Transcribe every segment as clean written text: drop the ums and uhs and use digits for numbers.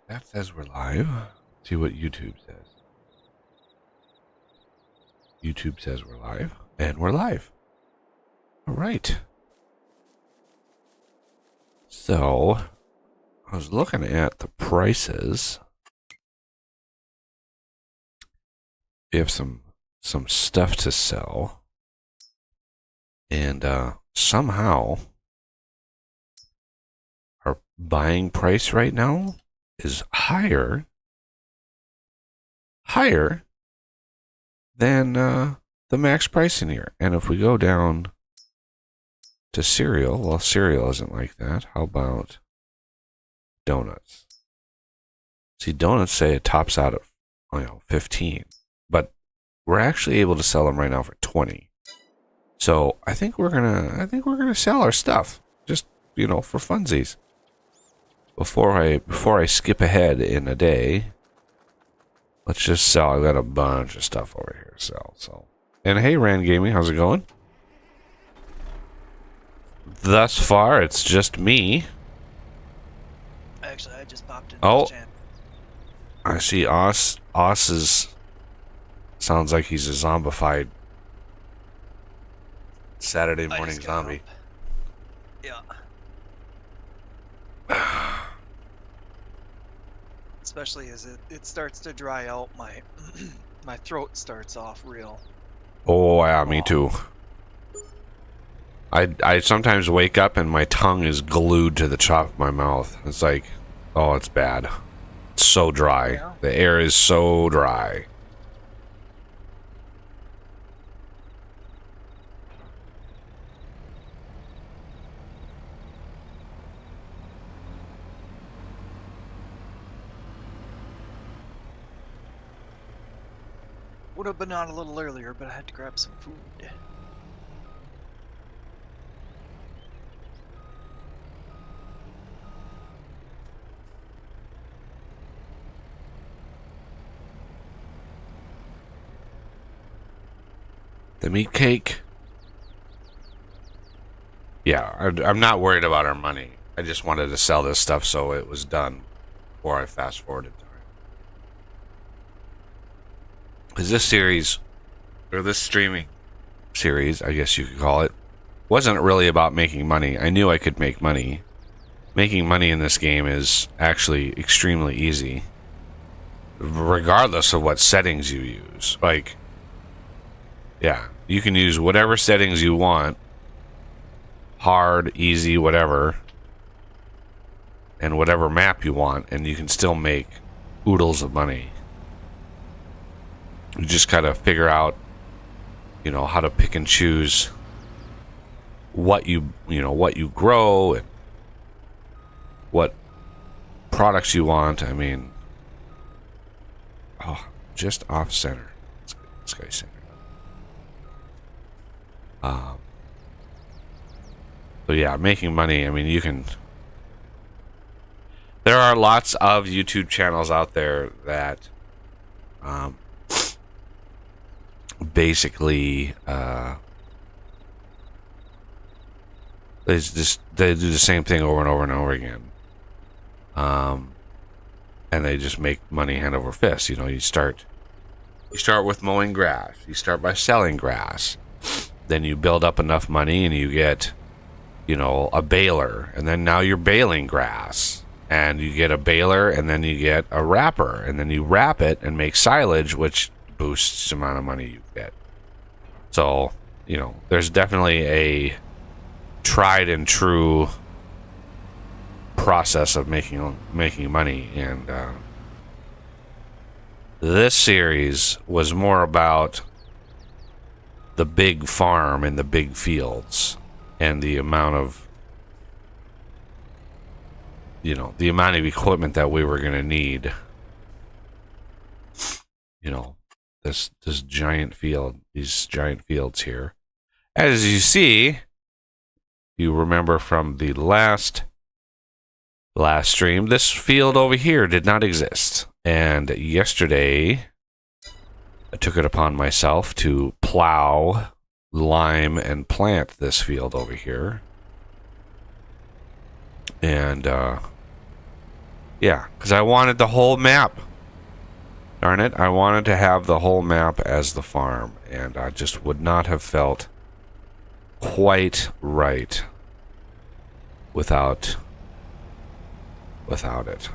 That says we're live. See what YouTube says. YouTube says we're live, and we're live. All right. So, I was looking at the prices. We have some stuff to sell, and somehow our buying price right now is higher than the max price in here. And if we go down to cereal, well, cereal isn't like that. How about donuts? See, donuts say it tops out at 15, but we're actually able to sell them right now for 20. So I think we're gonna sell our stuff just for funsies. Before I skip ahead in a day, let's just sell. I've got a bunch of stuff over here to sell. So, and hey, Rand Gaming, how's it going? Thus far, it's just me. Actually, I just popped in. Oh, I see. Oz sounds like he's a zombified Saturday morning zombie. Yeah. Especially as it starts to dry out, my my throat starts off real. Oh yeah, me too. I sometimes wake up and my tongue is glued to the top of my mouth. It's like, oh, it's bad. It's so dry. Yeah. The air is so dry. Would have been on a little earlier, but I had to grab some food. The meat cake. Yeah, I'm not worried about our money. I just wanted to sell this stuff so it was done before I fast forwarded time. Because this series, or this streaming series, I guess you could call it, wasn't really about making money. I knew I could make money. Making money in this game is actually extremely easy, regardless of what settings you use. Like, yeah, you can use whatever settings you want, hard, easy, whatever, and whatever map you want, and you can still make oodles of money. You just gotta figure out, how to pick and choose what you grow and what products you want. I mean, just off center. Let's get this guy centered. So yeah, making money. I mean, you can. There are lots of YouTube channels out there that, basically, they do the same thing over and over and over again. And they just make money hand over fist. You start with mowing grass. You start by selling grass. Then you build up enough money and you get, a baler. And then now you're baling grass. And you get a baler and then you get a wrapper. And then you wrap it and make silage, which boosts the amount of money you get. So, there's definitely a tried and true process of making money. And this series was more about the big farm and the big fields and the amount of equipment that we were going to need. This giant field, these giant fields here. As you see, you remember from the last stream, this field over here did not exist. And yesterday, I took it upon myself to plow, lime, and plant this field over here. And Yeah, because I wanted the whole map. Darn it, I wanted to have the whole map as the farm, and I just would not have felt quite right without it.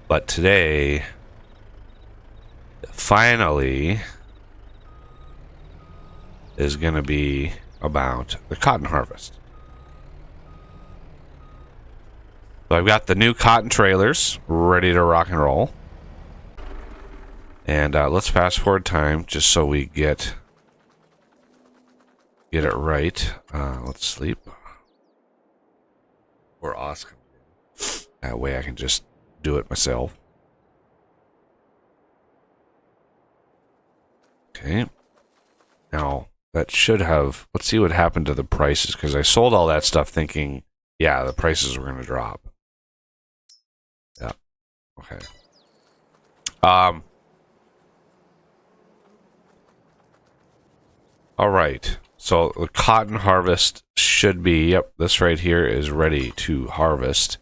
But today, finally, is going to be about the cotton harvest. So I've got the new cotton trailers ready to rock and roll. And let's fast forward time just so we get it right. Let's sleep. Or Oscar. That way I can just do it myself. Okay. Now, that should have... Let's see what happened to the prices, because I sold all that stuff thinking, yeah, the prices were going to drop. Yeah. Okay. All right. So the cotton harvest should be... Yep, this right here is ready to harvest.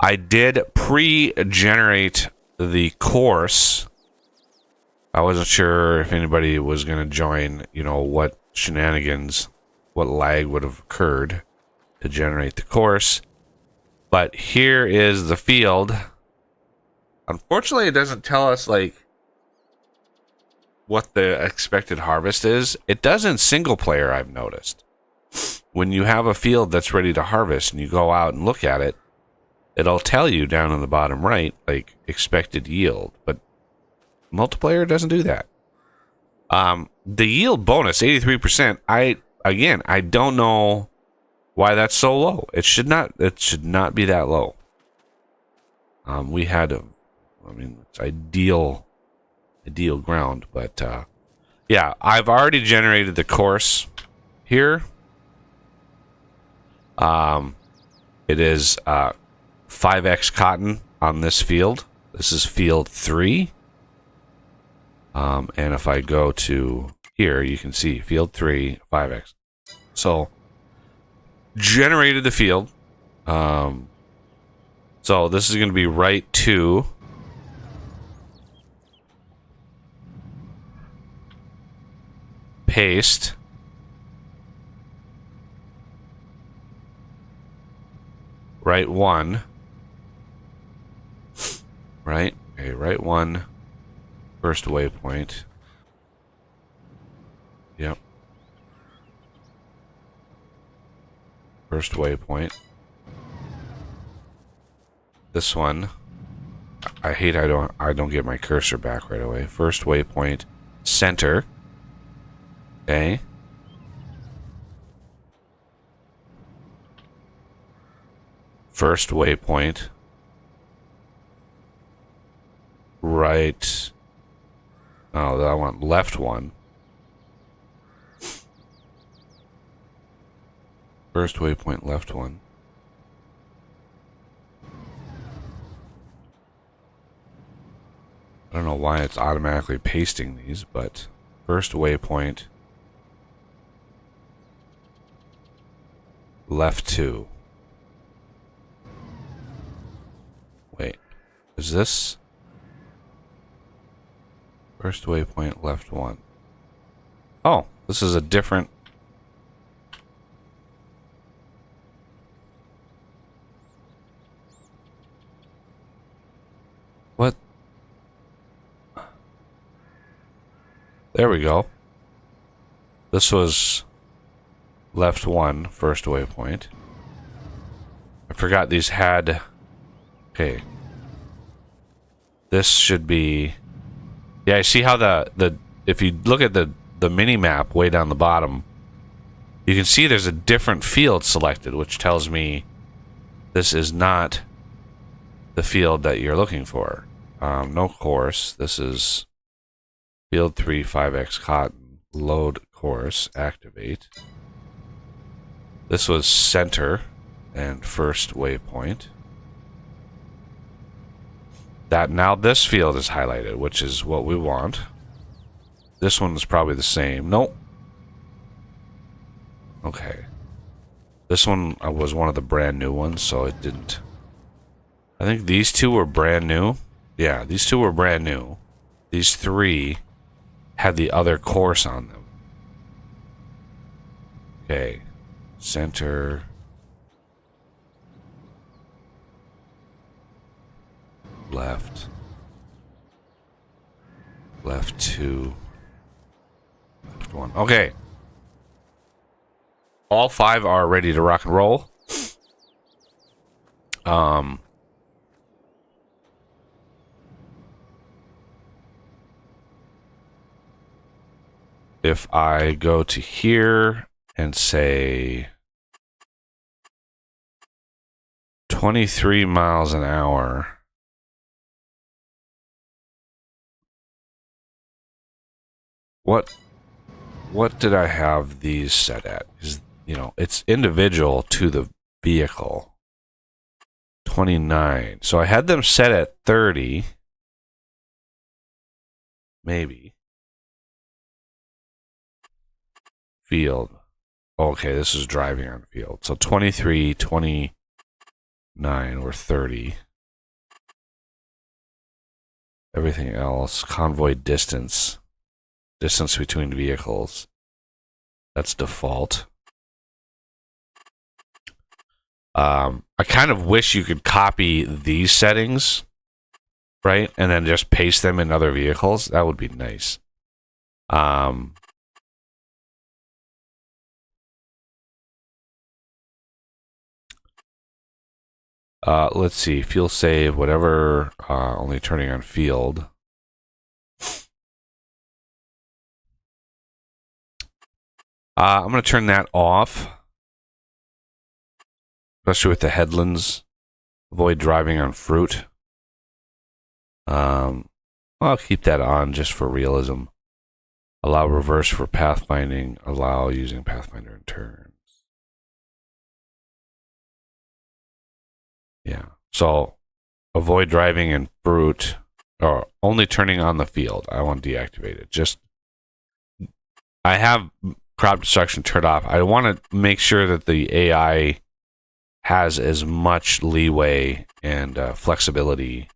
I did pre-generate the course. I wasn't sure if anybody was going to join, you know, what shenanigans, what lag would have occurred to generate the course. But here is the field. Unfortunately, it doesn't tell us, like, what the expected harvest is. It does in single player, I've noticed. When you have a field that's ready to harvest and you go out and look at it, it'll tell you down in the bottom right, like, expected yield. But multiplayer doesn't do that. The yield bonus, 83%. I don't know why that's so low. It should not be that low. We had it's ideal ground, but yeah, I've already generated the course here. It is 5x cotton on this field. This is field 3. And if I go to here, you can see field 3, 5x. So, generated the field. So this is going to be right to paste. Right 1. Right? Okay, right 1. First waypoint. Yep. First waypoint. This one. I hate I don't get my cursor back right away. First waypoint. Center. Okay. First waypoint. Right. Oh, I want left 1. First waypoint, left 1. I don't know why it's automatically pasting these, but first waypoint, left 2. Wait, is this first waypoint, left 1? Oh, this is a different... What? There we go. This was left 1, first waypoint. I forgot these had... Okay. This should be... Yeah, I see how the if you look at the mini map way down the bottom, you can see there's a different field selected, which tells me this is not the field that you're looking for. No course. This is field 3, 5x cotton. Load course. Activate. This was center and first waypoint. That now this field is highlighted, which is what we want. This one is probably the same. Nope. Okay. This one was one of the brand new ones, so it didn't. I think these two were brand new. Yeah, these two were brand new. These three had the other course on them. Okay. Center. Left. Left 2. Left 1. Okay. All 5 are ready to rock and roll. If I go to here and say 23 miles an hour, what did I have these set at? Because, you know, it's individual to the vehicle. 29. So I had them set at 30. Maybe. Field. Okay, this is driving on field. So 23, 29, or 30. Everything else. Convoy distance. Distance between vehicles. That's default. I kind of wish you could copy these settings, right? And then just paste them in other vehicles. That would be nice. Let's see. Fuel save, whatever. Only turning on field. I'm going to turn that off. Especially with the headlands. Avoid driving on fruit. I'll keep that on just for realism. Allow reverse for pathfinding. Allow using pathfinder in turns. Yeah. So avoid driving in fruit, or only turning on the field. I want to deactivate it. Just I have crop destruction turned off. I want to make sure that the AI has as much leeway and flexibility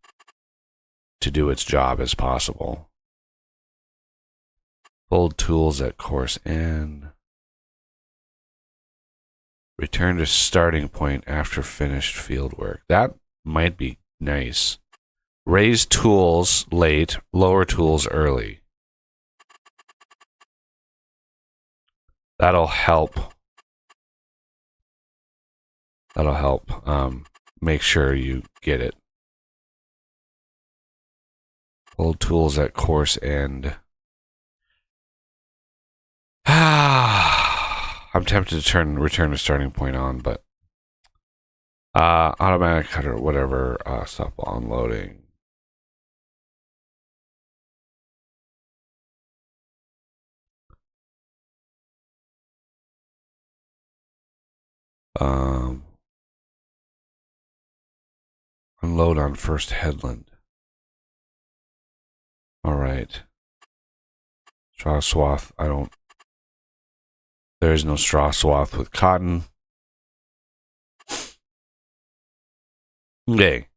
to do its job as possible. Fold tools at course end. Return to starting point after finished field work. That might be nice. Raise tools late, lower tools early. That'll help. That'll help make sure you get it. Fold tools at course end. I'm tempted to return to starting point on, but automatic cutter, whatever. Stop unloading. Unload on first headland. All right. Straw swath. There is no straw swath with cotton. Okay.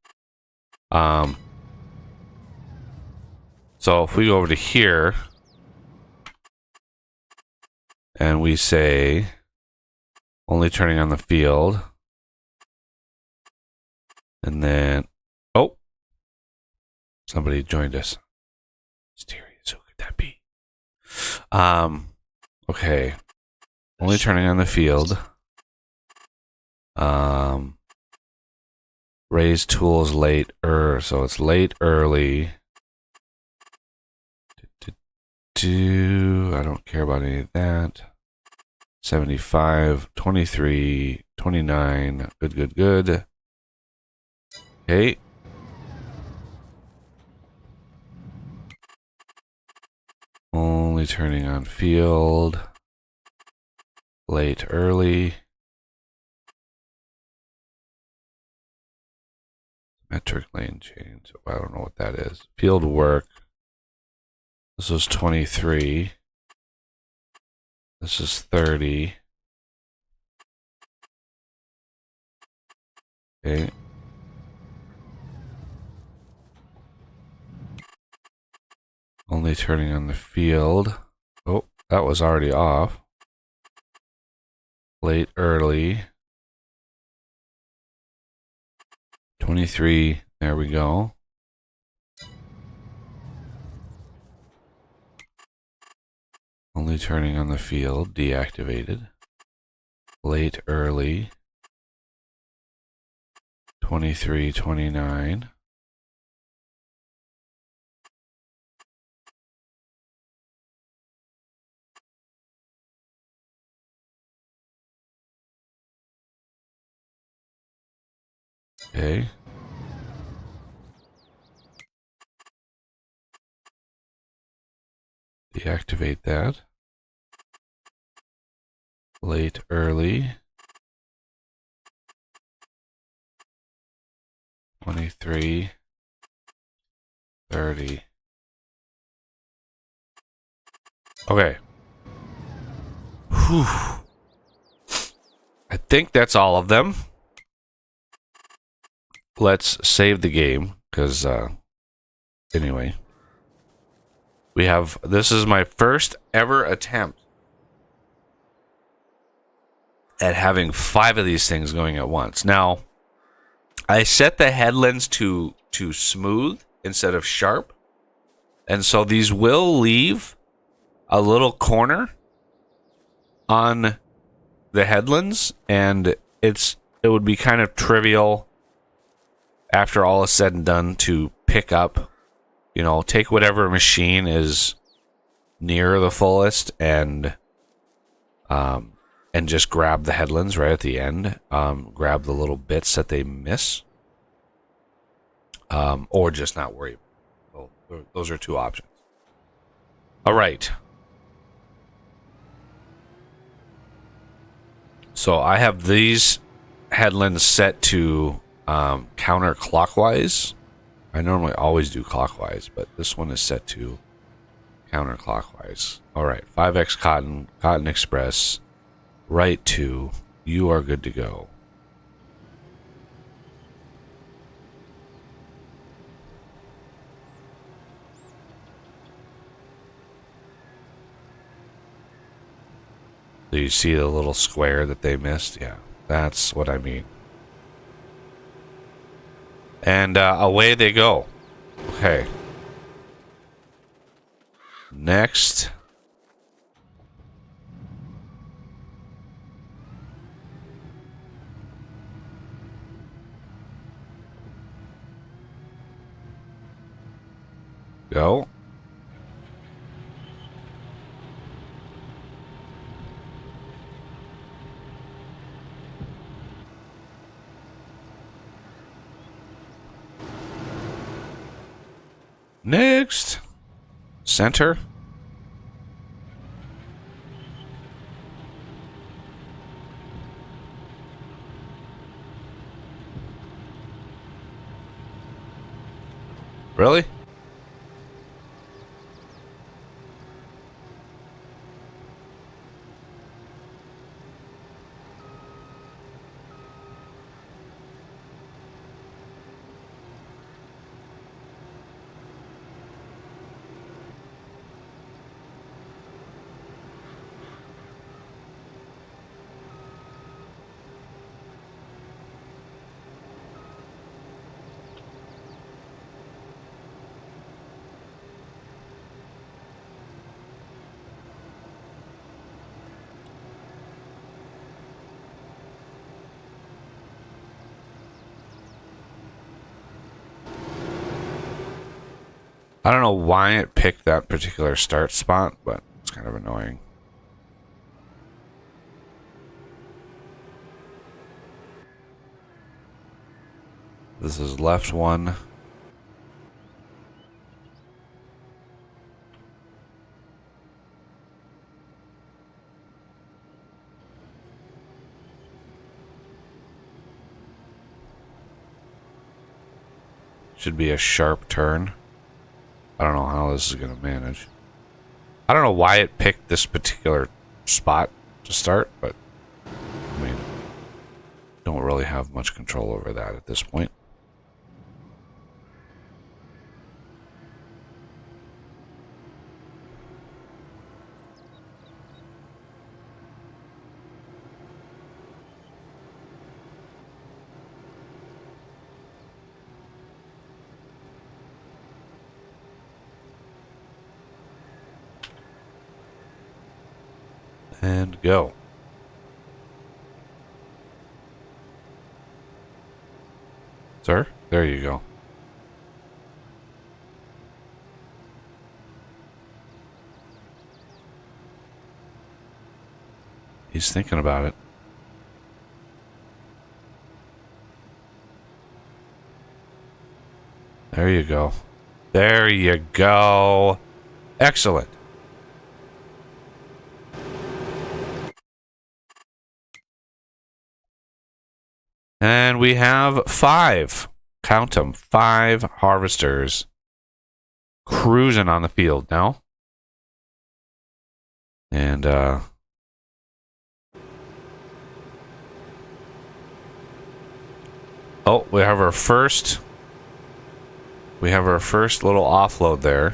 So if we go over to here and we say only turning on the field, and then somebody joined us. Mysterious. Who could that be? Okay. Only turning on the field. Raise tools late so it's late early. I don't care about any of that. 75, 23, 29. Good. Okay. Only turning on field. Late early. Metric lane change. I don't know what that is. Field work. This was 23. This is 30. Okay. Only turning on the field. Oh, that was already off. Late, early. 23. There we go. Only turning on the field. Deactivated. Late, early. 23, 29. Okay. Deactivate that. Late, early. 23, 30. Okay. Whew. I think that's all of them. Let's save the game, because, anyway. This is my first ever attempt at having 5 of these things going at once. Now, I set the headlands to smooth instead of sharp. And so these will leave a little corner on the headlands, and it would be kind of trivial after all is said and done to pick up, take whatever machine is near the fullest and just grab the headlands right at the end. Grab the little bits that they miss. Or just not worry. So those are 2 options. All right. So I have these headlands set to counterclockwise. I normally always do clockwise, but this one is set to counterclockwise. All right, 5X Cotton Express, right 2. You are good to go. Do you see the little square that they missed? Yeah, that's what I mean. And away they go. Okay. Next. Go. Next. Center. Really? I don't know why it picked that particular start spot, but it's kind of annoying. This is left 1. Should be a sharp turn. I don't know how this is going to manage. I don't know why it picked this particular spot to start, but I mean, don't really have much control over that at this point. And go. Sir, there you go. He's thinking about it. There you go. There you go. Excellent. And we have 5, count them, 5 harvesters cruising on the field now. And, oh, we have our first little offload there.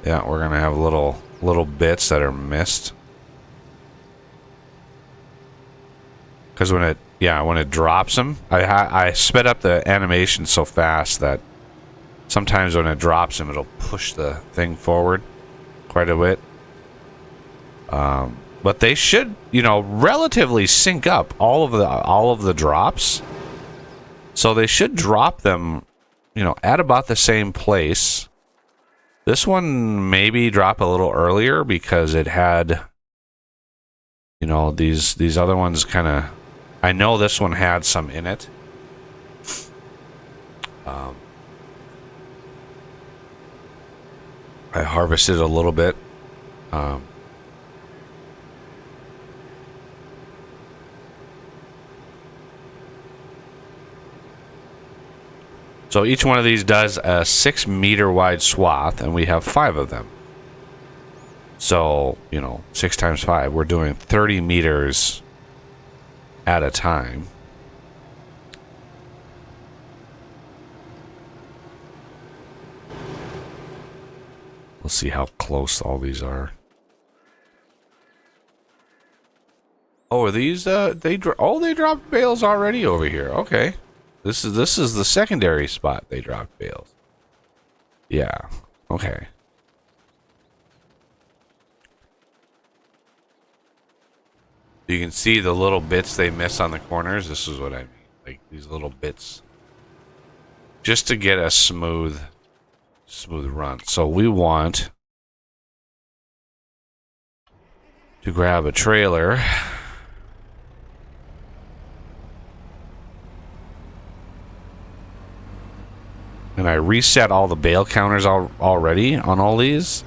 Yeah, we're gonna have little bits that are missed. Because when it drops them, I sped up the animation so fast that sometimes when it drops them, it'll push the thing forward quite a bit. But they should, relatively sync up all of the drops. So they should drop them, at about the same place. This one maybe drop a little earlier because it had, these other ones kind of. I know this one had some in it. I harvested a little bit. So each one of these does a 6-meter wide swath, and we have 5 of them. So, 6 times 5, we're doing 30 meters at a time. We'll see how close all these are. Oh, are these they dropped bales already over here. Okay. This is the secondary spot they dropped bales. Yeah. Okay. You can see the little bits they miss on the corners. This is what I mean. Like these little bits. Just to get a smooth run. So we want to grab a trailer. And I reset all the bale counters already on all these.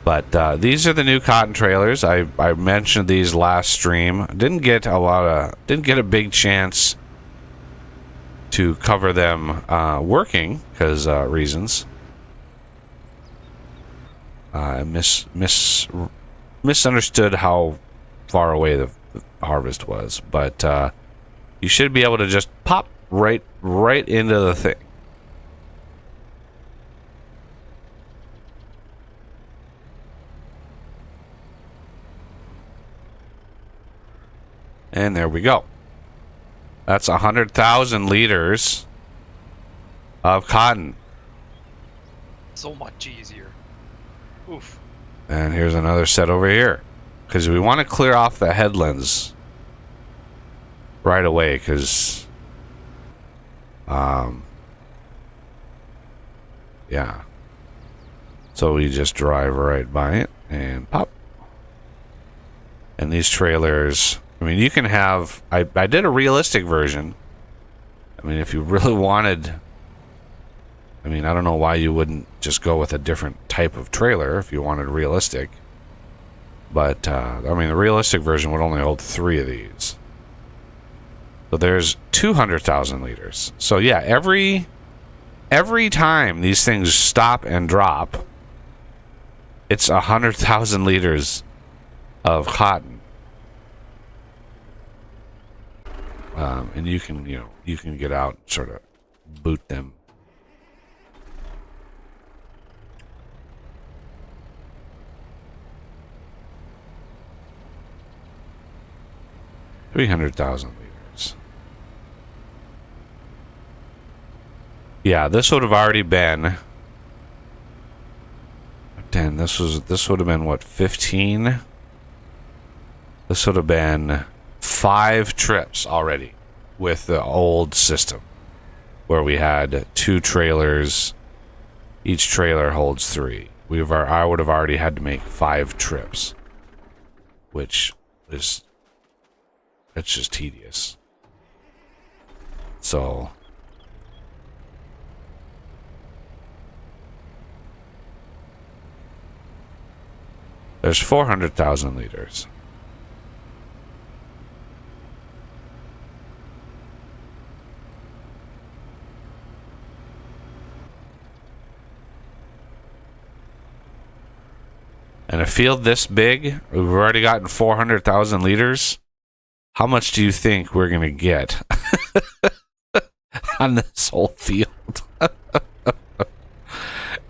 But these are the new cotton trailers. I mentioned these last stream. Didn't get a big chance to cover them working because reasons. I misunderstood how far away the harvest was, but you should be able to just pop right into the thing. And there we go. That's 100,000 liters of cotton. So much easier. Oof. And here's another set over here. Because we want to clear off the headlands right away, because yeah. So we just drive right by it and pop. And these trailers, I mean, you can have, I did a realistic version. I mean, if you really wanted, I mean, I don't know why you wouldn't just go with a different type of trailer if you wanted realistic. But, I mean, the realistic version would only hold 3 of these. So there's 200,000 liters. So yeah, every every time these things stop and drop, it's 100,000 liters of cotton. And you can, you can get out and sort of boot them. $300,000 liters. Yeah, this would have already been. Damn, this would have been what, 15? This would have been 5 trips already with the old system, where we had 2 trailers. Each trailer holds 3. I would have already had to make 5 trips, which is, it's just tedious. So there's 400,000 liters. And a field this big, we've already gotten 400,000 liters. How much do you think we're going to get on this whole field?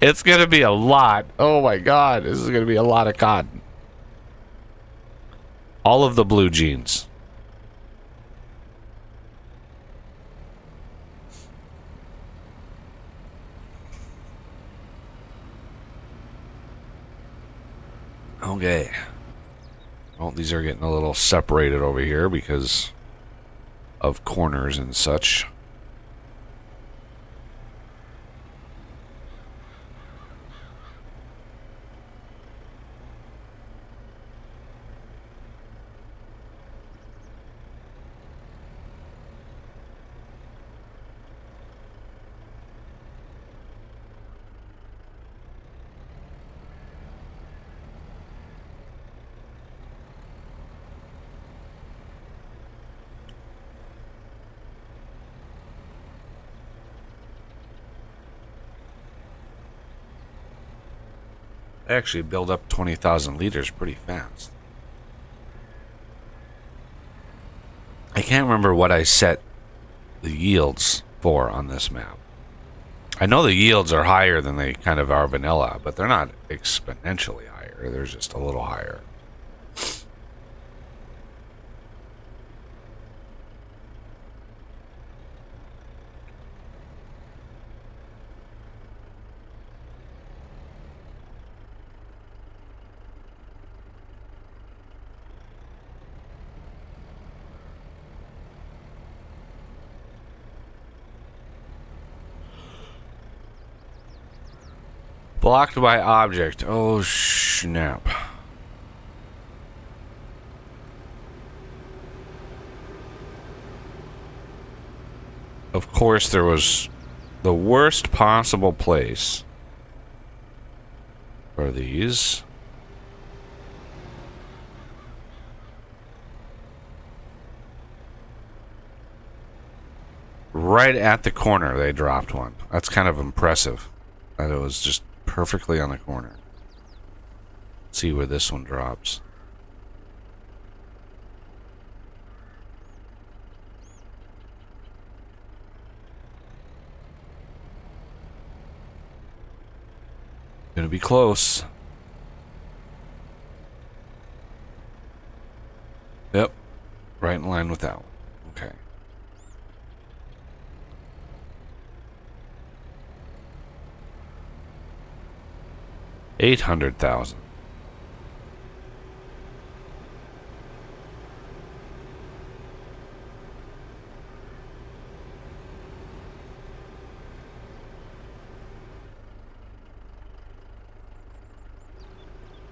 It's going to be a lot. Oh my God, this is going to be a lot of cotton. All of the blue jeans. Okay. Well, these are getting a little separated over here because of corners and such. They actually build up 20,000 liters pretty fast. I can't remember what I set the yields for on this map. I know the yields are higher than they kind of are vanilla, but they're not exponentially higher. They're just a little higher. Blocked by object. Oh, snap. Of course, there was the worst possible place for these. Right at the corner, they dropped one. That's kind of impressive. That it was just perfectly on the corner. Let's see where this one drops. Gonna be close. Yep. Right in line with that one. Okay. $800,000.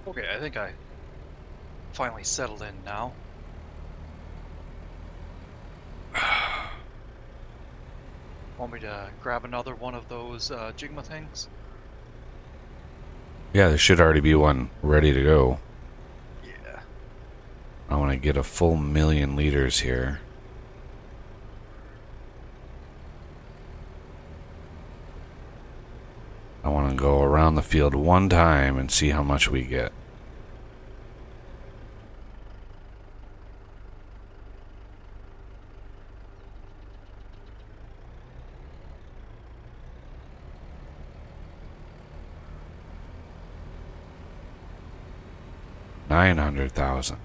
Okay, I think I finally settled in now. Want me to grab another one of those Jigma things? Yeah, there should already be one ready to go. Yeah. I want to get a full 1,000,000 liters here. and go around the field one time and see how much we get. $900,000.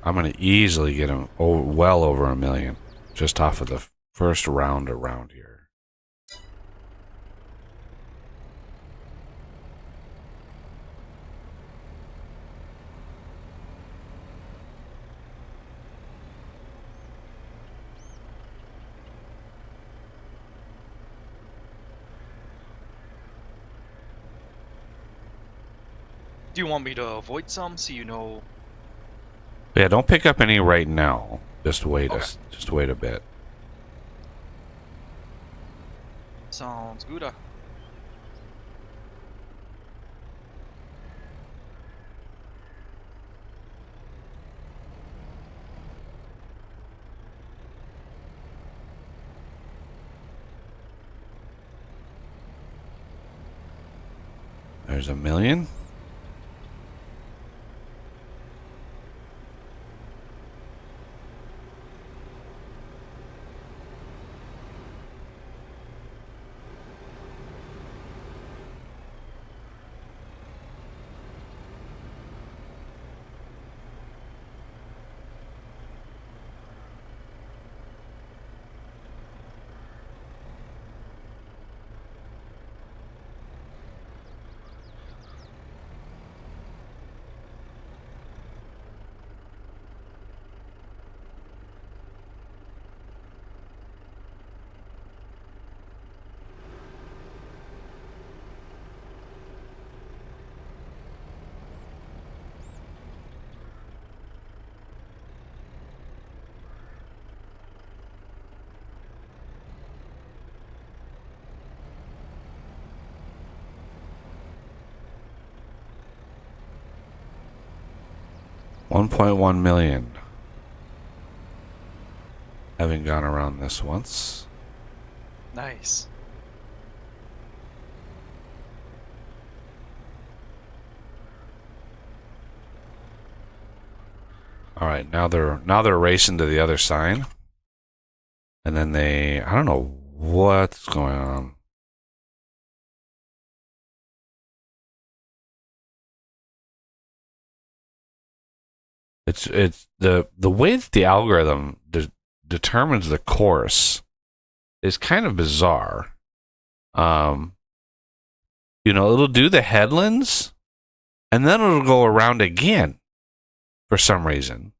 I'm gonna easily get him well over $1 million just off of the first round around here. Do you want me to avoid some so you know? Yeah, don't pick up any right now. Just wait Okay. just wait a bit. Sounds good. There's $1 million. $1.1 million. Having gone around this once. Nice. All right, now they're racing to the other side, and then I don't know what's going on. It's the way that the algorithm determines the course is kind of bizarre. It'll do the headlands, and then it'll go around again for some reason.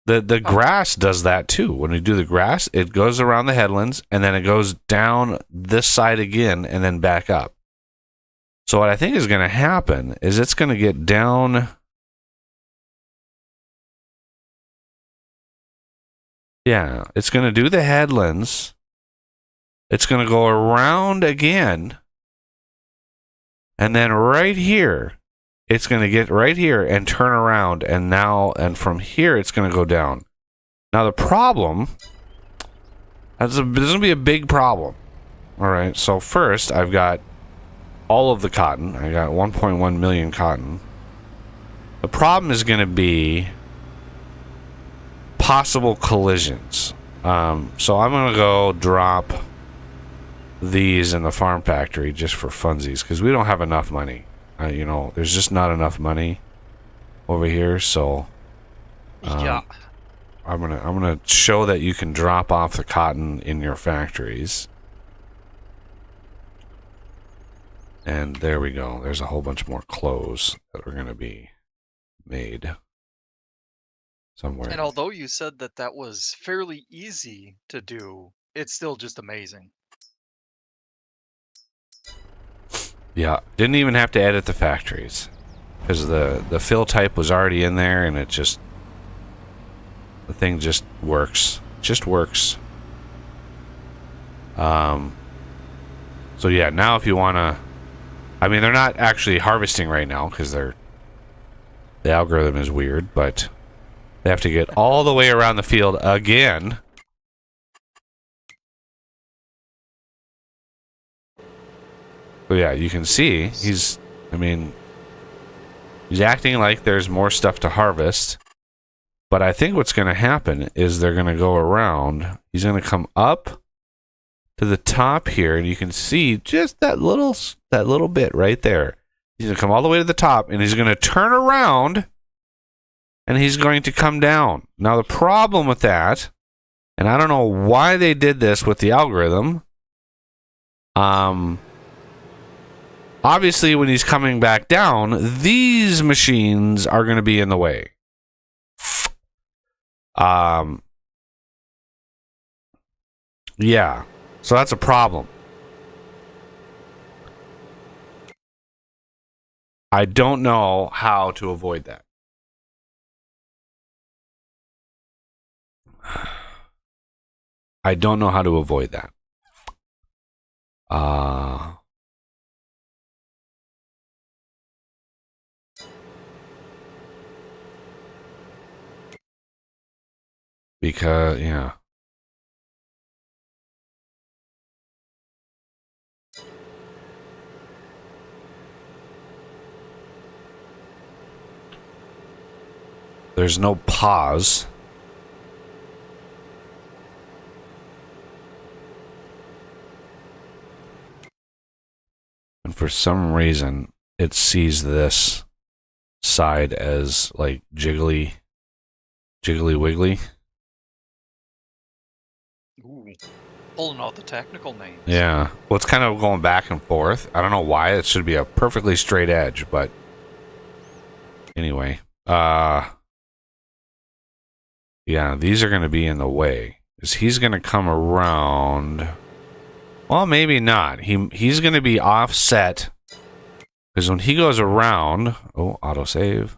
The grass does that too. When we do the grass, it goes around the headlands, and then it goes down this side again, and then back up. So what I think is going to happen is it's going to get down. Yeah, it's going to do the headlands. It's going to go around again. And then right here, it's going to get right here and turn around. And from here, it's going to go down. Now, the problem, there's going to be a big problem. All right, so first, I've got all of the cotton. I got 1.1 million cotton. The problem is going to be possible collisions. So I'm going to go drop these in the farm factory just for funsies because we don't have enough money. There's just not enough money over here. So Yeah. I'm gonna show that you can drop off the cotton in your factories. And there we go. There's a whole bunch more clothes that are going to be made somewhere. And although you said that was fairly easy to do, it's still just amazing. Yeah, didn't even have to edit the factories because the fill type was already in there, and the thing just works. Just works. So yeah, now if you want to, I mean, they're not actually harvesting right now because the algorithm is weird, but they have to get all the way around the field again. So yeah, you can see I mean, he's acting like there's more stuff to harvest. But I think what's going to happen is they're going to go around. He's going to come up to the top here, and you can see just that little bit right there. He's going to come all the way to the top, and he's going to turn around, and he's going to come down. Now, the problem with that, and I don't know why they did this with the algorithm, obviously, when he's coming back down, these machines are going to be in the way. Yeah, so that's a problem. I don't know how to avoid that. I don't know how to avoid that. Because, yeah. There's no pause. And for some reason, it sees this side as like jiggly wiggly. Ooh, pulling out the technical names. Yeah. Well, it's kind of going back and forth. I don't know why. It should be a perfectly straight edge, but anyway. Yeah, these are going to be in the way. Because he's going to come around. Well, maybe not. He's going to be offset. Because when he goes around... Oh, autosave.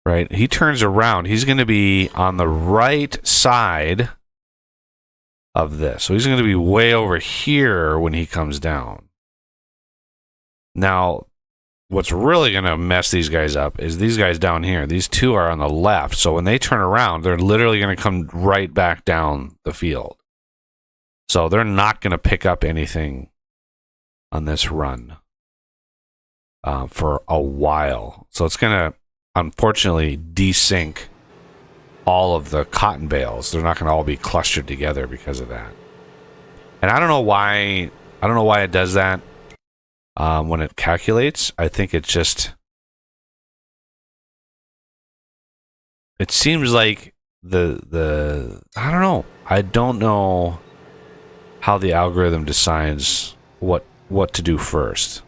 Right? He turns around. He's going to be on the right side of this. So he's going to be way over here when he comes down. Now, what's really going to mess these guys up is these guys down here. These two are on the left. So when they turn around, they're literally going to come right back down the field. So they're not going to pick up anything on this run for a while. So it's going to, unfortunately, desync all of the cotton bales. They're not going to all be clustered together because of that. And I don't know why it does that when it calculates. I think it's just... It seems like I don't know. I don't know how the algorithm decides what to do first.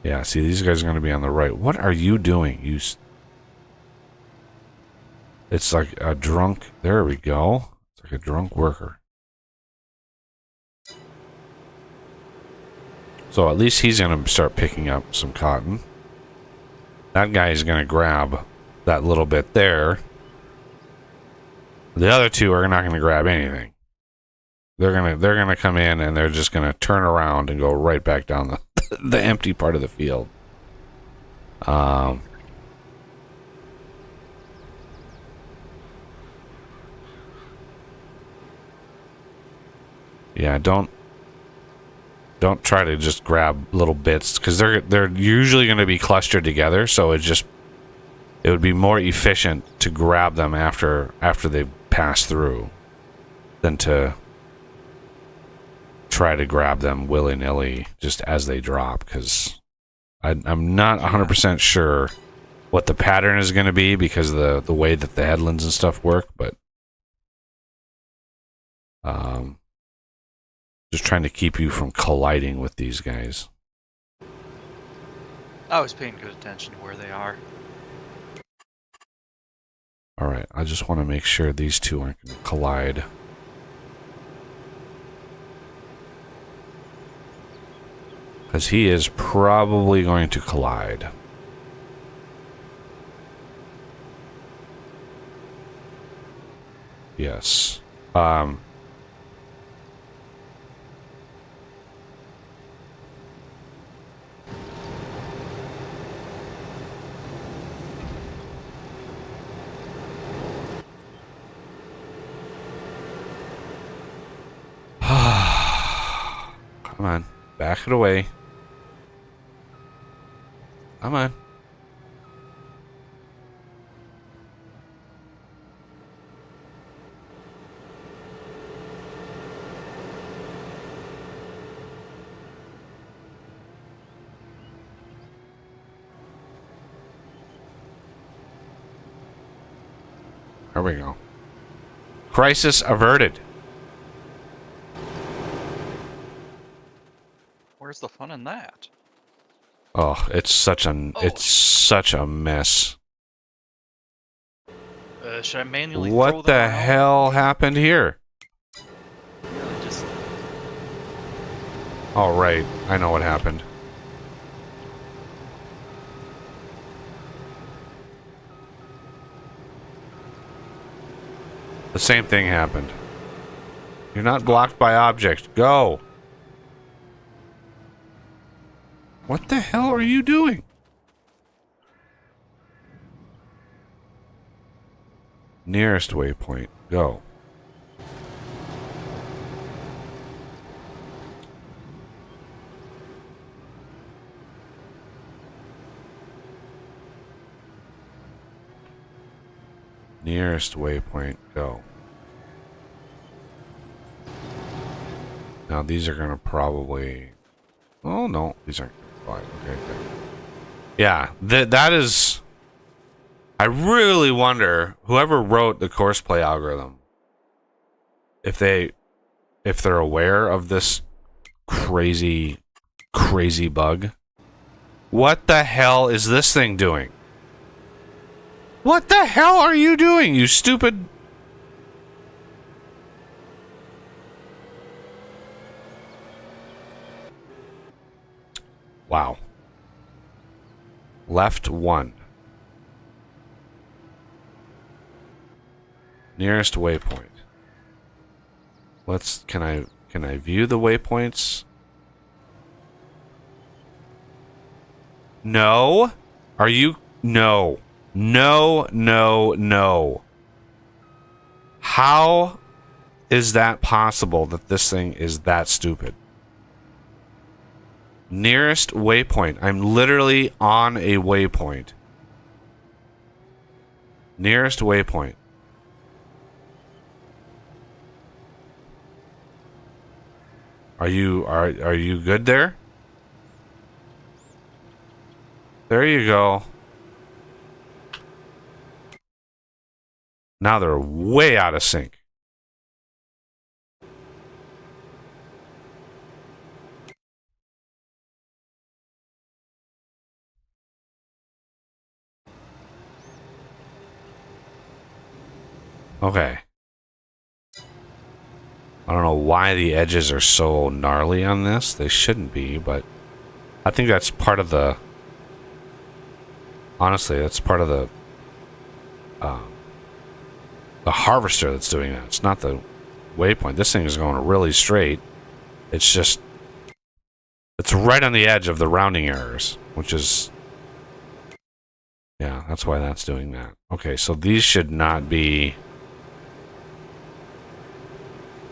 Yeah, see, these guys are going to be on the right. What are you doing? It's like a drunk... There we go. It's like a drunk worker. So at least he's going to start picking up some cotton. That guy is going to grab that little bit there. The other two are not going to grab anything. They're going to come in and they're just going to turn around and go right back down the empty part of the field. Yeah, don't try to just grab little bits, because they're usually going to be clustered together, so it would be more efficient to grab them after they pass through than to try to grab them willy-nilly just as they drop, because I'm not 100% sure what the pattern is going to be because of the way that the headlands and stuff work, but just trying to keep you from colliding with these guys. I was paying good attention to where they are. Alright, I just want to make sure these two aren't going to collide. Because he is probably going to collide. Yes. Come on. Back it away. Come on. There we go. Crisis averted. Where's the fun in that? Oh, it's such a mess. Should I manually throw What them the around? hell happened here? Really just... Oh, right. I know what happened. The same thing happened. You're not blocked by object. Go. What the hell are you doing? Nearest waypoint. Go. Nearest waypoint. Go. Now these are gonna probably... Oh no, these aren't gonna fly. Okay, good. Yeah, that is... I really wonder whoever wrote the course play algorithm, if they're aware of this crazy bug. What the hell is this thing doing? What the hell are you doing, you stupid... Wow. Left 1. Nearest waypoint. Can I view the waypoints? No. Are you... No. No, no, no. How is that possible that this thing is that stupid? Nearest waypoint. I'm literally on a waypoint. Nearest waypoint. Are you good there? There you go. Now they're way out of sync. Okay. I don't know why the edges are so gnarly on this. They shouldn't be, but I think that's part of the... Honestly, that's part of the harvester that's doing that. It's not the waypoint. This thing is going really straight. It's just... It's right on the edge of the rounding errors, which is... Yeah, that's why that's doing that. Okay, so these should not be...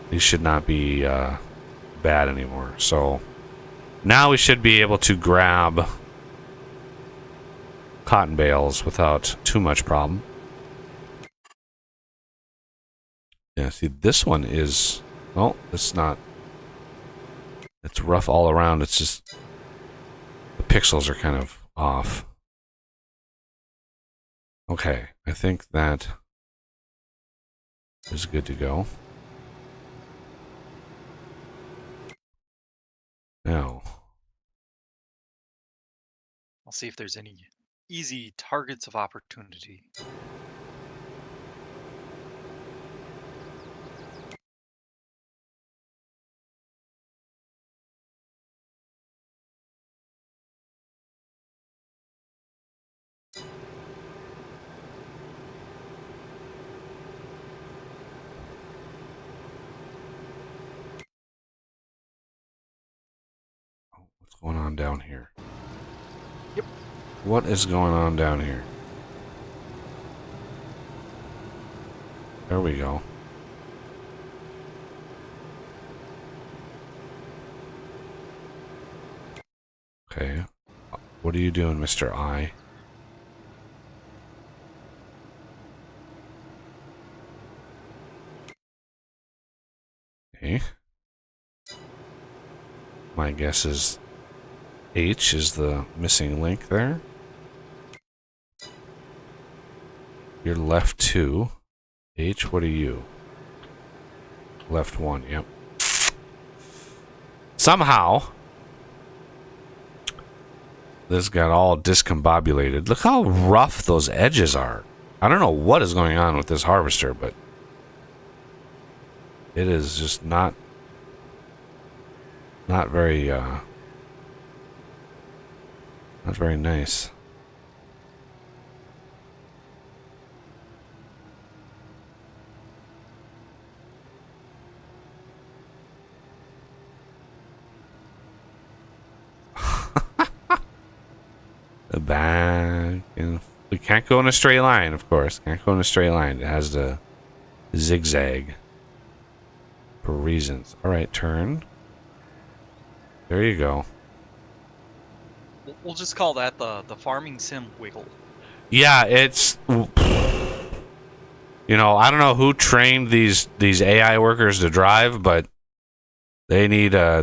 These should not be bad anymore. So now we should be able to grab cotton bales without too much problem. Yeah, see, this one is... Oh, it's not... It's rough all around. It's just... The pixels are kind of off. Okay, I think that is good to go. Now, I'll see if there's any easy targets of opportunity. what's going on down here? Yep. What is going on down here? There we go. Okay. What are you doing, Mr. I? Okay. My guess is H is the missing link there. You're left 2. H, what are you? Left 1, yep. Somehow, this got all discombobulated. Look how rough those edges are. I don't know what is going on with this harvester, but it is just not very not very nice. The back, and we can't go in a straight line, of course. Can't go in a straight line. It has to zigzag for reasons. All right, turn. There you go. We'll just call that the farming sim wiggle. Yeah, it's, you know, I don't know who trained these AI workers to drive, but they need a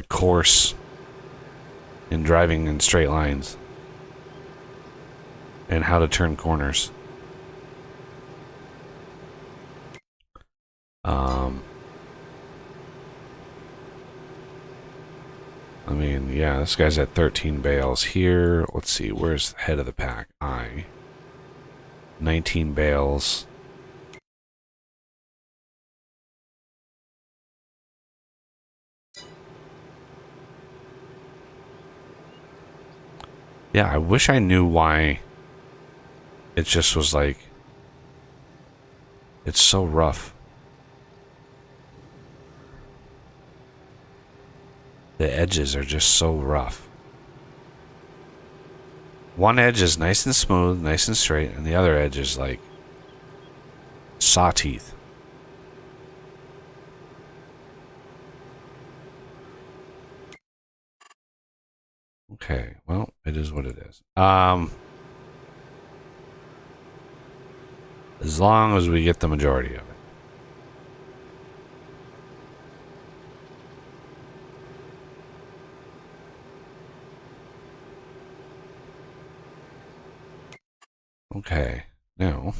course in driving in straight lines and how to turn corners. I mean, yeah, this guy's at 13 bales here. Let's see, where's the head of the pack? 19 bales. Yeah, I wish I knew why it just was like, it's so rough. The edges are just so rough. One edge is nice and smooth, nice and straight, and the other edge is like saw teeth. Okay, well, it is what it is. As long as we get the majority of it. Okay, now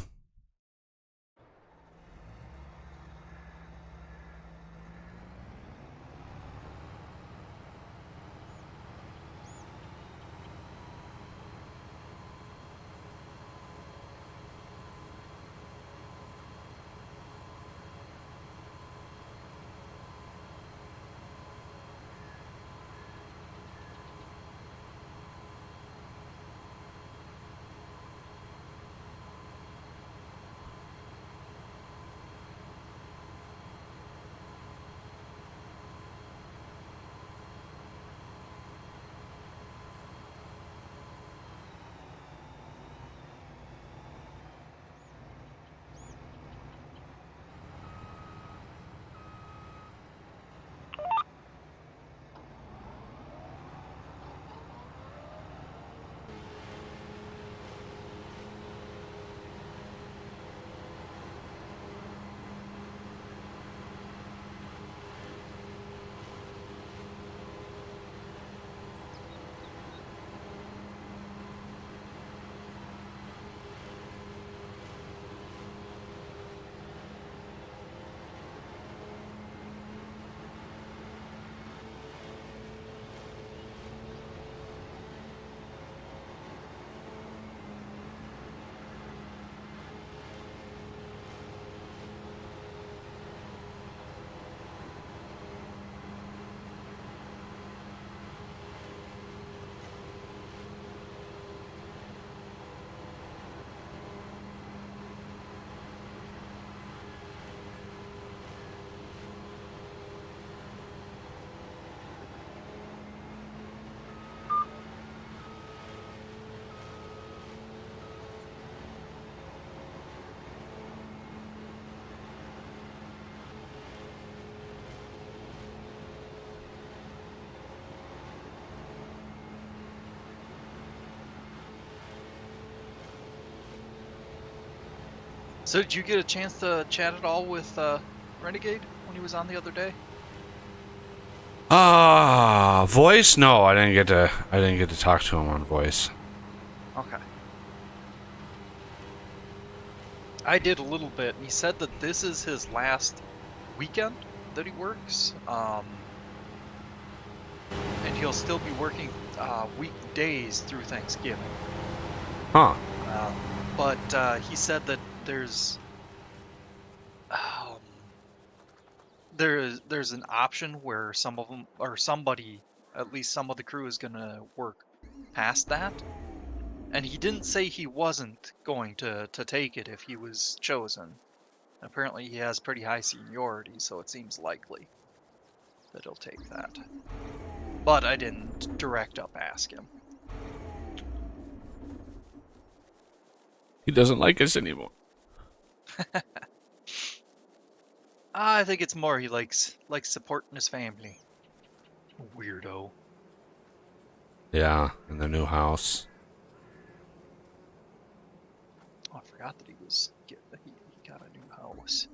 So did you get a chance to chat at all with Renegade when he was on the other day? Voice? No, I didn't get to talk to him on voice. Okay. I did a little bit, and he said that this is his last weekend that he works. And he'll still be working weekdays through Thanksgiving. Huh. But he said that there's there's an option where some of them, or somebody, at least some of the crew, is gonna work past that. And he didn't say he wasn't going to take it if he was chosen. Apparently he has pretty high seniority, so it seems likely that he'll take that. But I didn't direct up ask him. He doesn't like us anymore. I think it's more he likes supporting his family. Weirdo. Yeah, in the new house. Oh, I forgot that he got a new house.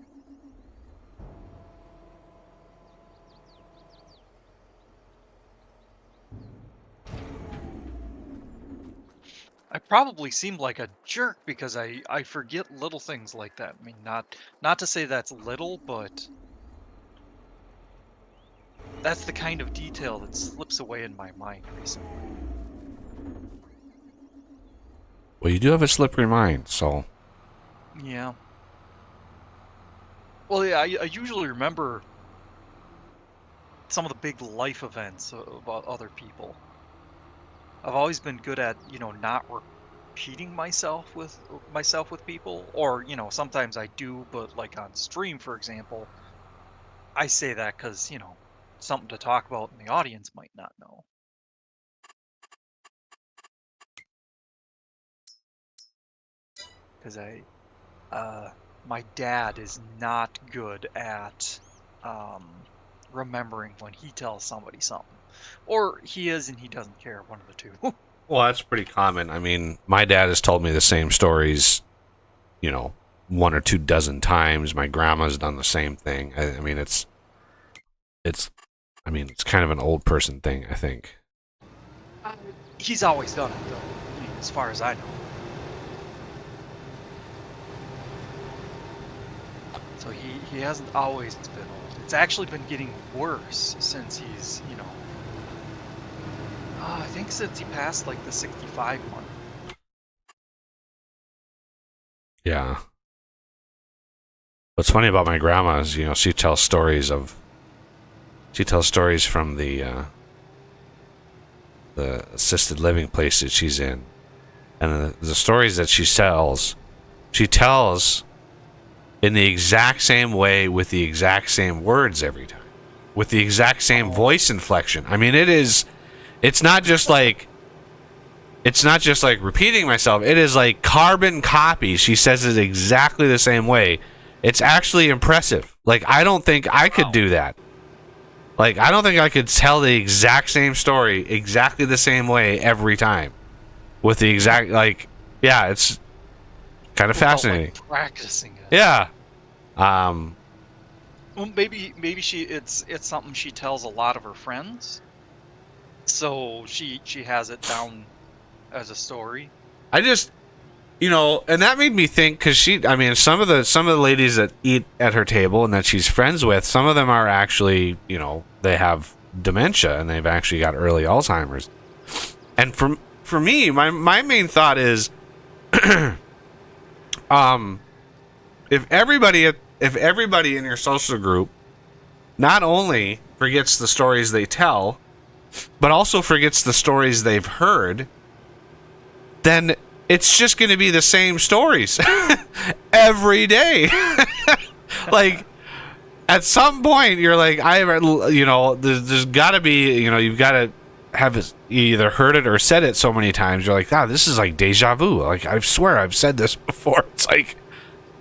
I probably seemed like a jerk because I forget little things like that. I mean, not to say that's little, but that's the kind of detail that slips away in my mind recently. Well, you do have a slippery mind, so... Yeah. Well, yeah, I usually remember some of the big life events about other people. I've always been good at, not repeating myself with people, or, sometimes I do, but like on stream, for example, I say that because, something to talk about and the audience might not know. Because my dad is not good at remembering when he tells somebody something. Or he is and he doesn't care, one of the two. Well, that's pretty common. I mean, my dad has told me the same stories, 1 or 2 dozen times. My grandma's done the same thing. I mean, it's kind of an old person thing, I think. He's always done it, though, as far as I know. So he hasn't always been old. It's actually been getting worse since he's, I think since he passed like the 65 mark. Yeah. What's funny about my grandma is, she tells stories from the assisted living place that she's in. And the stories that she tells in the exact same way with the exact same words every time. With the exact same voice inflection. I mean, it's not just like repeating myself. It is like carbon copy. She says it exactly the same way. It's actually impressive. Like, I don't think I could do that. Like, I don't think I could tell the exact same story exactly the same way every time. With the exact, yeah, it's kind of fascinating. Like practicing it. Yeah. Well, maybe it's something she tells a lot of her friends. So she has it down as a story. I just, and that made me think, because some of the ladies that eat at her table and that she's friends with, some of them are actually, they have dementia and they've actually got early Alzheimer's. And for me, my main thought is, if everybody in your social group not only forgets the stories they tell, but also forgets the stories they've heard, then it's just going to be the same stories every day. Like, at some point, you're like, there's got to be, you've got to have either heard it or said it so many times. You're like, this is like deja vu. Like, I swear I've said this before. It's like,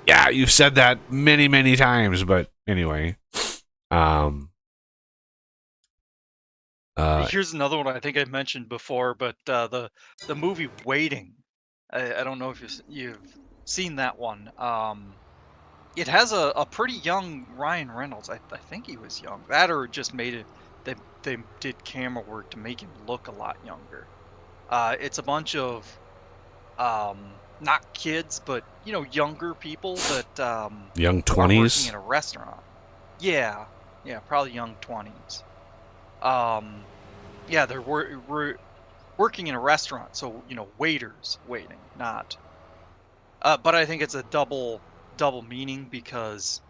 yeah, you've said that many, many times. But anyway, here's another one I think I mentioned before, but the movie Waiting. I don't know if you've seen that one. It has a pretty young Ryan Reynolds. I think he was young. That or just made it. They did camera work to make him look a lot younger. It's a bunch of not kids, but younger people that Young are working 20s? in a restaurant. Yeah, yeah, probably young 20s. Um, yeah, they're working in a restaurant, so waiters waiting, not. But I think it's a double meaning because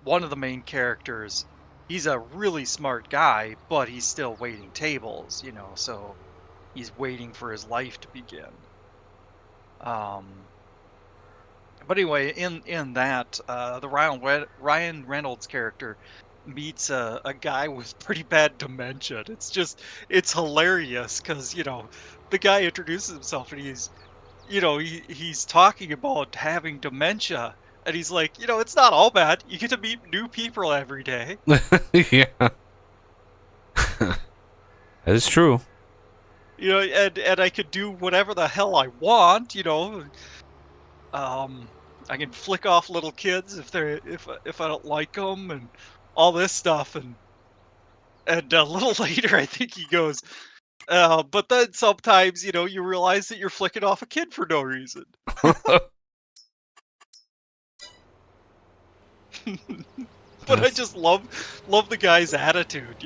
one of the main characters, he's a really smart guy, but he's still waiting tables, so he's waiting for his life to begin. Um, but anyway, in that, the Ryan Reynolds character meets a guy with pretty bad dementia. It's hilarious because the guy introduces himself and he's talking about having dementia, and he's like, it's not all bad. You get to meet new people every day. Yeah. That is true. And I could do whatever the hell I want. Um, I can flick off little kids if I don't like them, and all this stuff. And a little later, I think he goes, but then sometimes you realize that you're flicking off a kid for no reason. But I That's, just love the guy's attitude.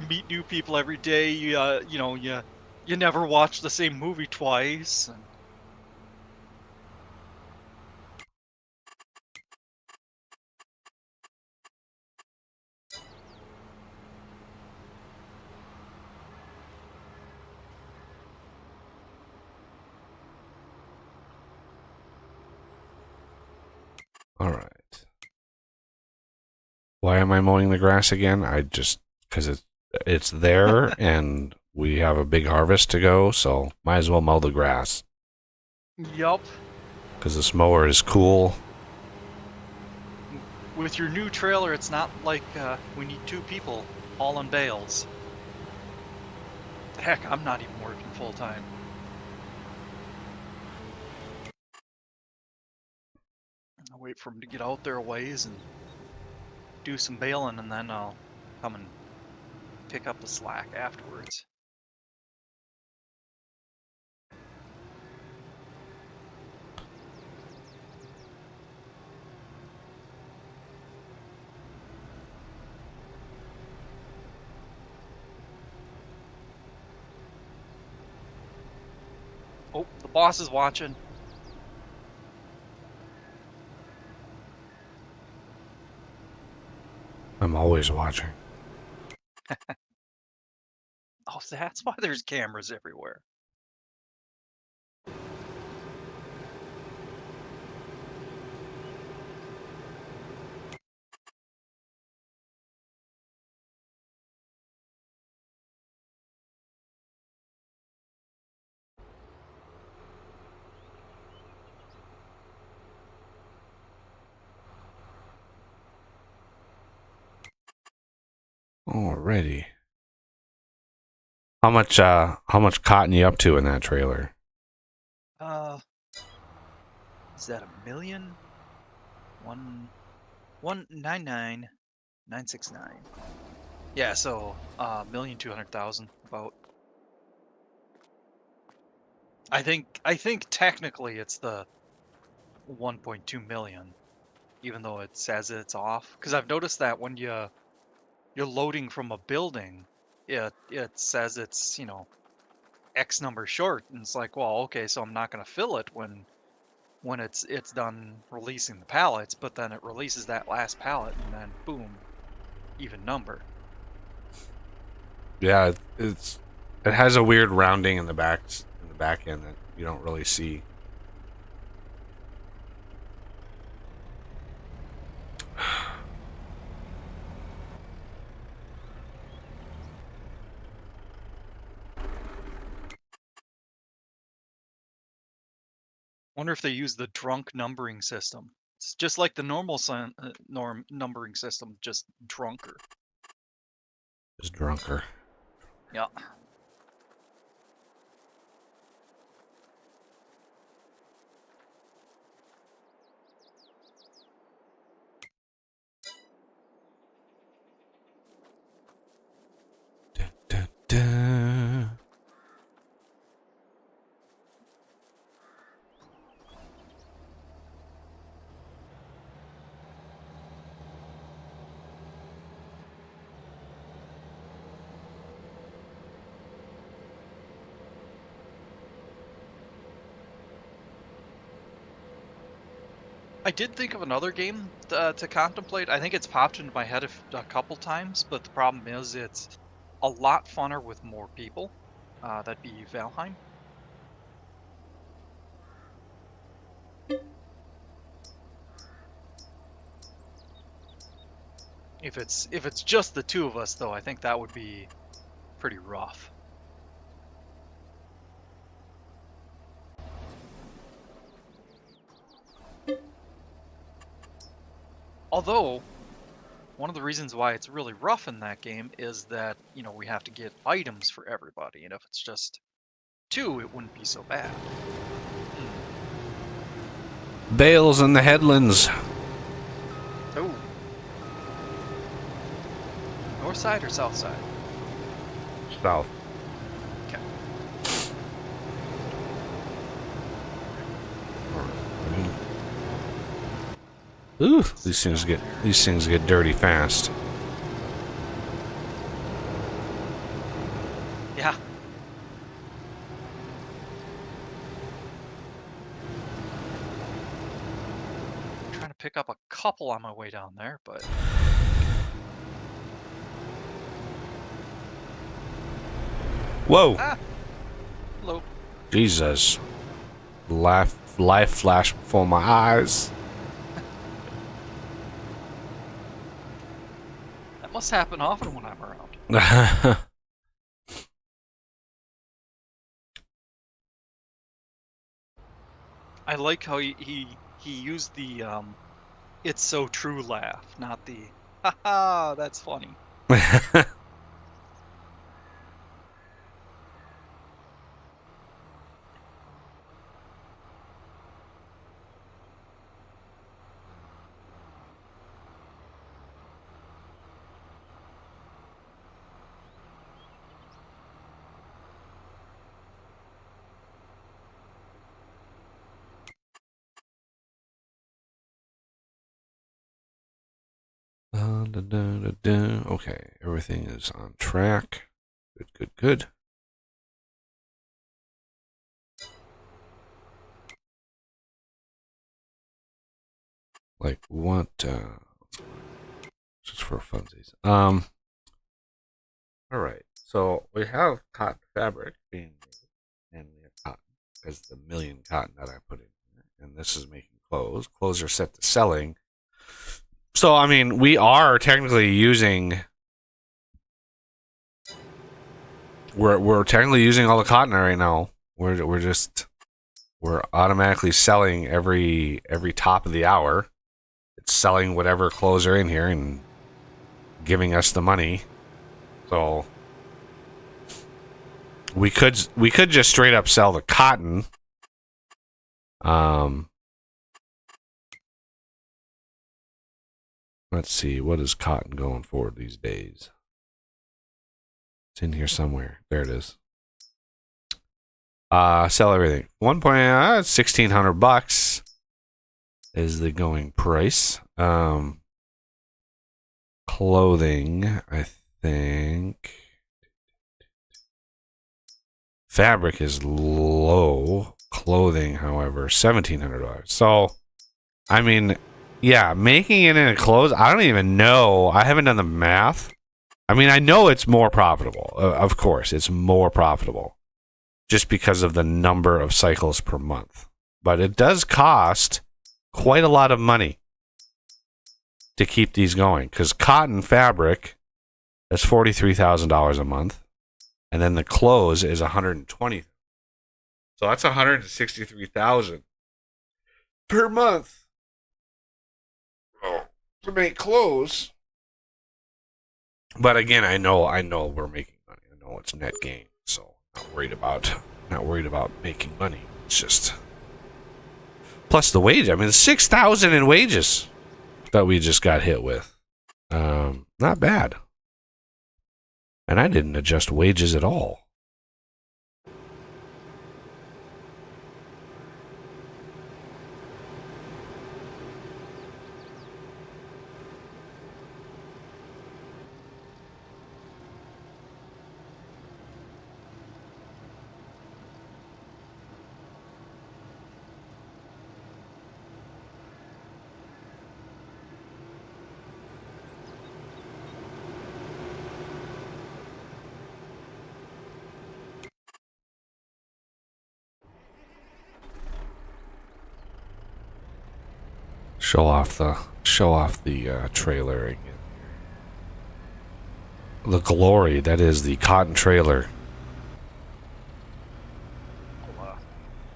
Meet new people every day. You never watch the same movie twice. And all right. Why am I mowing the grass again? I just because it's there and we have a big harvest to go, so might as well mow the grass yup, because this mower is cool. with your new trailer, it's not like we need two people hauling bales. Heck, I'm not even working full time. I'll wait for him to get out there a ways and do some baling, and then I'll come and pick up the slack afterwards. Oh, the boss is watching. I'm always watching. Oh, that's why there's cameras everywhere. Alrighty. How much cotton you up to in that trailer? Uh, is that 1,000,000? 1,999,969. Yeah, so 1,200,000 about. I think technically it's the 1.2 million, even though it says it's off. Because I've noticed that when you're loading from a building, it says it's X number short, and it's like, well, okay, so I'm not going to fill it when it's done releasing the pallets, but then it releases that last pallet, and then boom, even number. Yeah, it has a weird rounding in the back end that you don't really see. Wonder if they use the drunk numbering system. It's just like the normal norm numbering system, just drunker. Just drunker. Yeah. I did think of another game to contemplate. I think it's popped into my head a couple times, but the problem is it's a lot funner with more people. That'd be Valheim. If it's just the two of us, though, I think that would be pretty rough. Although, one of the reasons why it's really rough in that game is that, you know, we have to get items for everybody, and if it's just two, it wouldn't be so bad. Bales in the headlands. Oh. North side or south side? South. Okay. Ooh, these things get dirty fast. Yeah. I'm trying to pick up a couple on my way down there, but Whoa! hello. Jesus. Life flashed before my eyes. That must happen often when I'm around. I like how he used the "it's so true" laugh, not the "haha, that's funny." Okay, everything is on track. Good. Like what? Just for funsies. All right. So we have cotton fabric being made, and we have cotton because the million cotton that I put in here, and this is making clothes. Clothes are set to selling. So I mean, we are technically using. We're technically using all the cotton right now. We're automatically selling every top of the hour. It's selling whatever clothes are in here and giving us the money. So we could just straight up sell the cotton. Let's see, what is cotton going for these days? It's in here somewhere. There it is. Sell everything. $1,600 is the going price. Clothing, I think. Fabric is low. Clothing, however, $1,700. So, I mean, yeah, making it into clothes, I don't even know. I haven't done the math. I mean, I know it's more profitable. Of course, it's more profitable just because of the number of cycles per month. But it does cost quite a lot of money to keep these going because cotton fabric is $43,000 a month, and then the clothes is $120,000. So that's $163,000 per month to make clothes. But again, I know we're making money. I know it's net gain, so not worried about making money. It's just plus the wage. I mean, $6,000 in wages that we just got hit with. Not bad. And I didn't adjust wages at all. Show off the trailer again. The glory that is the cotton trailer.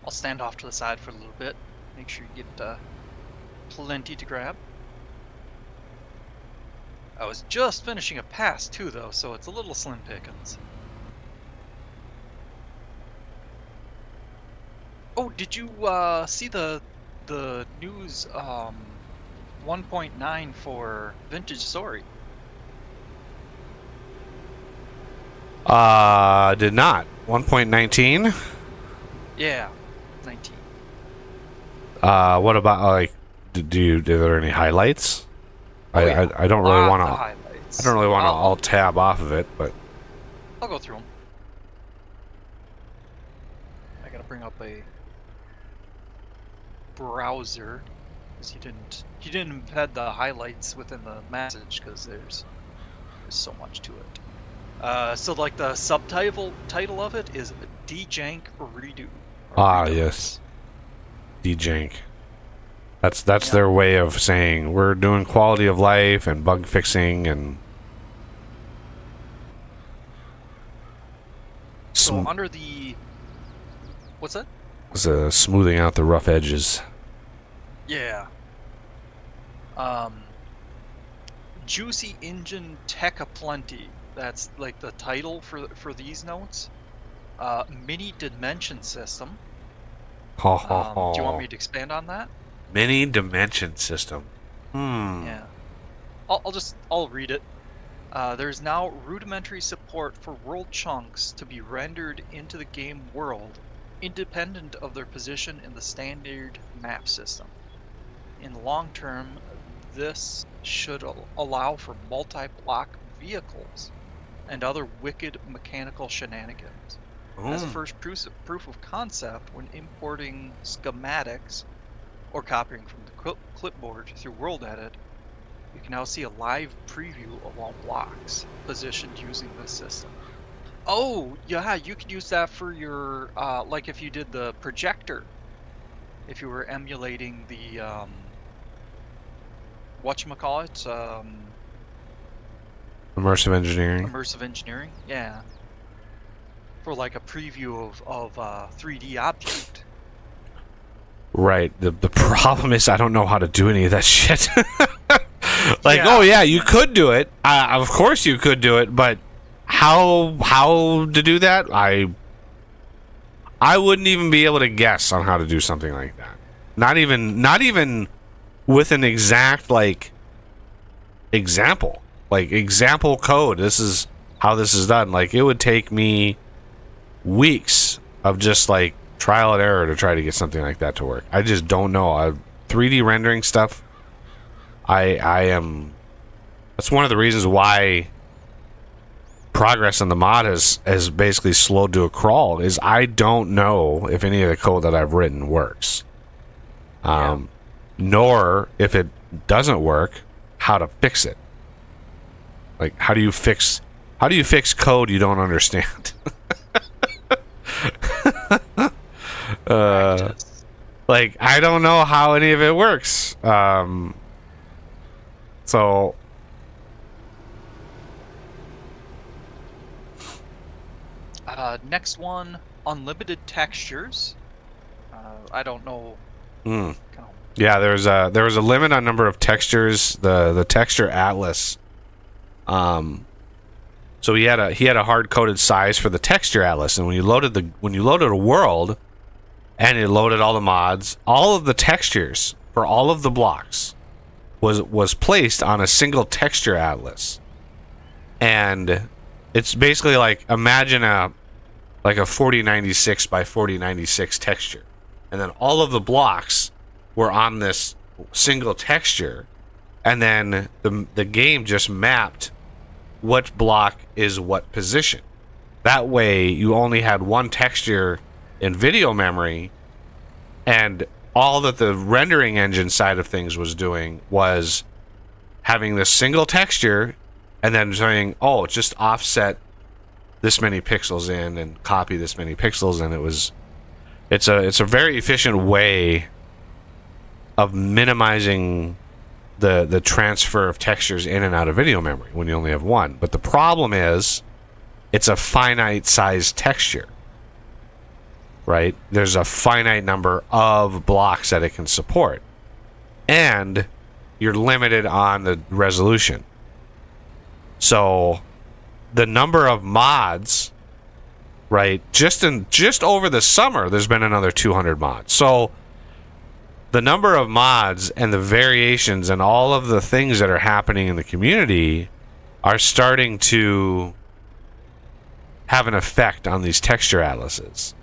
I'll stand off to the side for a little bit. Make sure you get plenty to grab. I was just finishing a pass too, though, so it's a little slim pickings. Oh, did you see the news 1.9 for Vintage Story? Did not. 1.19? Yeah, 19. What about like? Are there any highlights? Oh, yeah. I don't really want to. Highlights. I don't really want to alt tab off of it, but I'll go through them. I gotta bring up a browser because he didn't embed the highlights within the message because there's so much to it. So like the subtitle of it is Dejank Redo. yes, Dejank. That's their way of saying we're doing quality of life and bug fixing and. So under the what's that? Smoothing out the rough edges. Yeah. Juicy Engine Tech Aplenty. That's like the title for these notes. Mini Dimension System. Do you want me to expand on that? Mini dimension system. Yeah. I'll read it. There's now rudimentary support for world chunks to be rendered into the game world, independent of their position in the standard map system. In the long term, this should allow for multi-block vehicles and other wicked mechanical shenanigans. As a first proof of concept, when importing schematics or copying from the clipboard through World Edit, you can now see a live preview of all blocks positioned using this system. Oh, yeah, you could use that for your, like if you did the projector, if you were emulating the, whatchamacallit, Immersive engineering. Immersive engineering, yeah. For like a preview of 3D object. Right. The problem is I don't know how to do any of that shit. Like, Yeah. oh yeah, you could do it. Of course you could do it, but how to do that? I wouldn't even be able to guess on how to do something like that. Not even with an exact example code. This is how this is done. Like, it would take me weeks of just like trial and error to try to get something like that to work. I just don't know. 3D rendering stuff. That's one of the reasons why progress on the mod has basically slowed to a crawl. Is I don't know if any of the code that I've written works. Nor if it doesn't work, how to fix it. Like, how do you fix code you don't understand? Like, I don't know how any of it works. So Next one, unlimited textures. I don't know. Yeah, there was a limit on number of textures. The texture atlas. So he had a hard coded size for the texture atlas, and when you loaded a world, and it loaded all the mods, all of the textures for all of the blocks was placed on a single texture atlas, and it's basically like, imagine a 4096 by 4096 texture, and then all of the blocks were on this single texture, and then the game just mapped what block is what position. That way you only had one texture in video memory, and all that the rendering engine side of things was doing was having this single texture and then saying, oh, just offset this many pixels in and copy this many pixels, and it's a very efficient way of minimizing the transfer of textures in and out of video memory when you only have one. But the problem is it's a finite size texture, right? There's a finite number of blocks that it can support, and you're limited on the resolution. So the number of mods, right, just over the summer there's been another 200 mods. So the number of mods and the variations and all of the things that are happening in the community are starting to have an effect on these texture atlases,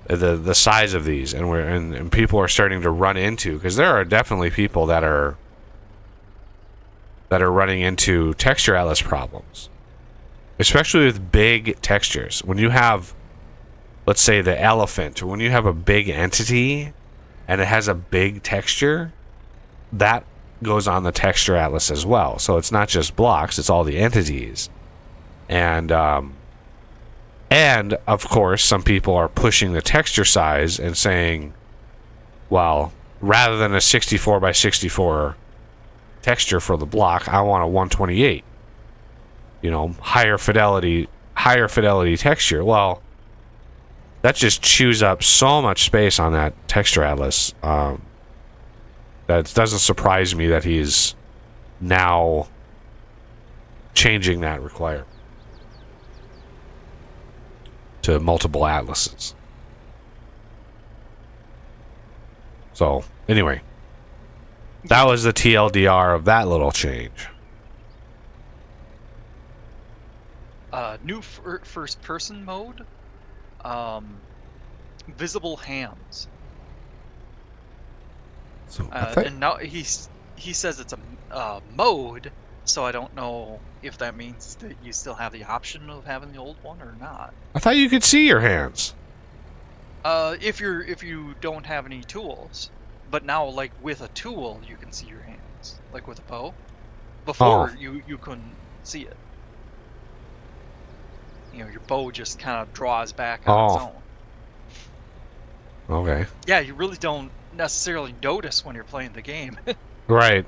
the size of these, and people are starting to run into, because there are definitely people that are running into texture atlas problems, especially with big textures. When you have, let's say, the elephant, or when you have a big entity and it has a big texture, that goes on the texture atlas as well. So it's not just blocks, it's all the entities. And of course, some people are pushing the texture size and saying, well, rather than a 64 by 64 texture for the block, I want a 128. Higher fidelity texture. Well, that just chews up so much space on that texture atlas. That doesn't surprise me that he's now changing that requirement to multiple atlases. So, anyway, that was the TLDR of that little change. New first-person mode. Visible hands. So And now he says it's a mode, so I don't know if that means that you still have the option of having the old one or not. I thought you could see your hands. If you don't have any tools, but now like with a tool you can see your hands, like with a bow. Before you couldn't see it. Your bow just kind of draws back on its own. Okay. Yeah, you really don't necessarily notice when you're playing the game. Right.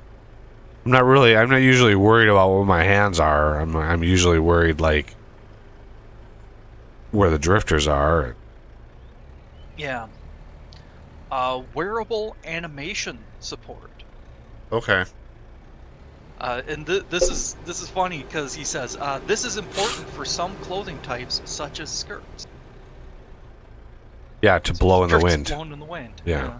I'm not usually worried about what my hands are. I'm usually worried, like, where the drifters are. Yeah. Wearable animation support. Okay. And this is funny because he says this is important for some clothing types such as skirts. Yeah, to blow in the wind. Blown in the wind. Yeah.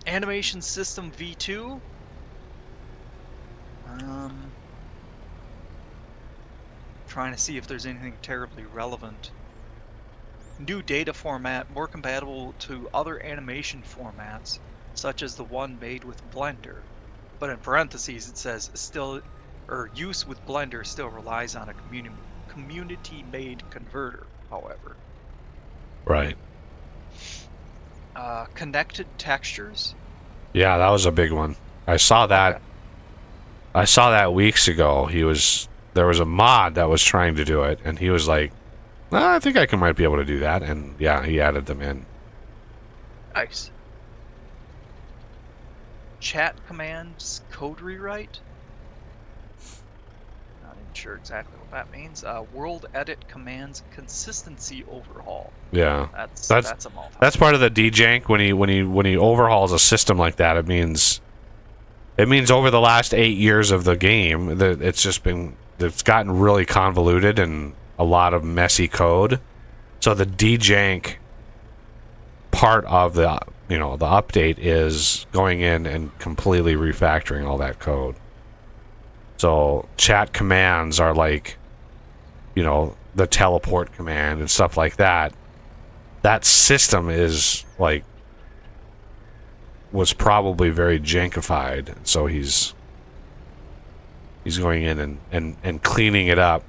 Animation System V2. Trying to see if there's anything terribly relevant. New data format more compatible to other animation formats, such as the one made with Blender. But in parentheses it says use with Blender still relies on a community-made converter, however. Right. Connected textures. Yeah, that was a big one. I saw that. Okay. I saw that weeks ago. There was a mod that was trying to do it, and he was like, I think I might be able to do that. And yeah, he added them in. Nice. Chat commands code rewrite. Not even sure exactly what that means. World edit commands consistency overhaul. Yeah, That's a mouthful. That's part of the dejank when he overhauls a system like that. It means over the last 8 years of the game that it's gotten really convoluted and a lot of messy code. So the dejank part of the update is going in and completely refactoring all that code. So chat commands are like, the teleport command and stuff like that. That system is like, was probably very jankified. So he's going in and cleaning it up.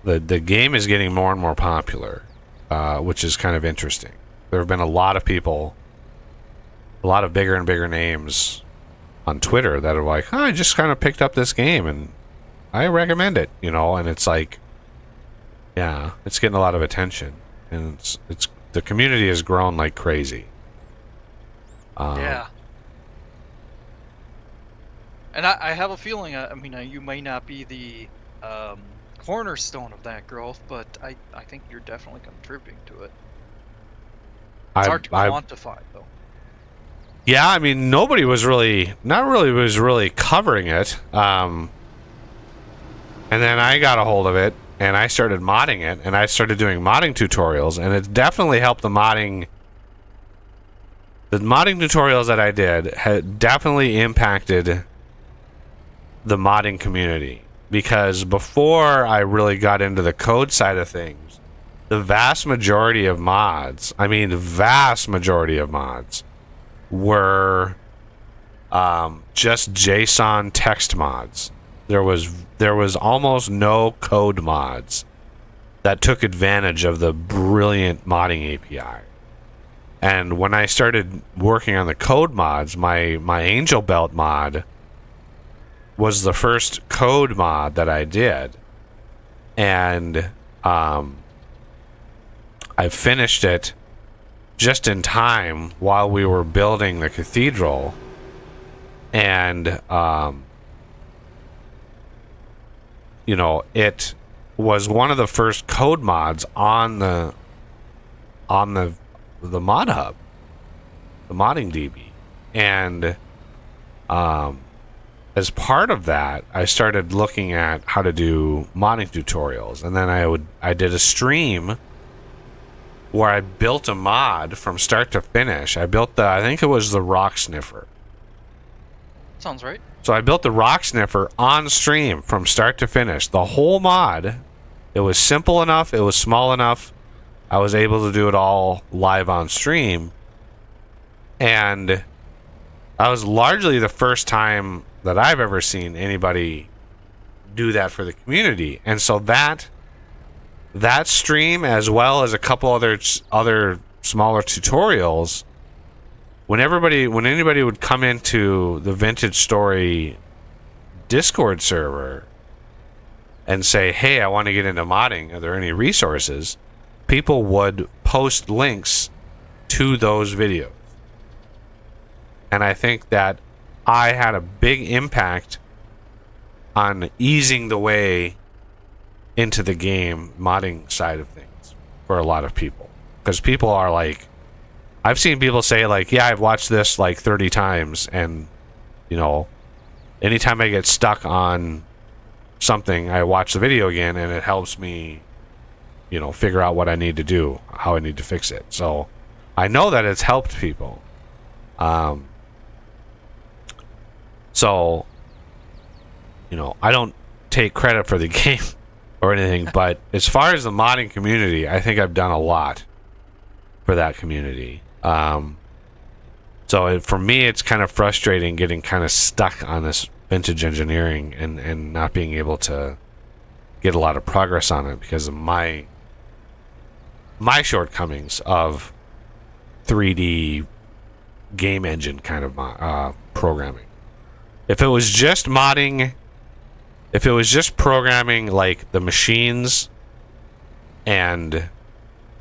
The game is getting more and more popular, which is kind of interesting. There have been a lot of people, a lot of bigger and bigger names on Twitter that are like, I just kind of picked up this game and I recommend it, you know, and it's like, yeah, it's getting a lot of attention, and it's the community has grown like crazy. Yeah. And I have a feeling, I mean, you may not be the cornerstone of that growth, but I think you're definitely contributing to it. It's hard to quantify, though. Yeah, I mean, nobody was really, not really was really covering it. And then I got a hold of it, and I started modding it, and I started doing modding tutorials, and it definitely helped the modding. The modding tutorials that I did had definitely impacted the modding community, because before I really got into the code side of things, the vast majority of mods, I mean, the vast majority of mods, were just JSON text mods. There was almost no code mods that took advantage of the brilliant modding API. And when I started working on the code mods, my Angel Belt mod was the first code mod that I did, and I finished it just in time while we were building the cathedral, and you know, it was one of the first code mods on the mod hub, the modding DB, and as part of that, I started looking at how to do modding tutorials, and then I did a stream where I built a mod from start to finish. I built I think it was the Rock Sniffer. Sounds right. So I built the Rock Sniffer on stream from start to finish. The whole mod. It was simple enough. It was small enough. I was able to do it all live on stream. And that was largely the first time that I've ever seen anybody do that for the community. And so that stream, as well as a couple other smaller tutorials, when anybody would come into the Vintage Story Discord server and say, hey, I want to get into modding, are there any resources? People would post links to those videos. And I think that I had a big impact on easing the way into the game modding side of things for a lot of people. Because people are like, I've seen people say like, yeah, I've watched this like 30 times, and you know, anytime I get stuck on something, I watch the video again, and it helps me, you know, figure out what I need to do, how I need to fix it. So I know that it's helped people. So, you know, I don't take credit for the game or anything, but as far as the modding community, I think I've done a lot for that community. So for me, it's kind of frustrating getting kind of stuck on this vintage engineering and not being able to get a lot of progress on it because of my shortcomings of 3D game engine kind of programming. If it was just modding, if it was just programming like the machines and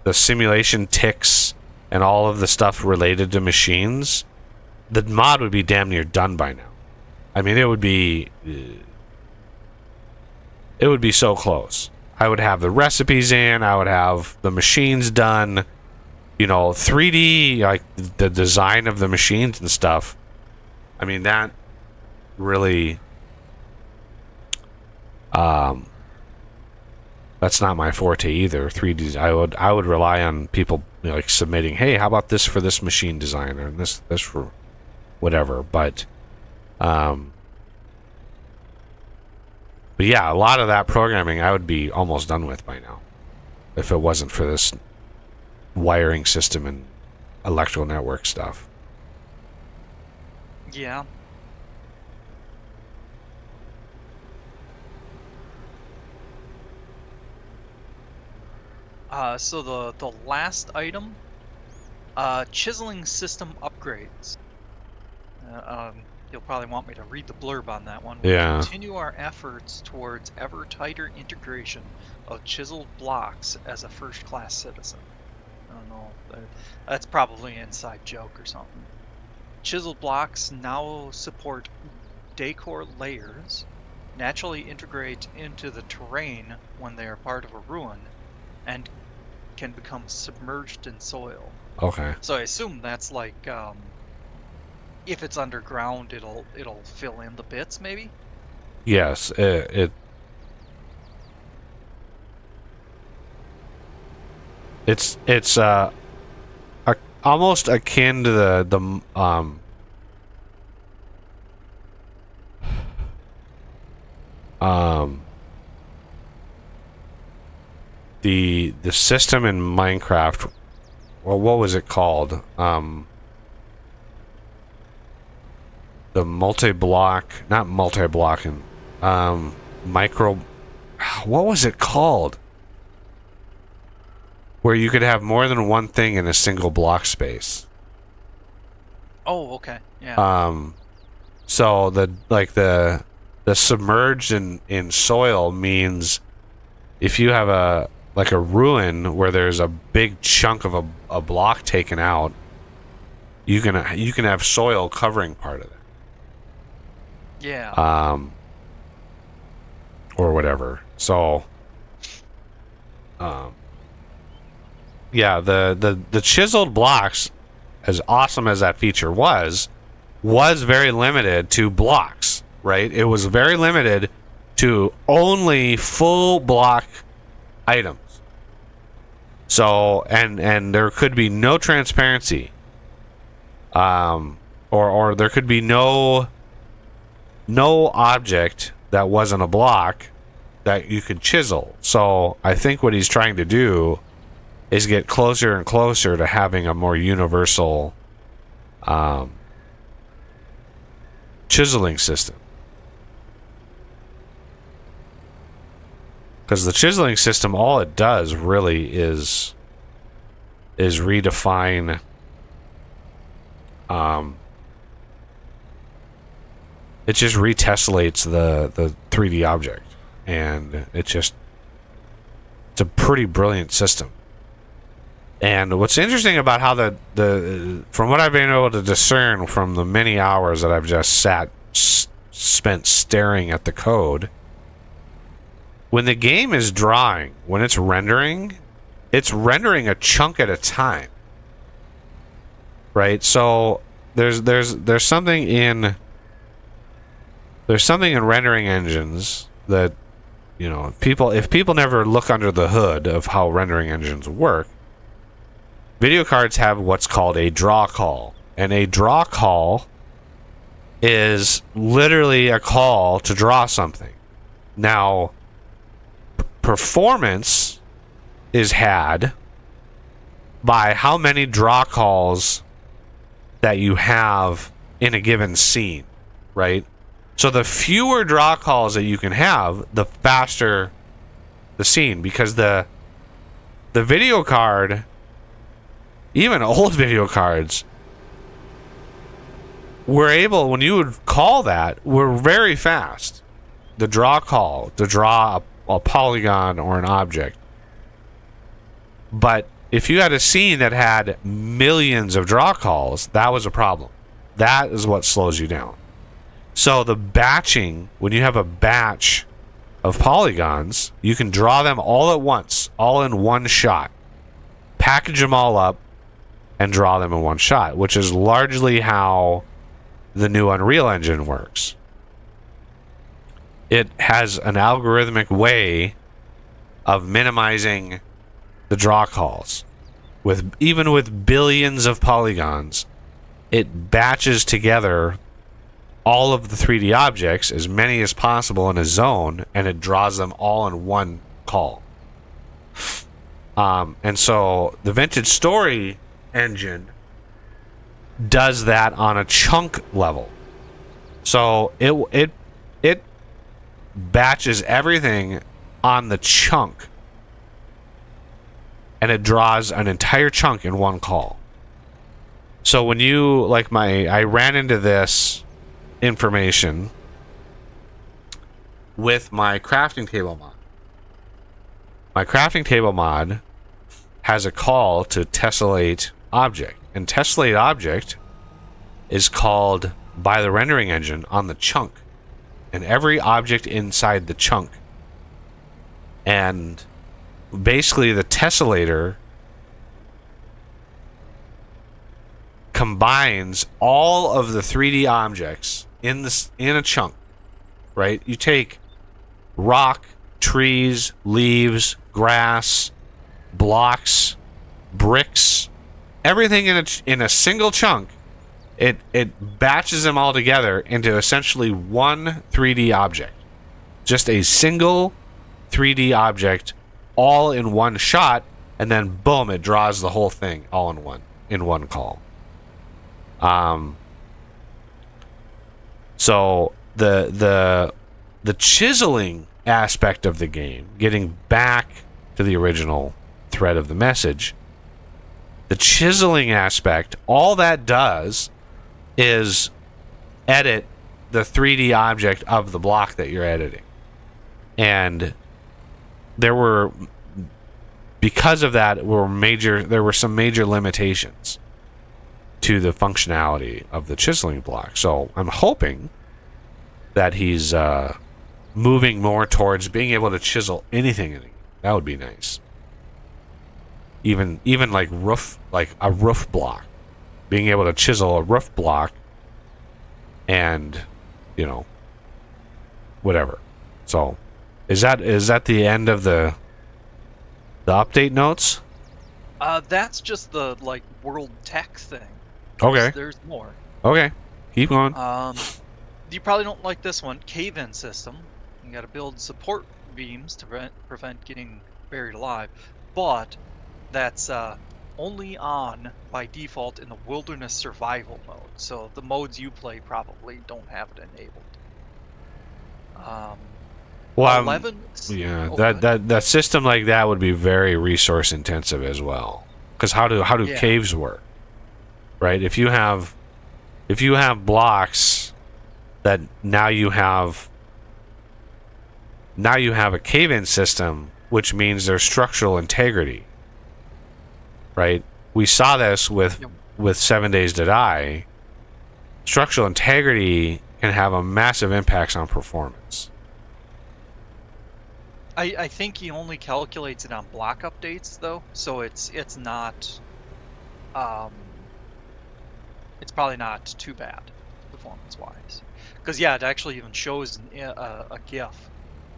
the simulation ticks and all of the stuff related to machines, the mod would be damn near done by now. I mean, it would be so close. I would have the recipes in, I would have the machines done, you know, 3D, like the design of the machines and stuff. I mean, that really that's not my forte either. 3D, I would rely on people, you know, like submitting, hey, how about this for this machine designer and this for whatever. But yeah, a lot of that programming I would be almost done with by now if it wasn't for this wiring system and electrical network stuff. Yeah. So the last item, chiseling system upgrades. You'll probably want me to read the blurb on that one. Yeah. Continue our efforts towards ever tighter integration of chiseled blocks as a first-class citizen. I don't know. That's probably an inside joke or something. Chiseled blocks now support decor layers, naturally integrate into the terrain when they are part of a ruin, and can become submerged in soil. Okay. So I assume that's like, if it's underground, it'll fill in the bits, maybe. Yes. It's almost akin to the system in Minecraft. Well, what was it called? The multi-block, not multi-block, and micro. What was it called? Where you could have more than one thing in a single block space. Oh, okay, yeah. So the submerged in soil means if you have a ruin where there's a big chunk of a block taken out, you can have soil covering part of it. Yeah. Or whatever. So yeah, the chiseled blocks, as awesome as that feature was very limited to blocks, right? It was very limited to only full block items. So and there could be no transparency. Or there could be no object that wasn't a block that you could chisel. So I think what he's trying to do is get closer and closer to having a more universal chiseling system. Because the chiseling system, all it does really is redefine it just reteslates the 3D object, and it's a pretty brilliant system. And what's interesting about how the from what I've been able to discern from the many hours that I've just spent staring at the code, when the game is drawing, when it's rendering a chunk at a time, right? So there's something in rendering engines that, you know, if people never look under the hood of how rendering engines work, video cards have what's called a draw call. And a draw call is literally a call to draw something. Now, performance is had by how many draw calls that you have in a given scene, right? So the fewer draw calls that you can have, the faster the scene, because the video card, even old video cards, were able, when you would call that, were very fast. The draw call, to draw a polygon or an object. But if you had a scene that had millions of draw calls, that was a problem. That is what slows you down. So the batching, when you have a batch of polygons, you can draw them all at once, all in one shot. Package them all up and draw them in one shot, which is largely how the new Unreal Engine works. It has an algorithmic way of minimizing the draw calls. Even with billions of polygons, it batches together all of the 3D objects, as many as possible in a zone, and it draws them all in one call. And so the Vintage Story engine does that on a chunk level. So it batches everything on the chunk, and it draws an entire chunk in one call. So when you, I ran into this information with my crafting table mod. My crafting table mod has a call to tessellate object, and tessellate object is called by the rendering engine on the chunk, and every object inside the chunk. And basically the tessellator combines all of the 3D objects in a chunk, right? You take rock, trees, leaves, grass, blocks, bricks, everything in a single chunk. It batches them all together into essentially one 3D object. Just a single 3D object all in one shot, and then boom, it draws the whole thing all in one call. So the chiseling aspect of the game, getting back to the original thread of the message, the chiseling aspect, all that does is edit the 3D object of the block that you're editing. And because of that, there were some major limitations to the functionality of the chiseling block. So I'm hoping that he's moving more towards being able to chisel anything in it. That would be nice. Even like a roof block, being able to chisel a roof block, and whatever. So is that the end of the update notes? That's just the world tech thing. Okay. There's more. Okay. Keep going. You probably don't like this one. Cave-in system. You got to build support beams to prevent getting buried alive, but that's only on by default in the wilderness survival mode. So the modes you play probably don't have it enabled. Well, 11. Yeah, that system like that would be very resource intensive as well. Because how do caves work? Right? If you have blocks that now you have a cave-in system, which means there's structural integrity. Right? We saw this with 7 Days to Die. Structural integrity can have a massive impact on performance. I think he only calculates it on block updates though, so it's not it's probably not too bad performance wise, because it actually even shows a GIF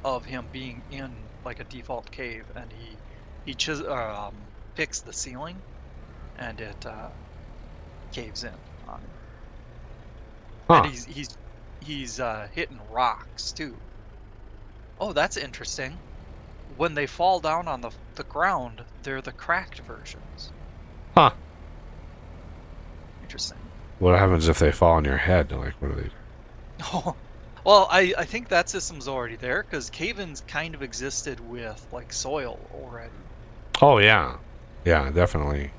of him being in like a default cave, and he picks the ceiling and it caves in on him. Huh. And he's hitting rocks too. Oh, that's interesting. When they fall down on the ground, they're the cracked versions. Huh. Interesting. What happens if they fall on your head? Like, what do they do? Oh, well, I think that system's already there, because cave-ins kind of existed with like soil already. Oh yeah, yeah, definitely.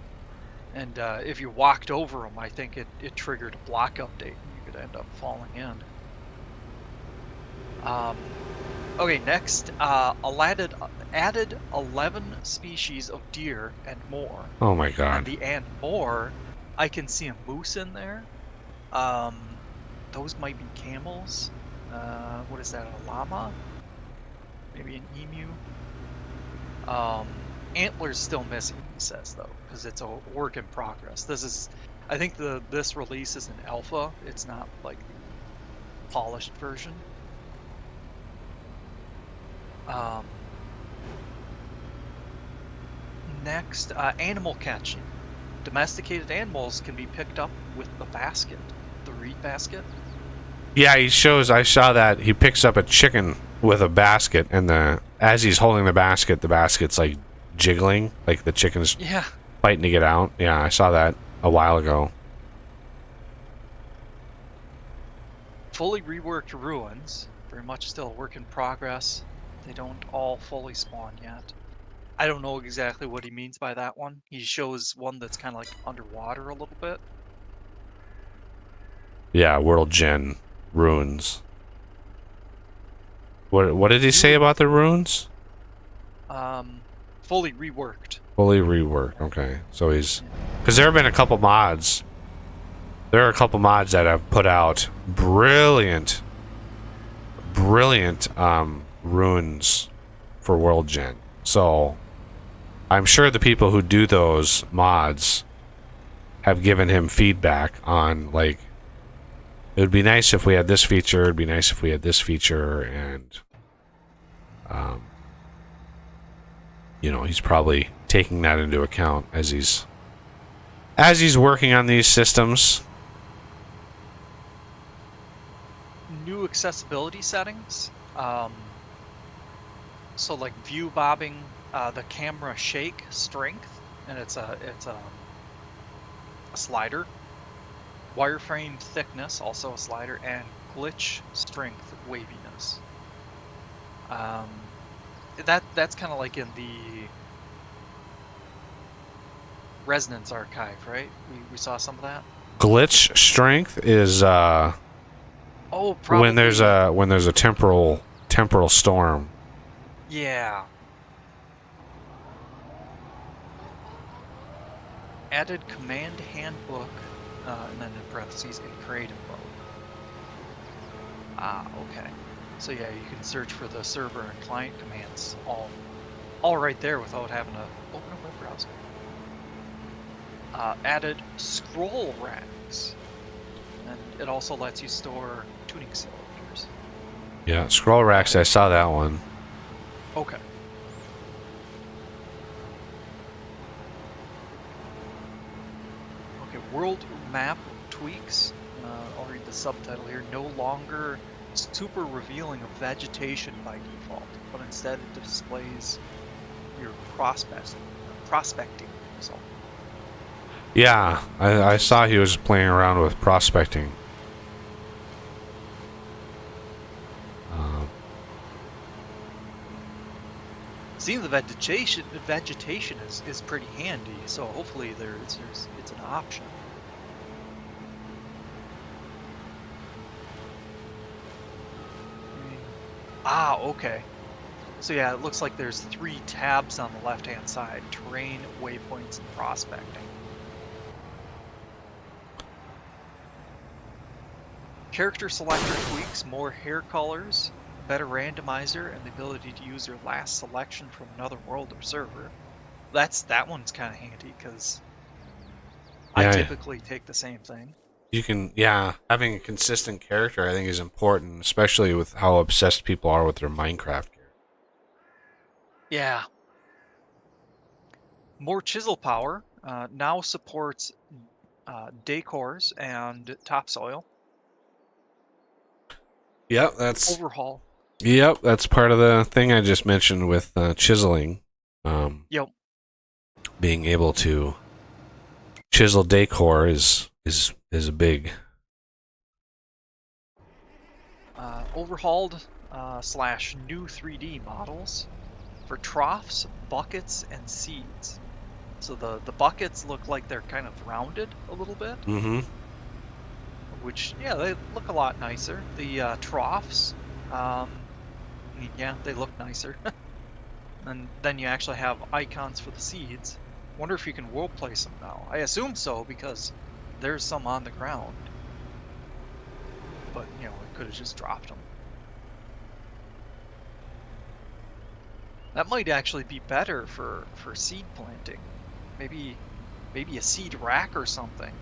And if you walked over them, I think it triggered a block update, and you could end up falling in. Okay, next, added 11 species of deer and more. Oh my god. And the and more, I can see a moose in there. Those might be camels. What is that, a llama? Maybe an emu? Antlers still missing, he says, though, because it's a work in progress. I think this release is an alpha. It's not like the polished version. Next, animal catching. Domesticated animals can be picked up with the basket, the reed basket. Yeah, I saw that he picks up a chicken with a basket, and as he's holding the basket's like jiggling, like the chicken's fighting to get out. Yeah, I saw that a while ago. Fully reworked ruins, very much still a work in progress. They don't all fully spawn yet. I don't know exactly what he means by that one. He shows one that's kind of like underwater a little bit. Yeah, World Gen runes. What did he say about the runes? Fully reworked. Fully reworked. Okay, so he's because there have been a couple mods. There are a couple mods that have put out brilliant runes for World Gen. So I'm sure the people who do those mods have given him feedback on, like, it would be nice if we had this feature, it'd be nice if we had this feature, and you know, he's probably taking that into account as he's working on these systems. New accessibility settings. So like view bobbing, the camera shake strength, and it's a slider. Wireframe thickness, also a slider, and glitch strength waviness. That's kind of like in the Resonance archive, right? We saw some of that. Glitch strength is Oh, probably. when there's a temporal storm. Yeah. Added command handbook, and then in parentheses, in creative mode. Ah, okay. So yeah, you can search for the server and client commands all right there without having to open a web browser. Added scroll racks, and it also lets you store tuning cylinders. Yeah, scroll racks. I saw that one. Okay. Okay, world map tweaks. I'll read the subtitle here. No longer super revealing of vegetation by default, but instead it displays your prospecting result. Yeah, I saw he was playing around with prospecting. Seeing the vegetation is pretty handy, so hopefully it's an option. Ah, okay. So yeah, it looks like there's 3 tabs on the left-hand side: terrain, waypoints, and prospecting. Character selector tweaks, more hair colors, better randomizer, and the ability to use your last selection from another world or server. That one's kind of handy because I typically take the same thing. You can, yeah, having a consistent character I think is important, especially with how obsessed people are with their Minecraft character. Yeah. More chisel power now supports decors and topsoil. Yep, that's Overhaul. Yep, that's part of the thing I just mentioned with chiseling. Yep. Being able to chisel decor is a big. Overhauled / new 3D models for troughs, buckets, and seeds. So the buckets look like they're kind of rounded a little bit. Mm-hmm. Which, yeah, they look a lot nicer. The troughs, yeah, they look nicer. And then you actually have icons for the seeds. Wonder if you can world place them now. I assume so, because there's some on the ground. But, you know, it could have just dropped them. That might actually be better for seed planting. Maybe a seed rack or something.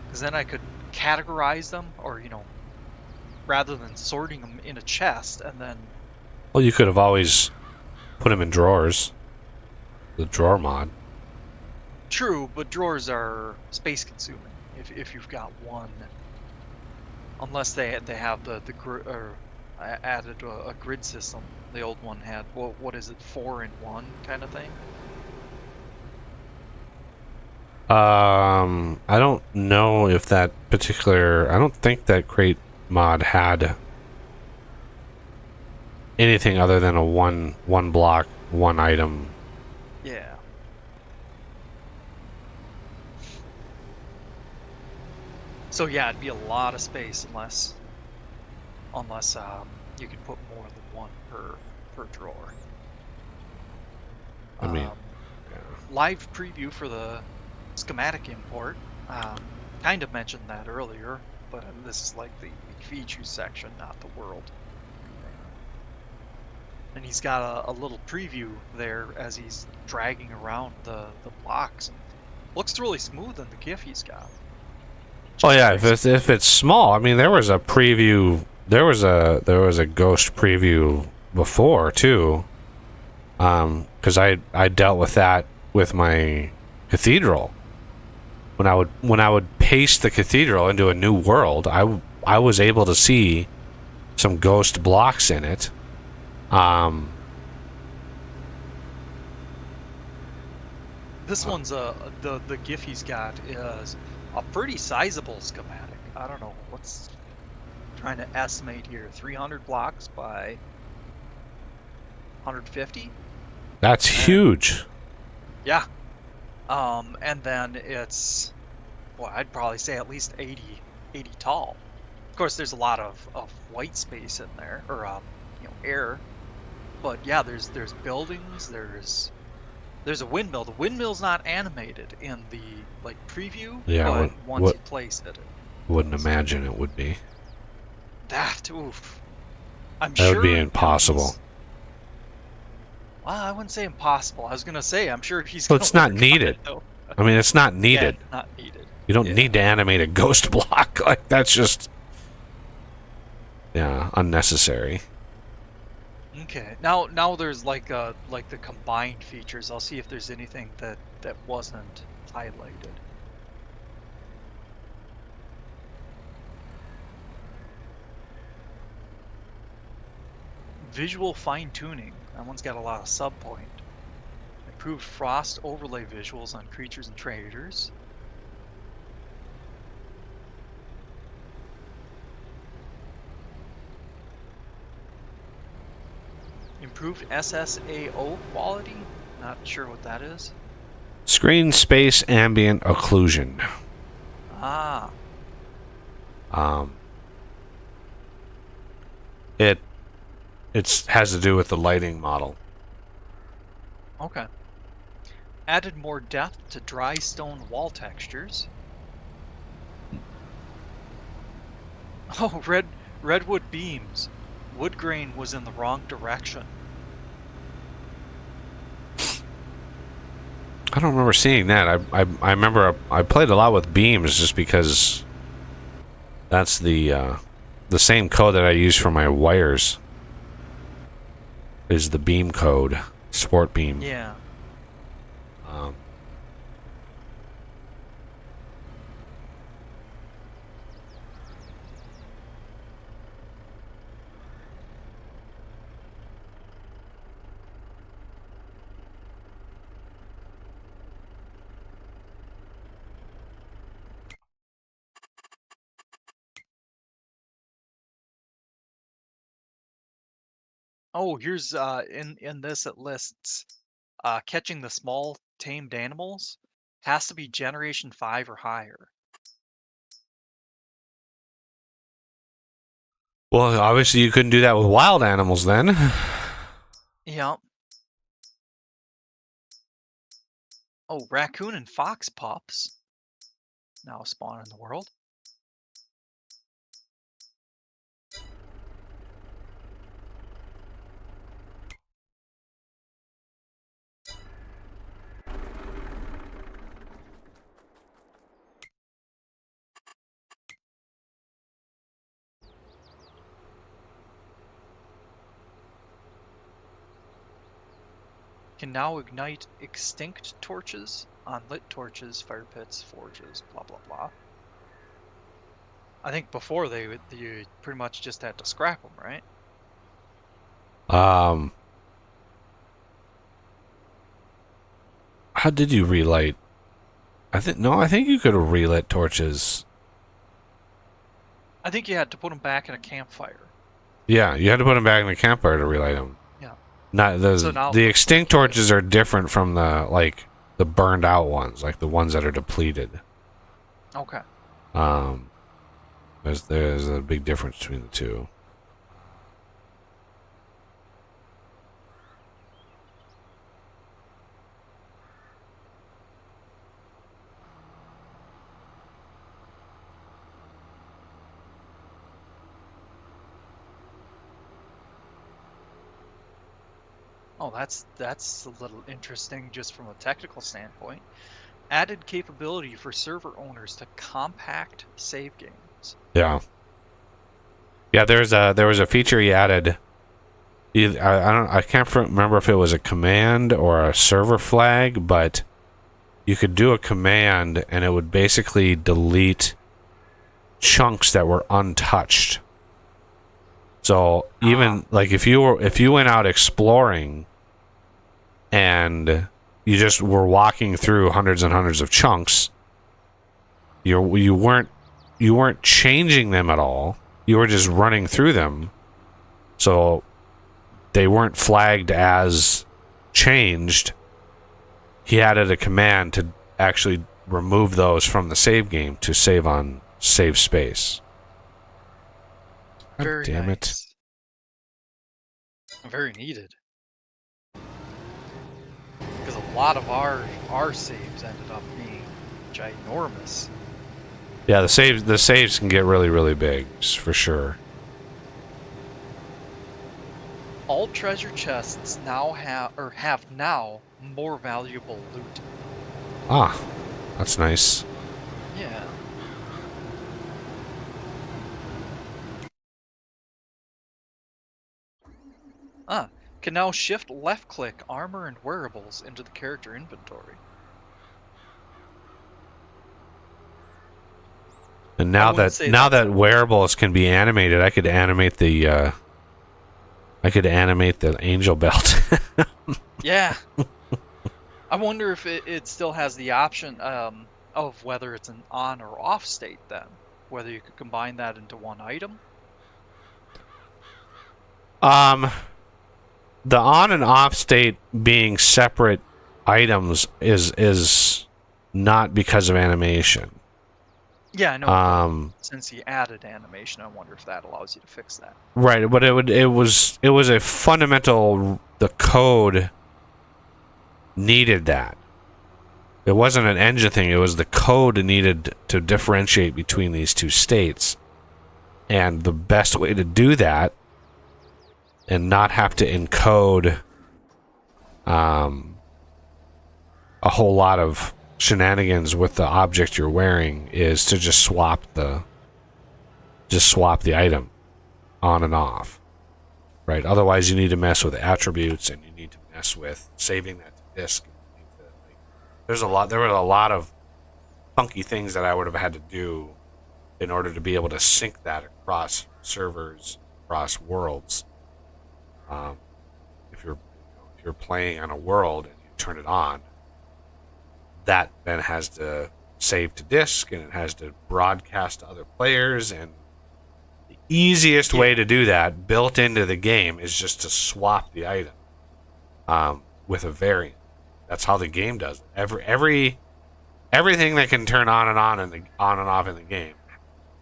Because then I could categorize them, or, you know, rather than sorting them in a chest and then... Well, you could have always put them in drawers. The drawer mod. True, but drawers are space consuming if you've got one. Unless they have the added a grid system. The old one had, what is it, 4-in-1 kind of thing? I don't know if that particular... I don't think that crate mod had anything other than a one block, one item. Yeah. So yeah, it'd be a lot of space unless you could put more than one per drawer. I mean, Um, yeah. live preview for the schematic import. Kind of mentioned that earlier, but this is like the features section, not the world. And he's got a little preview there as he's dragging around the blocks, and looks really smooth in the GIF he's got. Oh Just yeah, very smooth. if it's small, I mean there was a preview, there was a ghost preview before too. Because I dealt with that with my cathedral. When I would paste the cathedral into a new world, I was able to see some ghost blocks in it. This one's the GIF he's got is a pretty sizable schematic. I don't know what's trying to estimate here. 300 blocks by 150. That's huge. Yeah. And then it's, well, I'd probably say at least 80 tall. Of course, there's a lot of white space in there, or air. But yeah, there's buildings. There's a windmill. The windmill's not animated in the like preview, Yeah, but once you place it, wouldn't imagine it would be. that oof. I'm That sure would be impossible. Well, I wouldn't say impossible. I was gonna say I'm sure he's. Well, gonna it's not work on needed. it, though. I mean, it's not needed. Yeah, not needed. You don't Yeah. need to animate a ghost block. Like that's just unnecessary. Okay. Now there's like the combined features. I'll see if there's anything that wasn't highlighted. Visual fine-tuning. That one's got a lot of sub-point. Improved frost overlay visuals on creatures and traders. Improved SSAO quality. Not sure what that is. Screen space ambient occlusion. Ah. It has to do with the lighting model. Okay. Added more depth to dry stone wall textures. Oh, redwood beams. Wood grain was in the wrong direction. I don't remember seeing that. I remember I played a lot with beams just because that's the same code that I use for my wires. Is the beam code, sport beam. Yeah. Oh, here's in this it lists catching the small tamed animals has to be generation 5 or higher. Well, obviously you couldn't do that with wild animals then. Yeah. Oh, raccoon and fox pups now spawn in the world. Can now ignite extinct torches on lit torches, fire pits, forges, blah blah blah. I think before you pretty much just had to scrap them, right? How did you relight? I think you could relit torches. I think you had to put them back in a campfire. Yeah, you had to put them back in the campfire to relight them. Yeah. Not the extinct torches are different from the burned out ones, like the ones that are depleted. Okay. There's a big difference between the two. Oh, that's a little interesting just from a technical standpoint. Added capability for server owners to compact save games. Yeah. Yeah, there was a feature he added. I can't remember if it was a command or a server flag, but you could do a command and it would basically delete chunks that were untouched. So even like if you went out exploring and you just were walking through hundreds and hundreds of chunks, you weren't changing them at all. You were just running through them. So they weren't flagged as changed. He added a command to actually remove those from the save game to save on save space. God Very damn it. nice. Very needed. Because a lot of our saves ended up being ginormous. Yeah, the saves can get really, really big, for sure. All treasure chests now have now more valuable loot. Ah, that's nice. Yeah. Can now shift left click armor and wearables into the character inventory. And now that wearables can be animated, I could animate the angel belt. Yeah. I wonder if it still has the option of whether it's an on or off state then. Whether you could combine that into one item. The on and off state being separate items is not because of animation. Yeah, I know. Since he added animation, I wonder if that allows you to fix that. Right, but it was a fundamental. The code needed that. It wasn't an engine thing. It was the code needed to differentiate between these two states, and the best way to do that, and not have to encode a whole lot of shenanigans with the object you're wearing, is to just swap the item on and off, right? Otherwise you need to mess with attributes, and you need to mess with saving that to disk. There were a lot of funky things that I would have had to do in order to be able to sync that across servers, across worlds. If you're playing on a world and you turn it on, that then has to save to disk, and it has to broadcast to other players, and the easiest way to do that built into the game is just to swap the item with a variant. That's how the game does it. Everything that can turn on and off in the game,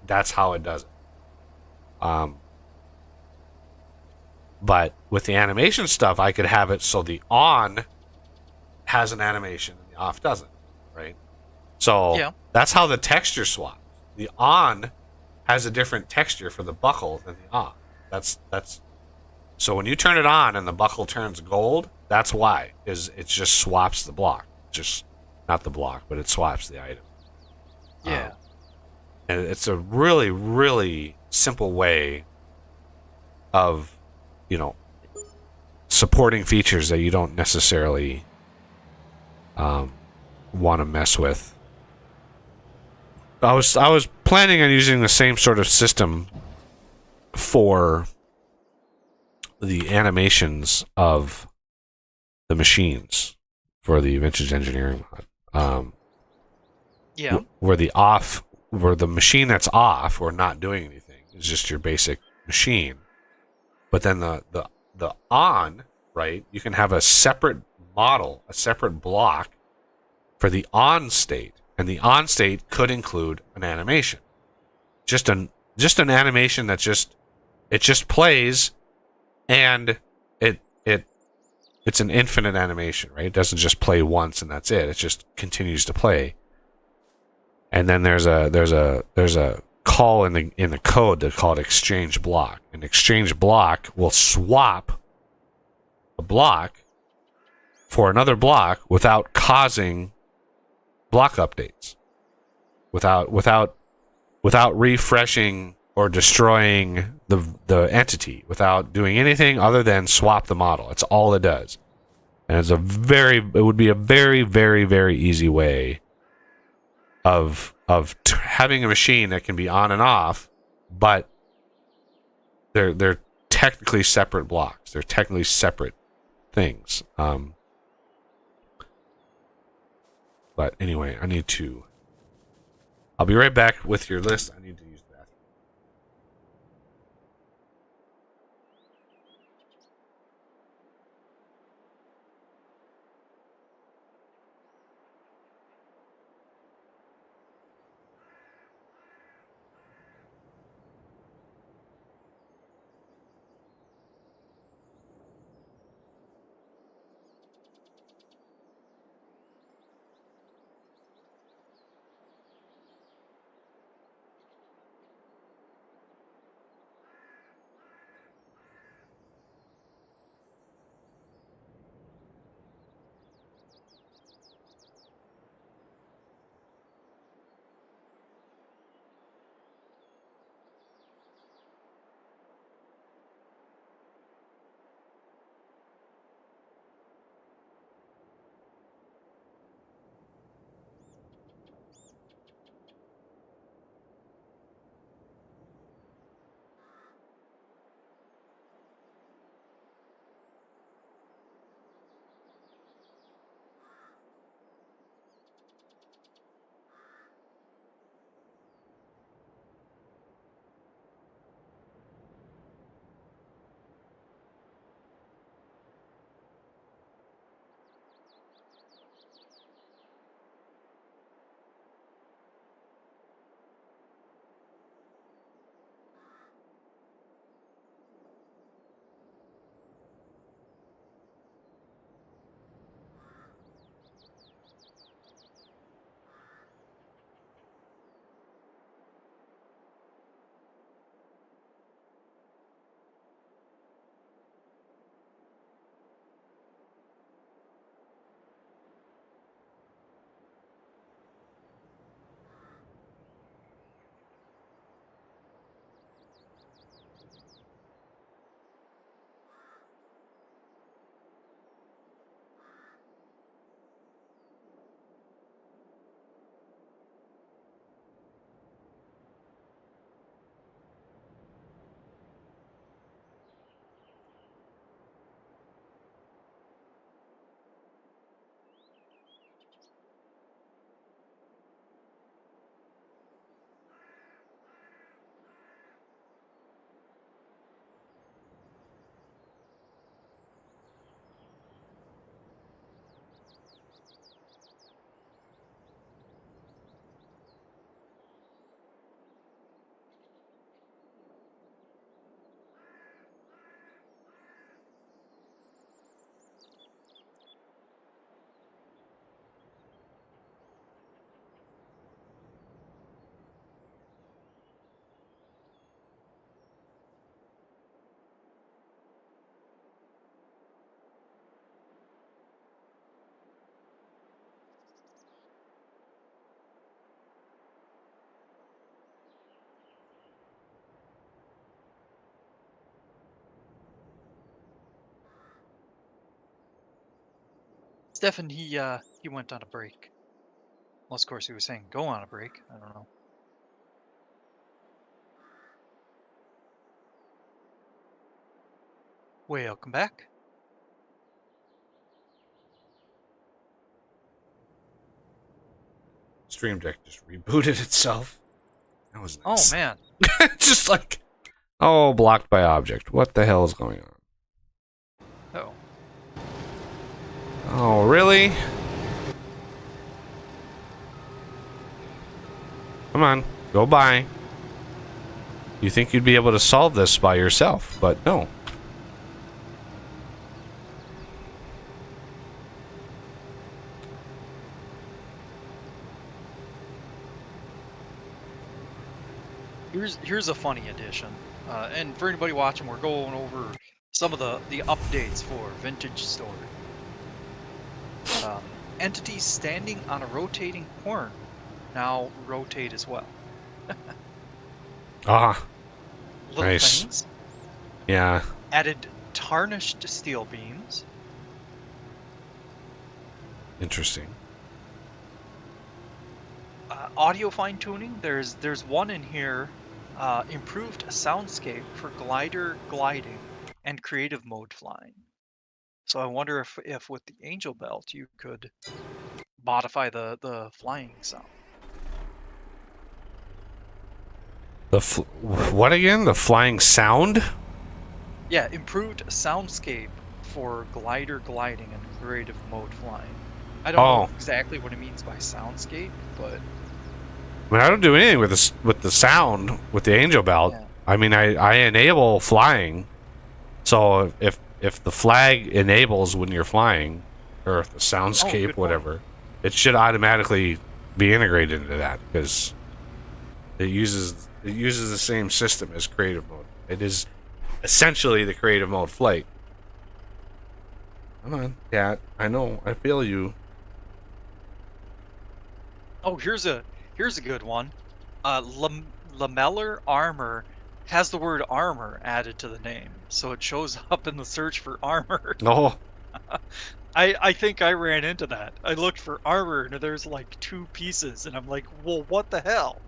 that's how it does it. But with the animation stuff, I could have it so the on has an animation and the off doesn't, right? So that's how the texture swaps. The on has a different texture for the buckle than the off. That's so when you turn it on and the buckle turns gold, that's why. Is it just swaps the block. Just not the block, but it swaps the item. Yeah. And it's a really, really simple way of, supporting features that you don't necessarily want to mess with. I was planning on using the same sort of system for the animations of the machines for the vintage engineering mod. Where the machine that's off or not doing anything is just your basic machine. But then the on, right? You can have a separate model, a separate block for the on state, and the on state could include an animation. Just just an animation that just plays, and it's an infinite animation, right? It doesn't just play once and that's it. It just continues to play. And then there's a call in the code that's called exchange block. An exchange block will swap a block for another block without causing block updates, without refreshing or destroying the entity, without doing anything other than swap the model. That's all it does. And it would be a very, very, very easy way of having a machine that can be on and off, but they're technically separate blocks. They're technically separate things. But anyway, I'll be right back with your list. I need to use the bathroom. Stefan, he went on a break. Well, of course, he was saying go on a break. I don't know. Welcome back. Stream Deck just rebooted itself. That was nice. Oh man. Just like, oh, blocked by object. What the hell is going on? Oh. Oh, really? Come on, go by. You think you'd be able to solve this by yourself, but no. Here's a funny addition, and for anybody watching, we're going over some of the updates for Vintage Story. Entities standing on a rotating horn now rotate as well. Ah, Little nice. things. Yeah. Added tarnished steel beams. Interesting. Audio fine tuning. There's one in here. Improved soundscape for glider gliding and creative mode flying. So I wonder if with the Angel Belt you could modify the flying sound. What again? The flying sound? Yeah, improved soundscape for glider gliding and creative mode flying. I don't know exactly what it means by soundscape, but I mean, I don't do anything with the sound with the Angel Belt. yeah. I mean, I enable flying. So if the flag enables when you're flying, or if the soundscape, whatever, it should automatically be integrated into that because it uses the same system as creative mode. It is essentially the creative mode flight. Come on, Cat. I know. I feel you. Oh, here's a good one. Lamellar armor has the word armor added to the name, so it shows up in the search for armor. Oh. I think I ran into that. I looked for armor and there's like 2 pieces, and I'm like, well, what the hell?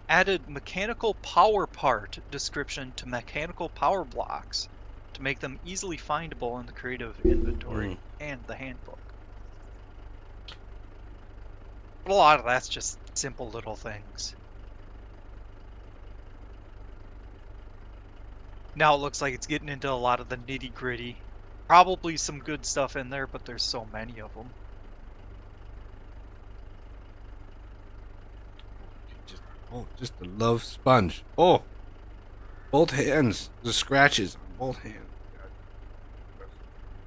Added mechanical power part description to mechanical power blocks to make them easily findable in the creative inventory and the handbook. But a lot of that's just simple little things. Now it looks like it's getting into a lot of the nitty-gritty. Probably some good stuff in there, but there's so many of them. Just a love sponge. Oh, both hands. The scratches on both hands.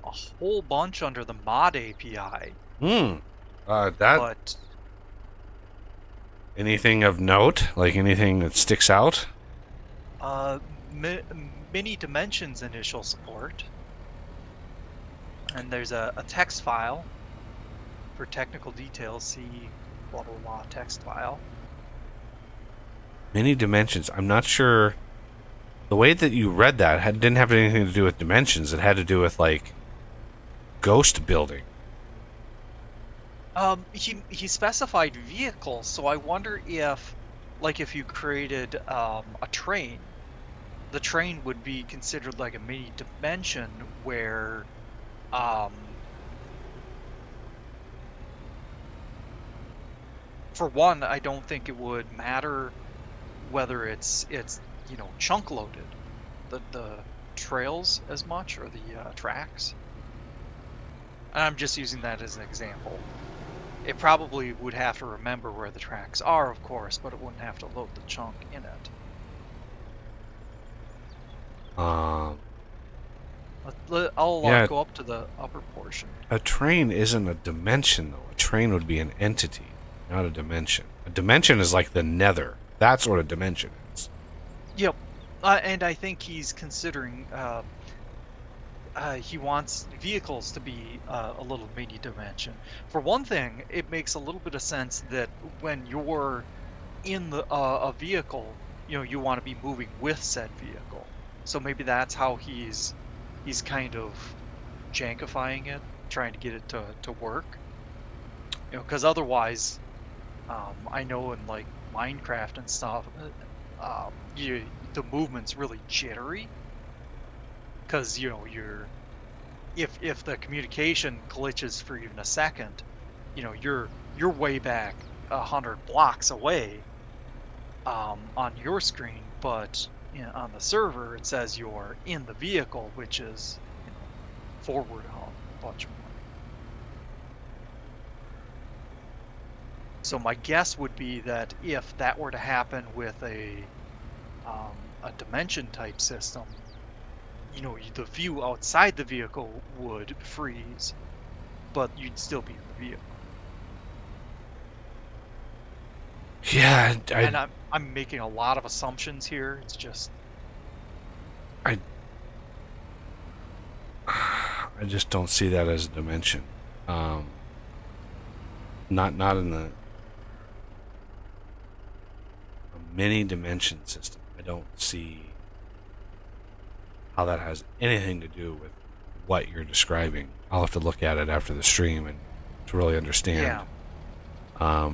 A whole bunch under the mod API. But anything of note? Like anything that sticks out? Mini dimensions initial support. And there's a text file for technical details. See blah blah blah text file. Many dimensions. I'm not sure. The way that you read that didn't have anything to do with dimensions. It had to do with like ghost building. He specified vehicles, so I wonder if, like, if you created a train, the train would be considered like a mini dimension where, for one, I don't think it would matter whether it's chunk loaded, the trails as much or the tracks. And I'm just using that as an example. It probably would have to remember where the tracks are, of course, but it wouldn't have to load the chunk in it. I'll go up to the upper portion. A train isn't a dimension, though. A train would be an entity, not a dimension. A dimension is like the nether. That's what a dimension is. Yep. And I think he's considering... he wants vehicles to be a little mini dimension. For one thing, it makes a little bit of sense that when you're in a vehicle, you want to be moving with said vehicle. So maybe that's how he's kind of jankifying it, trying to get it to work. Because otherwise, I know in like Minecraft and stuff, the movement's really jittery. Because if the communication glitches for even a second, you're way back 100 blocks away on your screen, but on the server, it says you're in the vehicle, which is forward a bunch more. So my guess would be that if that were to happen with a dimension type system, the view outside the vehicle would freeze, but you'd still be in the vehicle. Yeah, And I'm making a lot of assumptions here. It's just I just don't see that as a dimension. Not in a mini dimension system. I don't see how that has anything to do with what you're describing. I'll have to look at it after the stream and to really understand. yeah.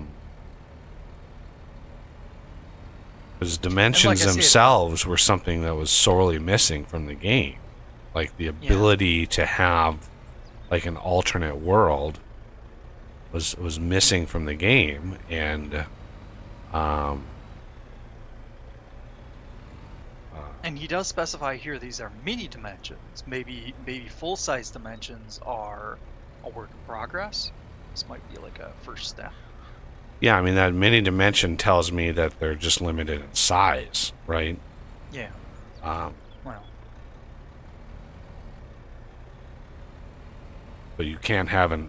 Because dimensions like I said, themselves were something that was sorely missing from the game. Like the ability to have like an alternate world was missing from the game, and And he does specify here these are mini dimensions. Maybe full size dimensions are a work in progress. This might be like a first step. yeah, I mean that mini dimension tells me that they're just limited in size, right? Yeah. Well, but you can't have a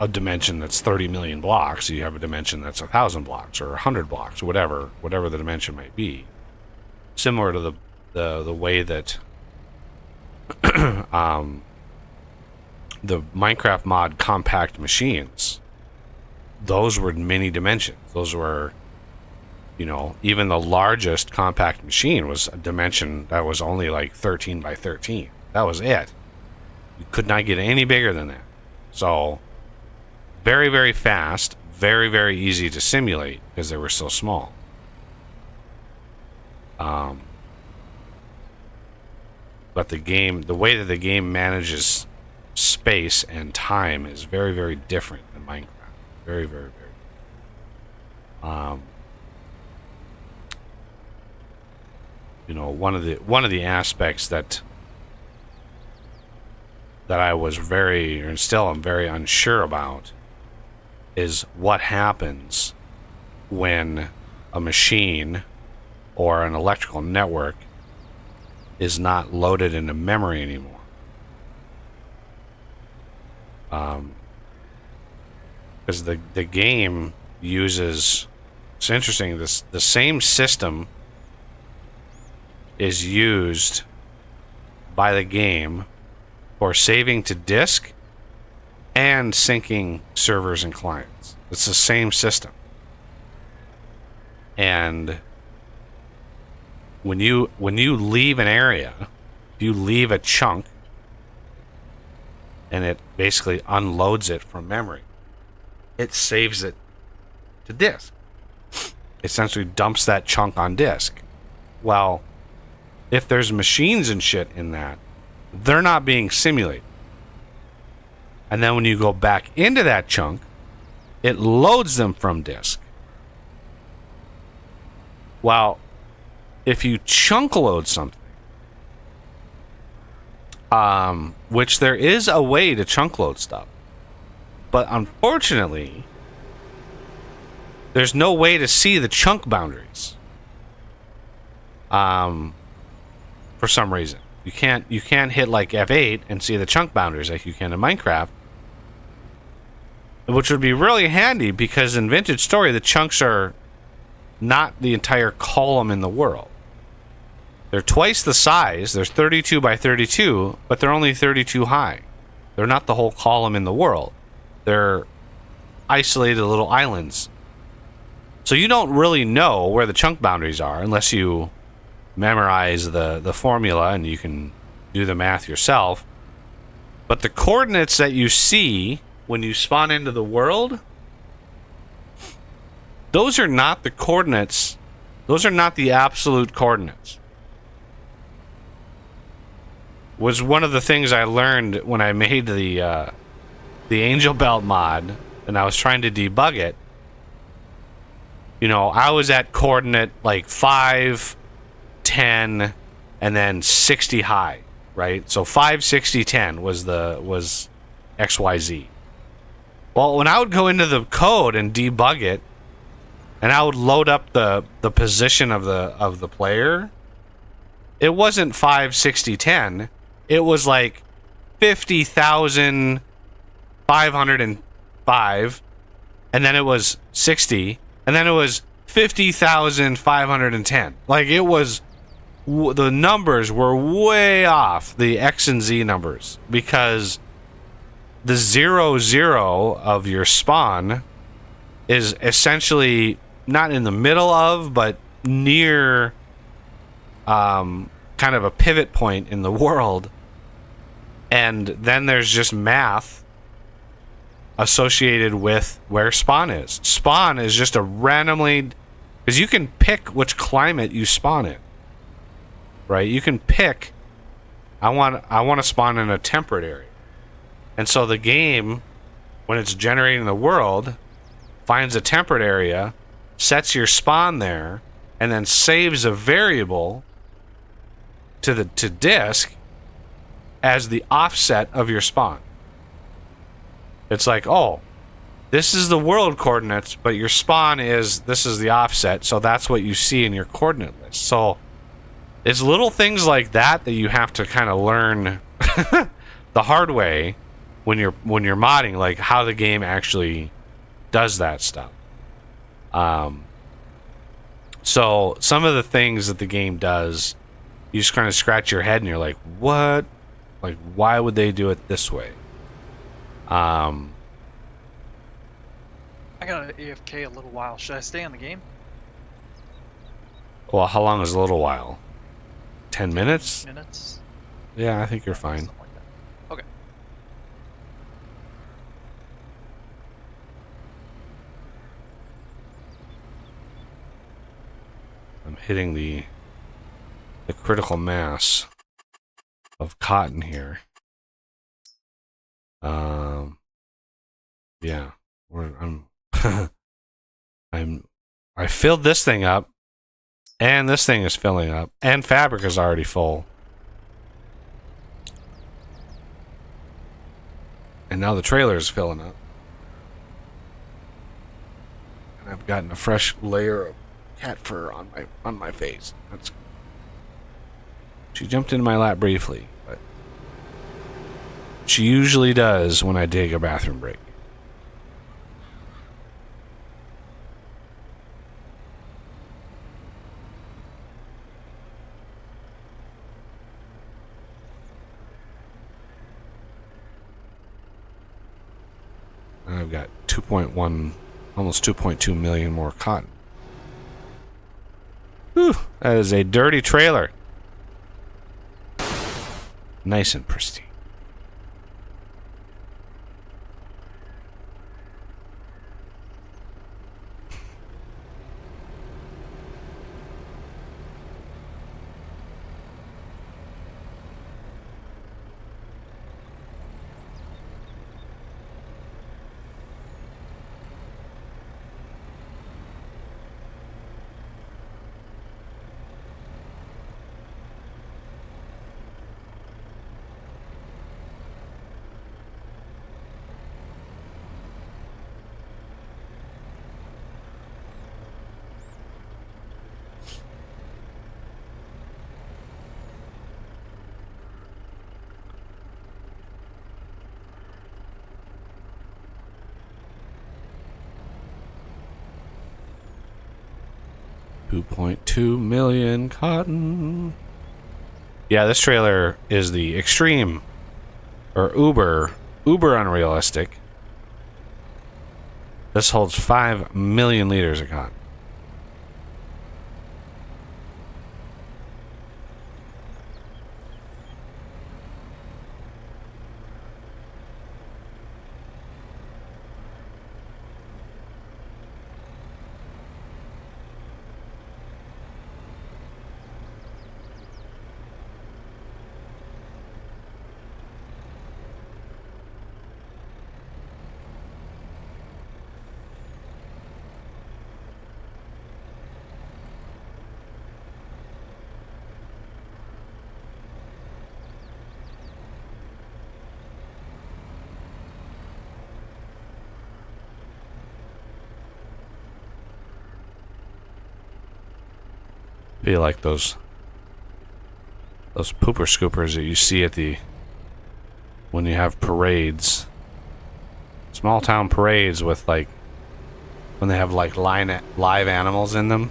dimension that's 30 million blocks. You have a dimension that's 1,000 blocks or 100 blocks, whatever the dimension might be. Similar to the way that the Minecraft mod compact machines, those were mini dimensions. Those were, even the largest compact machine was a dimension that was only like 13 by 13. That was it. You could not get any bigger than that. So very, very fast, very, very easy to simulate because they were so small. But the way that the game manages space and time is very, very different than Minecraft. Very, very, very. One of the aspects that I was very, and still am very unsure about, is what happens when a machine or an electrical network is not loaded into memory anymore. Because the game uses, it's interesting, the same system is used by the game for saving to disk and syncing servers and clients. It's the same system. And when you leave an area, if you leave a chunk and it basically unloads it from memory, it saves it to disk. Essentially dumps that chunk on disk. Well, if there's machines and shit in that, they're not being simulated. And then when you go back into that chunk, it loads them from disk. Well, if you chunk load something, which there is a way to chunk load stuff, but unfortunately, there's no way to see the chunk boundaries. For some reason, you can't hit like F8 and see the chunk boundaries like you can in Minecraft, which would be really handy because in Vintage Story the chunks are not the entire column in the world. They're twice the size. They're 32 by 32, but they're only 32 high. They're not the whole column in the world. They're isolated little islands. So you don't really know where the chunk boundaries are unless you memorize the formula and you can do the math yourself. But the coordinates that you see when you spawn into the world, those are not the coordinates. Those are not the absolute coordinates. Was one of the things I learned when I made the Angel Belt mod and I was trying to debug it. I was at coordinate like 5, 10, and then 60 high, right? So 5, 60, 10 was XYZ. Well, when I would go into the code and debug it, and I would load up the position of the player, it wasn't 5, 60, 10. It was like 50,505, and then it was 60, and then it was 50,510. Like, it was, the numbers were way off, the X and Z numbers, because the 0, 0 of your spawn is essentially not in the middle of, but near kind of a pivot point in the world. And then there's just math associated with where spawn is. Spawn is just a randomly, because you can pick which climate you spawn in, right? You can pick, I want to spawn in a temperate area. And so the game, when it's generating the world, finds a temperate area, sets your spawn there, and then saves a variable to disk as the offset of your spawn. It's like, oh, this is the world coordinates, but your spawn this is the offset, so that's what you see in your coordinate list. So it's little things like that that you have to kind of learn the hard way when you're modding, like how the game actually does that stuff. So some of the things that the game does, you just kind of scratch your head and you're like, what? Like, why would they do it this way? I got an AFK a little while. Should I stay on the game? Well, how long is a little while? 10 minutes? Minutes? Yeah, I think you're fine. Something like that. Okay. I'm hitting the critical mass of cotton here. Yeah, I filled this thing up, and this thing is filling up, and fabric is already full, and now the trailer is filling up, and I've gotten a fresh layer of cat fur on my face. She jumped into my lap briefly, but she usually does when I take a bathroom break. And I've got 2.1, almost 2.2 million more cotton. Whew, that is a dirty trailer. Nice and pristine. $2.2 million cotton. Yeah, this trailer is the extreme or uber unrealistic. This holds 5 million liters of cotton. Be like those pooper scoopers that you see at the when you have parades, small town parades with like when they have like live animals in them.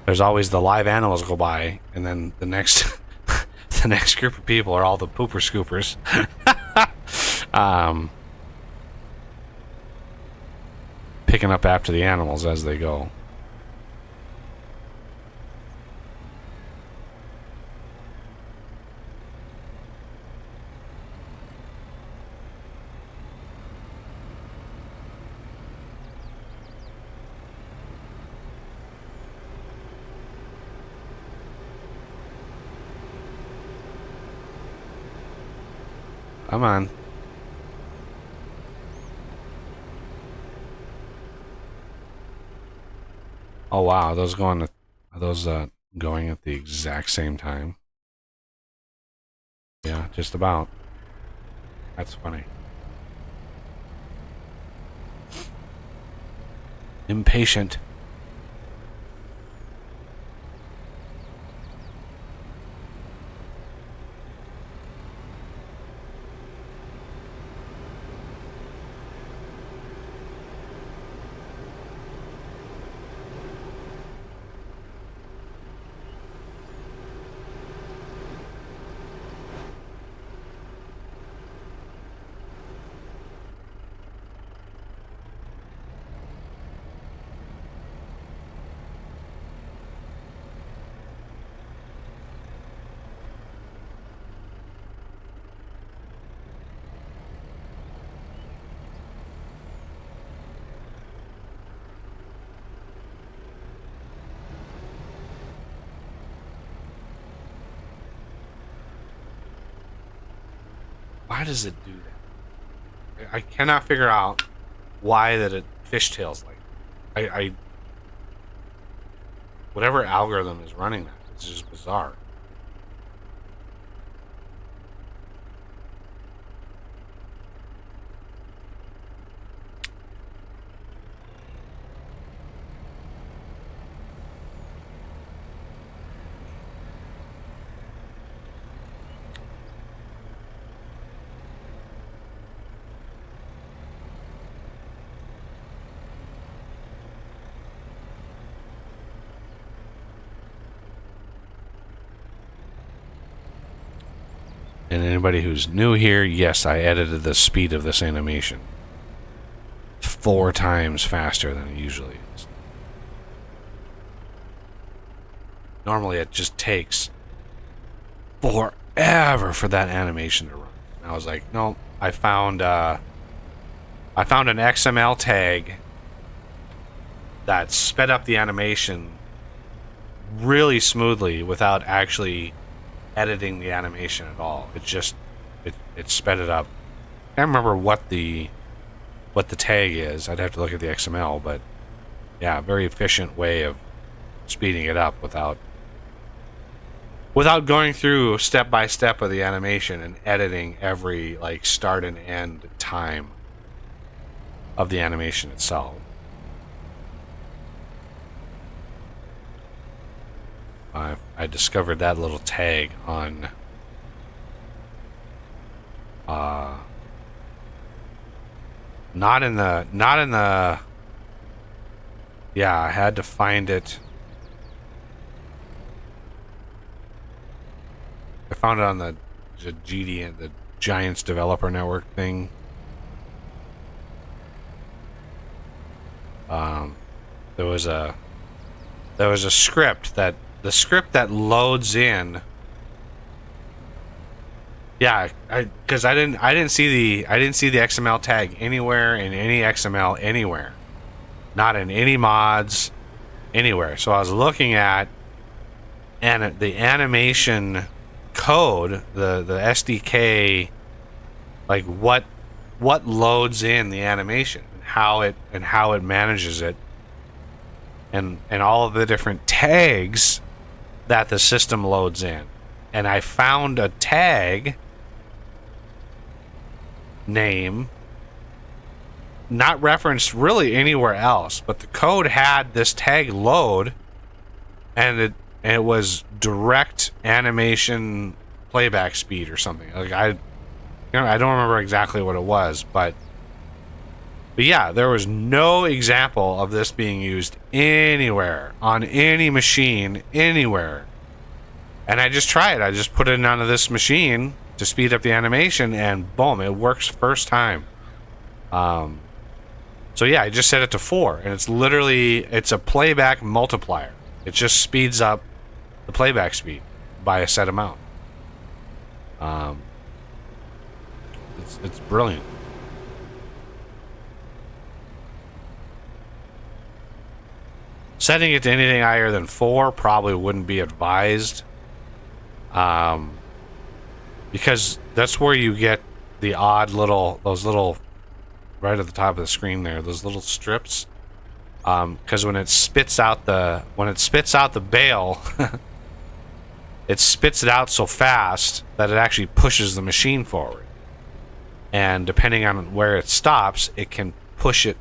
There's always the live animals go by, and then the next the next group of people are all the pooper scoopers. Picking up after the animals as they go. Come on. Oh wow, are those going at the exact same time? Yeah, just about. That's funny. Impatient. Why does it do that? I cannot figure out why that it fishtails like that. I whatever algorithm is running that, it's just bizarre. And anybody who's new here, yes, I edited the speed of this animation. It's 4 times faster than it usually is. Normally it just takes forever for that animation to run. And I was like, no, I found an XML tag that sped up the animation really smoothly without actually editing the animation at all. It just it sped it up. I can't remember what the tag is. I'd have to look at the XML, but yeah, very efficient way of speeding it up without going through step by step of the animation and editing every like start and end time of the animation itself. I discovered that little tag on not in the yeah, I had to find it. I found it on the GD, the Giants Developer Network thing. There was a script that the script that loads in. Yeah, because I didn't see the XML tag anywhere in any XML anywhere, not in any mods, anywhere. So I was looking at and the animation code, the SDK, like what loads in the animation and how it manages it, and all of the different tags that the system loads in. And I found a tag name not referenced really anywhere else, but the code had this tag load and it was direct animation playback speed or something. Like I don't remember exactly what it was, but yeah, there was no example of this being used anywhere on any machine anywhere. And I just tried. I just put it onto this machine to speed up the animation, and boom, it works first time. So yeah, I just set it to 4, and it's a playback multiplier. It just speeds up the playback speed by a set amount. It's brilliant. Setting it to anything higher than 4 probably wouldn't be advised. Because that's where you get the odd those little, right at the top of the screen there, those little strips. Because when it spits out the bale, it spits it out so fast that it actually pushes the machine forward. And depending on where it stops, it can push it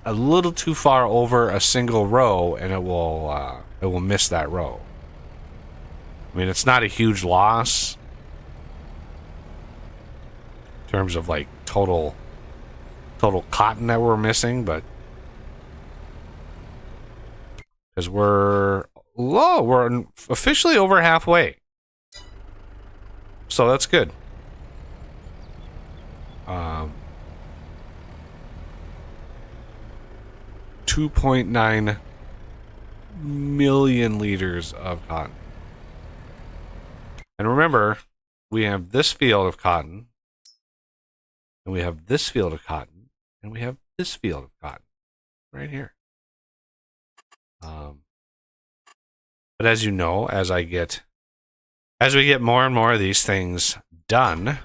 a little too far over a single row, and it will miss that row. I mean, it's not a huge loss in terms of like total cotton that we're missing, but because we're officially over halfway, so that's good. 2.9 million liters of cotton. And remember, we have this field of cotton, and we have this field of cotton, and we have this field of cotton right here. But as you know, as we get more and more of these things done,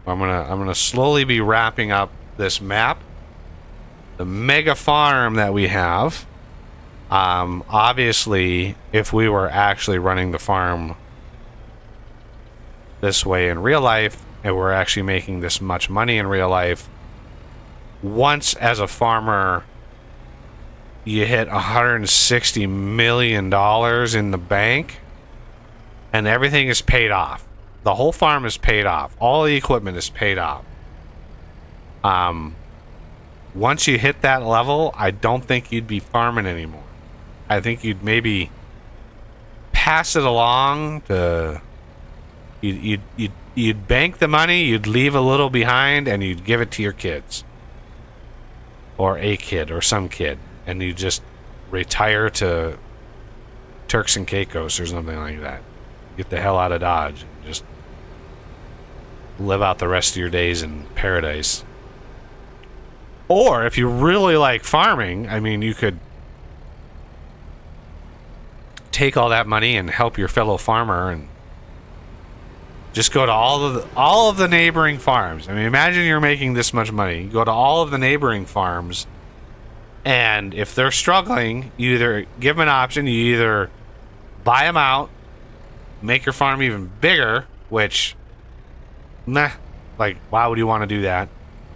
I'm gonna slowly be wrapping up this map. The mega farm that we have. Obviously, if we were actually running the farm this way in real life, and we're actually making this much money in real life, once as a farmer you hit $160 million in the bank and everything is paid off, the whole farm is paid off, all the equipment is paid off, once you hit that level, I don't think you'd be farming anymore. I think you'd maybe pass it along to... You'd bank the money, you'd leave a little behind, and you'd give it to your kids. Or a kid, or some kid. And you just retire to Turks and Caicos or something like that. Get the hell out of Dodge. And just live out the rest of your days in paradise. Or if you really like farming, I mean, you could take all that money and help your fellow farmer and just go to all of the neighboring farms. I mean, imagine you're making this much money. You go to all of the neighboring farms, and if they're struggling, you either give them an option. You either buy them out, make your farm even bigger, which, nah, like, why would you want to do that?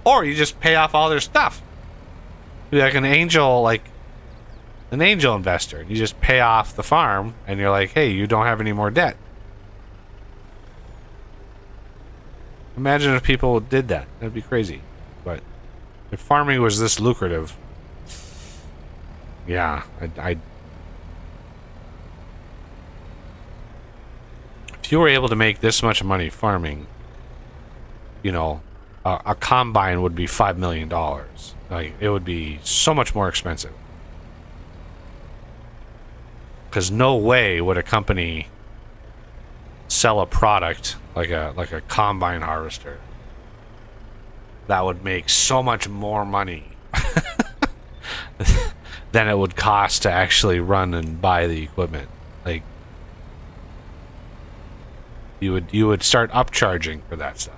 Or you just pay off all their stuff. Be like an angel investor. You just pay off the farm, and you're like, hey, you don't have any more debt. Imagine if people did that. That'd be crazy. But if farming was this lucrative, yeah, if you were able to make this much money farming, you know, a combine would be $5 million. Like, it would be so much more expensive. Because no way would a company sell a product like a combine harvester that would make so much more money than it would cost to actually run and buy the equipment. Like, you would start upcharging for that stuff.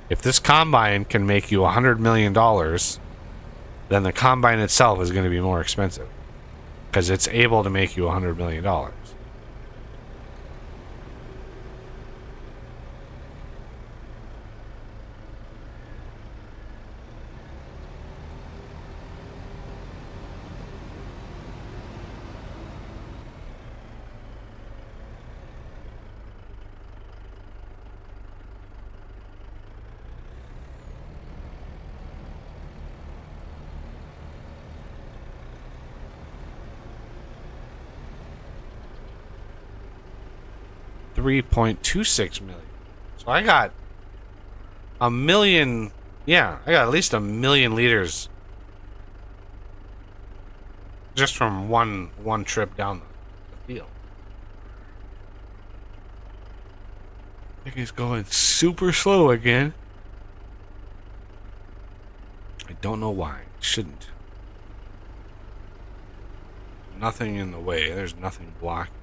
If this combine can make you $100 million, then the combine itself is going to be more expensive because it's able to make you $100 million. 3.26 million. So I got a million. Yeah, I got at least 1 million liters just from one trip down the field. I think he's going super slow again. I don't know why. It shouldn't. Nothing in the way. There's nothing blocking.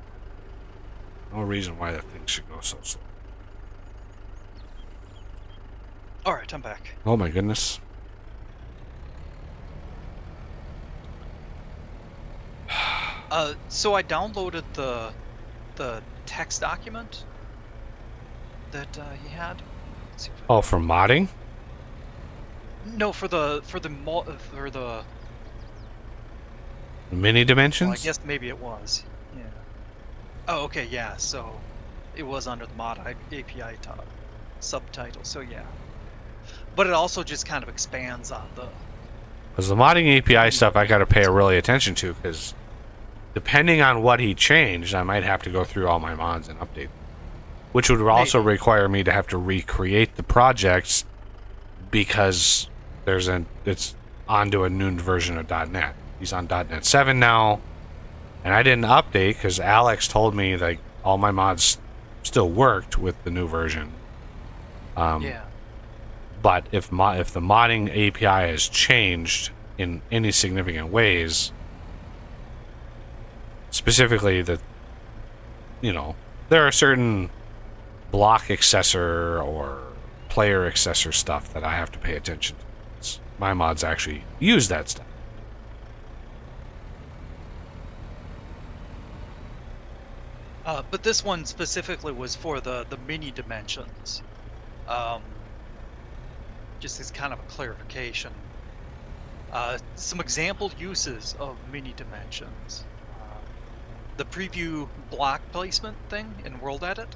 No reason why that thing should go so slow. Alright, I'm back. Oh my goodness. So I downloaded the text document that he had. Let's see if I- Oh, for modding? No, for the Mini dimensions? well, I guess maybe it was. Yeah. Oh, okay, yeah. So it was under the mod API subtitle. So yeah. But it also just kind of expands on the. Because the modding API stuff I got to pay really attention to, because depending on what he changed, I might have to go through all my mods and update them. Which would also require me to have to recreate the projects because it's onto a new version of .NET. He's on .NET 7 now, and I didn't update because Alex told me like all my mods still worked with the new version. Yeah. But if the modding API has changed in any significant ways, specifically there are certain block accessor or player accessor stuff that I have to pay attention to. My mods actually use that stuff. But this one specifically was for the mini dimensions. Just as kind of a clarification. Some example uses of mini dimensions. The preview block placement thing in World Edit,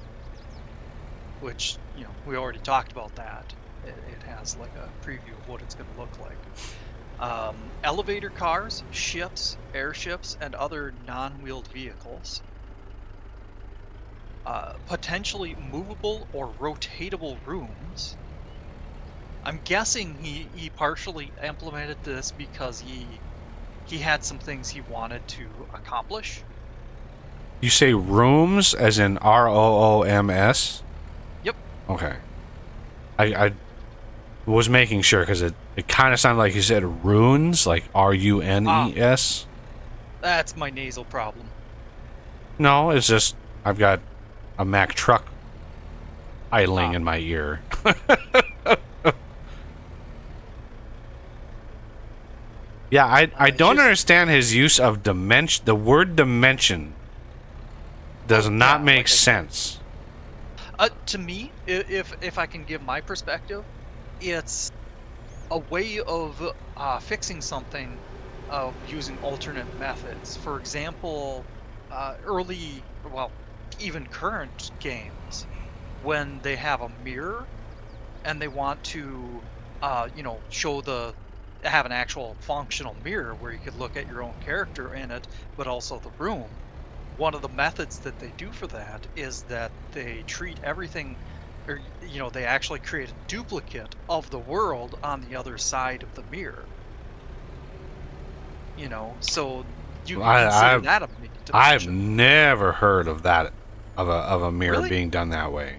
which, we already talked about that. It has like a preview of what it's going to look like. Elevator cars, ships, airships, and other non-wheeled vehicles. Potentially movable or rotatable rooms. I'm guessing he partially implemented this because he had some things he wanted to accomplish. You say rooms as in ROOMS? Yep. Okay. I was making sure because it kind of sounded like you said runes, like RUNES. That's my nasal problem. No, it's just I've got a Mack truck idling in my ear. Yeah, I don't understand his use of dimension. The word dimension does not make sense. To me, if I can give my perspective, it's a way of fixing something using alternate methods. For example, even current games, when they have a mirror and they want to, have an actual functional mirror where you could look at your own character in it, but also the room. One of the methods that they do for that is that they treat everything, or they actually create a duplicate of the world on the other side of the mirror. So you consider that a mini dimension. I've never heard of that of a mirror being done that way.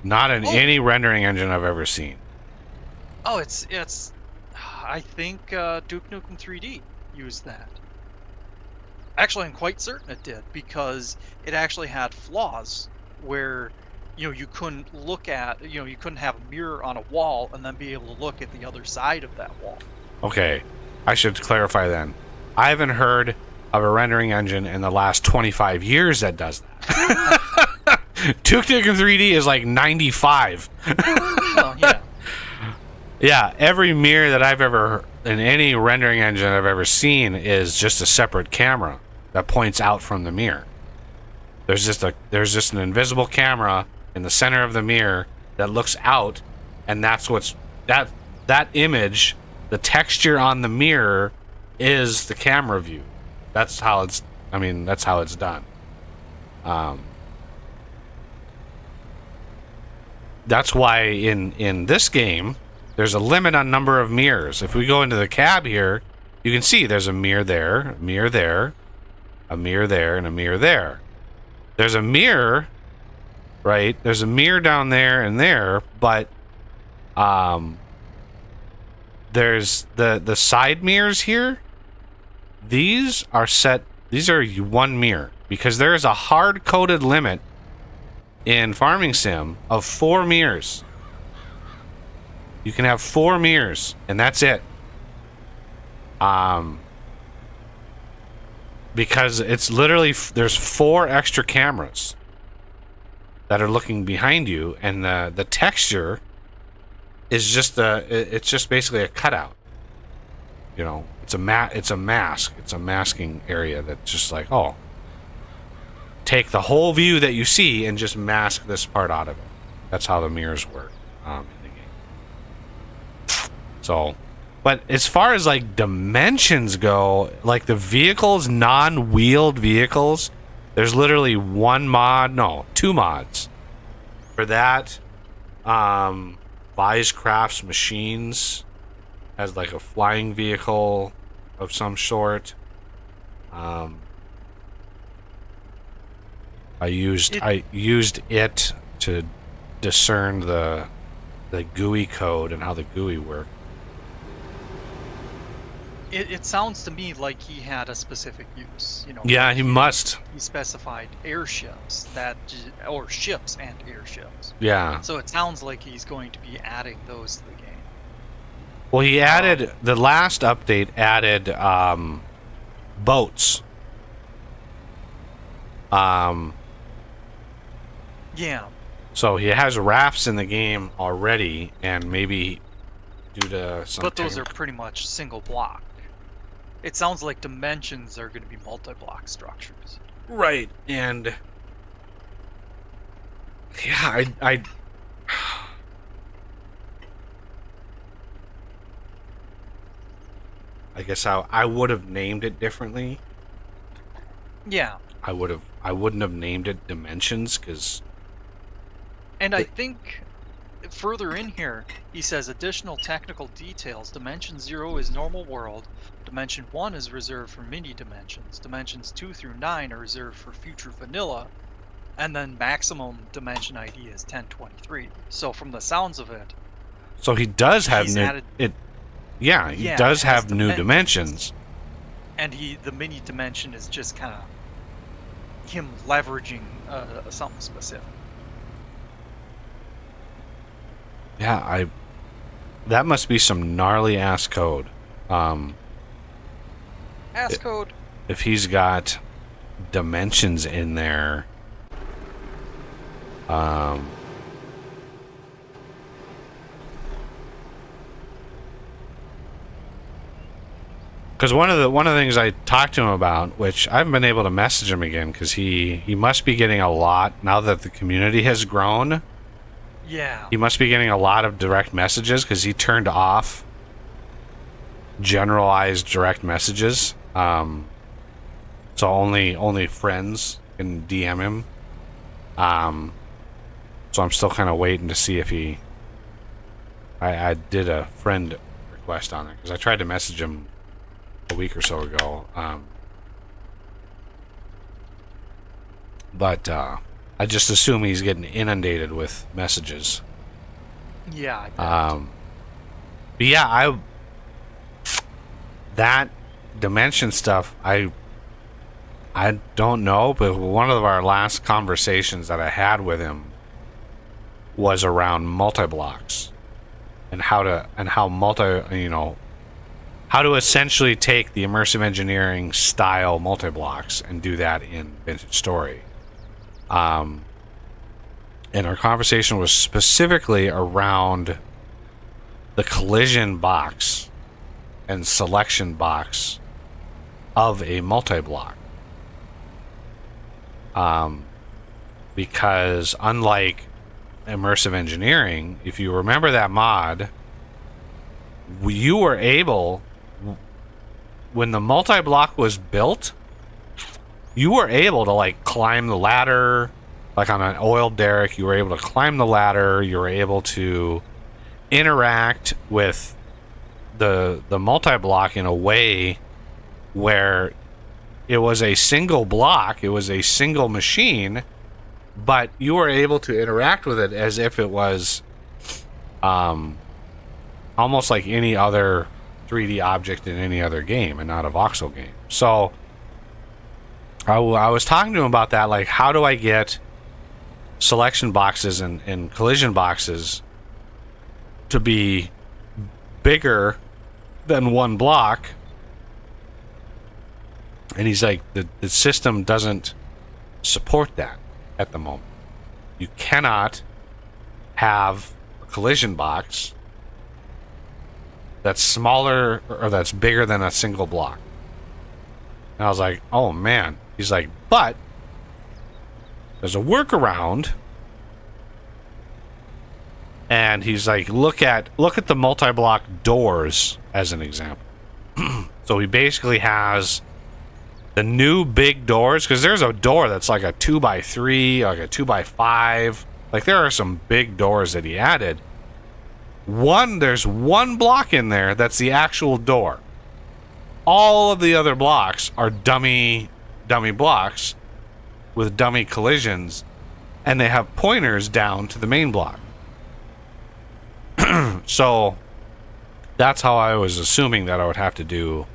Not in any rendering engine I've ever seen. Oh, it's. I think Duke Nukem 3D used that. Actually, I'm quite certain it did, because it actually had flaws where, you couldn't look at, you couldn't have a mirror on a wall and then be able to look at the other side of that wall. Okay, I should clarify then. I haven't heard of a rendering engine in the last 25 years that does that. Duke Nukem 3D is like 95. Oh, yeah. Yeah, every mirror that I've ever, in any rendering engine I've ever seen, is just a separate camera that points out from the mirror. There's just an invisible camera in the center of the mirror that looks out, and that's that image, the texture on the mirror is the camera view. That's how it's done. that's why in this game there's a limit on number of mirrors. If we go into the cab here, you can see there's a mirror there, a mirror there, a mirror there, and a mirror there. There's a mirror, right? There's a mirror down there and there, but there's the side mirrors here. These are one mirror because there is a hard-coded limit in Farming Sim of 4 mirrors. You can have 4 mirrors, and that's it. Because it's literally there's 4 extra cameras that are looking behind you, and the texture is just it's just basically a cutout. You know, it's a mask. It's a masking area that's just like, oh, take the whole view that you see and just mask this part out of it. That's how the mirrors work in the game. So, but as far as like dimensions go, like the vehicles, non-wheeled vehicles, there's literally 2 mods for that. Wisecraft's Machines has like a flying vehicle of some sort. I used it to discern the GUI code and how the GUI worked. It sounds to me like he had a specific use, you know. Yeah, he must. He specified airships or ships and airships. Yeah. So it sounds like he's going to be adding those to the game. Well, he added the last update added boats. Yeah. So he has rafts in the game already, and maybe due to some. But those are pretty much single block. It sounds like dimensions are going to be multi-block structures. Right, and yeah, I guess I would have named it differently. Yeah. I wouldn't have named it Dimensions because. And I think further in here, he says additional technical details. Dimension 0 is normal world. Dimension 1 is reserved for mini dimensions. Dimensions 2 through 9 are reserved for future vanilla. And then maximum dimension ID is 1023. So from the sounds of it, so he does have he's new added, he does have new dimensions. And the mini dimension is just kind of him leveraging something specific. Yeah, that must be some gnarly ass code. Ass code. If he's got dimensions in there, because one of the things I talked to him about, which I haven't been able to message him again, because he must be getting a lot now that the community has grown. Yeah. He must be getting a lot of direct messages because he turned off generalized direct messages. So only friends can DM him. So I'm still kind of waiting to see if he. I did a friend request on there because I tried to message him a week or so ago. But I just assume he's getting inundated with messages. Yeah. I bet. But yeah, that dimension stuff, I don't know, but one of our last conversations that I had with him was around multi-blocks and how to essentially take the immersive engineering style multi-blocks and do that in Vintage Story. And our conversation was specifically around the collision box and selection box of a multi-block. Because unlike immersive engineering, if you remember that mod, you were able, when the multi-block was built, you were able to like climb the ladder like on an oil derrick, you were able to climb the ladder. You were able to interact with the multi-block in a way where it was a single block, it was a single machine, but you were able to interact with it as if it was almost like any other 3D object in any other game and not a voxel game. So I was talking to him about that, like, how do I get selection boxes and collision boxes to be bigger than one block? And he's like, the system doesn't support that at the moment. You cannot have a collision box that's smaller or that's bigger than a single block. And I was like, oh man. He's like, but there's a workaround. And he's like, look at the multi-block doors as an example. So he basically has the new big doors, because there's a door that's like a 2x3, like a 2x5. Like, there are some big doors that he added. There's one block in there that's the actual door. All of the other blocks are dummy blocks with dummy collisions, and they have pointers down to the main block. So that's how I was assuming that I would have to do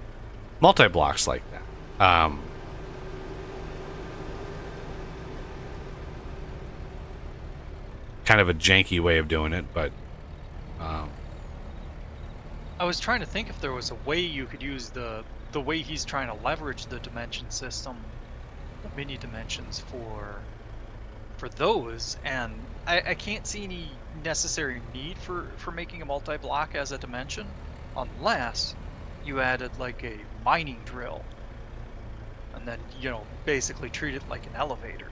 multi-blocks like that. Kind of a janky way of doing it, but I was trying to think if there was a way you could use the way he's trying to leverage the dimension system, the mini dimensions for those, and I can't see any necessary need for making a multi-block as a dimension, unless you added like a mining drill, and then, you know, basically treat it like an elevator.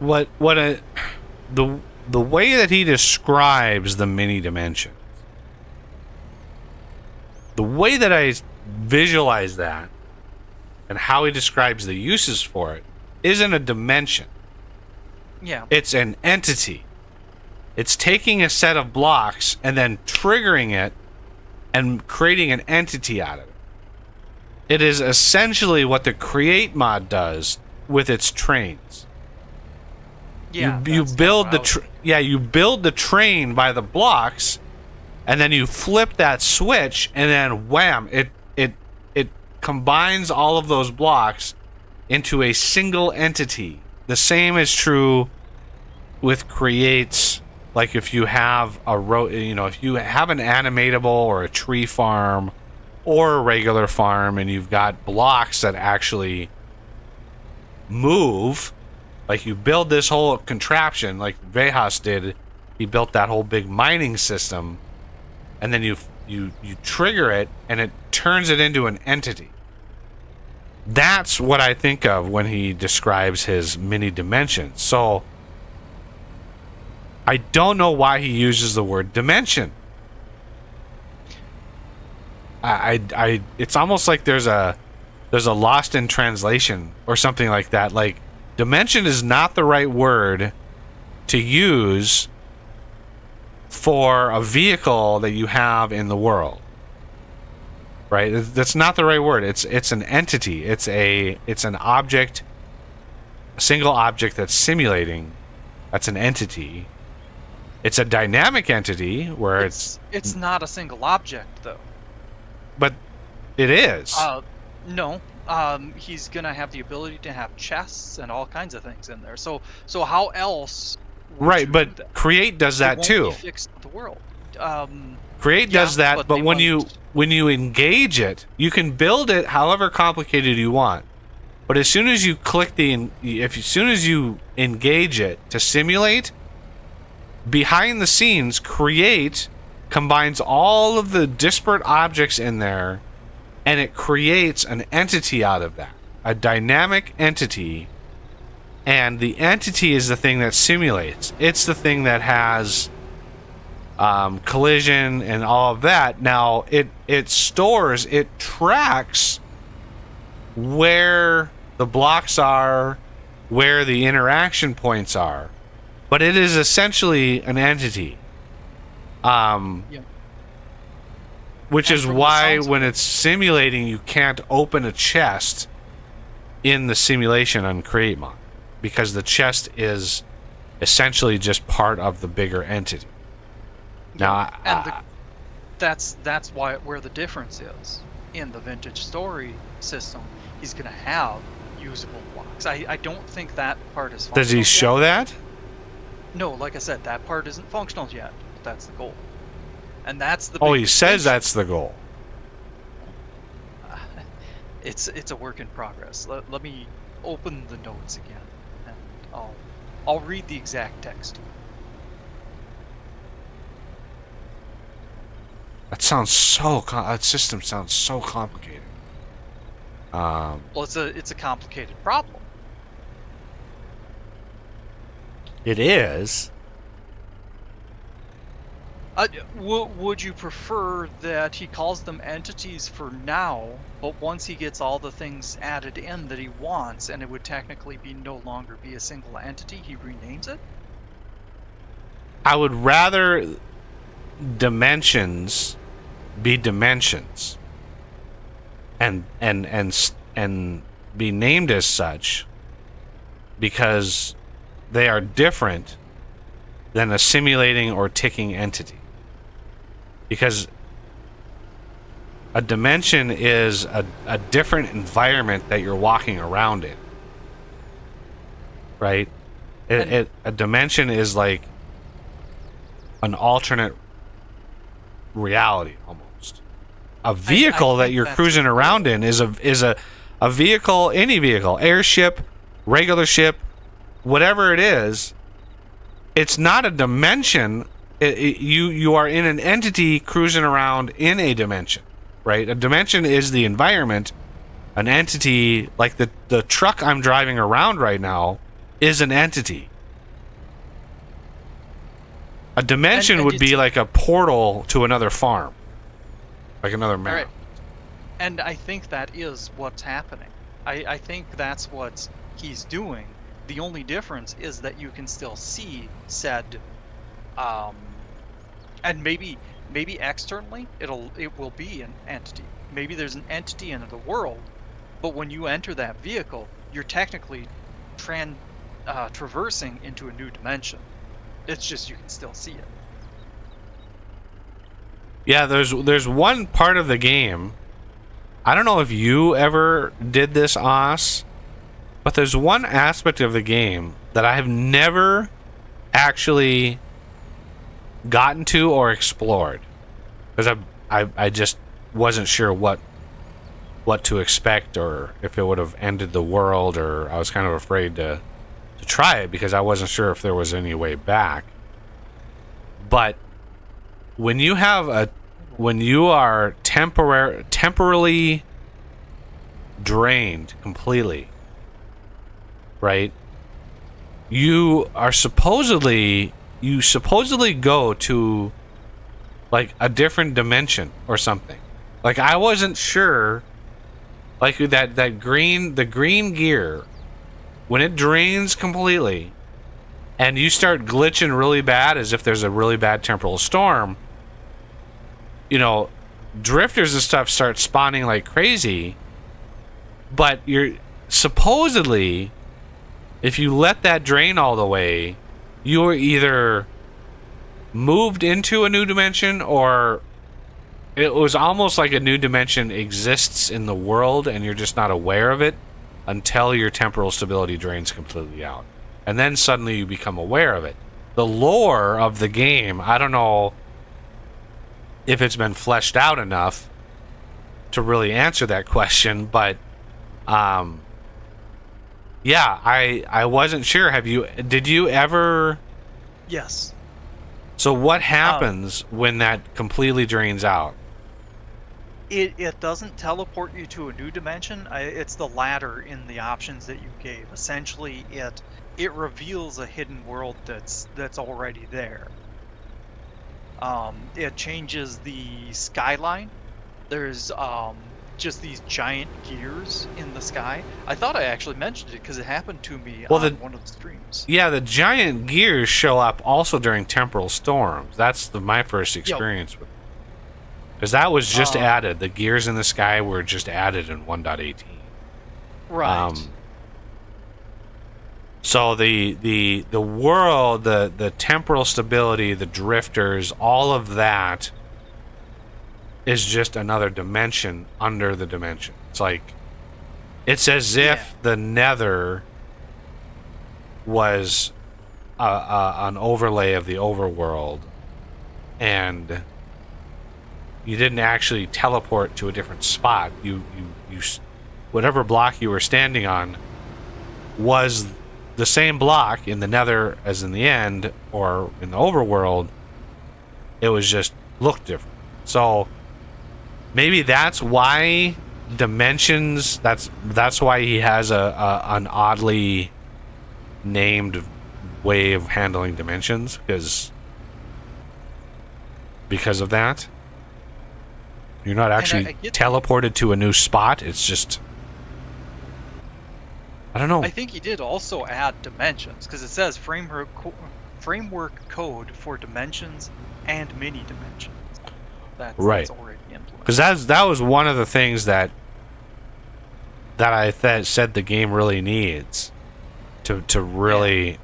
The way that he describes the mini dimensions, the way that I visualize that, and how he describes the uses for it, isn't a dimension. Yeah. It's an entity. It's taking a set of blocks and then triggering it and creating an entity out of it. It is essentially what the Create mod does with its trains. Yeah. You build you build the train by the blocks, and then you flip that switch, and then wham! It combines all of those blocks into a single entity. The same is true with Creates. Like, if you have if you have an animatable or a tree farm or a regular farm, and you've got blocks that actually move, like, you build this whole contraption like Vejas did. He built that whole big mining system, and then you trigger it, and it turns it into an entity. That's what I think of when he describes his mini dimensions. So I don't know why he uses the word dimension. It's almost like there's a lost in translation or something like that. Like, dimension is not the right word to use for a vehicle that you have in the world. Right? That's not the right word. It's an entity. It's an object, a single object that's simulating. That's an entity. It's a dynamic entity where it's not a single object, though. But it is. No. He's gonna have the ability to have chests and all kinds of things in there. So how else? Right, but Create does that too. Fix the world. Create does that, but when you engage it, you can build it however complicated you want. But as soon as you as soon as you engage it to simulate, behind the scenes, Create combines all of the disparate objects in there, and it creates an entity out of that, a dynamic entity. And the entity is the thing that simulates. It's the thing that has collision and all of that. Now, it tracks where The blocks are where the interaction points are, but it is essentially an entity. Yeah. Which And is from the why sounds of when it- it's simulating, you can't open a chest in the simulation on Create Mod, because the chest is essentially just part of the bigger entity. Now, that's why where the difference is. In the vintage story system, he's gonna have usable blocks. I don't think that part is functional does he show yet. that? No, like I said, that part isn't functional yet, but that's the goal. And that's the Oh, big he says distinction. that's the goal. It's a work in progress. Let me open the notes again, and I'll read the exact text to you. That sounds so. That system sounds so complicated. Well, it's a complicated problem. It is. Would you prefer that he calls them entities for now, but once he gets all the things added in that he wants, and it would technically be no longer be a single entity, he renames it? I would rather dimensions be dimensions and be named as such, because they are different than a simulating or ticking entity. Because a dimension is a different environment that you're walking around in, right? A dimension is like an alternate reality almost. A vehicle that think you're that's cruising the around goal. in is a vehicle, any vehicle, airship, regular ship, whatever it is. It's not a dimension. You are in an entity cruising around in a dimension, right? A dimension is the environment. An entity, like the truck I'm driving around right now, is an entity. A dimension And would be like a portal to another farm, like another map. Alright. And I think that is what's happening. I think that's what he's doing. The only difference is that you can still see said, and maybe externally it will be an entity. Maybe there's an entity in the world, but when you enter that vehicle, you're technically traversing into a new dimension. It's just you can still see it. Yeah, there's one part of the game. I don't know if you ever did this, Os, but there's one aspect of the game that I have never actually gotten to or explored, because I just wasn't sure what to expect, or if it would have ended the world, or I was kind of afraid to try it because I wasn't sure if there was any way back. But when you are temporarily drained completely, right? You supposedly go to like a different dimension or something. Like, I wasn't sure, like the green gear, when it drains completely and you start glitching really bad, as if there's a really bad temporal storm, drifters and stuff start spawning like crazy. But you're supposedly, if you let that drain all the way, you are either moved into a new dimension, or it was almost like a new dimension exists in the world and you're just not aware of it until your temporal stability drains completely out. And then suddenly you become aware of it. The lore of the game, I don't know if it's been fleshed out enough to really answer that question, but yeah, I wasn't sure. Did you ever? Yes. So what happens when that completely drains out? It doesn't teleport you to a new dimension. It's the latter in the options that you gave. Essentially, it reveals a hidden world that's already there. It changes the skyline. There's just these giant gears in the sky. I thought I actually mentioned it because it happened to me Well, on one of the streams. Yeah, the giant gears show up also during temporal storms. That's my first experience with it. Because that was just added. The gears in the sky were just added in 1.18. Right. So the world, the temporal stability, the drifters, all of that is just another dimension under the dimension. It's like, it's as if the Nether was an overlay of the overworld, and you didn't actually teleport to a different spot. You whatever block you were standing on was the same block in the Nether as in the End or in the overworld. It was just looked different. So maybe that's why dimensions. That's why he has an oddly named way of handling dimensions, because of that. You're not actually teleported to a new spot. It's just, I don't know. I think he did also add dimensions because it says framework code for dimensions and mini dimensions. That's already implemented. Because that was one of the things that I said the game really needs to really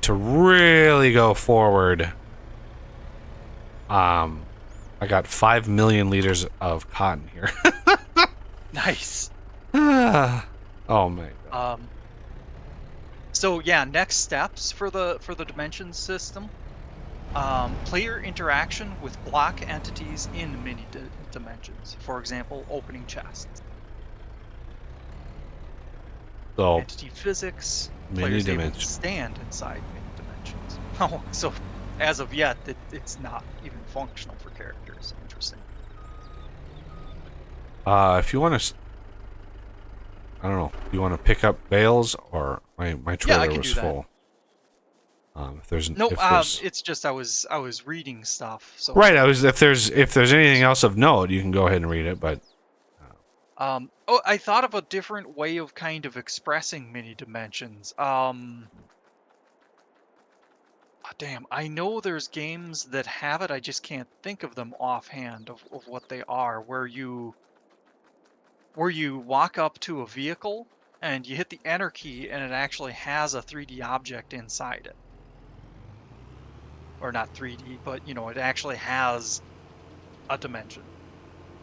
go forward. I got 5 million liters of cotton here. Nice. Oh my god. So yeah, next steps for the dimensions system. Player interaction with block entities in mini dimensions. For example, opening chests. So entity physics. Mini Players able dimensions. to stand inside mini dimensions. Oh, so as of yet, it's not even functional for characters. Interesting. If you want to, I don't know. You want to pick up bales, or my trailer was full. If there's it's just I was reading stuff. So right. If there's anything else of note, you can go ahead and read it. But I thought of a different way of kind of expressing mini dimensions. Damn, I know there's games that have it. I just can't think of them offhand of what they are. Where you walk up to a vehicle and you hit the enter key and it actually has a 3D object inside it. Or not 3D, but it actually has a dimension.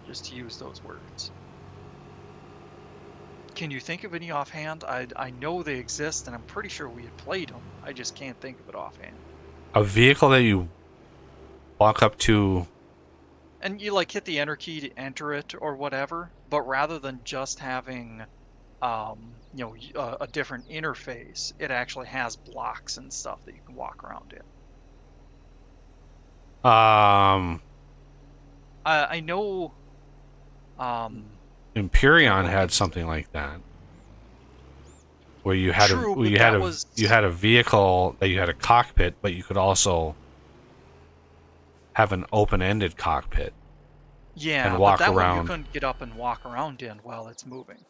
Just to use those words. Can you think of any offhand? I know they exist and I'm pretty sure we had played them. I just can't think of it offhand. A vehicle that you walk up to, and you hit the enter key to enter it or whatever, but rather than just having a different interface, it actually has blocks and stuff that you can walk around in. I know Empyreon had something like that, where you had you had a vehicle that you had a cockpit, but you could also have an open-ended cockpit. Yeah, and walk but that around. one you couldn't get up and walk around in while it's moving.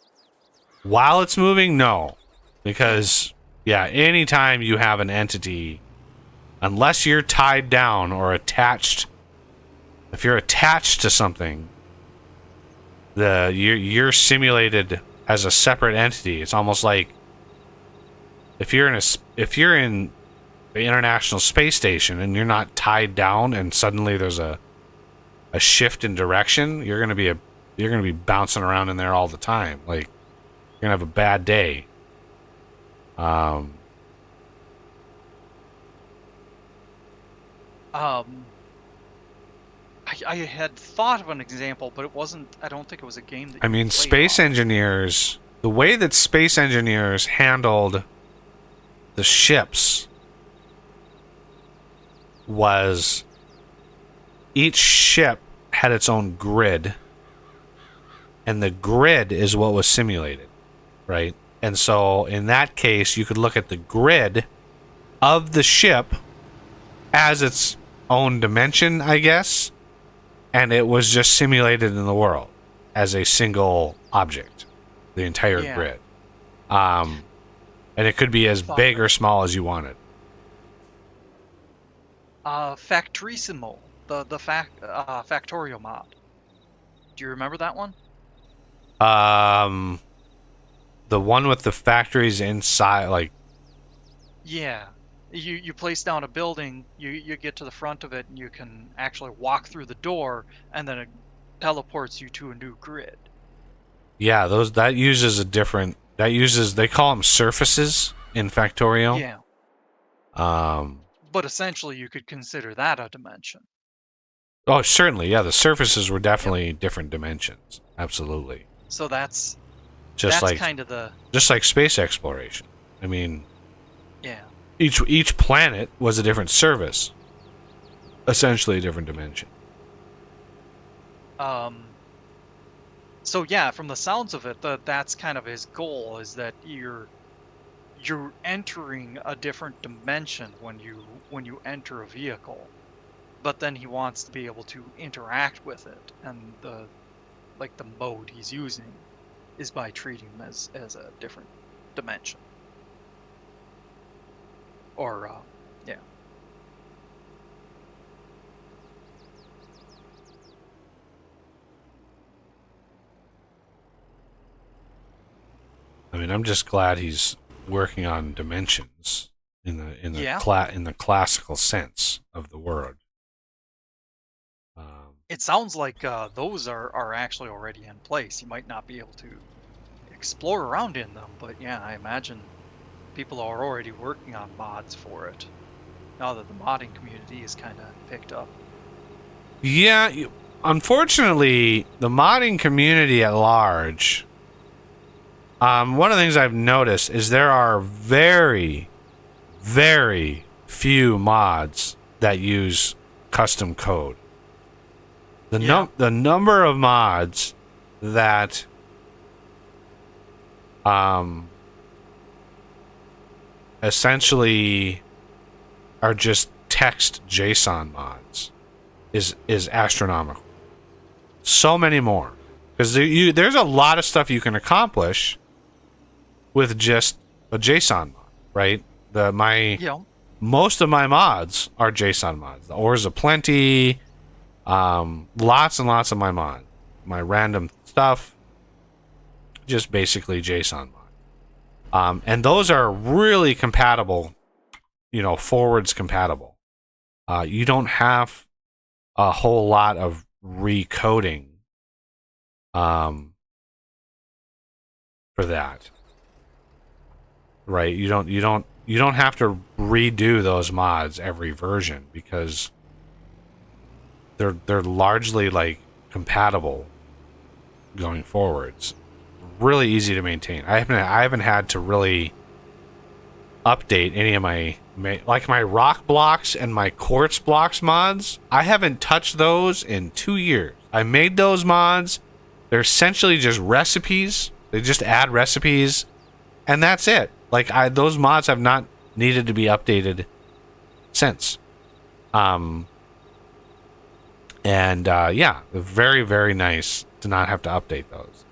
While it's moving, no, because anytime you have an entity, unless you're tied down or attached, if you're attached to something, you're simulated as a separate entity. It's almost like if you're in the International Space Station and you're not tied down, and suddenly there's a shift in direction, you're gonna be bouncing around in there all the time. Like, you're gonna have a bad day. I had thought of an example, but it wasn't. I don't think it was a game that. I mean, space engineers. The way that space engineers handled the ships was each ship had its own grid, and the grid is what was simulated, right? And so in that case, you could look at the grid of the ship as its own dimension, I guess, and it was just simulated in the world. as a single object, the entire Yeah. grid. And it could be as big or small as you wanted. Factorissimo, the Factorio mod. Do you remember that one? The one with the factories inside, like, Yeah. You place down a building, you get to the front of it, and you can actually walk through the door, and then it teleports you to a new grid. yeah, that uses they call them surfaces in Factorio. Yeah. Um, But essentially, you could consider that a dimension. oh, certainly, yeah, the surfaces were definitely different dimensions. Absolutely. So that's Just like kind of the space exploration. I mean, yeah. each planet was a different service, essentially a different dimension. So yeah, from the sounds of it, that's kind of his goal, is that you're entering a different dimension when you enter a vehicle, but then he wants to be able to interact with it, and the mode he's using is by treating them as a different dimension. Or yeah. I mean, I'm just glad he's working on dimensions in the Yeah. in the classical sense of the word. It sounds like those are actually already in place. You might not be able to explore around in them, but yeah, I imagine people are already working on mods for it now that the modding community is kind of picked up. Yeah, unfortunately, the modding community at large. One of the things I've noticed is there are very, very few mods that use custom code. The number of mods that essentially are just text JSON mods is astronomical. So many more, because there's a lot of stuff you can accomplish with just a JSON mod, right? Most of my mods are JSON mods. The ores of plenty, lots and lots of my random stuff, just basically JSON mod. And those are really compatible, forwards compatible. You don't have a whole lot of recoding for that. Right? You don't have to redo those mods every version, because they're largely like compatible going forwards. Really easy to maintain. I haven't had to really update any of my rock blocks and my quartz blocks mods. I haven't touched those in 2 years. I made those mods. They're essentially just recipes. They just add recipes, and that's it. Those mods have not needed to be updated since. Very, very nice to not have to update those.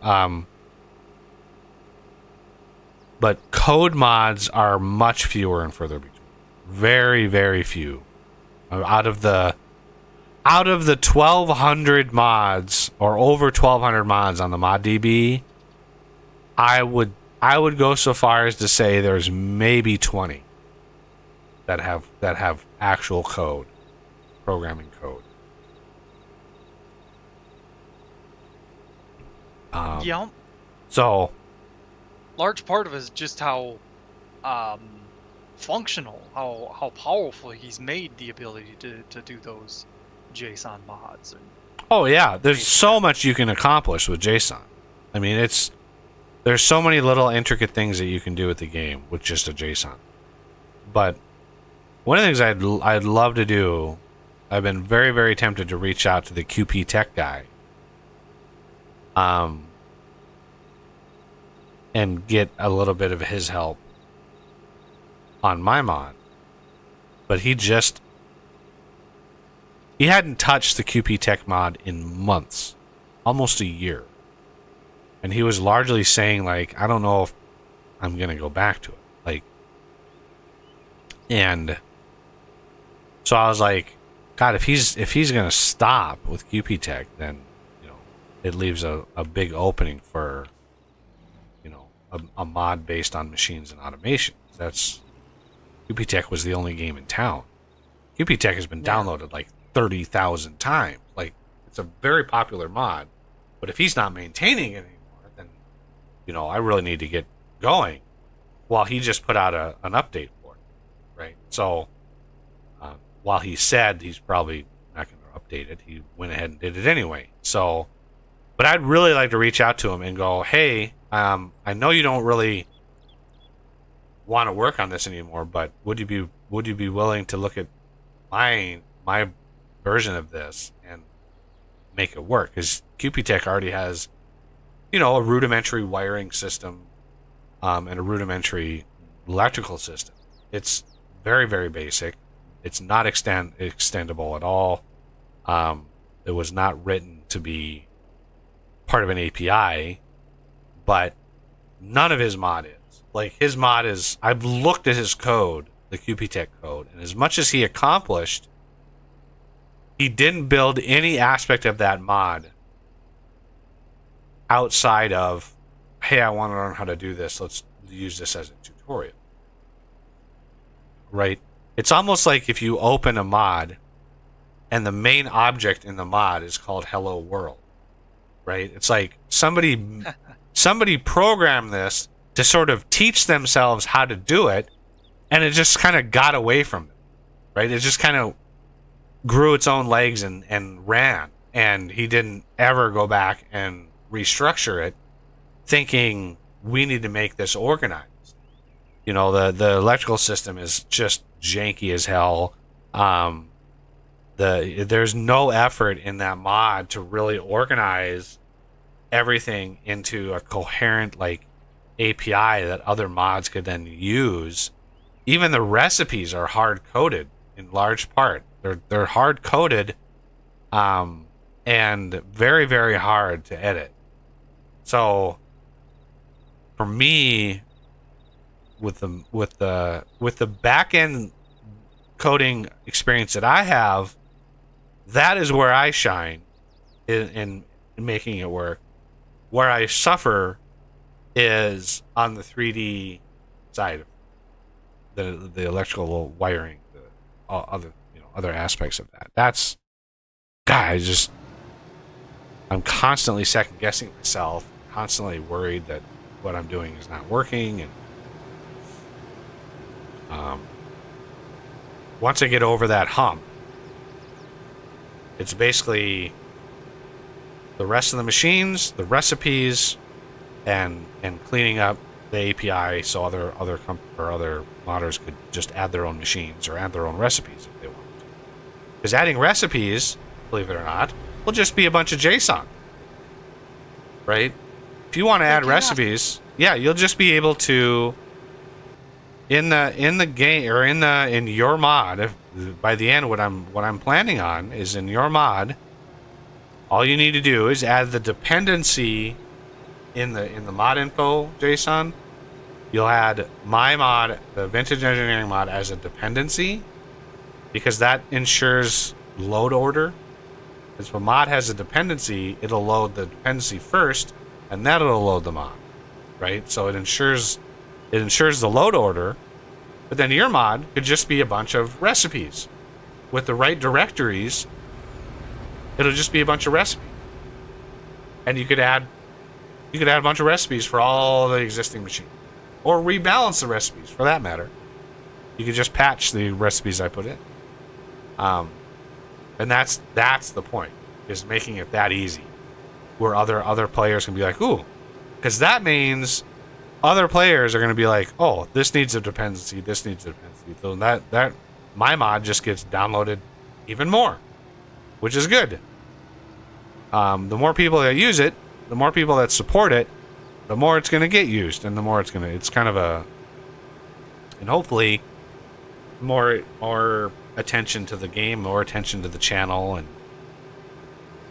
But code mods are much fewer and further between. Very, very few. Out of the 1,200 mods, or over 1,200 mods on the ModDB, I would go so far as to say there's maybe 20 that have actual code, programming code. So large part of it is just how functional, how powerful he's made the ability to do those JSON mods. Oh yeah, there's so much you can accomplish with JSON. I mean, there's so many little intricate things that you can do with the game with just a JSON. But one of the things I'd love to do, I've been very, very tempted to reach out to the QP Tech guy, and get a little bit of his help on my mod. But he hadn't touched the QP Tech mod in months, almost a year. And he was largely saying, like, I don't know if I'm going to go back to it. Like, and so I was like, God, if he's going to stop with QP Tech, then, you know, it leaves a big opening for, you know, a mod based on machines and automation. That's QP Tech was the only game in town. QP Tech has been downloaded like 30,000 times. Like, it's a very popular mod. But if he's not maintaining it anymore, then, you know, I really need to get going. While he just put out an update for it, right? So, while he said he's probably not going to update it, he went ahead and did it anyway. So, but I'd really like to reach out to him and go, hey, I know you don't really want to work on this anymore, but would you be willing to look at my version of this and make it work? Because QP Tech already has, you know, a rudimentary wiring system and a rudimentary electrical system. It's very, very basic. It's not extendable at all. It was not written to be part of an API, but none of his mod is. Like, his mod is, I've looked at his code, the QP Tech code, and as much as he accomplished, he didn't build any aspect of that mod outside of, hey, I want to learn how to do this. Let's use this as a tutorial. Right? It's almost like if you open a mod and the main object in the mod is called Hello World. Right? It's like somebody programmed this to sort of teach themselves how to do it, and it just kind of got away from them. Right? It just kind of grew its own legs and ran. And he didn't ever go back and restructure it, thinking we need to make this organized. You know, the electrical system is just janky as hell. There's no effort in that mod to really organize everything into a coherent like API that other mods could then use. Even the recipes are hard coded in large part. They're hard coded, and very, very hard to edit. So for me, with the back end coding experience that I have, that is where I shine in making it work. Where I suffer is on the 3D side, the electrical wiring, the other aspects of that. That's, God, I'm constantly second guessing myself, constantly worried that what I'm doing is not working, and once I get over that hump, it's basically the rest of the machines, the recipes, and cleaning up the API so other modders could just add their own machines or add their own recipes if they want. Because adding recipes, believe it or not, will just be a bunch of JSON, right? If you want to add recipes, yeah, you'll just be able to in the game or in your mod. By the end, what I'm planning on is in your mod. All you need to do is add the dependency in the mod info JSON. You'll add my mod, the Vintage Engineering mod, as a dependency, because that ensures load order. If a mod has a dependency, it'll load the dependency first, and then it'll load the mod, right? So it ensures the load order. But then your mod could just be a bunch of recipes with the right directories. It'll just be a bunch of recipes, and you could add a bunch of recipes for all the existing machines, or rebalance the recipes for that matter. You could just patch the recipes I put in, and that's the point, is making it that easy, where other players can be like, ooh, because that means other players are going to be like, oh, this needs a dependency, this needs a dependency. So that my mod just gets downloaded even more, which is good. The more people that use it, the more people that support it, the more it's going to get used, and the more it's kind of and hopefully more attention to the game, more attention to the channel, and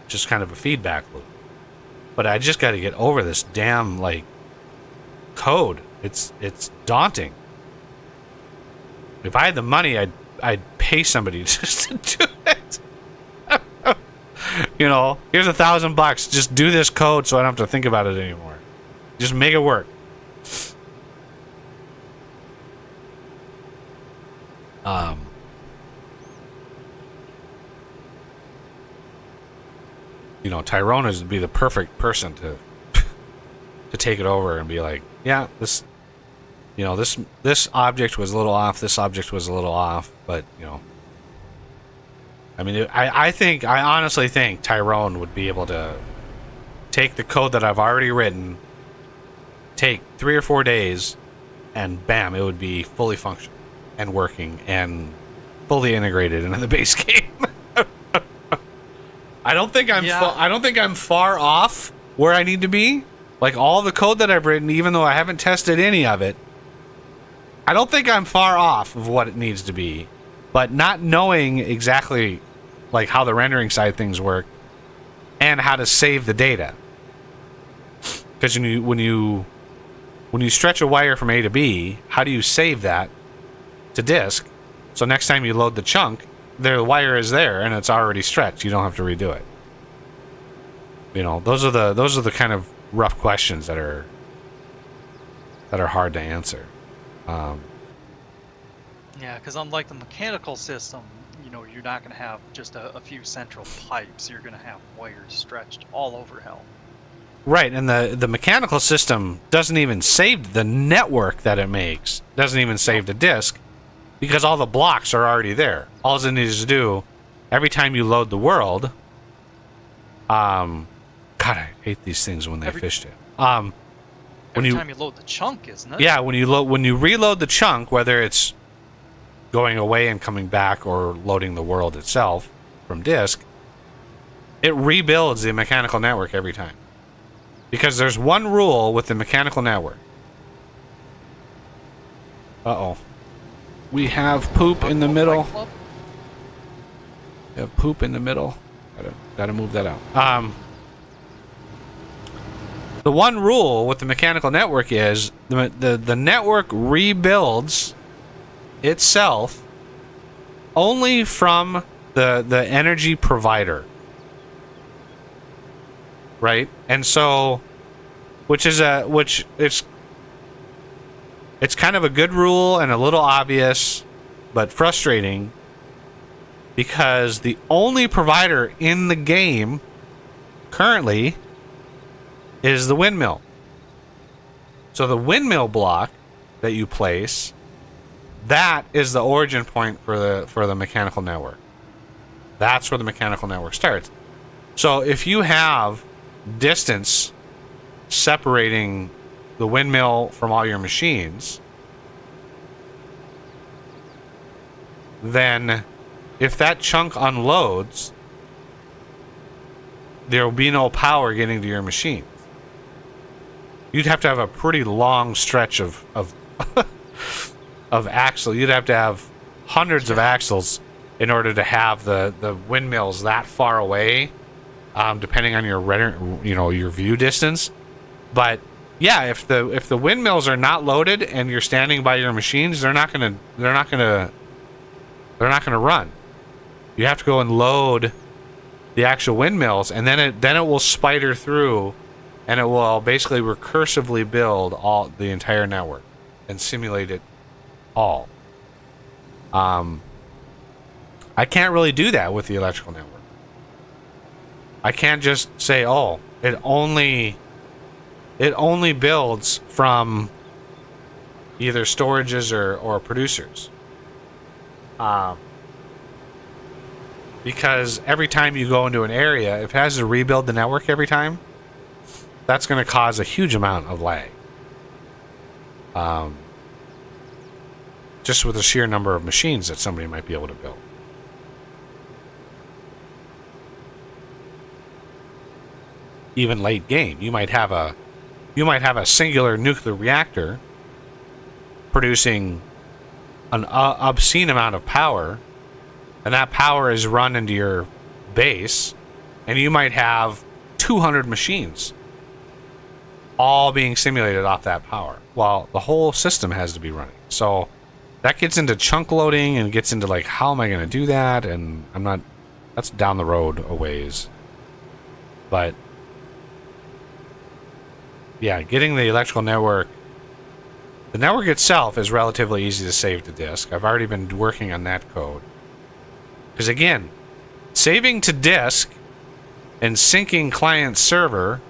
just kind of a feedback loop. but I just got to get over this damn like code. It's daunting. If I had the money, I'd pay somebody just to do it. You know, here's $1,000. Just do this code so I don't have to think about it anymore. Just make it work. You know, Tyrone would be the perfect person to take it over and be like, yeah, this, you know, this object was a little off, this object was a little off, but, you know, I mean, I honestly think Tyrone would be able to take the code that I've already written, take 3 or 4 days, and bam, it would be fully functional and working and fully integrated into the base game. I don't think I'm far off where I need to be. Like all the code that I've written, even though I haven't tested any of it, I don't think I'm far off of what it needs to be. But not knowing exactly like how the rendering side things work and how to save the data. Because when you stretch a wire from A to B, how do you save that to disk? So next time you load the chunk, the wire is there and it's already stretched. You don't have to redo it. You know, those are the kind of rough questions that are hard to answer. Yeah, because unlike the mechanical system, you know, you're not going to have just a few central pipes. You're going to have wires stretched all over hell. Right, and the mechanical system doesn't even save the network that it makes. Doesn't even save the disk because all the blocks are already there. All it needs to do every time you load the world. God, I hate these things when they fished it. Every time you load the chunk, isn't it? Yeah, when you reload the chunk, whether it's going away and coming back or loading the world itself from disk, it rebuilds the mechanical network every time. Because there's one rule with the mechanical network. Uh-oh. We have poop in the middle. We have poop in the middle. Gotta move that out. The one rule with the mechanical network is the network rebuilds itself only from the energy provider. Right? And so it's kind of a good rule and a little obvious but frustrating because the only provider in the game currently is the windmill. So the windmill block that you place, that is the origin point for the mechanical network. That's where the mechanical network starts. So if you have distance separating the windmill from all your machines, then if that chunk unloads, there will be no power getting to your machine. You'd have to have a pretty long stretch of of axle. You'd have to have hundreds of axles in order to have the windmills that far away, depending on your view distance. But yeah, if the windmills are not loaded and you're standing by your machines, they're not gonna run. You have to go and load the actual windmills, and then it will spider through, and it will basically recursively build the entire network and simulate it all. I can't really do that with the electrical network. I can't just say, oh, it only builds from either storages or producers. Because every time you go into an area, if it has to rebuild the network every time, that's going to cause a huge amount of lag. Just with the sheer number of machines that somebody might be able to build. Even late game, you might have a singular nuclear reactor producing an obscene amount of power, and that power is run into your base, and you might have 200 machines all being simulated off that power. Well, the whole system has to be running. So that gets into chunk loading and gets into like, how am I going to do that? And that's down the road a ways. But yeah, getting the electrical network, the network itself is relatively easy to save to disk. I've already been working on that code. Because again, saving to disk and syncing client server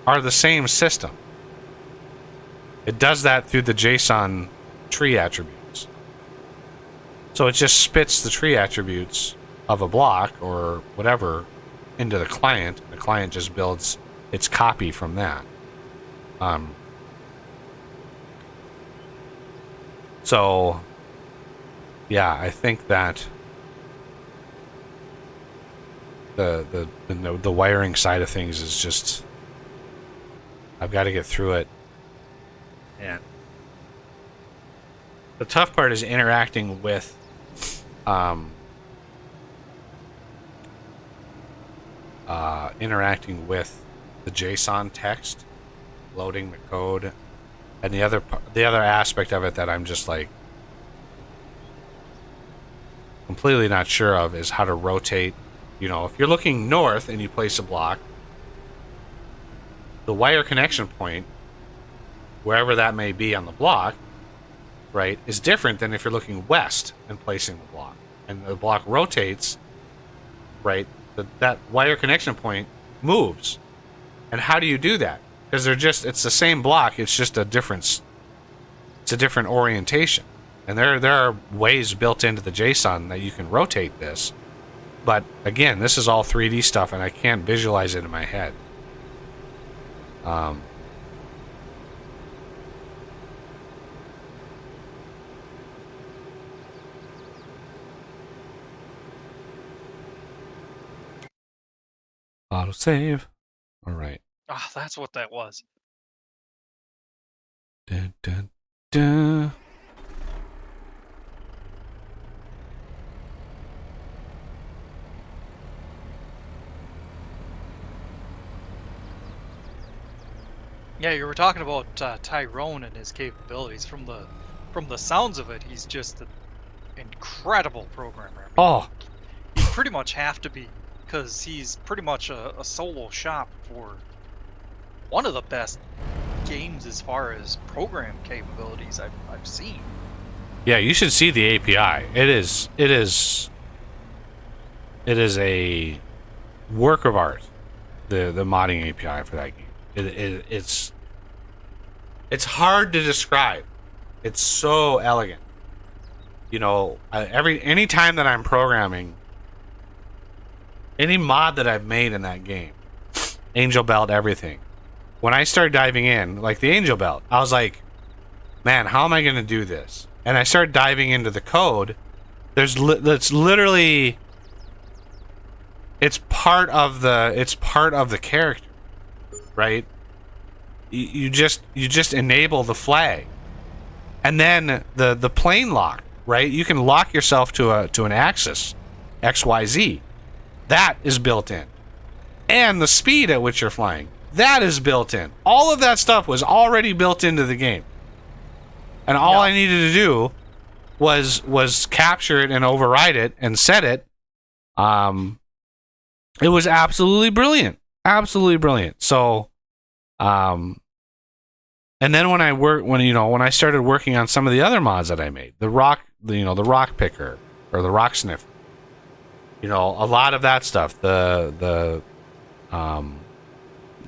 are the same system. It does that through the JSON tree attributes. So it just spits the tree attributes of a block or whatever into the client. The client just builds its copy from that. So yeah, I think that the wiring side of things is just, I've got to get through it. And the tough part is interacting with the JSON text, loading the code, and the other aspect of it that I'm just like completely not sure of is how to rotate. You know, if you're looking north and you place a block, the wire connection point, wherever that may be on the block, right, is different than if you're looking west and placing the block. And the block rotates, right, that wire connection point moves. And how do you do that? Because it's the same block, it's just a different orientation. And there are ways built into the JSON that you can rotate this. But again, this is all 3D stuff, and I can't visualize it in my head. Autosave. All right. Ah, that's what that was. Dun, dun, dun. Yeah, you were talking about Tyrone and his capabilities. From the sounds of it, he's just an incredible programmer. Oh, You pretty much have to be, because he's pretty much a solo shop for one of the best games as far as program capabilities I've seen. yeah, you should see the API. It is a work of art. The modding API for that game. It's hard to describe. It's so elegant. You know, any time that I'm programming, any mod that I've made in that game, Angel Belt, everything. When I started diving in, like the Angel Belt, I was like, man, how am I going to do this? And I started diving into the code. That's literally, it's part of the character, right? You just enable the flag, and then the plane lock, right? You can lock yourself to an axis, XYZ. That is built in, and the speed at which you're flying, that is built in. All of that stuff was already built into the game, and all I needed to do was capture it and override it and set it. It was absolutely brilliant, So, and then when I started working on some of the other mods that I made, the rock picker or the rock sniffer, a lot of that stuff, the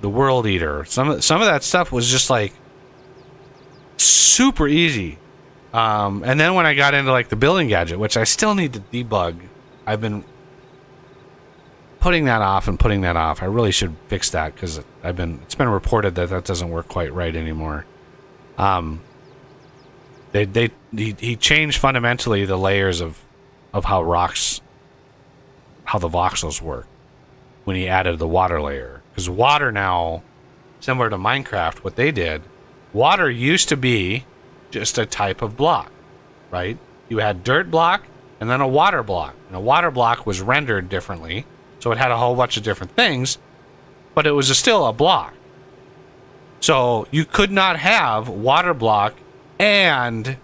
world eater, some of that stuff was just like super easy. And then when I got into like the building gadget, which I still need to debug, I've been putting that off. I really should fix that because it's been reported that doesn't work quite right anymore. He changed fundamentally the layers of how the voxels work when he added the water layer. Because water now, similar to Minecraft, what they did, water used to be just a type of block, right? You had dirt block and then a water block. And a water block was rendered differently. So it had a whole bunch of different things, but it was still a block. So you could not have water block and,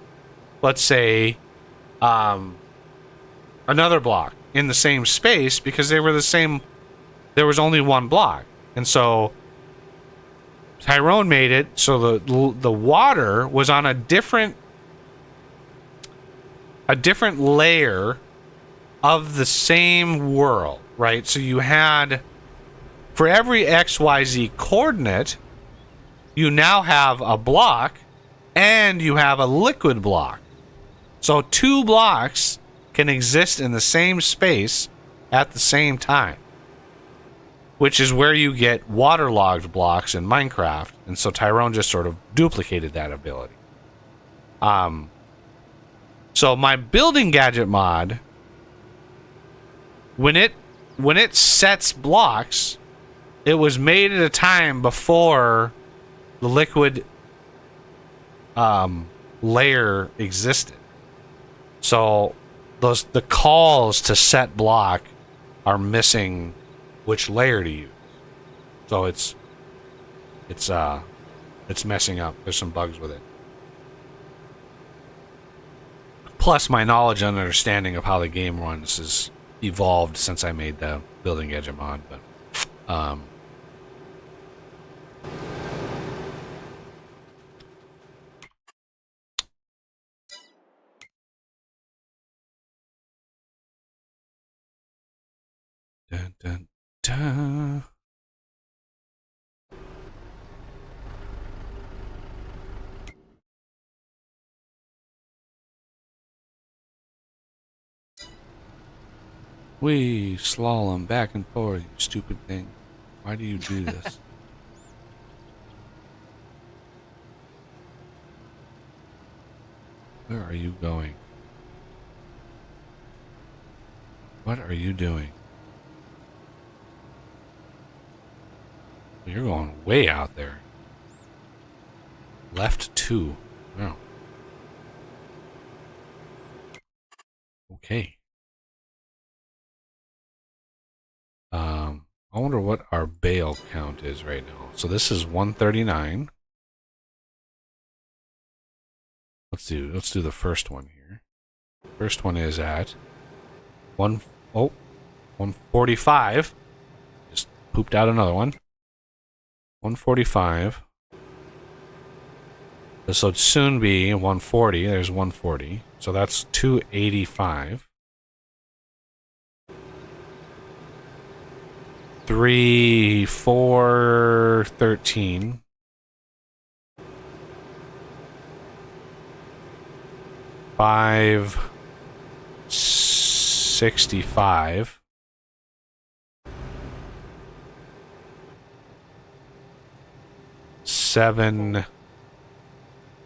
let's say, another block in the same space because they were the same. There was only one block, and so Tyrone made it so the water was on a different layer of the same world, right? So you had, for every XYZ coordinate, you now have a block and you have a liquid block. So two blocks can exist in the same space at the same time, which is where you get waterlogged blocks in Minecraft. And so Tyrone just sort of duplicated that ability. So my building gadget mod, when it sets blocks, it was made at a time before the liquid layer existed. So the calls to set block are missing which layer to use. So it's messing up. There's some bugs with it. Plus, my knowledge and understanding of how the game runs has evolved since I made the building gadget mod. But dun, dun, dun. We slalom back and forth, you stupid thing. Why do you do this? Where are you going? What are you doing? You're going way out there. Left 2. Oh. Okay. I wonder what our bale count is right now. So this is 139. Let's do the first one here. First one is at 145. Just pooped out another one. 145. This will soon be 140. There's 140. So that's 285. 3, 4, 13. 5, 65. 7.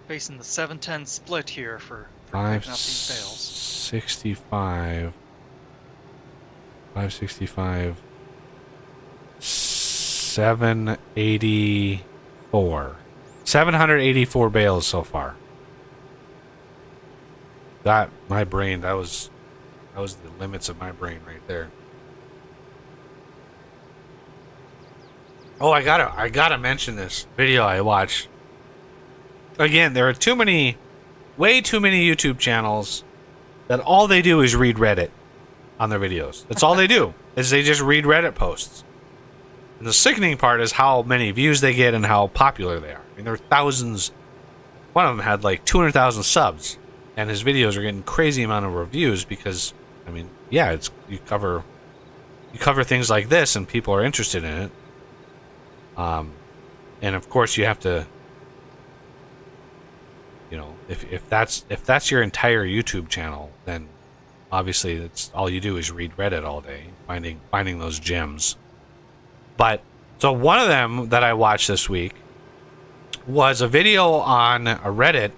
Facing the 7-10 split here for 5, picking up these bales. 65. 565. 784. 784 bales so far. That was the limits of my brain right there. Oh, I gotta mention this video I watched. Again, there are way too many YouTube channels that all they do is read Reddit on their videos. That's all they do, is they just read Reddit posts. And the sickening part is how many views they get and how popular they are. I mean, there are thousands. One of them had like 200,000 subs, and his videos are getting crazy amount of reviews because, I mean, yeah, it's you cover things like this, and people are interested in it. And of course, you have to, you know, if that's your entire YouTube channel, then obviously that's all you do is read Reddit all day, finding those gems. But so one of them that I watched this week was a video on a Reddit,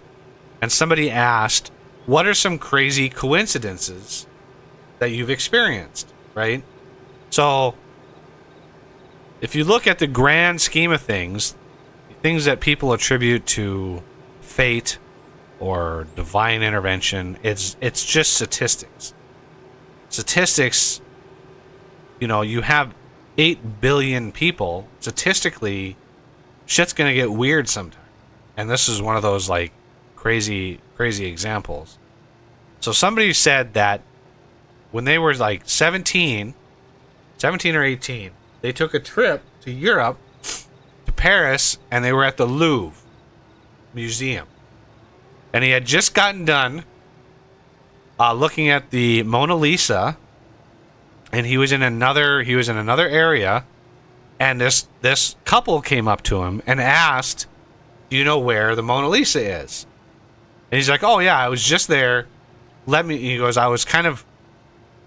and somebody asked, what are some crazy coincidences that you've experienced, right? So if you look at the grand scheme of things that people attribute to fate or divine intervention, it's just statistics. Statistics, you know, you have 8 billion people. Statistically, shit's gonna get weird sometime. And this is one of those like crazy examples. So somebody said that when they were like 17 or 18, they took a trip to Europe, to Paris, and they were at the Louvre Museum. And he had just gotten done looking at the Mona Lisa, and he was in another area, and this couple came up to him and asked, "Do you know where the Mona Lisa is?" And he's like, "Oh yeah, I was just there. He goes, I was kind of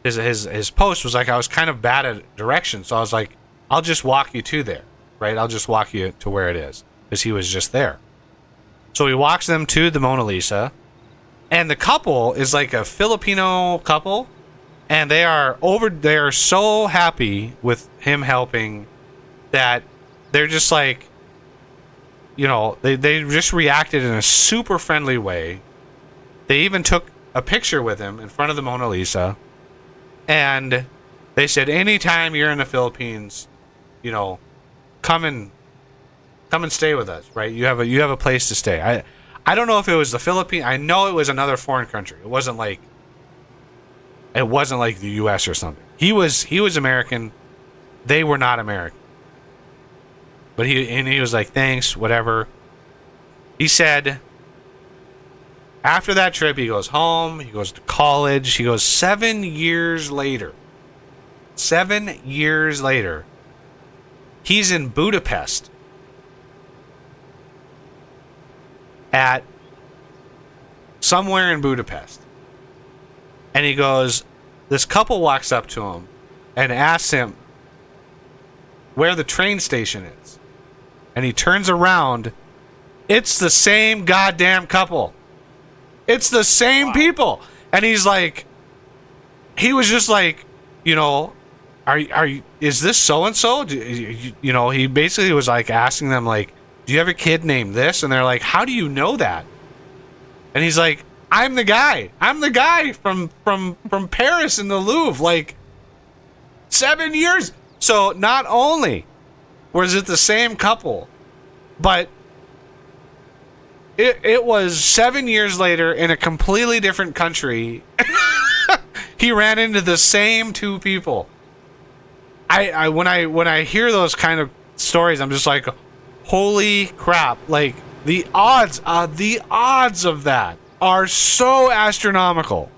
his post was like, I was kind of bad at directions, so I was like, I'll just walk you to there, right? I'll just walk you to where it is, because he was just there." So he walks them to the Mona Lisa, and the couple is like a Filipino couple, and they are so happy with him helping that they're just like, you know, they just reacted in a super friendly way. They even took a picture with him in front of the Mona Lisa, and they said, anytime you're in the Philippines, you know, come and stay with us, right? You have a place to stay. I don't know if it was the Philippines. I know it was another foreign country. It wasn't like the U.S. or something. He was American. They were not American. But he was like, thanks, whatever. He said after that trip, he goes home. He goes to college. He goes 7 years later. 7 years later, he's in Budapest at somewhere in Budapest. And he goes, this couple walks up to him and asks him where the train station is. And he turns around. It's the same goddamn couple. It's the same people. And he's like, he was just like, you know, are you, is this so-and-so? You know, he basically was like asking them like, do you have a kid named this? And they're like, how do you know that? And he's like, I'm the guy from Paris in the Louvre, like 7 years. So not only was it the same couple, but it was 7 years later in a completely different country. He ran into the same two people. When I hear those kind of stories, I'm just like, holy crap. Like the odds of that are so astronomical,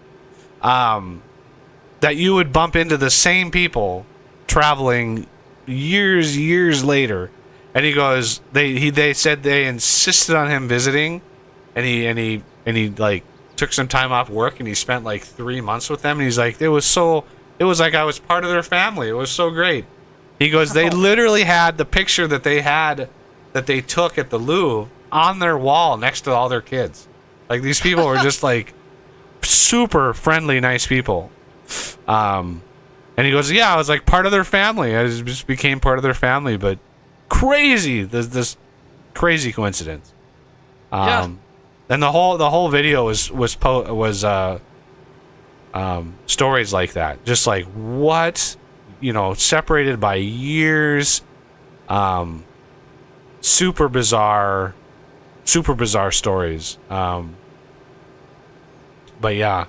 that you would bump into the same people traveling years later. And he goes, they said they insisted on him visiting, and he like took some time off work, and he spent like 3 months with them, and he's like, it was like I was part of their family. It was so great. He goes, they literally had the picture that they took at the Louvre on their wall next to all their kids. Like, these people were just like super friendly, nice people. And he goes, yeah, I was like part of their family. I just became part of their family. But crazy, this crazy coincidence. Yeah. And the whole video was stories like that. Just like, what, you know, separated by years. Super bizarre stories. But yeah.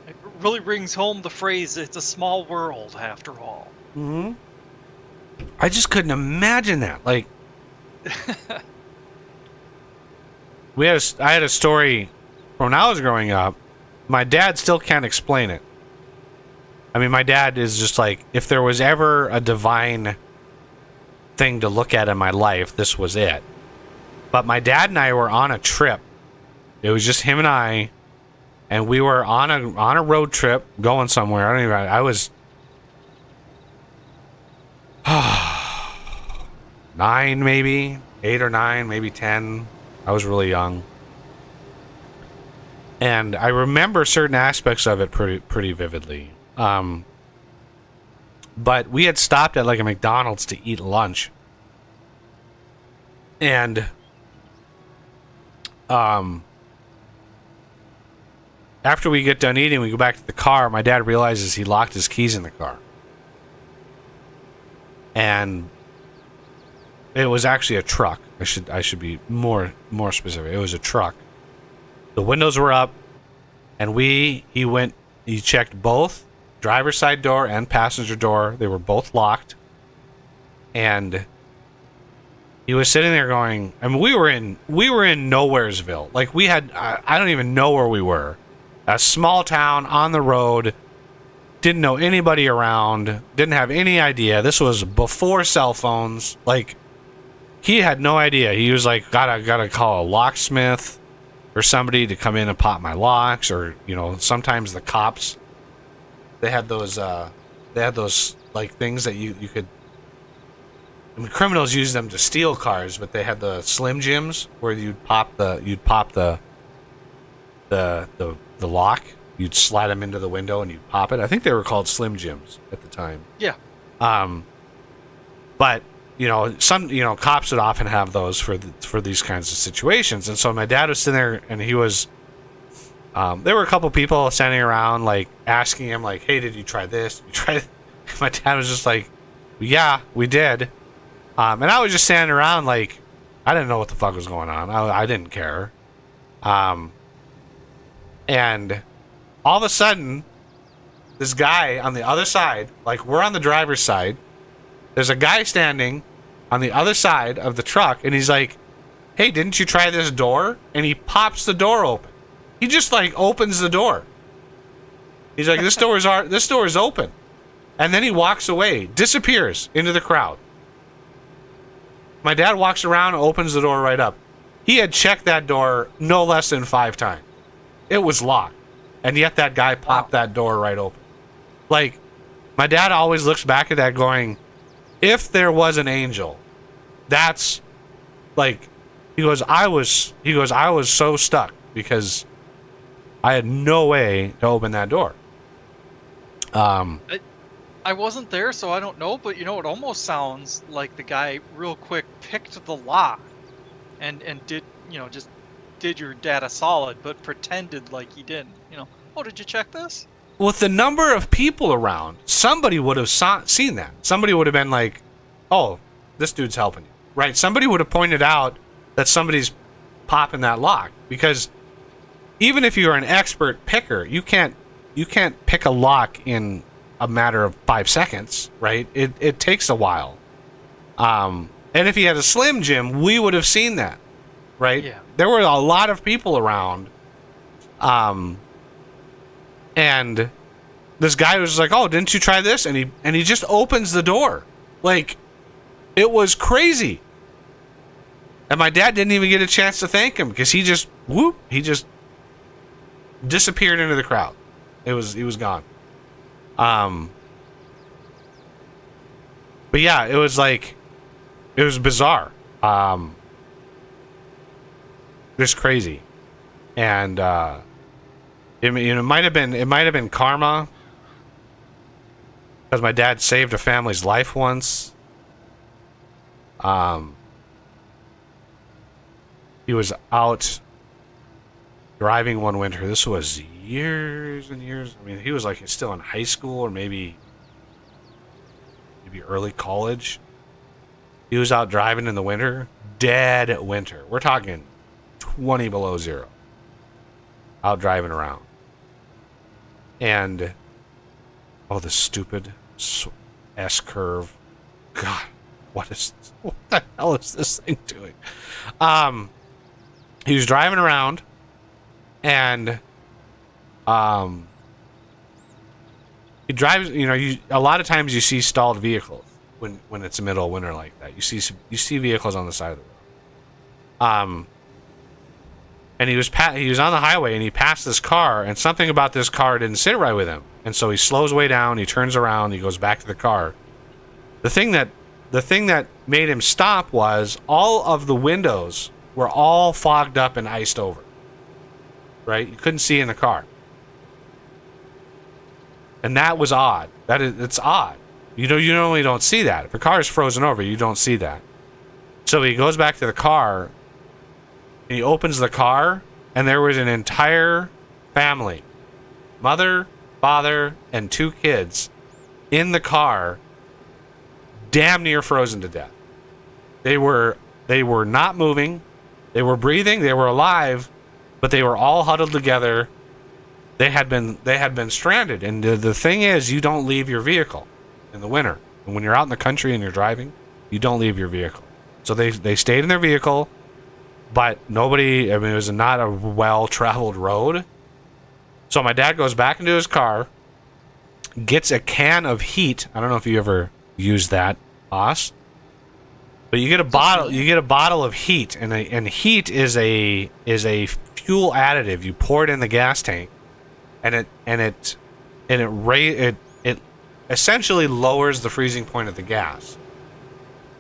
It really brings home the phrase, it's a small world after all. Mm-hmm. I just couldn't imagine that. Like, I had a story from when I was growing up. My dad still can't explain it. I mean, my dad is just like, if there was ever a divine thing to look at in my life, this was it. But my dad and I were on a trip. It was just him and I, and we were on a road trip going somewhere. I was 9, maybe 8 or 9, maybe 10. I was really young, and I remember certain aspects of it pretty vividly. But we had stopped at like a McDonald's to eat lunch, and after we get done eating, we go back to the car. My dad realizes he locked his keys in the car, and It was actually a truck. I should be more specific. It was a truck. The windows were up, and he checked both driver's side door and passenger door. They were both locked, and he was sitting there going, I mean, we were in Nowheresville. Like, we had, I don't even know where we were. A small town on the road. Didn't know anybody around. Didn't have any idea. This was before cell phones. Like, he had no idea. He was like, gotta call a locksmith or somebody to come in and pop my locks. Or, you know, sometimes the cops, they had those like things that you could, I mean, criminals use them to steal cars, but they had the Slim Jims where you'd pop the lock. You'd slide them into the window and you'd pop it. I think they were called Slim Jims at the time. Yeah. But you know, cops would often have those for these kinds of situations. And so my dad was sitting there, and he was. There were a couple people standing around, like asking him, like, "Hey, did you try this? Did you try this?" My dad was just like, "Yeah, we did." And I was just standing around like, I didn't know what the fuck was going on. I didn't care. And all of a sudden, this guy on the other side, like, we're on the driver's side. There's a guy standing on the other side of the truck, and he's like, "Hey, didn't you try this door?" And he pops the door open. He just, like, opens the door. He's like, this door is open. And then he walks away, disappears into the crowd. My dad walks around and opens the door right up. He had checked that door no less than 5 times. It was locked. And yet that guy popped that door right open. Like, my dad always looks back at that going, if there was an angel, that's like, he goes, I was so stuck because I had no way to open that door. I wasn't there, so I don't know, but you know, it almost sounds like the guy real quick picked the lock and did, you know, just did your dad a solid, but pretended like he didn't. You know, oh, did you check this? With the number of people around, somebody would have seen that. Somebody would have been like, "Oh, this dude's helping you," right? Somebody would have pointed out that somebody's popping that lock, because even if you're an expert picker, you can't pick a lock in a matter of 5 seconds, right? It takes a while. And if he had a Slim Jim, we would have seen that, right? Yeah. There were a lot of people around. And this guy was like, "Oh, didn't you try this?" And he just opens the door. Like, it was crazy. And my dad didn't even get a chance to thank him, because he just disappeared into the crowd. He was gone. But yeah, it was bizarre. Just crazy. And it might have been karma, because my dad saved a family's life once. He was out driving one winter. This was years and years. I mean, he was like still in high school, or maybe early college. He was out driving in the winter, dead winter. We're talking 20 below zero. Out driving around. And the stupid S curve. God, what the hell is this thing doing? He was driving around, and he drives. You know, a lot of times you see stalled vehicles when it's the middle of winter like that. You see vehicles on the side of the road. And he was on the highway, and he passed this car, and something about this car didn't sit right with him, and so he slows way down. He turns around. He goes back to the car. The thing that made him stop was all of the windows were all fogged up and iced over. Right? You couldn't see in the car. And that was odd. It's odd. You normally don't see that. If a car is frozen over, you don't see that. So he goes back to the car, and he opens the car, and there was an entire family, mother, father, and 2 kids, in the car, damn near frozen to death. They were not moving. They were breathing. They were alive, but they were all huddled together. They had been stranded. And the thing is, you don't leave your vehicle in the winter. And when you're out in the country and you're driving, you don't leave your vehicle. So they stayed in their vehicle, but nobody. I mean, it was not a well-traveled road. So my dad goes back into his car, gets a can of heat. I don't know if you ever used that, Haas. But you get a bottle. You get a bottle of heat, and heat is a fuel additive. You pour it in the gas tank, and it essentially lowers the freezing point of the gas.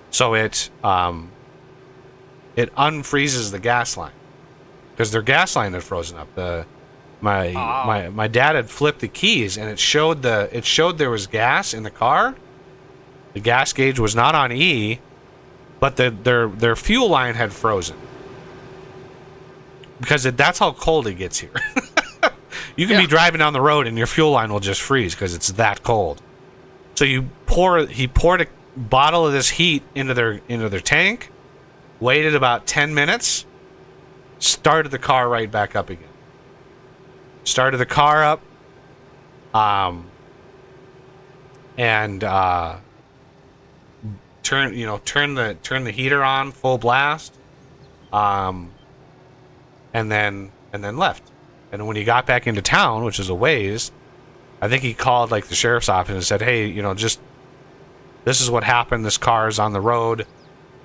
So it unfreezes the gas line because their gas line had frozen up. My dad had flipped the keys, and it showed there was gas in the car. The gas gauge was not on E. But their fuel line had frozen because that's how cold it gets here. You can be driving down the road and your fuel line will just freeze because it's that cold. So he poured a bottle of this heat into their tank, waited about 10 minutes, started the car right back up again. Started the car up, and turn the heater on full blast, and then left. And when he got back into town, which is a ways, I think he called like the sheriff's office and said, "Hey, just this is what happened. This car is on the road.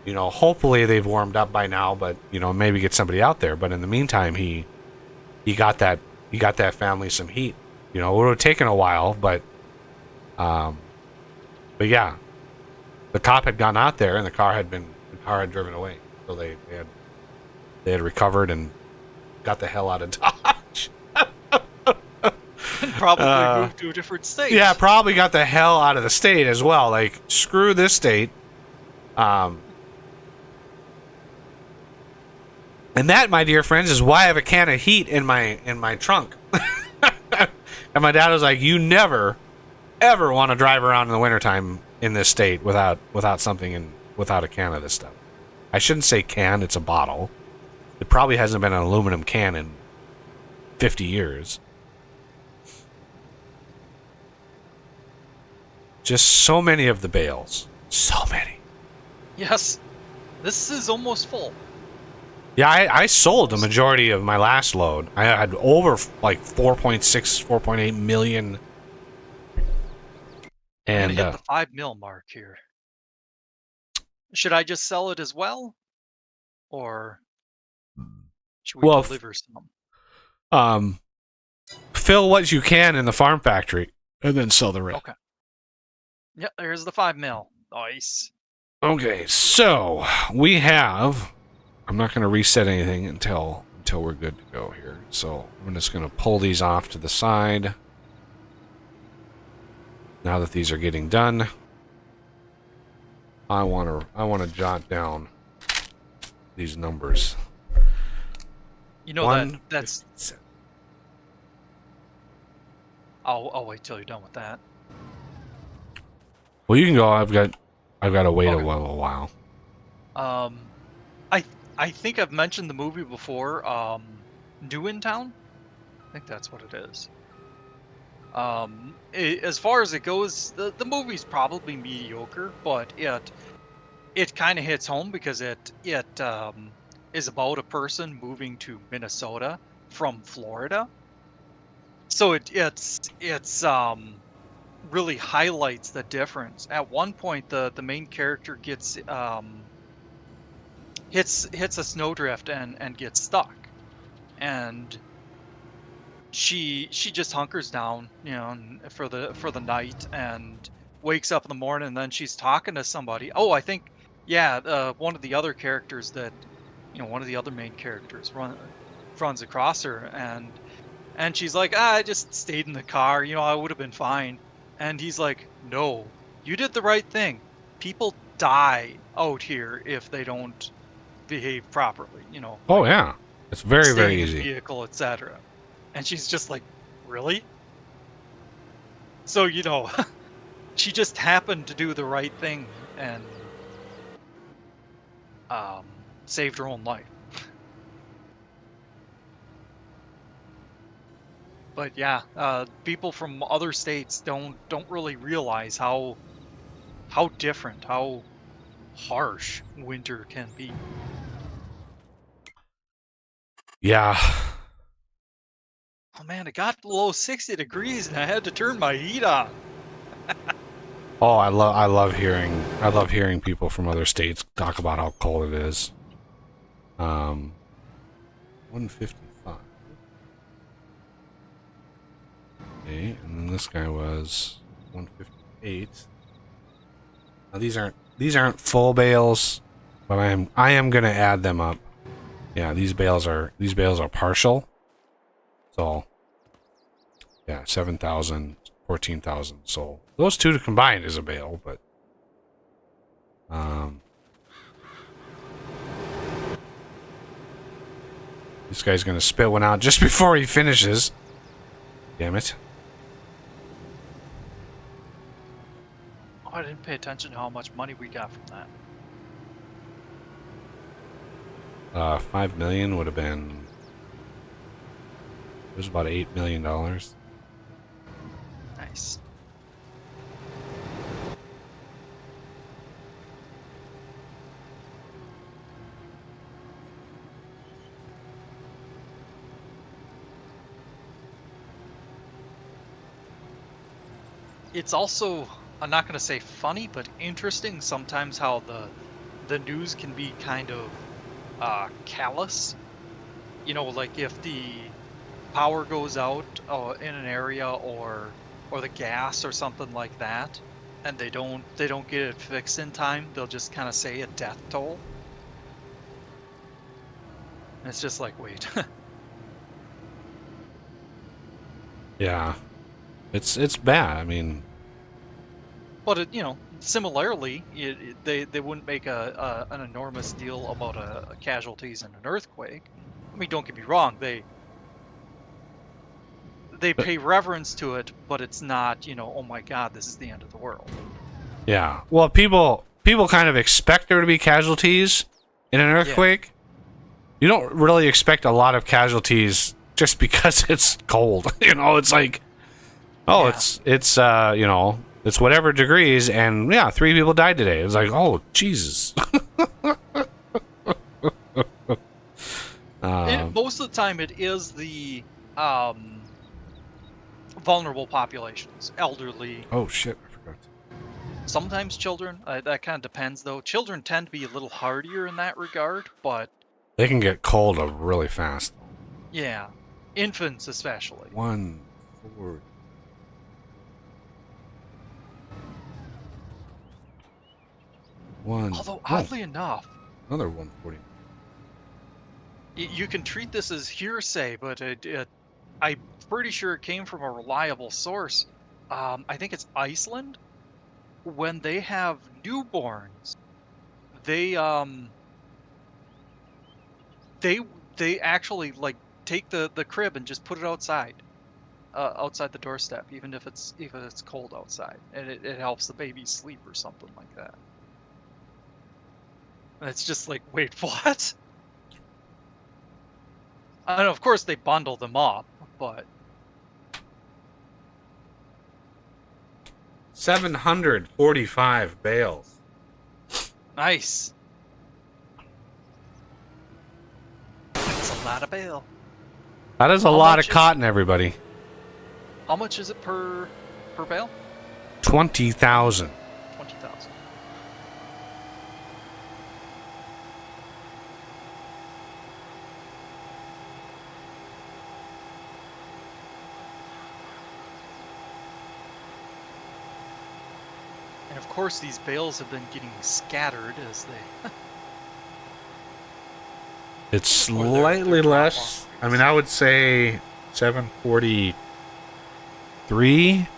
Hopefully they've warmed up by now, but maybe get somebody out there." But in the meantime, he got that family some heat. It would have taken a while, but yeah. The cop had gone out there, and the car had driven away. So they had recovered and got the hell out of Dodge. Probably moved to a different state. Yeah, probably got the hell out of the state as well. Like, screw this state. And that, my dear friends, is why I have a can of heat in my trunk. And my dad was like, "You never, ever want to drive around in the wintertime in this state without something and without a can of this stuff." I shouldn't say can, it's a bottle. It probably hasn't been an aluminum can in 50 years. Just so many of the bales. So many. Yes. This is almost full. Yeah, I sold the majority of my last load. I had over like 4.8 million. And hit the 5 mil mark here. Should I just sell it as well, or should we deliver some? Fill what you can in the farm factory, and then sell the rest. Okay. Yeah, there's the 5 mil. Nice. Okay, so we have. I'm not going to reset anything until we're good to go here. So I'm just going to pull these off to the side. Now that these are getting done, I want to jot down these numbers. That's. I'll wait till you're done with that. Well, you can go. I've got to wait a little while. I think I've mentioned the movie before. New in Town. I think that's what it is. As far as it goes, the movie's probably mediocre, but it kind of hits home because it is about a person moving to Minnesota from Florida. So it's really highlights the difference. At one point, the main character gets hits a snowdrift and gets stuck, and she just hunkers down, for the night, and wakes up in the morning, and then she's talking to somebody. Oh, I think, one of the other characters one of the other main characters runs across her, and she's like, I just stayed in the car, I would have been fine. And he's like, no, you did the right thing. People die out here if they don't behave properly, Oh yeah, it's very, very easy. Vehicle, etc. And she's just like, really? So, she just happened to do the right thing, and saved her own life. But yeah, people from other states don't really realize how different, how harsh winter can be. Yeah. Oh man, it got below 60 degrees and I had to turn my heat on. Oh, I love hearing people from other states talk about how cold it is. 155. Okay, and then this guy was 158. Now these aren't full bales, but I am gonna add them up. Yeah, these bales are partial. So yeah, 7,000, 14,000. So those two combined is a bale, but this guy's gonna spit one out just before he finishes. Damn it. Oh, I didn't pay attention to how much money we got from that. 5 million would have been. It was about $8 million. Nice. It's also, I'm not going to say funny, but interesting sometimes how the news can be kind of callous. You know, like if the power goes out in an area or the gas or something like that, and they don't get it fixed in time, they'll just kind of say a death toll. And it's just like, wait. Yeah. It's bad. I mean, But it, you know, similarly, they wouldn't make an enormous deal about casualties in an earthquake. I mean, don't get me wrong, they pay reverence to it, but it's not, you know, oh my God, this is the end of the world. yeah. Well, people kind of expect there to be casualties in an earthquake. Yeah. You don't really expect a lot of casualties just because it's cold. You know, it's like, oh, yeah. it's you know, it's whatever degrees, and yeah, 3 people died today. It's like, oh, Jesus. Most of the time, it is the vulnerable populations, elderly. Oh shit, I forgot. Sometimes children. That kind of depends, though. Children tend to be a little hardier in that regard, but they can get cold really fast. Yeah, infants especially. 1 4. Although oddly enough, another 140. You can treat this as hearsay, but I'm pretty sure it came from a reliable source. I think it's Iceland. When they have newborns, they actually like take the crib and just put it outside the doorstep, even if it's cold outside, and it helps the baby sleep or something like that. And it's just like, wait, what? I don't know, of course they bundle them up, but 745 bales. Nice. That's a lot of bale. That is a lot of cotton, everybody. How much is it per bale? 20,000. 20,000. And of course, these bales have been getting scattered as they. It's slightly less. I mean, I would say 743.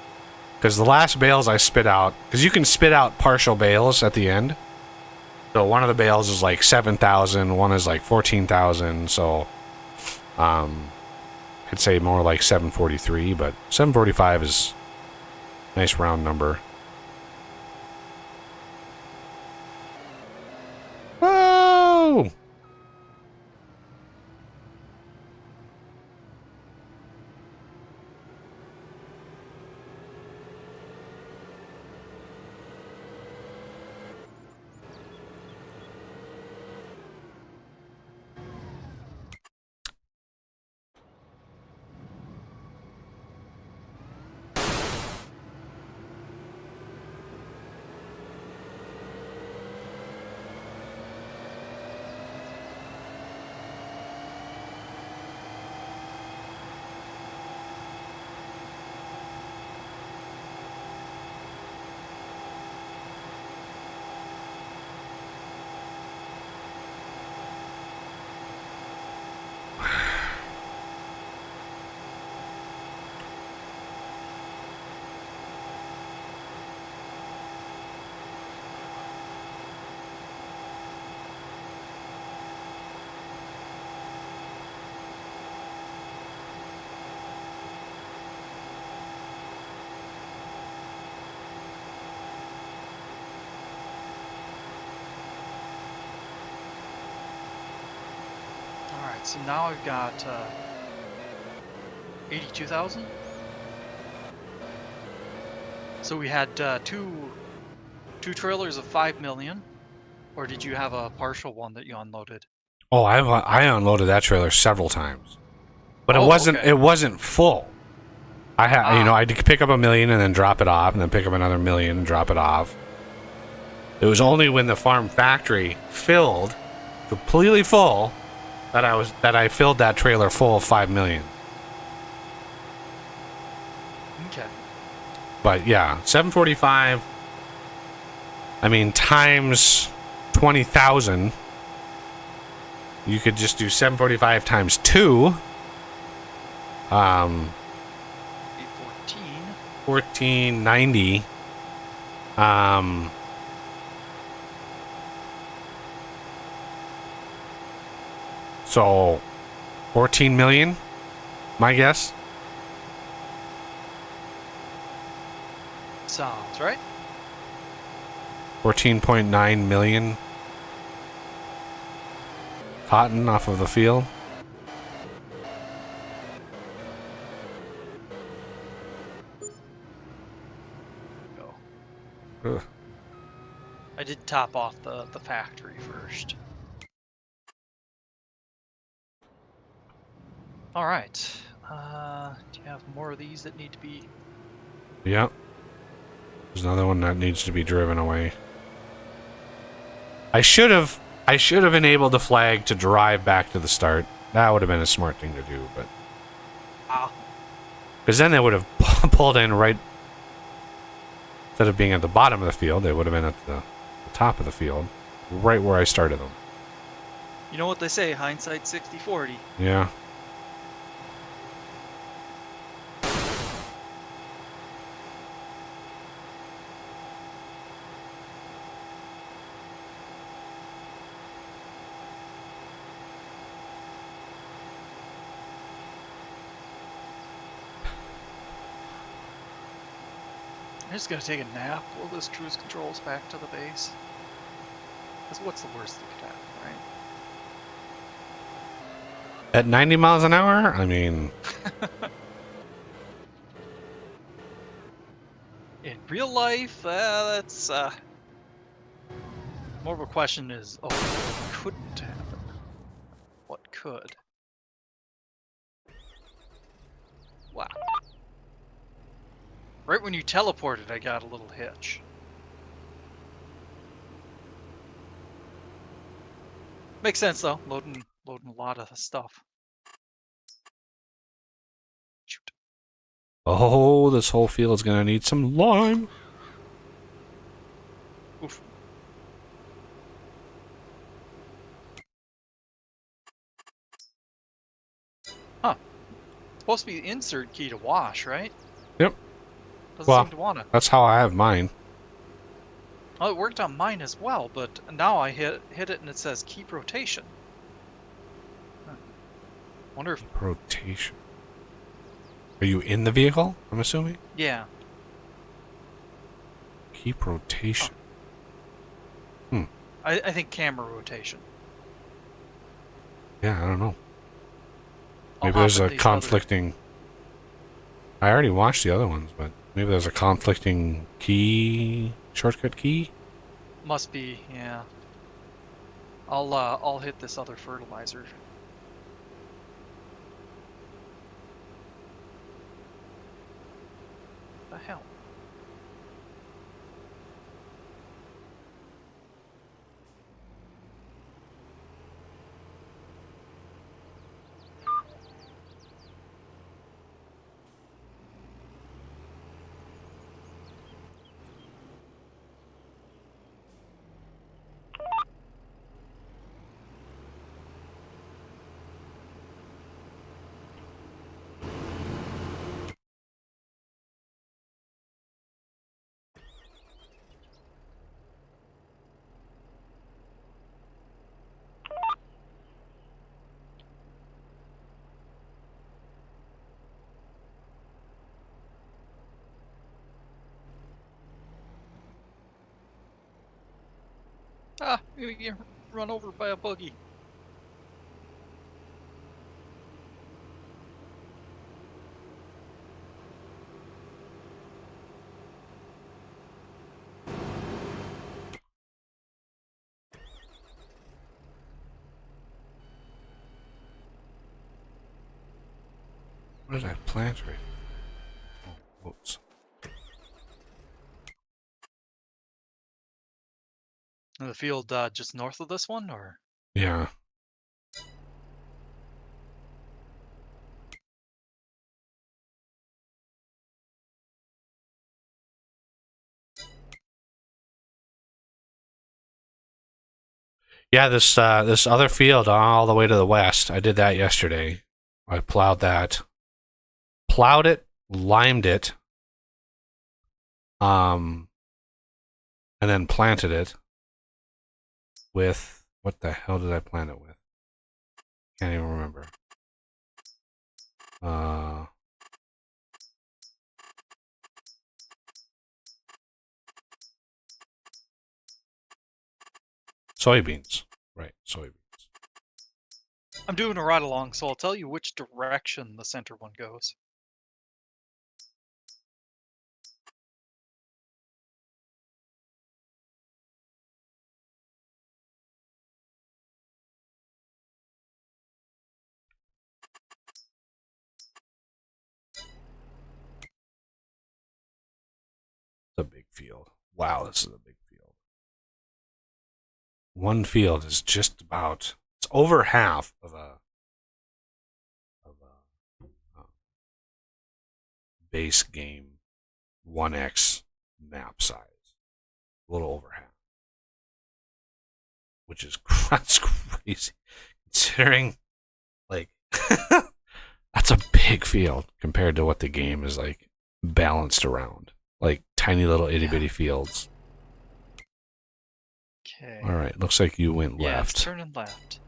Because the last bales I spit out, because you can spit out partial bales at the end. So one of the bales is like 7,000, one is like 14,000. So, I'd say more like 743, but 745 is a nice round number. Alright, so now I've got 82,000. So we had two trailers of 5 million, or did you have a partial one that you unloaded? Oh, I unloaded that trailer several times, but Oh, okay. it wasn't full. I had Ah. I'd pick up $1 million and then drop it off, and then pick up another $1 million and drop it off. It was only when the farm factory filled, completely full, that I filled that trailer full of 5 million. Okay. But yeah, 745. I mean, times 20,000. You could just do 745 times 2. 814. 1490. So 14 million, my guess. Sounds right. 14.9 million cotton off of the field. Go. Ugh. I did top off the factory first. All right. Do you have more of these that need to be? Yep. There's another one that needs to be driven away. I should have enabled the flag to drive back to the start. That would have been a smart thing to do, but because then they would have pulled in right, instead of being at the bottom of the field, they would have been at the top of the field, right where I started them. You know what they say, hindsight 60/40. Yeah. I'm just gonna take a nap while this cruise controls back to the base. Because what's the worst that could happen, right? At 90 miles an hour? I mean... In real life, that's more of a question is, oh, what couldn't happen? What could? Wow. Right when you teleported, I got a little hitch. Makes sense though, loading a lot of stuff. Shoot. Oh, this whole field's gonna need some lime. Oof. Huh. Supposed to be the insert key to wash, right? Yep. Doesn't seem to wanna. That's how I have mine. Oh, it worked on mine as well, but now I hit it and it says keep rotation. Huh. Wonder if Rotation. Are you in the vehicle, I'm assuming? yeah. Keep rotation. I think camera rotation. Yeah, I don't know. I'll Maybe there's hop a at these conflicting... I already watched the other ones, but maybe there's a conflicting key... shortcut key? Must be, yeah. I'll hit this other fertilizer. The hell? Ah, I'm gonna get run over by a buggy. What did I plant right? Oh, whoops. The field just north of this one, or? Yeah. Yeah, this other field all the way to the west. I did that yesterday. I plowed that. Plowed it, limed it, and then planted it with what the hell did I plant it with? Can't even remember. Soybeans. Right, soybeans. I'm doing a ride along, so I'll tell you which direction the center one goes. It's a big field. Wow, this is a big field. One field is just about, it's over half of a base game 1x map size. A little over half. Which is that's crazy. Considering like that's a big field compared to what the game is like balanced around. Like tiny little itty bitty fields. Okay. Alright, looks like you went Yeah, left. it's turning left.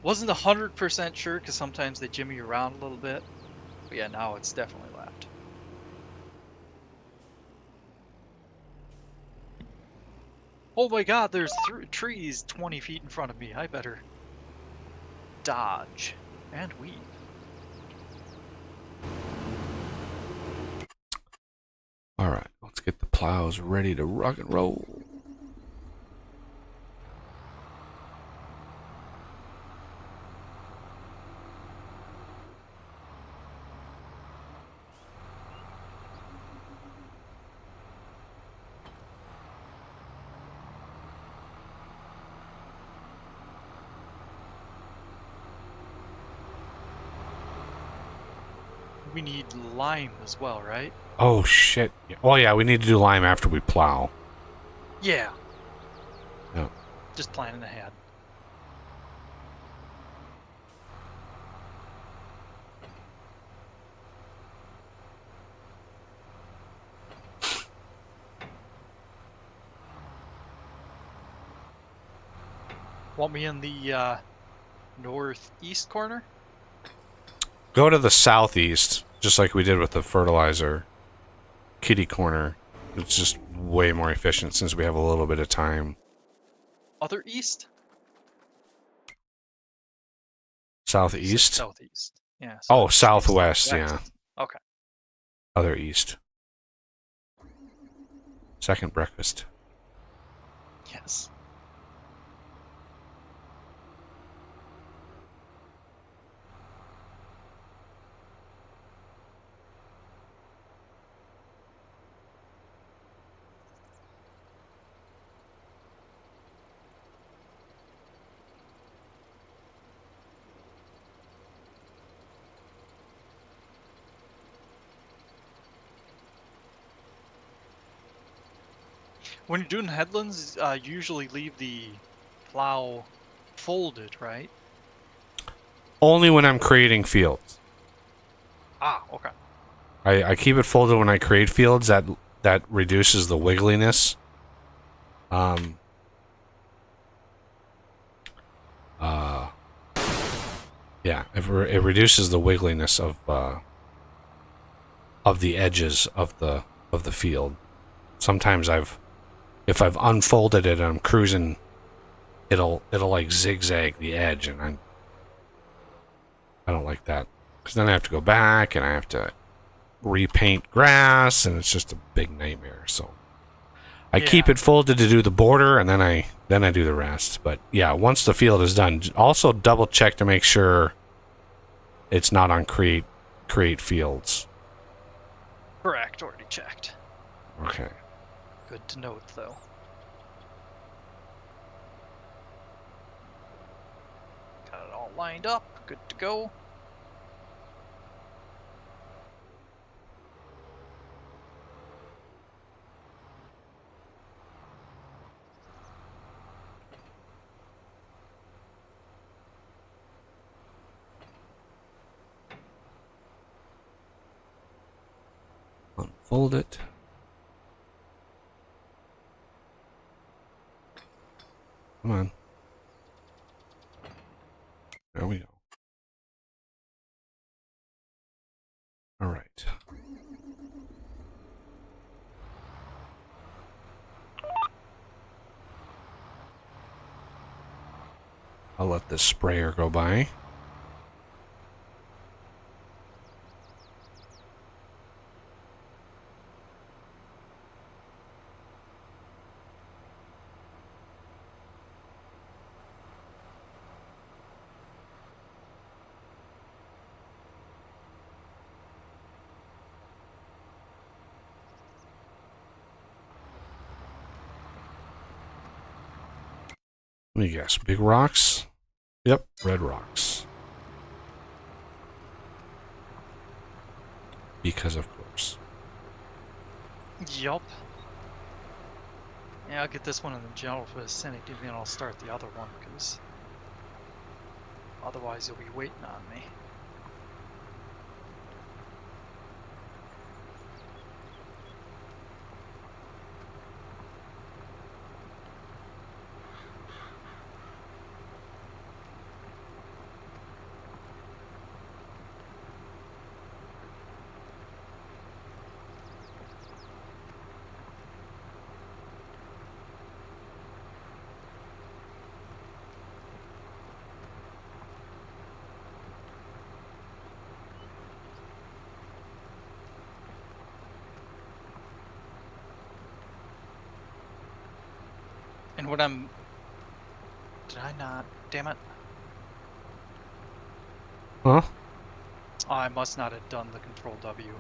Wasn't 100% sure because sometimes they jimmy around a little bit. But yeah, now it's definitely left. Oh my god, there's trees 20 feet in front of me. I better dodge and weave. Alright, let's get the plows ready to rock and roll. We need lime as well, right? Oh shit. Oh yeah, we need to do lime after we plow. Yeah. Yeah. Just planning ahead. Want me in the northeast corner? Go to the southeast, just like we did with the fertilizer kitty corner. It's just way more efficient since we have a little bit of time. Other east? Southeast? Southeast. Yeah. Oh, southwest, yeah. Okay. Other east. Second breakfast. Yes. When you're doing headlands, you usually leave the plow folded, right? Only when I'm creating fields. Ah, okay. I keep it folded when I create fields. That reduces the wiggliness. Yeah, it reduces the wiggliness of the edges of the field. Sometimes if I've unfolded it and I'm cruising, it'll like zigzag the edge, and I don't like that, because then I have to go back and I have to repaint grass, and it's just a big nightmare. So I keep it folded to do the border, and then I do the rest. But yeah, once the field is done, also double check to make sure it's not on create fields. Correct. Already checked. Okay. Good to note, though. Got it all lined up. Good to go. Unfold it. Come on. There we go. All right. I'll let this sprayer go by. Let me guess. Big rocks? Yep, red rocks. Because of course. Yup. Yeah, I'll get this one in the general vicinity, and then I'll start the other one, because otherwise you'll be waiting on me. And what I'm... Did I not? Damn it. Huh? Oh, I must not have done the Control W.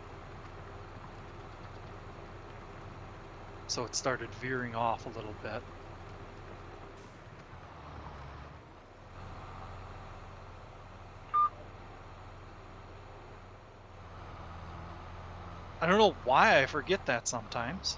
So it started veering off a little bit. I don't know why I forget that sometimes.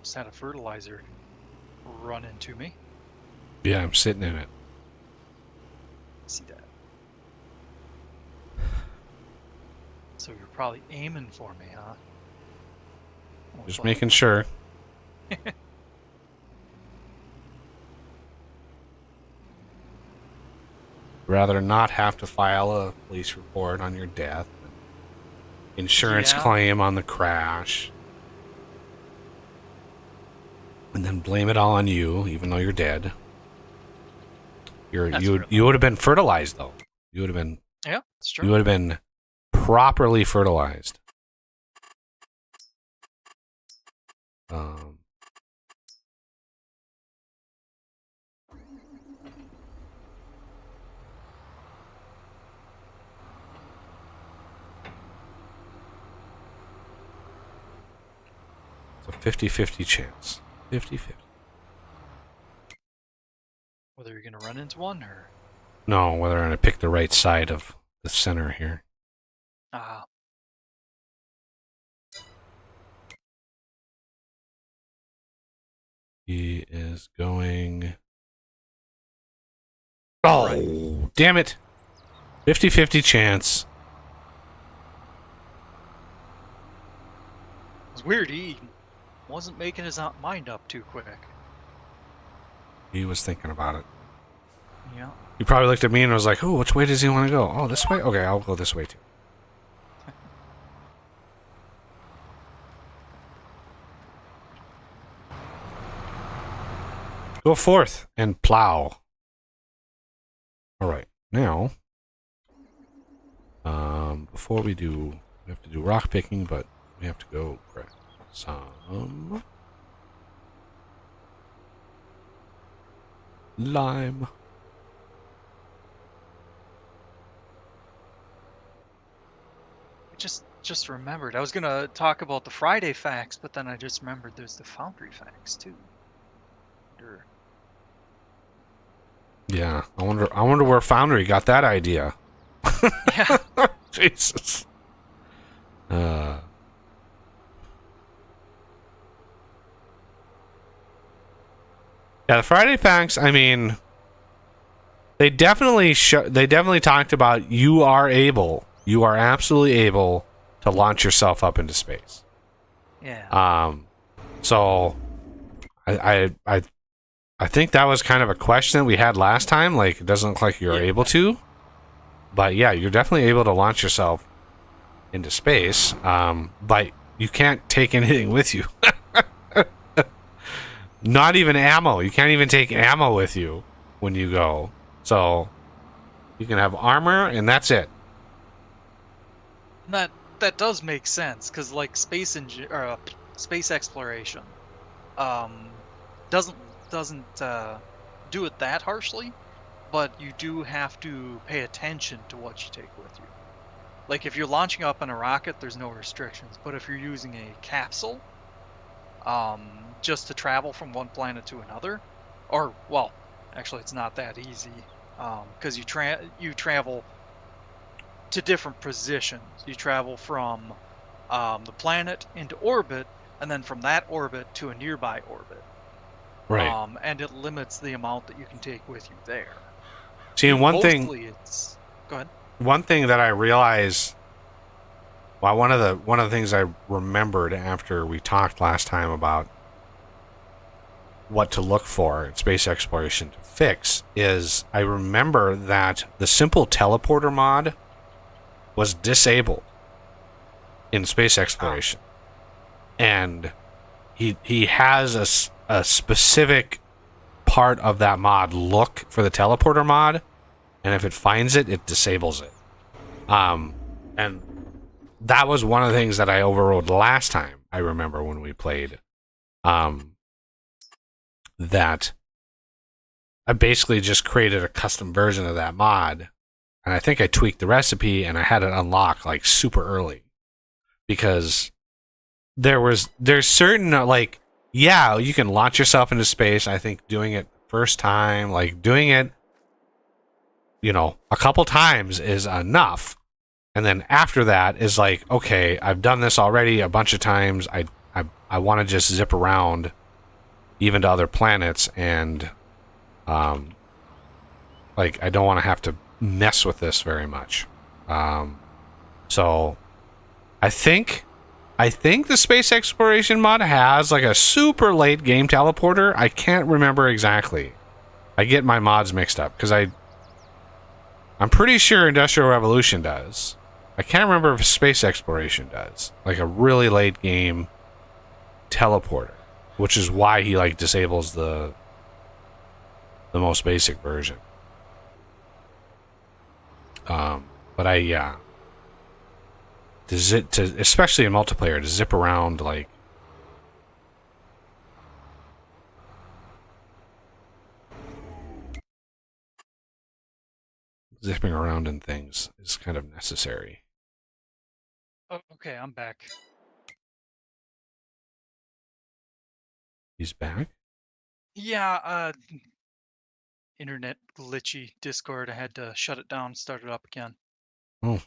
Just had a fertilizer run into me. Yeah, I'm sitting in it. See that? So you're probably aiming for me, huh? Oh, Just fuck. making sure. Rather not have to file a police report on your death. Insurance Yeah. claim on the crash. And then blame it all on you, even though you're dead. That's You would have been fertilized though. You would have been Yeah, it's true. You would have been properly fertilized. It's a 50-50 chance. 50-50. Whether you're gonna run into one or No, whether I'm going to pick the right side of the center here. ah, He is going... Oh, right. Damn it. 50-50 chance. it was weird. He wasn't making his mind up too quick. He was thinking about it. Yeah. He probably looked at me and was like, oh, which way does he want to go? Oh, this way? Okay, I'll go this way too. Go forth and plow. All right, now, before we have to do rock picking, but we have to go grab some lime. I just remembered. I was gonna talk about the Friday facts, but then I just remembered there's the Foundry facts too. Or, Yeah, I wonder where Foundry got that idea. yeah. Jesus. Yeah, the Friday facts. I mean, they definitely talked about you are absolutely able to launch yourself up into space. Yeah. So I think that was kind of a question that we had last time. Like, it doesn't look like you're able to, but yeah, you're definitely able to launch yourself into space. But you can't take anything with you. Not even ammo. You can't even take ammo with you when you go. So you can have armor, and that's it. That does make sense, because like space exploration, doesn't do it that harshly, but you do have to pay attention to what you take with you. Like if you're launching up in a rocket, there's no restrictions, but if you're using a capsule, just to travel from one planet to another, or well, actually it's not that easy, because you travel to different positions. You travel from the planet into orbit, and then from that orbit to a nearby orbit. Right. And it limits the amount that you can take with you there. See, and Go ahead. One thing that I realized, well, one of the things I remembered after we talked last time about what to look for in space exploration to fix is I remember that the simple teleporter mod was disabled in space exploration. And he has a specific part of that mod look for the teleporter mod, and if it finds it, it disables it. And that was one of the things that I overrode last time. I remember when we played, that I basically just created a custom version of that mod, and I think I tweaked the recipe and I had it unlock like super early, because there's certain like, yeah, you can launch yourself into space. I think doing it first time, like doing it, a couple times is enough. And then after that is like, okay, I've done this already a bunch of times. I want to just zip around even to other planets, and like I don't want to have to mess with this very much. So I think the space exploration mod has like a super late game teleporter. I can't remember exactly. I get my mods mixed up because I'm pretty sure Industrial Revolution does. I can't remember if space exploration does. Like a really late game teleporter, which is why he like disables the most basic version. But especially in multiplayer, to zip around like zipping around in things is kind of necessary. Oh, okay, I'm back. He's back. Yeah, internet glitchy Discord. I had to shut it down, start it up again. Oh.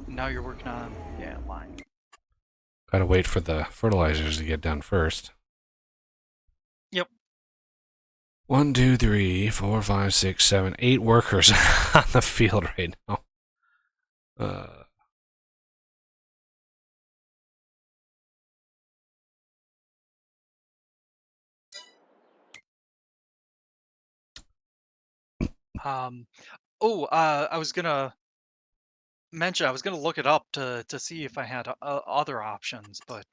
Now you're working on line. Gotta wait for the fertilizers to get done first. Yep. 1, 2, 3, 4, 5, 6, 7, 8 workers on the field right now. I was gonna mention I was gonna look it up to see if I had other options, but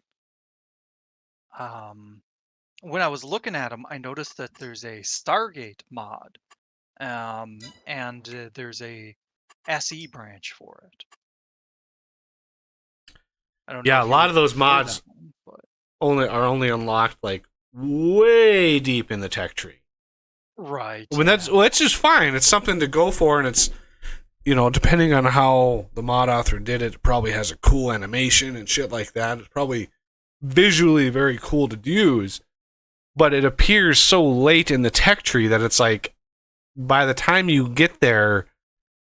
when I was looking at them, I noticed that there's a Stargate mod, and there's a SE branch for it. I don't know Yeah, a if you lot were of those for mods that one, but only unlocked like way deep in the tech tree. right. I mean, that's just fine. It's something to go for, and it's, you know, depending on how the mod author did it, it probably has a cool animation and shit like that. It's probably visually very cool to use, but it appears so late in the tech tree that it's like, by the time you get there,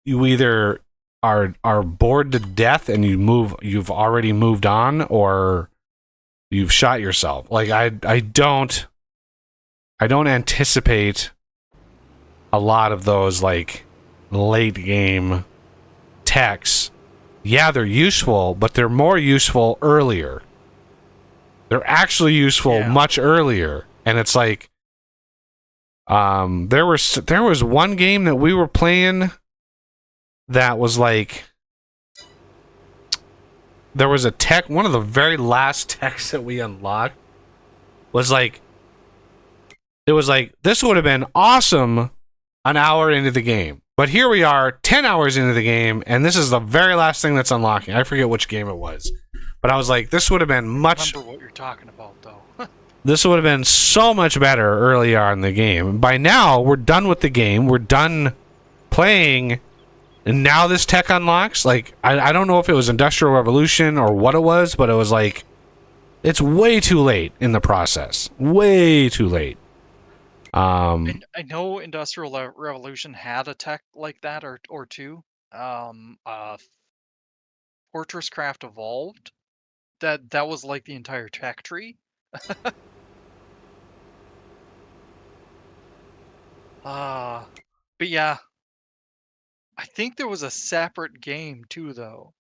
you either are bored to death and you've already moved on, or you've shot yourself. Like I don't anticipate a lot of those like late game techs. Yeah, they're useful, but they're more useful earlier. They're actually useful much earlier, and it's like, there was one game that we were playing that was like, there was a tech, one of the very last techs that we unlocked was like, it was like, this would have been awesome an hour into the game, but here we are 10 hours into the game, and this is the very last thing that's unlocking. I forget which game it was, but I was like, this would have been much... I remember what you're talking about, though. This would have been so much better early on in the game. By now, we're done with the game. We're done playing, and now this tech unlocks. Like, I don't know if it was Industrial Revolution or what it was, but it was like, it's way too late in the process. Way too late. I know Industrial Revolution had a tech like that or two. Fortress Craft Evolved. That was like the entire tech tree. But yeah, I think there was a separate game too, though.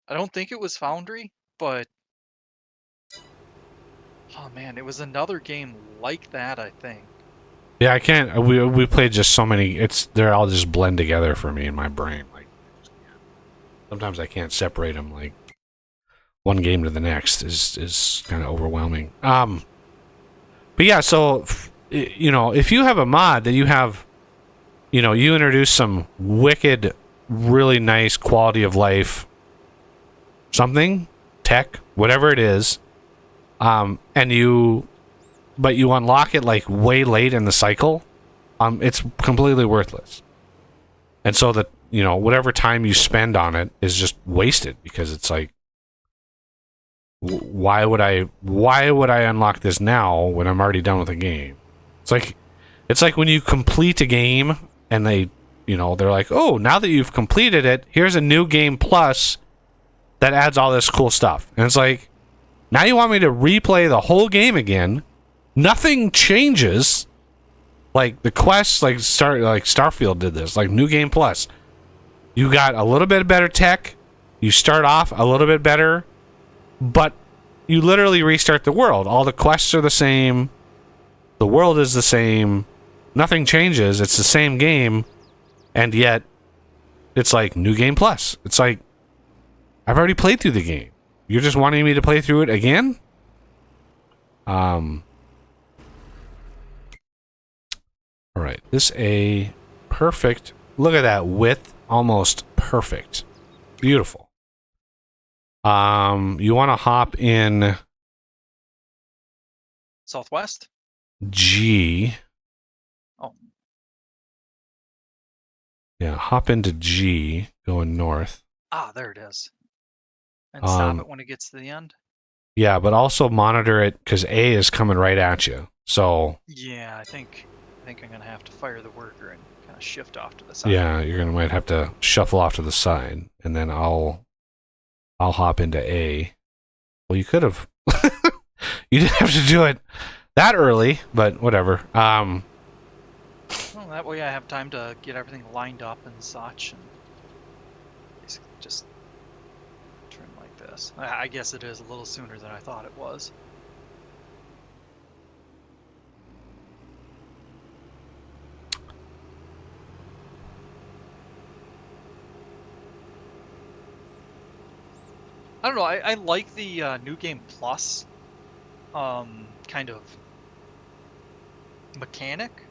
I don't think it was Foundry, but oh man, it was another game like that, I think. Yeah, I can't. We played just so many. They're all just blend together for me in my brain. Like, sometimes I can't separate them. Like, one game to the next is kind of overwhelming. But yeah, so you know, if you have a mod that you have, you know, you introduce some wicked, really nice quality of life, something, tech, whatever it is, but you unlock it like way late in the cycle, it's completely worthless. And so that, you know, whatever time you spend on it is just wasted, because it's like, why would I unlock this now when I'm already done with the game? It's like when you complete a game and they, you know, they're like, oh, now that you've completed it, here's a new game plus that adds all this cool stuff. And it's like, now you want me to replay the whole game again? Nothing changes. Like the quests, like Starfield did this, like New Game Plus. You got a little bit better tech. You start off a little bit better, but you literally restart the world. All the quests are the same. The world is the same. Nothing changes. It's the same game, and yet it's like New Game Plus. It's like, I've already played through the game. You're just wanting me to play through it again? All right, this a perfect. Look at that width, almost perfect, beautiful. You want to hop in Southwest? G. Oh. Yeah, hop into G, going north. Ah, there it is. And stop it when it gets to the end. Yeah, but also monitor it because A is coming right at you. So Yeah, I think I'm gonna have to fire the worker and kind of shift off to the side. yeah, you're gonna might have to shuffle off to the side, and then I'll hop into A. Well, you could have. You didn't have to do it that early, but whatever. Well, that way I have time to get everything lined up and such, and basically just trim like this. I guess it is a little sooner than I thought it was. I don't know. I like the New Game Plus kind of mechanic,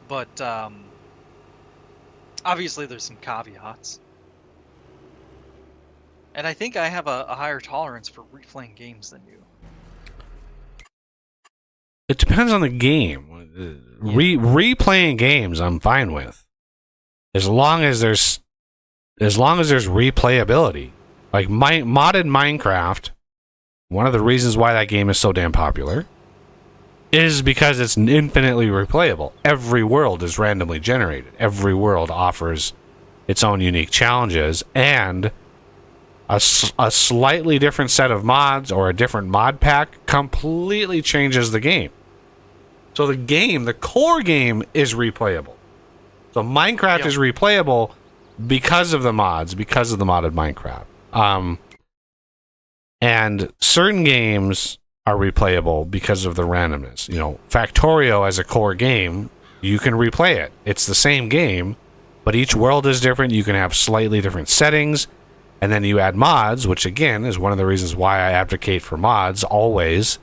but obviously there's some caveats. And I think I have a higher tolerance for replaying games than you. It depends on the game. Replaying games, I'm fine with, as long as there's replayability. Like modded Minecraft, one of the reasons why that game is so damn popular is because it's infinitely replayable. Every world is randomly generated. Every world offers its own unique challenges, and a slightly different set of mods or a different mod pack completely changes the game. So the core game is replayable. So Minecraft is replayable because of the mods, because of the modded Minecraft. And certain games are replayable because of the randomness. You know, Factorio as a core game, you can replay it. It's the same game, but each world is different. You can have slightly different settings, and then you add mods, which again is one of the reasons why I advocate for mods always.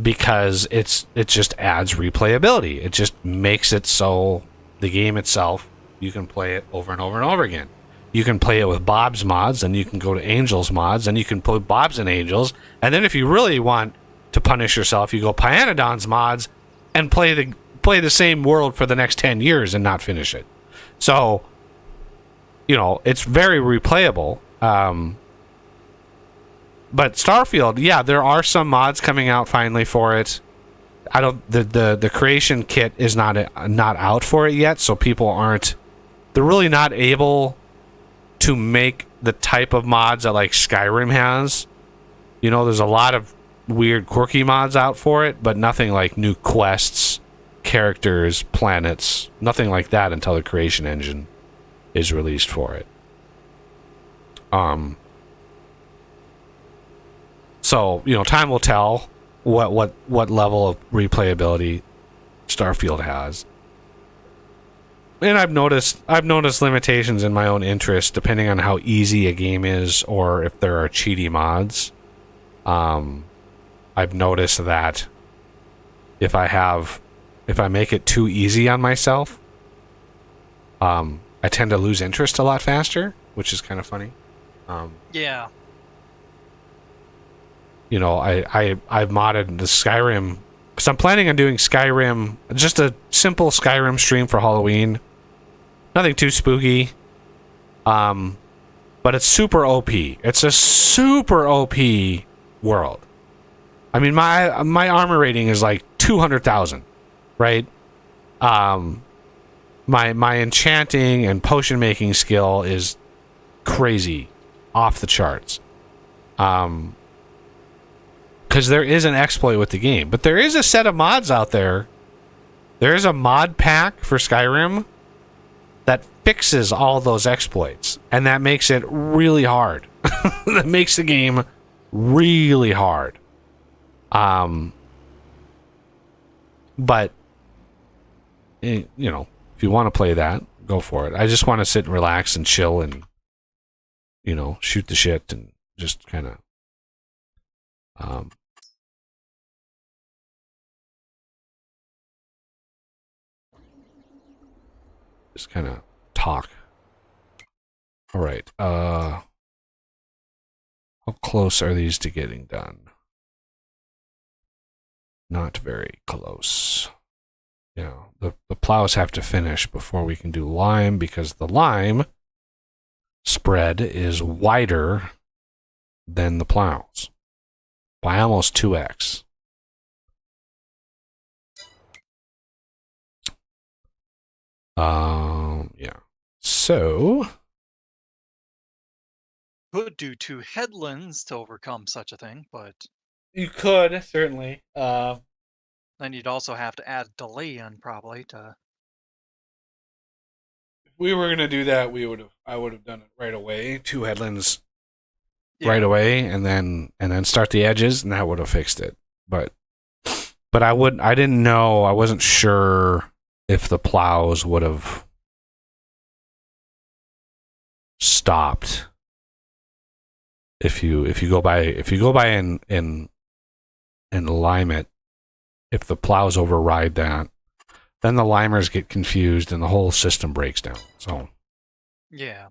Because it just adds replayability. It just makes it so the game itself, you can play it over and over and over again. You can play it with Bob's mods, and you can go to Angel's mods, and you can put Bob's and Angel's, and then if you really want to punish yourself, you go Pyanodon's mods and play the same world for the next 10 years and not finish it. So, you know, it's very replayable. But Starfield, yeah, there are some mods coming out finally for it. I don't the creation kit is not out for it yet, so they're really not able to make the type of mods that like Skyrim has. You know, there's a lot of weird quirky mods out for it, but nothing like new quests, characters, planets, nothing like that until the creation engine is released for it. So, you know, time will tell what level of replayability Starfield has. And I've noticed limitations in my own interest depending on how easy a game is or if there are cheaty mods. I've noticed that if I make it too easy on myself, I tend to lose interest a lot faster, which is kind of funny. Yeah. You know, I've modded the Skyrim because I'm planning on doing Skyrim, just a simple Skyrim stream for Halloween. Nothing too spooky. But it's super OP. It's a super OP world. I mean, my armor rating is like 200,000, right? My enchanting and potion making skill is crazy, off the charts. Because there is an exploit with the game. But there is a set of mods out there. There is a mod pack for Skyrim that fixes all those exploits. And that makes it really hard. That makes the game really hard. But, you know, if you want to play that, go for it. I just want to sit and relax and chill and, you know, shoot the shit and just kind of... just kind of talk. All right. How close are these to getting done? Not very close. You know, the plows have to finish before we can do lime because the lime spread is wider than the plows by almost 2x. Yeah. So Could do 2 headlands to overcome such a thing, but you could certainly. then you'd also have to add delay in probably to. If we were gonna do that, I would have done it right away. 2 headlands right away, and then start the edges, and that would have fixed it. But I didn't know. I wasn't sure if the plows would have stopped if you go by and lime it. If the plows override that, then the limers get confused and the whole system breaks down. So Yeah.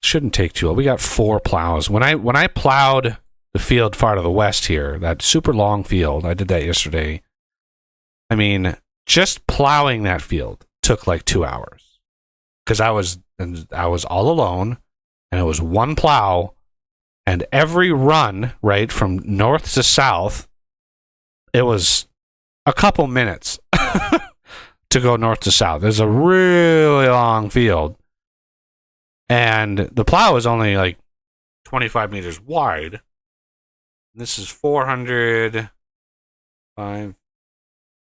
shouldn't take too long. We got 4 plows. When I plowed the field far to the west here, that super long field, I did that yesterday. I mean, just plowing that field took like 2 hours because I was all alone, and it was one plow, and every run right from north to south, it was a couple minutes to go north to south. There's a really long field, and the plow is only like 25 meters wide. This is 400, 5,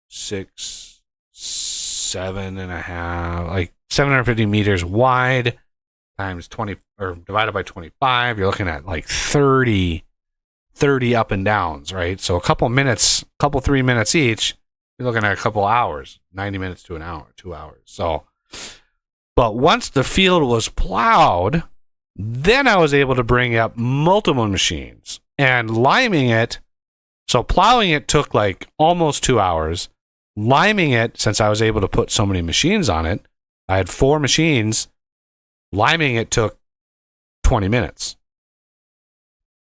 6, 7.5, like 750 meters wide times 20, or divided by 25. You're looking at like 30 up and downs, right? So a couple 3 minutes each, you're looking at a couple hours, 90 minutes to an hour, 2 hours. So, but once the field was plowed, then I was able to bring up multiple machines and liming it. So plowing it took like almost 2 hours. Liming it, since I was able to put so many machines on it, I had 4 machines. Liming it took 20 minutes.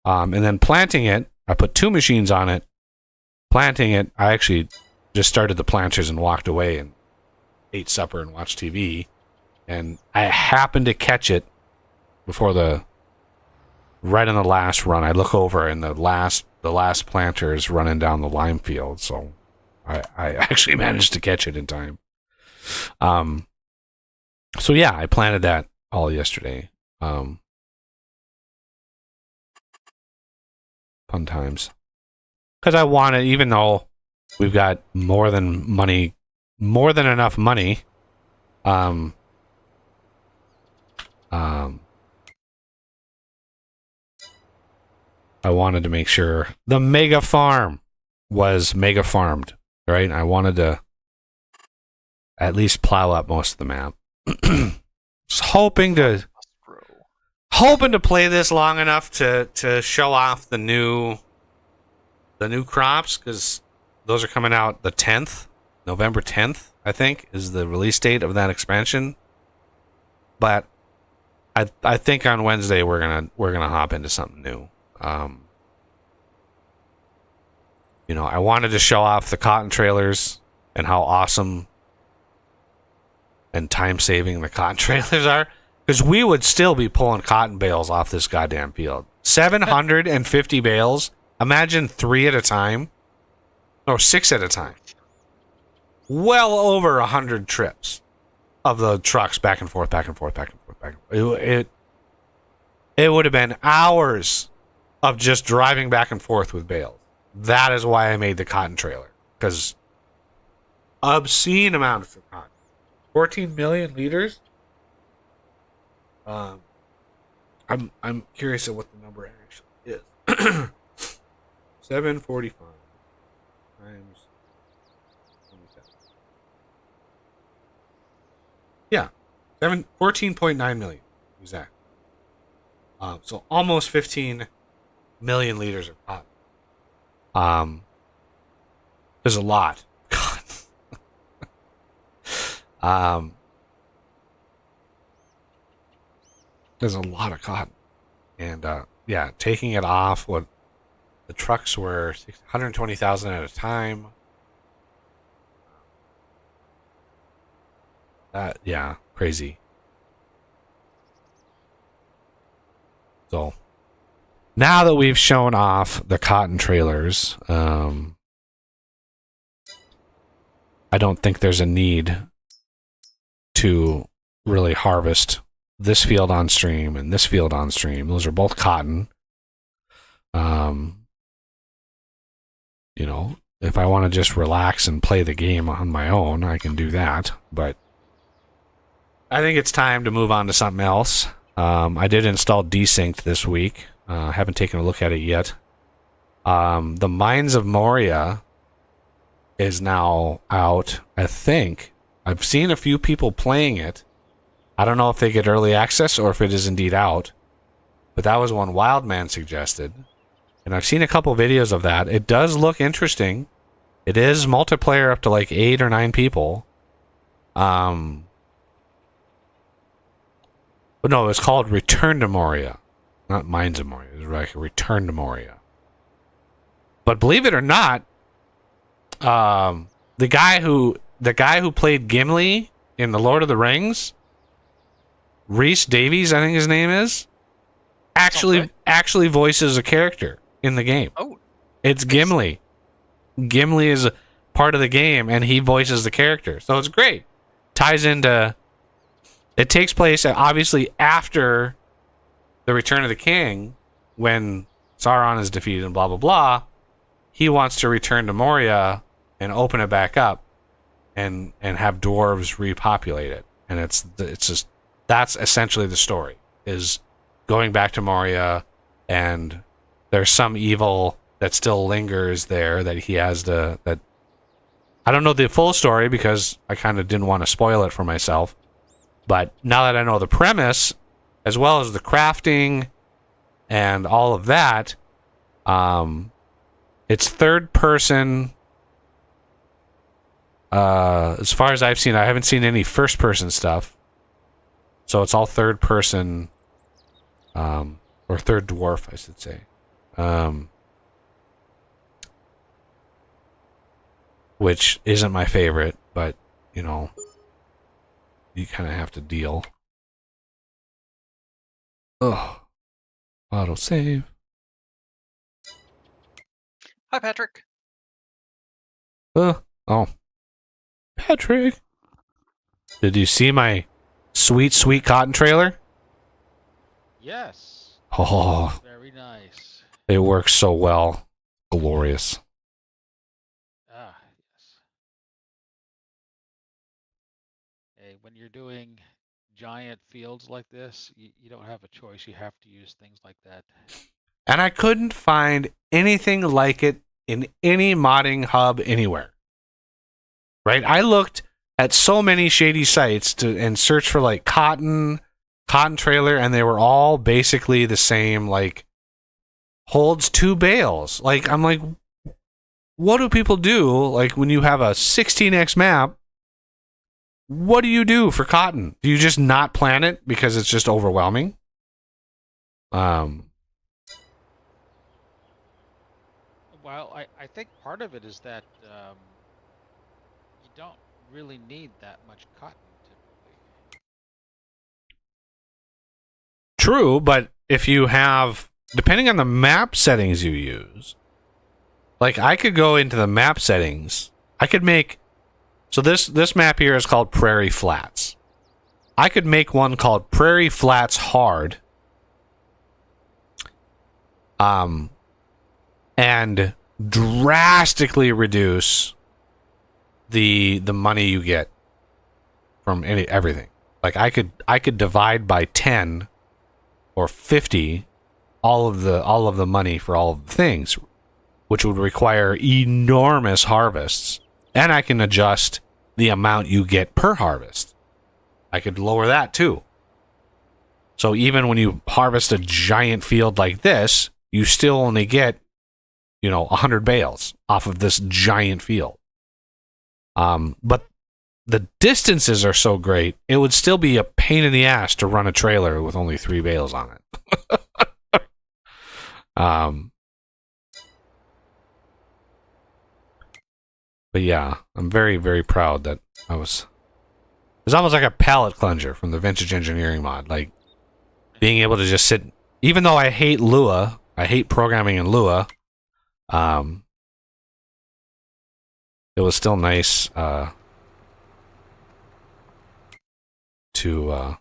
And then planting it, I put 2 machines on it. Planting it, I actually just started the planters and walked away and ate supper and watched TV. And I happened to catch it before right on the last run. I look over and the last planter is running down the lime field. So I actually managed to catch it in time. So yeah, I planted that all yesterday. Fun times. Because I wanted, even though we've got more than enough money, I wanted to make sure the mega farm was mega farmed, right? I wanted to at least plow up most of the map. Just hoping to play this long enough to show off the new crops, because those are coming out the 10th, November 10th, I think, is the release date of that expansion. But I think on Wednesday we're gonna hop into something new. I wanted to show off the cotton trailers and how awesome and time-saving the cotton trailers are, because we would still be pulling cotton bales off this goddamn field. 750 bales. Imagine 3 at a time. Or 6 at a time. Well over 100 trips of the trucks back and forth, back and forth, back and forth, back and forth. It would have been hours of just driving back and forth with bales. That is why I made the cotton trailer, because obscene amounts of cotton. 14 million liters. I'm curious at what the number actually is. 745 times 27. Yeah, 14.9 million exactly. So almost 15 million liters of cotton. There's a lot. God. There's a lot of cotton, and yeah, taking it off. What the trucks were 120,000 at a time. Yeah, crazy. So now that we've shown off the cotton trailers, I don't think there's a need to really harvest this field on stream and this field on stream. Those are both cotton. You know, if I want to just relax and play the game on my own, I can do that. But I think it's time to move on to something else. I did install Desynced this week. Haven't taken a look at it yet. The Mines of Moria is now out, I think. I've seen a few people playing it. I don't know if they get early access or if it is indeed out. But that was one Wildman suggested. And I've seen a couple videos of that. It does look interesting. It is multiplayer up to like 8 or 9 people. But no, it's called Return to Moria. Not Mines of Moria. It's like Return to Moria. But believe it or not, the guy who played Gimli in The Lord of the Rings, Rhys Davies, I think his name is, actually voices a character in the game. Oh, It's Gimli. Gimli is a part of the game, and he voices the character. So it's great. Ties into... It takes place, obviously, after the Return of the King, when Sauron is defeated and blah, blah, blah. He wants to return to Moria and open it back up and have dwarves repopulate it. And it's just... That's essentially the story, is going back to Moria, and there's some evil that still lingers there that he has to... That I don't know the full story because I kind of didn't want to spoil it for myself. But now that I know the premise, as well as the crafting and all of that, it's third person. As far as I've seen, I haven't seen any first person stuff. So it's all third person, or third dwarf, I should say. Which isn't my favorite, but, you know, you kind of have to deal. Oh, auto save. hi, Patrick. Oh, Patrick. Did you see my sweet cotton trailer? Yes. Oh, Very nice. it works so well. Glorious. Ah, yes. Hey, when you're doing giant fields like this, you don't have a choice. You have to use things like that. And I couldn't find anything like it in any modding hub anywhere. Right? I looked at so many shady sites and searched for like cotton trailer, and they were all basically the same, like holds 2 bales. Like, I'm like, what do people do? Like, when you have a 16x map, what do you do for cotton? Do you just not plan it because it's just overwhelming? Well, I think part of it is that you don't really need that much cotton typically. True, but if you have, depending on the map settings you use, like I could go into the map settings, I could make, so this map here is called Prairie Flats. I could make one called Prairie Flats Hard, and drastically reduce the money you get from everything. Like I could divide by 10 or 50 all of the money for all of the things, which would require enormous harvests, and I can adjust the amount you get per harvest. I could lower that too. So even when you harvest a giant field like this, you still only get, 100 bales off of this giant field. But the distances are so great, it would still be a pain in the ass to run a trailer with only 3 bales on it. But yeah, I'm very, very proud that it's almost like a pallet cleanser from the Vintage Engineering mod. Like, being able to just sit even though I hate Lua, I hate programming in Lua. It was still nice to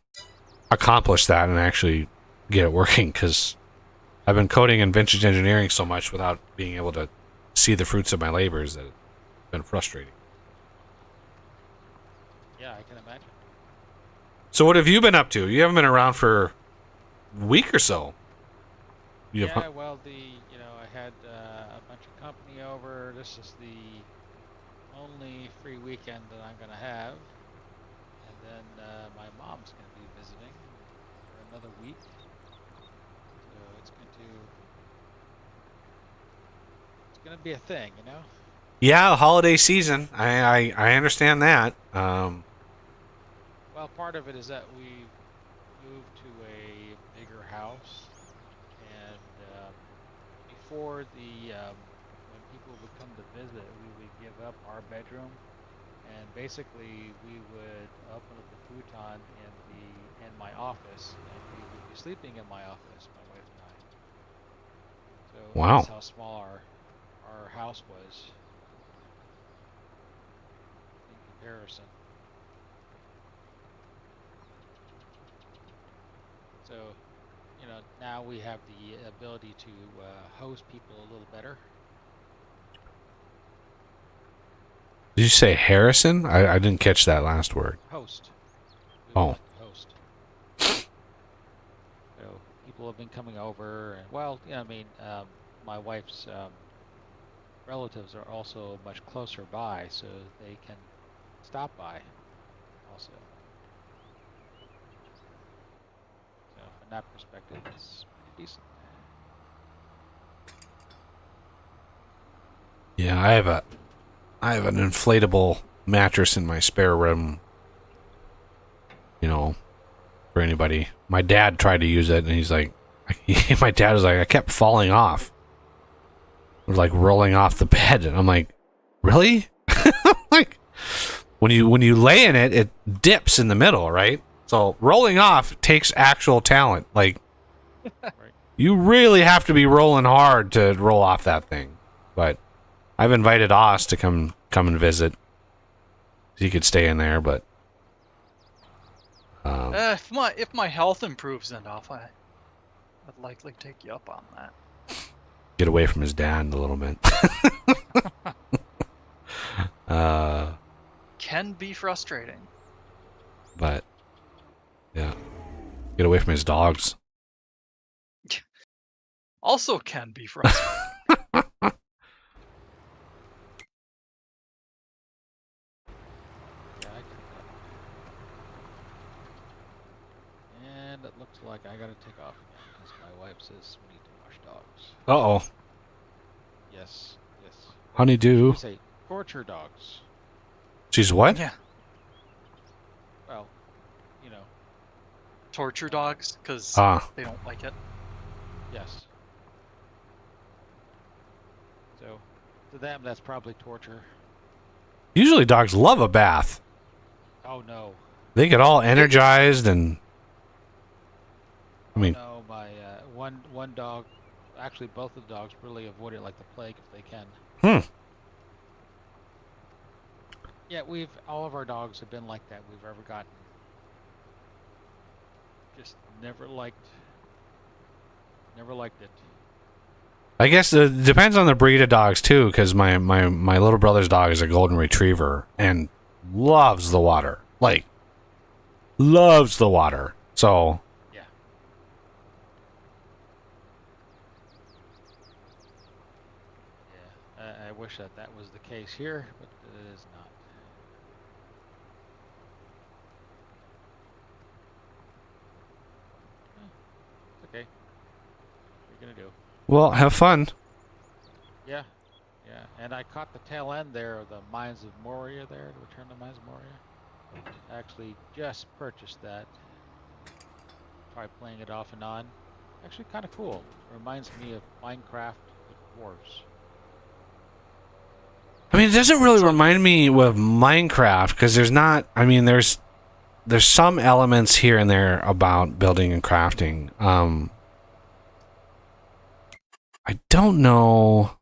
accomplish that and actually get it working, because I've been coding in vintage engineering so much without being able to see the fruits of my labors that it's been frustrating. Yeah, I can imagine. So what have you been up to? You haven't been around for a week or so. Yeah, well, I had a bunch of company over. This is the only free weekend that I'm going to have. And then my mom's going to be visiting for another week. So it's going to be a thing, you know? Yeah, the holiday season. I understand that. Well, part of it is that we moved to a bigger house, and before when people would come to visit, we would give up our bedroom, and basically we would open up the futon in my office, and we would be sleeping in my office, my wife and I. So Wow. that's how small our house was in comparison. So, now we have the ability to host people a little better. Did you say Harrison? I didn't catch that last word. Host. We Oh. like to host. So people have been coming over, and my wife's relatives are also much closer by, so they can stop by also. So from that perspective, it's pretty decent. Yeah, I have an inflatable mattress in my spare room. For anybody. My dad tried to use it, and he's like, my dad was like, I kept falling off. It was like rolling off the bed, and I'm like, really? Like, when you lay in it, it dips in the middle, right? So rolling off takes actual talent. Like, Right. you really have to be rolling hard to roll off that thing. But I've invited Oz to come and visit. He could stay in there, but If my health improves enough, I'd likely take you up on that. get away from his dad a little bit. Can be frustrating. But yeah, get away from his dogs. Also can be frustrating. Yeah, I get that. And it looks like I gotta take off again because my wife says we need to wash dogs. Uh-oh. Yes. Honeydew. We say torture dogs. She's what? Yeah. Well, Torture dogs, because they don't like it. yes. So, to them, that's probably torture. Usually dogs love a bath. Oh no. They get all energized and... I mean... No, my one dog, actually both of the dogs really avoid it like the plague if they can. Yeah, all of our dogs have been like that we've ever gotten. Just never liked it. I guess it depends on the breed of dogs, too, because my little brother's dog is a golden retriever and loves the water. Like, loves the water. So... Yeah. I wish that was the case here, but it is not. It's okay. What are you gonna do? Well, have fun. Yeah. And I caught the tail end there of the Mines of Moria there, to Return to Mines of Moria. I actually just purchased that. Tried playing it off and on. Actually kind of cool. Reminds me of Minecraft with dwarves. I mean, it doesn't really remind me of Minecraft, because there's not... I mean, there's some elements here and there about building and crafting. I don't know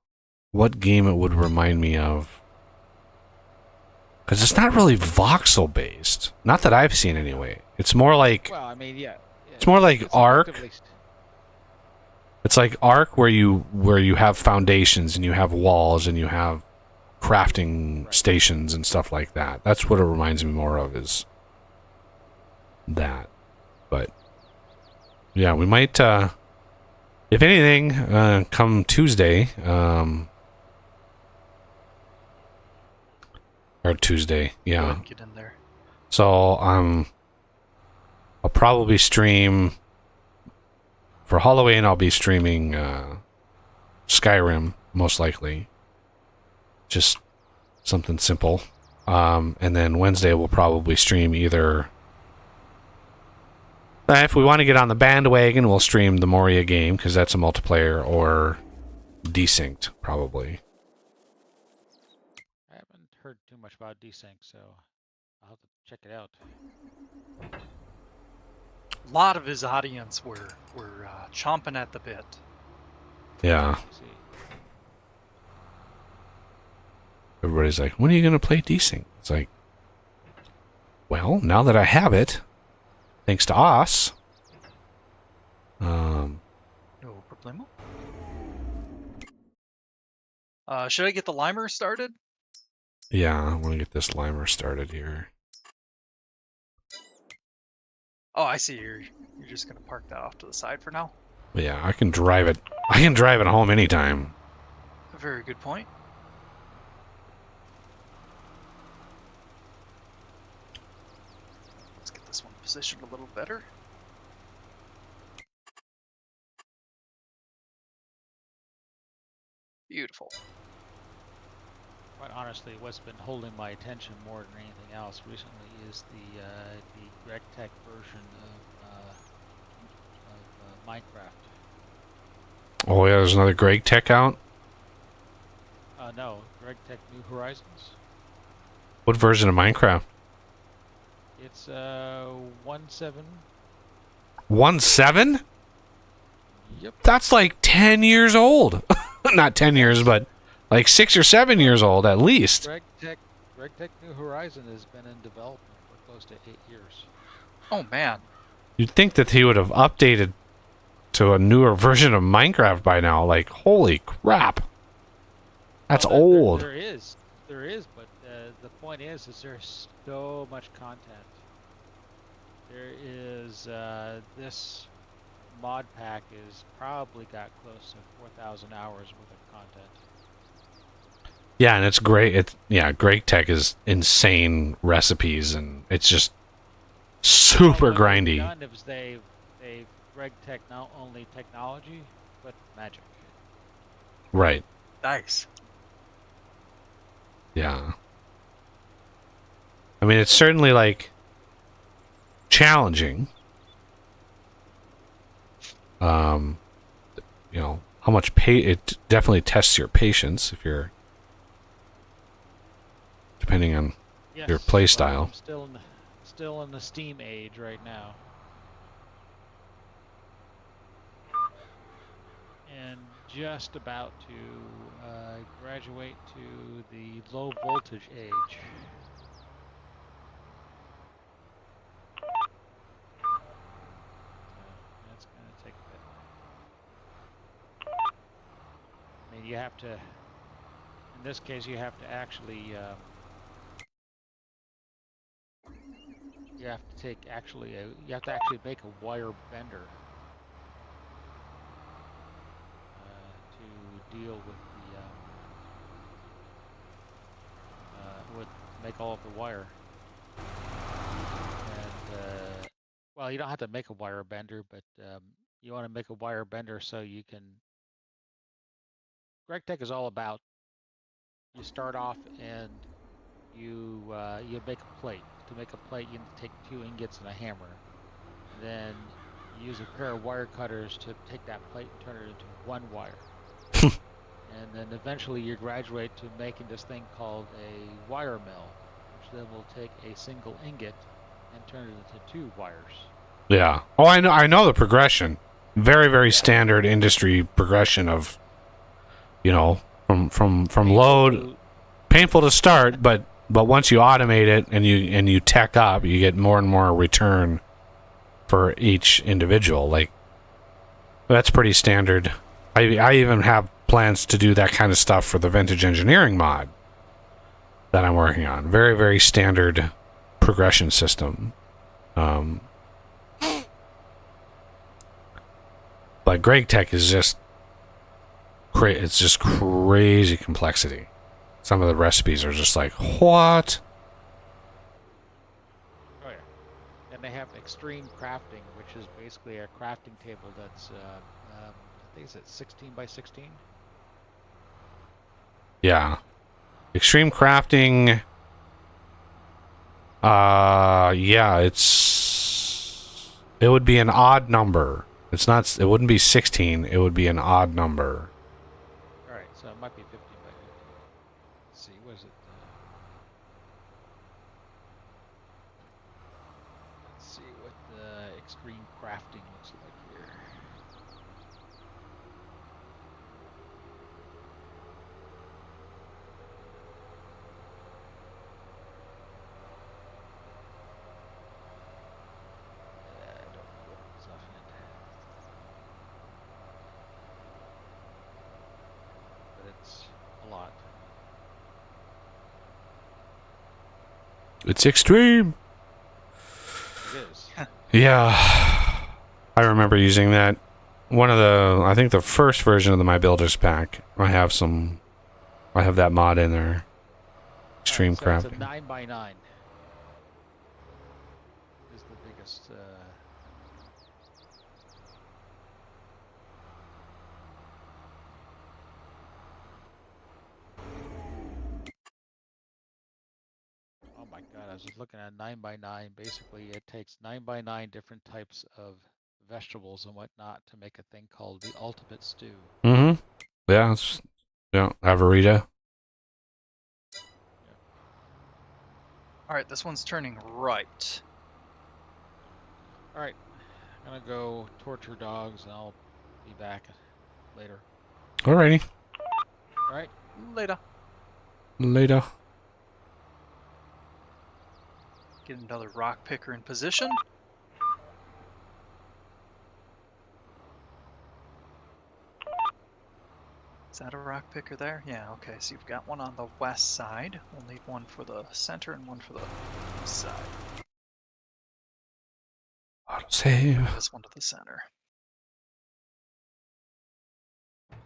what game it would remind me of. Because it's not really voxel based. Not that I've seen anyway. It's more like Well, I mean, yeah. it's more like It's Ark. effectively- It's like Ark where you have foundations and you have walls and you have crafting Right. stations and stuff like that. That's what it reminds me more of is that. But yeah, we might if anything, come Tuesday, or Tuesday, Go yeah. ahead and get in there. So I'll probably stream for Halloween. I'll be streaming Skyrim most likely, just something simple. And then Wednesday we'll probably stream either. If we want to get on the bandwagon, we'll stream the Moria game because that's a multiplayer, or Desynced probably. I haven't heard too much about Desync, so I'll have to check it out. A lot of his audience were chomping at the bit. Yeah, Let's see. everybody's like, "When are you going to play Desync?" It's like, well, now that I have it, thanks to us. No problemo. Should I get the limer started? Yeah, I want to get this limer started here. Oh, I see. You're just gonna park that off to the side for now. But yeah, I can drive it. I can drive it home anytime. A very good point. Let's get this one positioned a little better. Beautiful. Quite honestly, what's been holding my attention more than anything else recently is the RegTech version of Minecraft. Oh yeah, there's another Greg Tech out. No, RegTech New Horizons. What version of Minecraft? It's 1.7. 1.7? Yep. That's like 10 years old. Not 10 years, but like 6 or 7 years old at least. RegTech New Horizon has been in development for close to 8 years. Oh man. You'd think that he would have updated to a newer version of Minecraft by now. Like, holy crap. That's Well, old. There is, but the point is there's so much content. There is this mod pack is probably got close to 4,000 hours worth of content. Yeah, and it's great. Greg Tech is insane recipes, and it's just super What they've grindy. done is they've RegTech not only technology but magic. Right. Nice. Yeah. I mean, it's certainly like challenging. You know, how much it definitely tests your patience if you're depending on Yes, your play well, style. I'm still in the Steam age right now. And just about to graduate to the low voltage age. That's going to take a bit. I mean, you have to, in this case, you have to actually, you have to take you have to actually make a wire bender to deal with with make all of the wire. And well, you don't have to make a wire bender, but you want to make a wire bender so you can. RegTech is all about. You start off and you make a plate. To make a plate, you need to take 2 ingots and a hammer. And then you use a pair of wire cutters to take that plate and turn it into 1 wire. And then eventually you graduate to making this thing called a wire mill, which then will take a single ingot and turn it into 2 wires. Yeah. Oh, I know the progression. Very, very standard industry progression of You know, from load, painful to start, but once you automate it and you tech up, you get more and more return for each individual. Like, that's pretty standard. I even have plans to do that kind of stuff for the vintage engineering mod that I'm working on. Very, very standard progression system. But Greg Tech is just it's just crazy complexity. Some of the recipes are just like, what? Oh yeah, and they have extreme crafting, which is basically a crafting table that's I think it's at 16 by 16. Yeah, extreme crafting. Yeah, it would be an odd number. It's not. It wouldn't be 16. It would be an odd number. All right, so it might be 15 by 15. Let's see, was it? Let's see what the extreme crafting looks like here. I don't know what it's offhand. But it's a lot. It's extreme. It is. Yeah, I remember using that. I think the first version of the My Builders pack. I have that mod in there. Extreme So it's a crafting. 9 by 9 is the biggest. Oh my God! I was just looking at 9 by 9. Basically, it takes 9 by 9 different types of vegetables and whatnot to make a thing called the ultimate stew. Mm-hmm. Yeah. Avarita. All right, this one's turning right. All right, I'm gonna go torture dogs, and I'll be back later. Alrighty. All right. Later. Later. Get another rock picker in position. Is that a rock picker there? Yeah, okay, so you've got one on the west side. We'll need one for the center and one for the east side. Autosave. This one to the center. I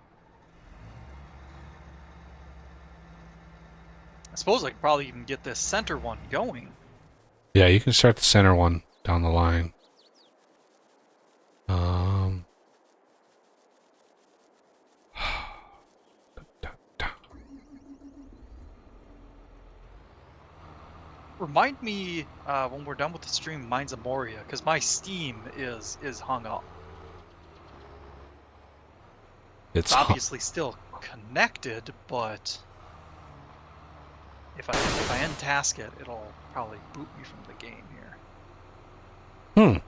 suppose I could probably even get this center one going. Yeah, you can start the center one down the line. Remind me when we're done with the stream, Mines of Moria, because my Steam is hung up. It's obviously still connected, but if I untask it, it'll probably boot me from the game here.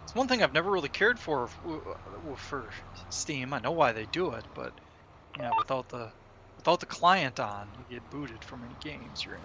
It's one thing I've never really cared for Steam. I know why they do it, but yeah, without the client on, you get booted from any games you're in.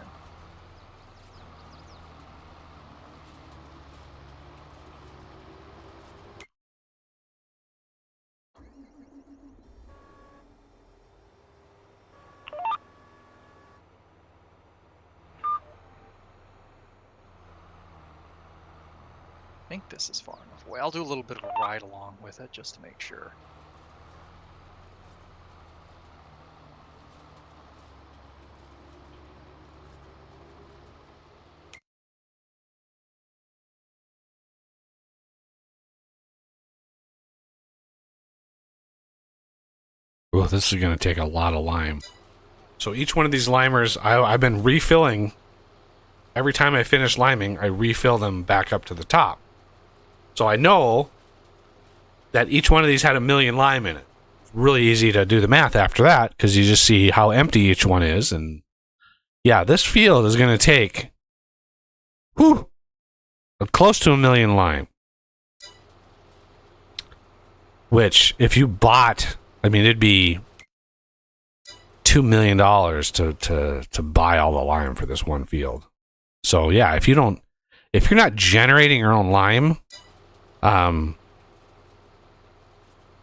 I think this is far enough away. I'll do a little bit of a ride along with it just to make sure. Oh, this is going to take a lot of lime. So each one of these limers, I've been refilling. Every time I finish liming, I refill them back up to the top. So I know that each one of these had 1 million lime in it. It's really easy to do the math after that, because you just see how empty each one is. And yeah, this field is going to take Whew! Close to 1 million lime. Which, if you bought, I mean, it'd be $2 million to buy all the lime for this one field. So yeah, if you're not generating your own lime,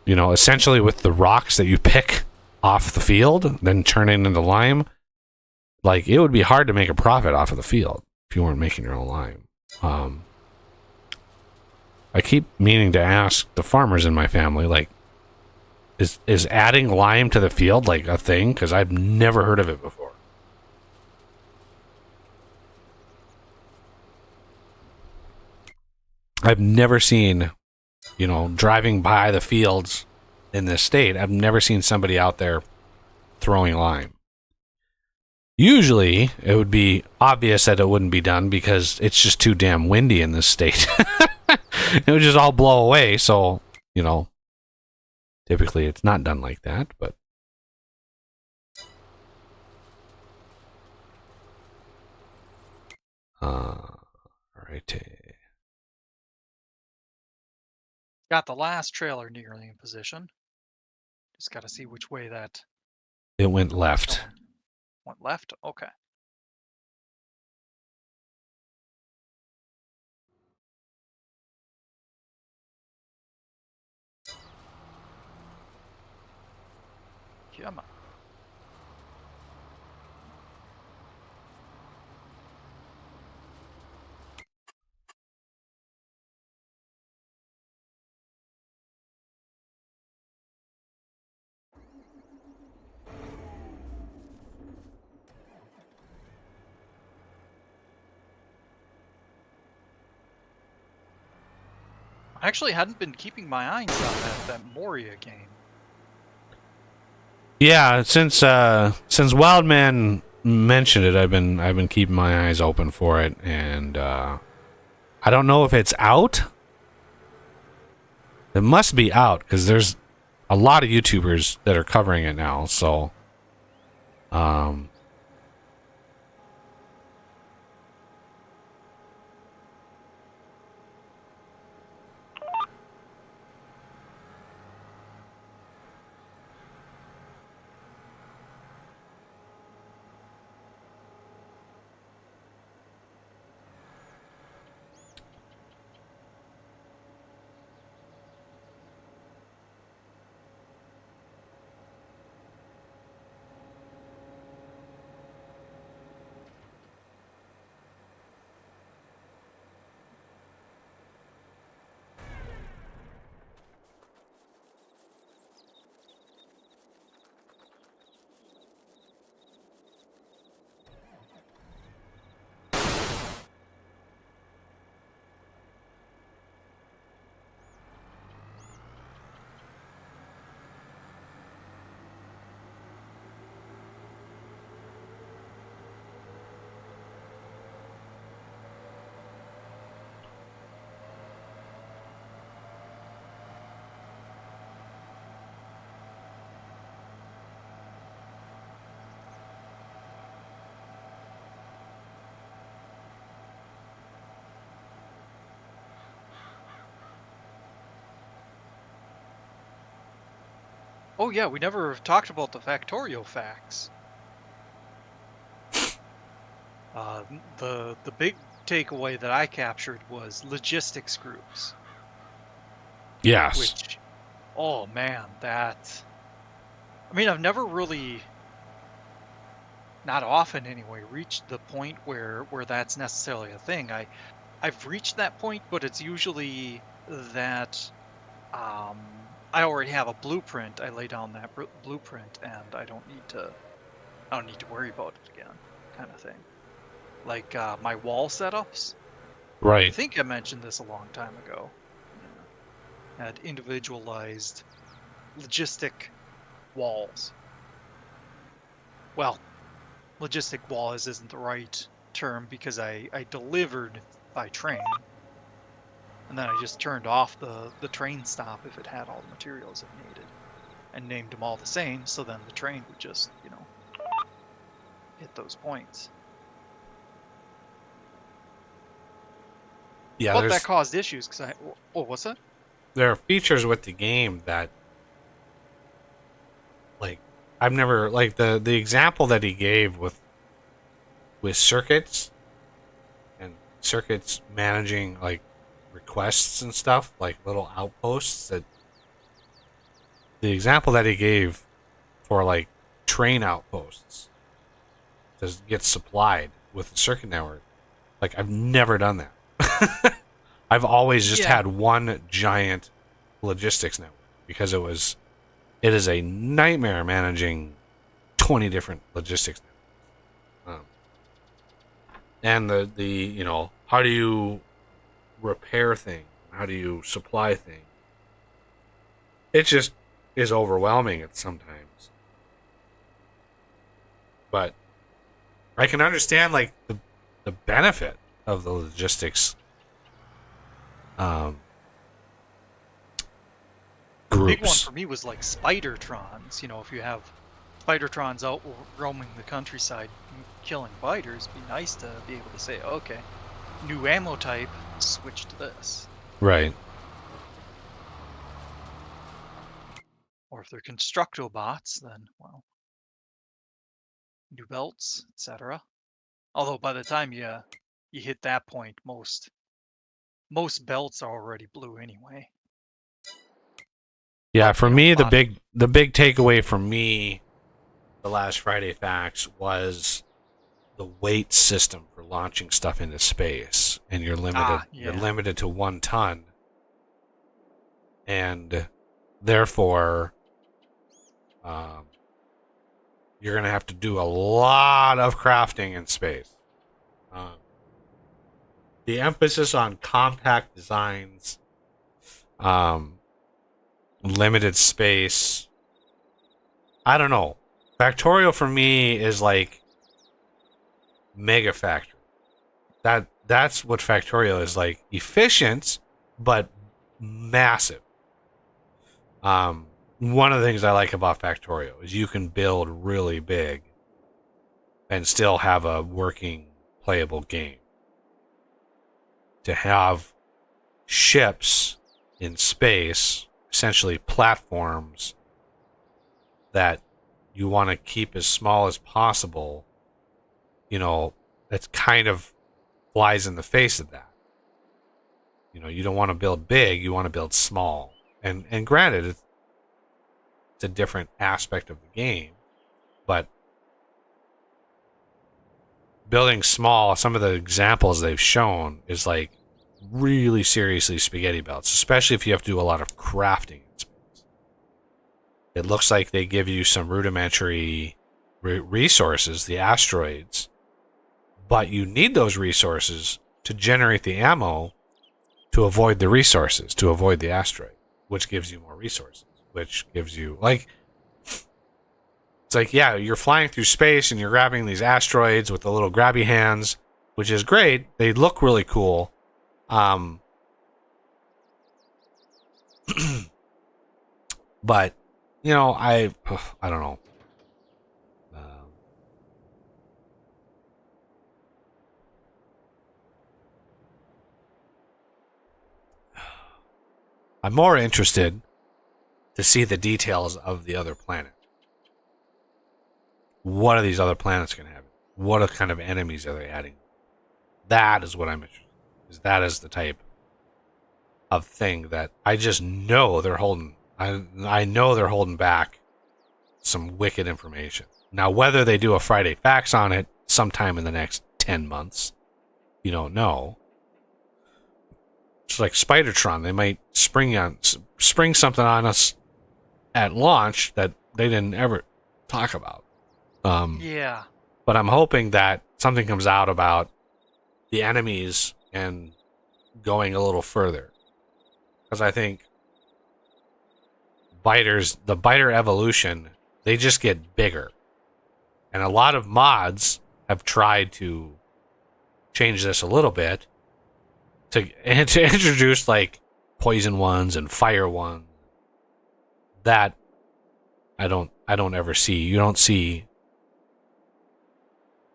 essentially with the rocks that you pick off the field, then turn it into lime, like it would be hard to make a profit off of the field if you weren't making your own lime. I keep meaning to ask the farmers in my family, like, is adding lime to the field like a thing? Because I've never heard of it before. I've never seen, driving by the fields in this state, I've never seen somebody out there throwing lime. Usually, it would be obvious that it wouldn't be done because it's just too damn windy in this state. It would just all blow away, so, typically it's not done like that, but... Alright. Got the last trailer nearly in position. Just got to see which way that It went left. went left. Okay. Come on. I actually hadn't been keeping my eyes on that Moria game. Yeah, since Wildman mentioned it, I've been keeping my eyes open for it, and I don't know if it's out. It must be out because there's a lot of YouTubers that are covering it now. So, Oh yeah, we never talked about the Factorio facts. The big takeaway that I captured was logistics groups. yes. Which, oh man, that... I mean, I've never really, not often anyway, reached the point where that's necessarily a thing. I've reached that point, but it's usually that I already have a blueprint. I lay down that blueprint, and I don't need to worry about it again, kind of thing. Like my wall setups. I Right. think I mentioned this a long time ago. Yeah. Had individualized logistic walls. Well, logistic walls isn't the right term because I delivered by train. And then I just turned off the train stop if it had all the materials it needed. And named them all the same, so then the train would just, hit those points. Yeah, But that caused issues because what's that? there are features with the game that, like, I've never, like, the example that he gave with circuits and circuits managing, like, requests and stuff, like little outposts. That the example that he gave for, like, train outposts to get supplied with the circuit network, like, I've never done that. I've always just Yeah. had one giant logistics network because it is a nightmare managing 20 different logistics networks. And the how do you repair things? How do you supply things? It just is overwhelming at sometimes. But I can understand, like, the benefit of the logistics Big one groups. for me was like Spidertrons. If you have Spidertrons out roaming the countryside, killing biters, it'd be nice to be able to say, okay, new ammo type, switch to this. Right. Or if they're Constructobots, then, well, new belts, etc. Although by the time you hit that point, most belts are already blue anyway. Yeah, But, for you know, me, a lot of- the big takeaway for me, the last Friday facts, was the weight system for launching stuff into space, and you're limited. yeah. You're limited to 1 ton, and therefore, you're gonna have to do a lot of crafting in space. The emphasis on compact designs, limited space. I don't know. Factorial for me is like mega factory. That's what Factorial is like. Efficient, but massive. One of the things I like about Factorial is you can build really big and still have a working, playable game. To have ships in space, essentially platforms that you want to keep as small as possible, that's kind of flies in the face of that. You don't want to build big, you want to build small. And granted, it's a different aspect of the game, but building small, some of the examples they've shown is like really seriously spaghetti belts, especially if you have to do a lot of crafting in space. It looks like they give you some rudimentary resources, the asteroids, but you need those resources to generate the ammo to avoid the resources, to avoid the asteroid, which gives you more resources, which gives you, like, it's like, yeah, you're flying through space and you're grabbing these asteroids with the little grabby hands, which is great. They look really cool. But, I don't know. I'm more interested to see the details of the other planet. What are these other planets going to have? What kind of enemies are they adding? That is what I'm interested in. Because that is the type of thing that I just know they're holding. I know they're holding back some wicked information. Now, whether they do a Friday Facts on it sometime in the next 10 months, you don't know. It's like Spidertron. They might spring something on us at launch that they didn't ever talk about. Yeah. But I'm hoping that something comes out about the enemies and going a little further. Because I think the biter evolution, they just get bigger. And a lot of mods have tried to change this a little bit to introduce, like, poison ones and fire ones. That I don't ever see. You don't see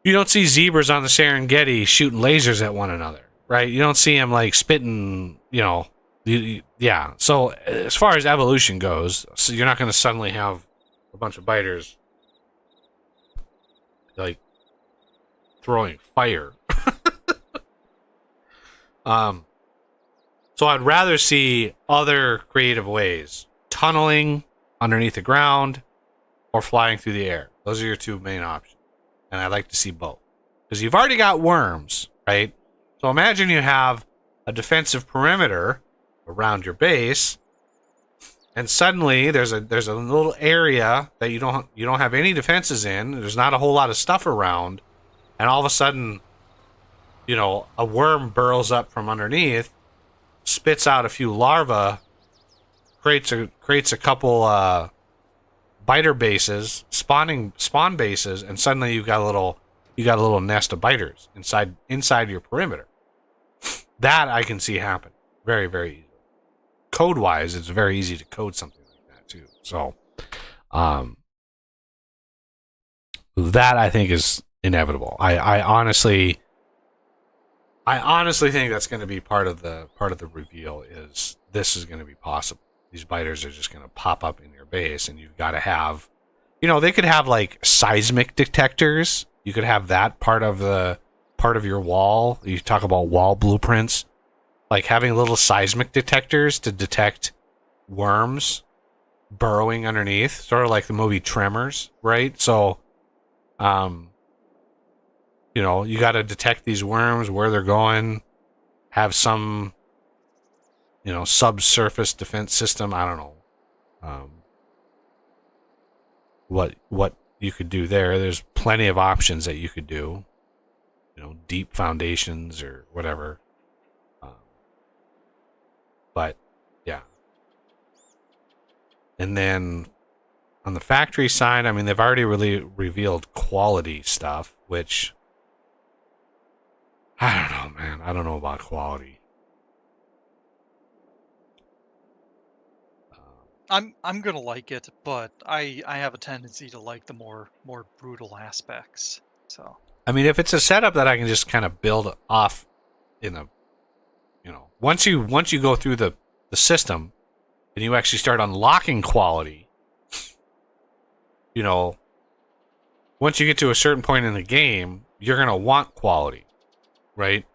zebras on the Serengeti shooting lasers at one another, right? You don't see them like spitting, yeah. So as far as evolution goes, so you're not going to suddenly have a bunch of biters like throwing fire. So I'd rather see other creative ways: tunneling underneath the ground or flying through the air. Those are your two main options, and I'd like to see both because you've already got worms, right? So imagine you have a defensive perimeter around your base, and suddenly there's a little area that you don't have any defenses in. There's not a whole lot of stuff around, and all of a sudden, a worm burrows up from underneath, spits out a few larvae, creates a couple biter bases, spawn bases, and suddenly you got a little nest of biters inside your perimeter. That I can see happen very, very easily. Code wise, it's very easy to code something like that too. So, that I think is inevitable. I honestly think that's going to be part of the reveal. Is this is going to be possible? These biters are just going to pop up in your base, and you've got to have, they could have like seismic detectors. You could have that part of your wall. You talk about wall blueprints, like having little seismic detectors to detect worms burrowing underneath, sort of like the movie Tremors, right? So, you got to detect these worms, where they're going, have some, subsurface defense system. I don't know what you could do there. There's plenty of options that you could do, deep foundations or whatever. But yeah. And then on the factory side, I mean, they've already really revealed quality stuff, which I don't know, man. I don't know about quality. I'm gonna like it, but I have a tendency to like the more brutal aspects. So I mean, if it's a setup that I can just kind of build off in a, once you go through the system and you actually start unlocking quality, once you get to a certain point in the game, you're going to want quality, right?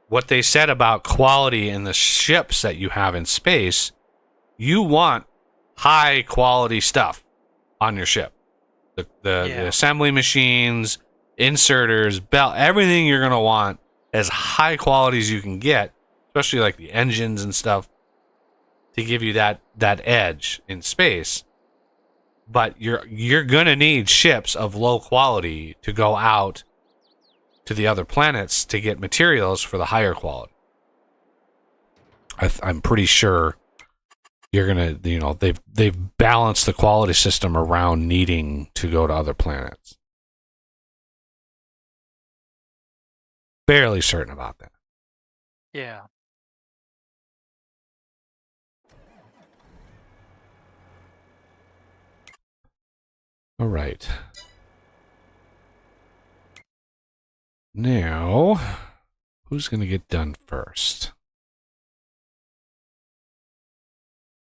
What they said about quality in the ships that you have in space, you want high quality stuff on your ship. The assembly machines, inserters, belt, everything you're going to want as high quality as you can get, especially like the engines and stuff, to give you that edge in space. But you're going to need ships of low quality to go out to the other planets to get materials for the higher quality. I'm pretty sure you're gonna, they've balanced the quality system around needing to go to other planets. Fairly certain about that. yeah, All right. Now, who's gonna get done first?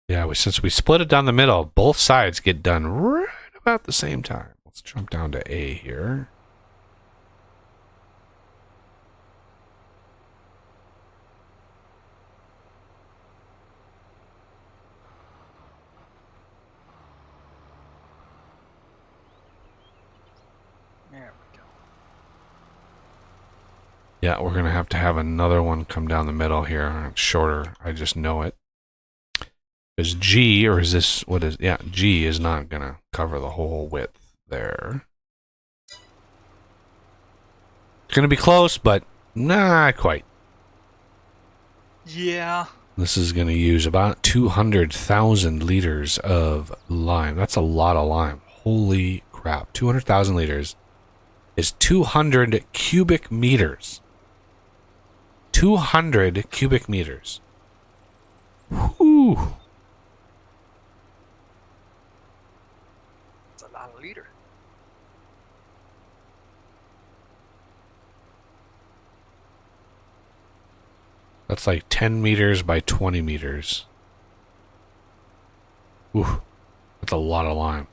Yeah, since we split it down the middle, both sides get done right about the same time. Let's jump down to A here. there we go. Yeah, we're gonna have to have another one come down the middle here. It's shorter. I just know it. Is G, or is this, what is, yeah, G is not gonna cover the whole width there. It's gonna be close, but not quite. Yeah, This is gonna use about 200,000 liters of lime. That's a lot of lime. Holy crap. 200,000 liters is 200 cubic meters. 200 cubic meters. Whew. it's a lot of liter. That's like 10 meters by 20 meters. Ooh, that's a lot of lime.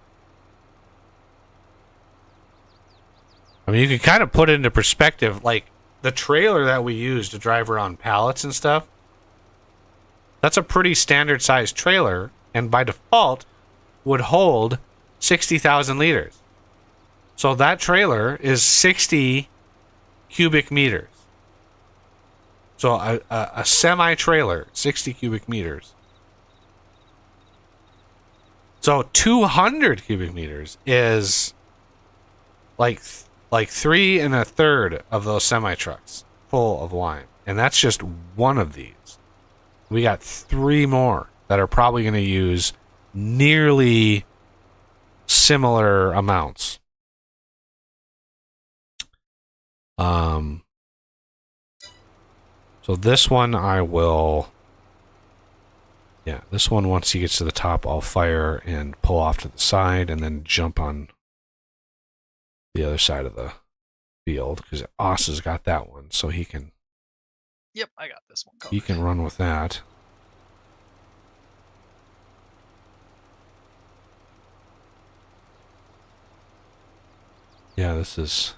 I mean, you can kind of put it into perspective. Like, the trailer that we use to drive around pallets and stuff, that's a pretty standard sized trailer, and by default would hold 60,000 liters. So that trailer is 60 cubic meters. So a semi-trailer, 60 cubic meters. So 200 cubic meters is like 3 1/3 of those semi-trucks full of lime. And that's just one of these. We got 3 more that are probably going to use nearly similar amounts. So this one I will... Yeah, this one, once he gets to the top, I'll fire and pull off to the side and then jump on the other side of the field, because Oss has got that one, so he can... Yep, I got this one covered. He can run with that. Yeah, this is...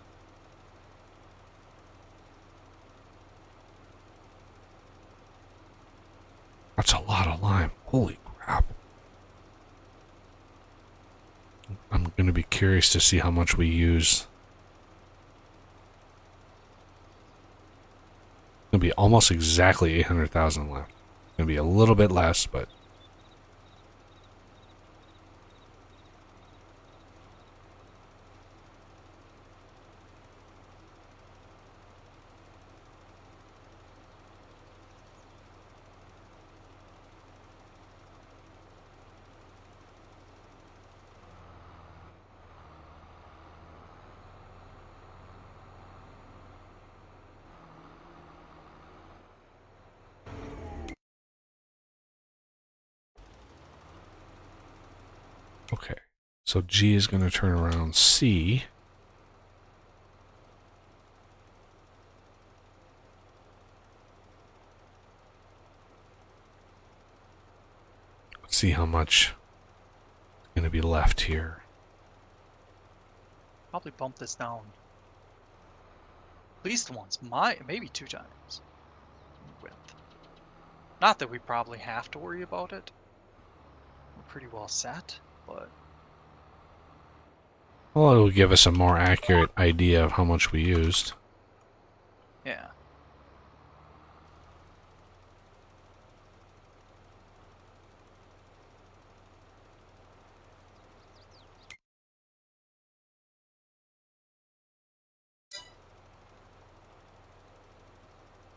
That's a lot of lime. Holy crap. I'm going to be curious to see how much we use. It's going to be almost exactly 800,000 left. It's going to be a little bit less, but... Okay, so G is going to turn around C. Let's see how much is going to be left here. Probably bump this down at least once, maybe 2 times. Width. Not that we probably have to worry about it. We're pretty well set, but... Well, it'll give us a more accurate idea of how much we used. Yeah.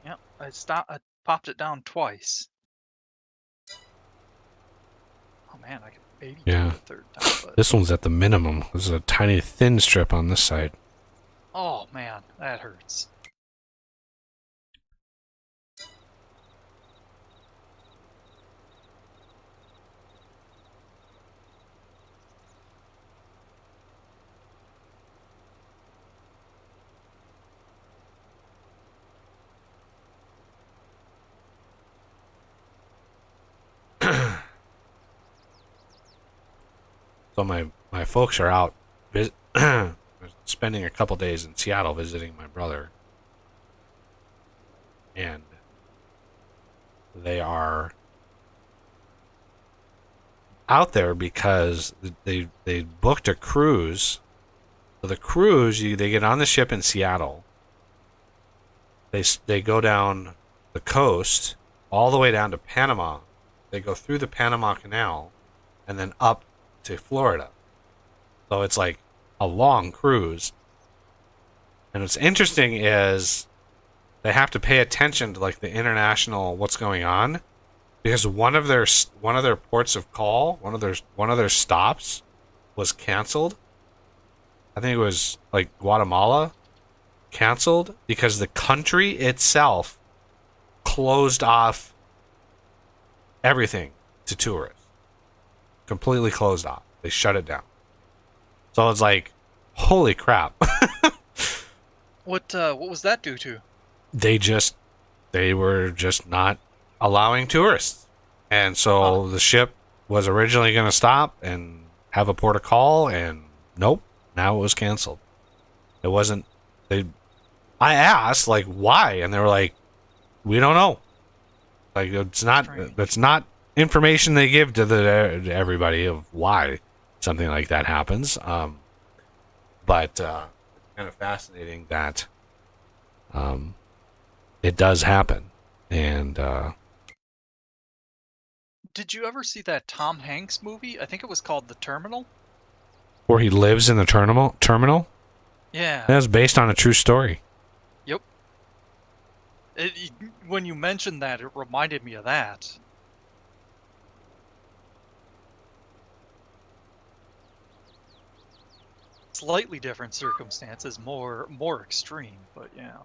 Yep, I popped it down twice. Oh man, I could maybe do it a third time, but... This one's at the minimum. This is a tiny thin strip on this side. Oh man, that hurts. So my folks are out spending a couple days in Seattle visiting my brother. And they are out there because they booked a cruise. So the cruise, they get on the ship in Seattle. They go down the coast all the way down to Panama. They go through the Panama Canal and then up to Florida. So it's like a long cruise. And what's interesting is they have to pay attention to like the international what's going on, because one of their ports of call, one of their stops was canceled. I think it was like Guatemala, canceled because the country itself closed off everything to tourists. Completely closed off. They shut it down. So it's like, holy crap. What was that due to? They just they were just not allowing tourists. And so the ship was originally going to stop and have a port of call, and nope, now it was canceled. It wasn't. I asked, like, why, and they were like, we don't know. Like, it's not. Strange. That's not information they give to to everybody of why something like that happens. But it's kind of fascinating that it does happen, and Did you ever see that Tom Hanks movie? I think it was called The Terminal. where he lives in the terminal. Yeah. That's based on a true story. Yep. When you mentioned that, it reminded me of that. Slightly different circumstances, more extreme, but yeah.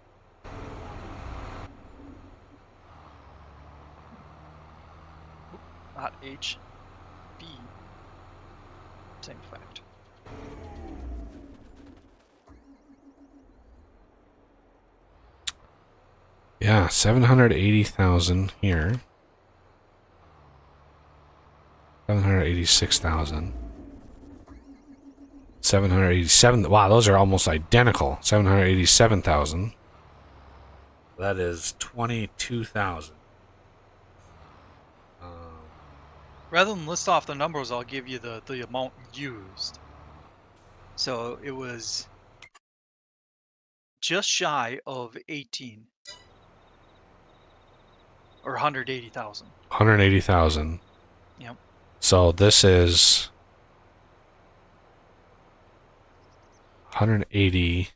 Not H, B. Same fact. Yeah, 780,000 here. 786,000. 787. Wow, those are almost identical. 787,000. That is 22,000. Rather than list off the numbers, I'll give you the amount used. So it was just shy of 18. Or 180,000. 180,000. Yep. So this is 180.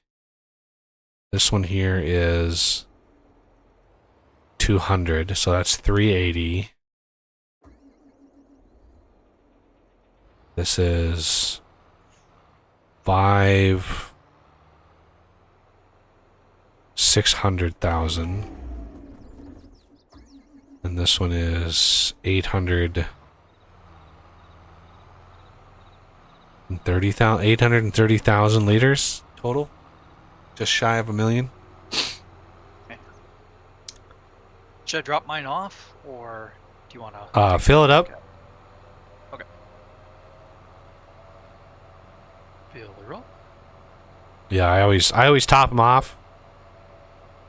This one here is 200. So that's 380. This is 600,000. And this one is 830,000 liters total. Just shy of 1 million. Okay. Should I drop mine off, or do you want to? Fill it up. Okay. Fill her up. Yeah, I always top them off.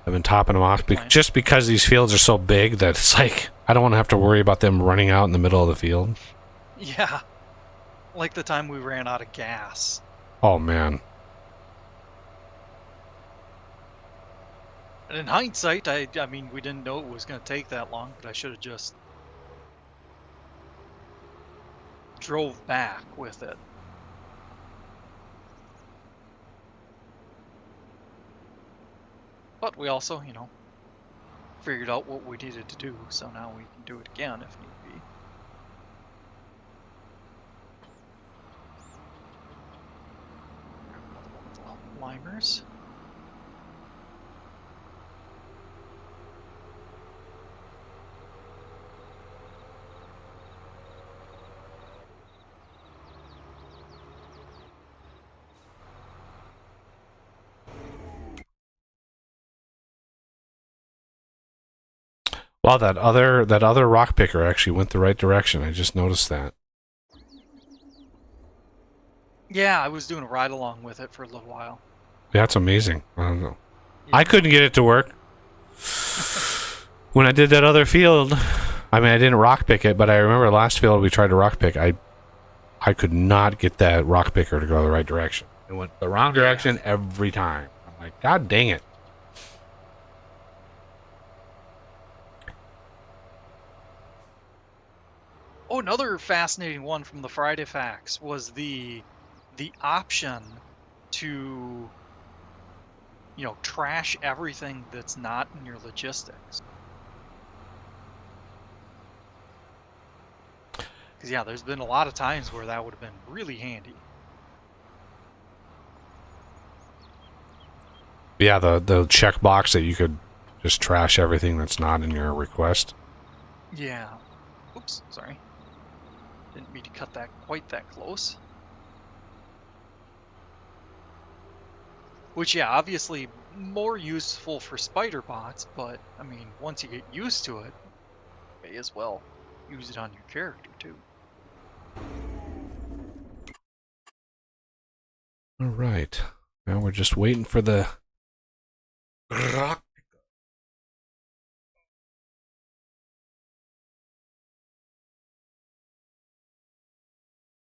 I've been topping them off just because these fields are so big that it's like I don't want to have to worry about them running out in the middle of the field. Yeah. Like the time we ran out of gas. Oh man. And in hindsight, I mean, we didn't know it was going to take that long, but I should have just drove back with it. But we also, figured out what we needed to do, so now we can do it again if need be. Limers. Wow, that other rock picker actually went the right direction. I just noticed that. Yeah, I was doing a ride along with it for a little while. Yeah, that's amazing. I don't know. Yeah. I couldn't get it to work. When I did that other field, I mean, I didn't rock pick it, but I remember last field we tried to rock pick. I could not get that rock picker to go the right direction. It went the wrong direction every time. I'm like, God dang it. Oh, another fascinating one from the Friday Facts was the option to, trash everything that's not in your logistics. Because, yeah, there's been a lot of times where that would have been really handy. Yeah, the check box that you could just trash everything that's not in your request. Yeah. Oops, sorry. Didn't mean to cut that quite that close. Which, yeah, obviously more useful for spider bots, but I mean, once you get used to it, may as well use it on your character too. All right. Now we're just waiting for the rock.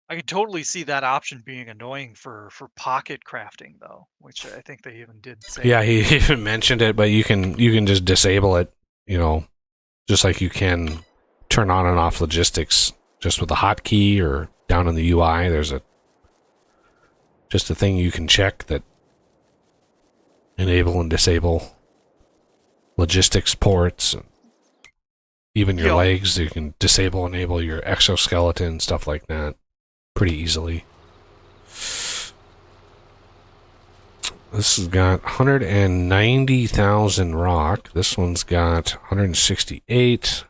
I can totally see that option being annoying for pocket crafting though, which I think they even did say. Yeah, he even mentioned it, but you can just disable it, you know, just like you can turn on and off logistics just with a hotkey or down in the UI. There's just a thing you can check that enable and disable logistics ports, and even your Yep. legs. You can disable, enable your exoskeleton, stuff like that, pretty easily. This has got 190,000 rock. This one's got 168.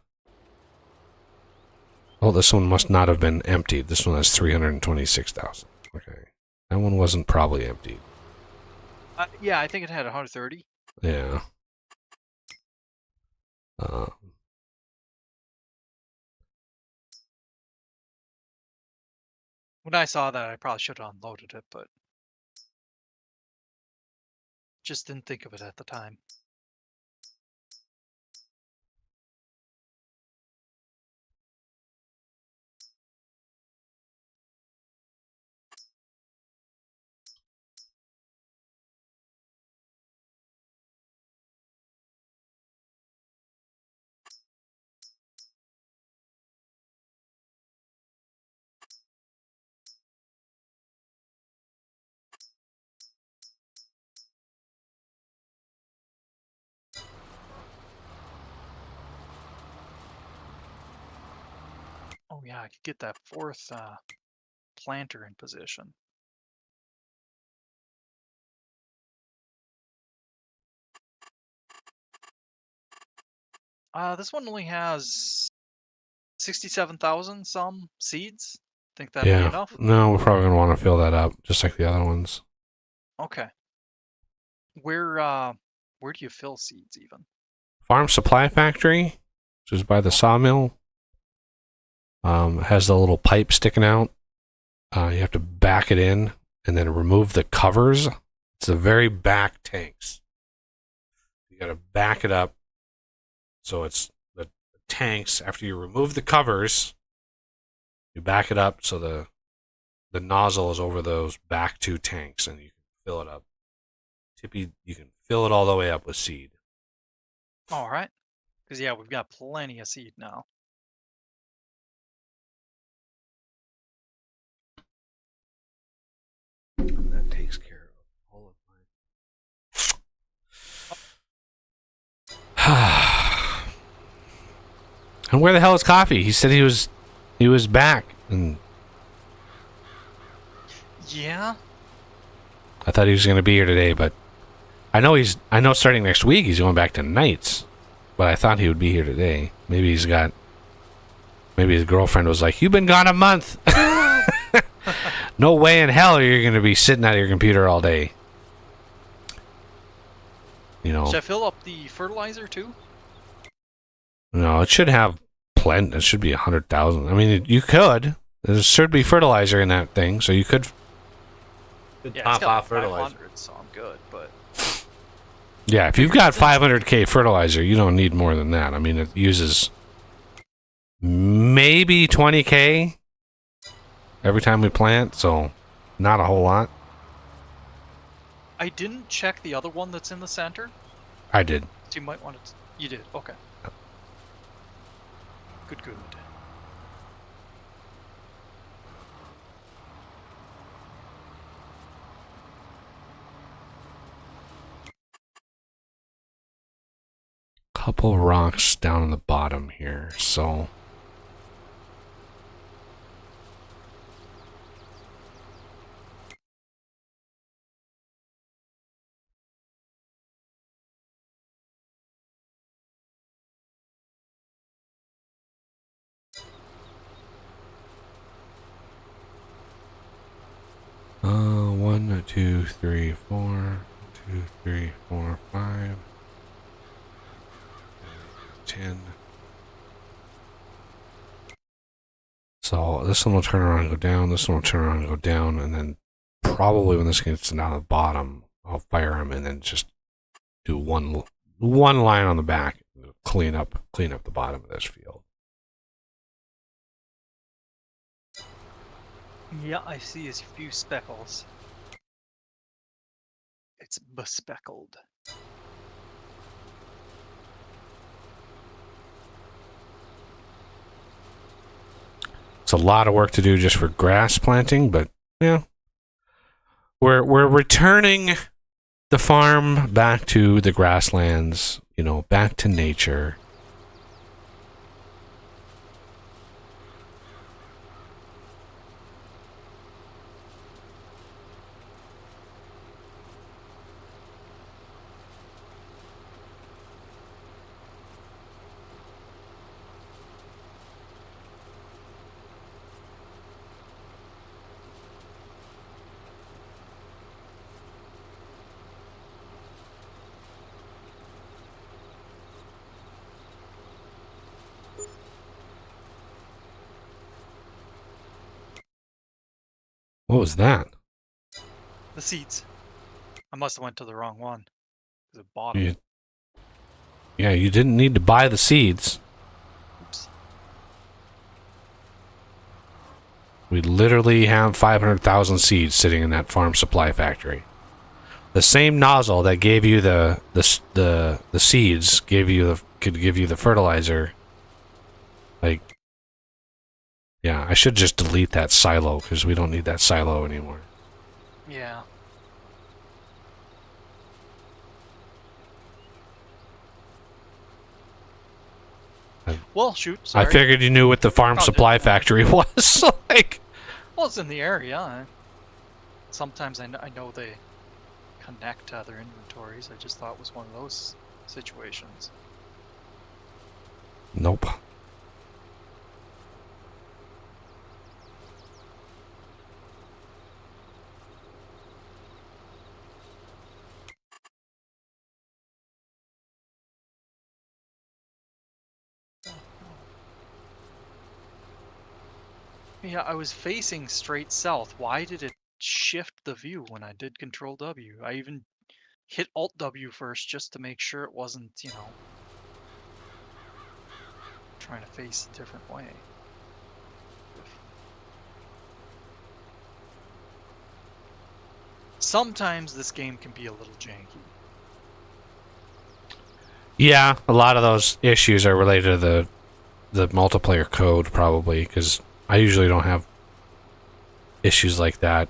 Oh, this one must not have been emptied. This one has 326,000. Okay. That one wasn't probably emptied. Yeah, I think it had 130. Yeah. When I saw that, I probably should have unloaded it, but just didn't think of it at the time. Oh yeah, I could get that fourth planter in position. This one only has 67,000 some seeds. Think that'd be yeah. enough? No, we're probably going to want to fill that up, just like the other ones. Okay. Where do you fill seeds even? Farm Supply Factory, which is by the sawmill, has the little pipe sticking out. You have to back it in and then remove the covers. It's the very back tanks. You got to back it up so it's the tanks. After you remove the covers, you back it up so the nozzle is over those back two tanks, and you can fill it up. Tippy, you can fill it all the way up with seed. All right. Because yeah, we've got plenty of seed now. And that takes care of all of my. And where the hell is Coffee? He said he was back, and Yeah. I thought he was going to be here today, but I know starting next week he's going back to nights, but I thought he would be here today. Maybe his girlfriend was like, "You've been gone a month." No way in hell you're going to be sitting at your computer all day. You know. Should I fill up the fertilizer too? No, it should have plenty. It should be 100,000. I mean, you could. There should be fertilizer in that thing, so you could. Yeah, Top it's got off fertilizer. 500, so I'm good. But Yeah, if you've got 500k fertilizer, you don't need more than that. I mean, it uses maybe 20k every time we plant, so not a whole lot. I didn't check the other one that's in the center. I did. So you might want to. You did. Okay. Good. Good. Couple rocks down on the bottom here, so. One, two, three, four. 2, 3, 4, 5, 10. So this one will turn around and go down, this one will turn around and go down, and then probably when this gets down to the bottom, I'll fire him and then just do one line on the back, clean up the bottom of this field. Yeah, I see a few speckles. It's bespeckled. It's a lot of work to do just for grass planting, but yeah, we're returning the farm back to the grasslands, you know, back to nature. What was that? The seeds. I must have went to the wrong one. The bottom. You didn't need to buy the seeds. Oops. We literally have 500,000 seeds sitting in that farm supply factory. The same nozzle that gave you the seeds could give you the fertilizer. Like, yeah, I should just delete that silo because we don't need that silo anymore. Yeah. Well, shoot. Sorry. I figured you knew what the farm supply factory was. Like, Well, it's in the area. Sometimes I know they connect to other inventories. I just thought it was one of those situations. nope. Yeah, I was facing straight south. Why did it shift the view when I did Control W? I even hit Alt W first just to make sure it wasn't, you know, trying to face a different way. Sometimes this game can be a little janky. Yeah, a lot of those issues are related to the multiplayer code, probably, because I usually don't have issues like that.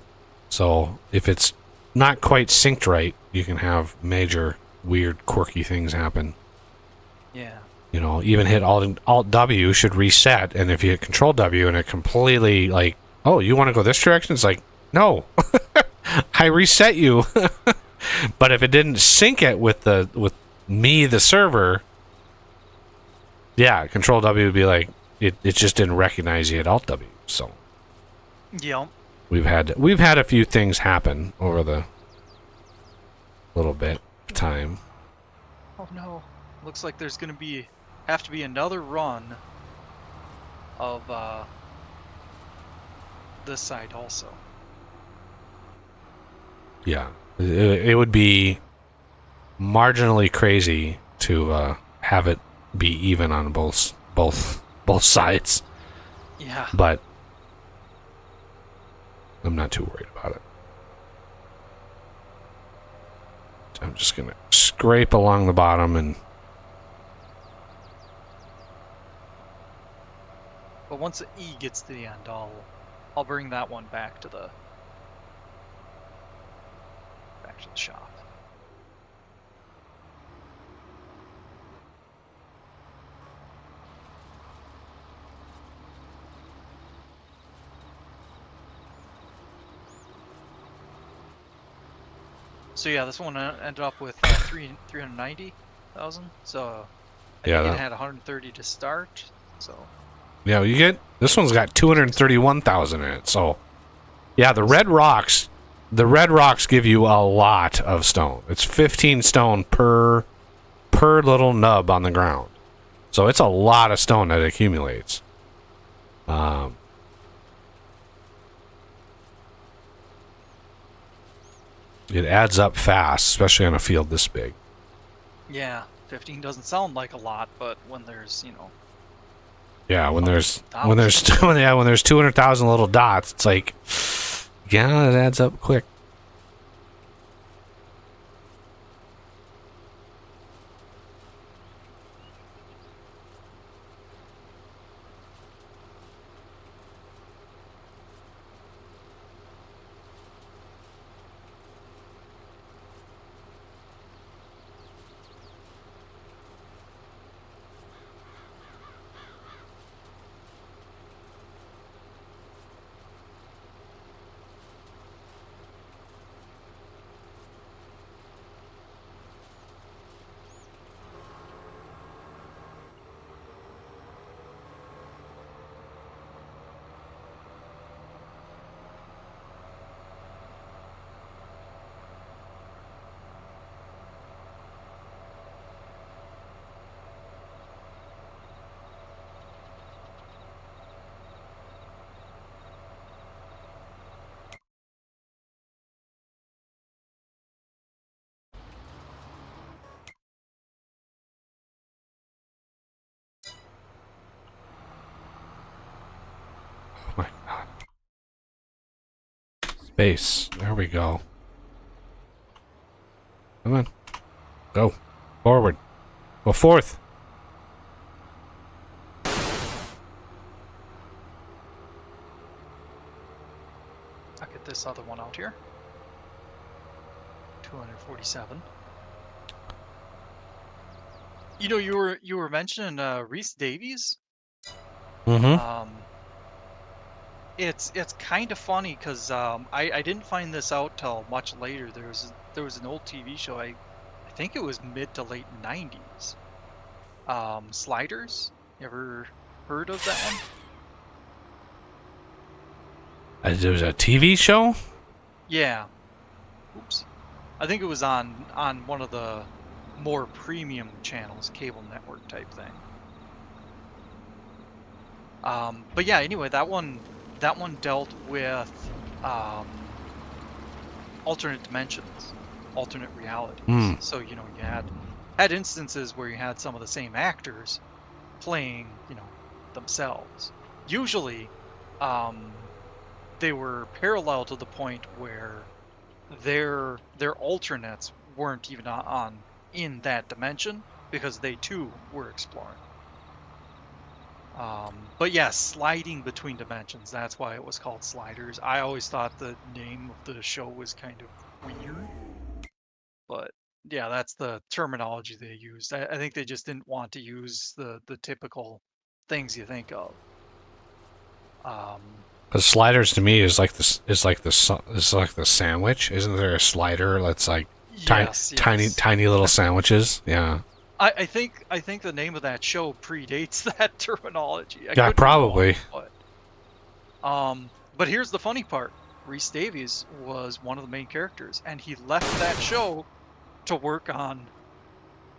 So if it's not quite synced right, you can have major, weird, quirky things happen. Yeah. You know, even hit Alt W should reset, and if you hit Control W and it completely like, oh, you want to go this direction? It's like, no, I reset you. But if it didn't sync it with me, the server, yeah, Control W would be like, it just didn't recognize you at Alt W. So Yeah. we've had a few things happen over the little bit of time. Oh no. Looks like there's gonna have to be another run of this side also. Yeah, it would be marginally crazy to have it be even on both sides, Yeah. but I'm not too worried about it. I'm just gonna scrape along the bottom and But once the E gets to the end, I'll bring that one back to the shop. So yeah, this one ended up with 390,000. So I Yeah, think it that- had 130 to start. So yeah, you get this one's got 231,000 in it. So yeah, the red rocks the red rocks give you a lot of stone. It's 15 stone per little nub on the ground. So it's a lot of stone that accumulates. It adds up fast, especially on a field this big. Yeah, 15 doesn't sound like a lot, but when there's, you know, Yeah, when there's 100,000. when there's 200,000 little dots, it's like, yeah, it adds up quick. Oh my god. Space. There we go. Come on. Go. Forward. Go forth. I'll get this other one out here. 247. You know, you were mentioning Reese Davies. Mm-hmm. It's kind of funny because I didn't find this out till much later. There was an old TV show. I think it was mid to late 90s. Sliders. You ever heard of that one? There was a TV show? Yeah. Oops. I think it was on one of the more premium channels, cable network type thing. But yeah, anyway, that one dealt with alternate dimensions, alternate realities. Hmm. So, you know, you had instances where you had some of the same actors playing, you know, themselves. Usually, they were parallel to the point where their alternates weren't even in that dimension because they too were exploring. But yeah, sliding between dimensions, that's why it was called Sliders. I always thought the name of the show was kind of weird, but yeah, that's the terminology they used. I think they just didn't want to use the typical things you think of. Because sliders to me is like the sandwich. Isn't there a slider that's like Yes, yes. tiny little sandwiches? Yeah. I think the name of that show predates that terminology. I Yeah, could be wrong, probably. but here's the funny part. Reese Davies was one of the main characters, and he left that show to work on.